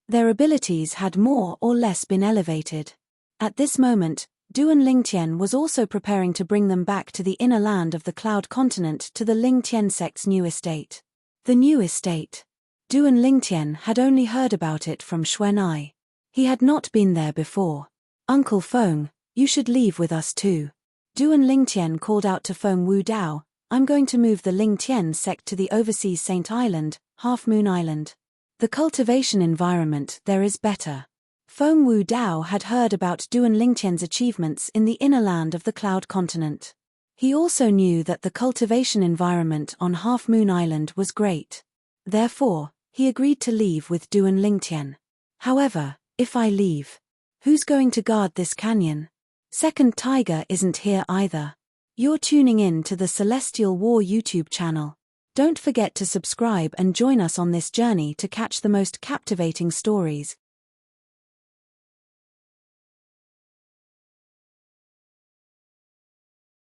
Their abilities had more or less been elevated. At this moment, Duan Lingtian was also preparing to bring them back to the inner land of the cloud continent to the Lingtian sect's new estate. The new estate. Duan Lingtian had only heard about it from Xuanai. He had not been there before. Uncle Feng, you should leave with us too. Duan Lingtian called out to Feng Wu Dao, I'm going to move the Lingtian sect to the overseas Saint Island, Half Moon Island. The cultivation environment there is better. Feng Wu Dao had heard about Duan Lingtian's achievements in the inner land of the cloud continent. He also knew that the cultivation environment on Half Moon Island was great. Therefore, he agreed to leave with Duan Lingtian. However, if I leave, who's going to guard this canyon? Second Tiger isn't here either. You're tuning in to the Celestial War YouTube channel. Don't forget to subscribe and join us on this journey to catch the most captivating stories,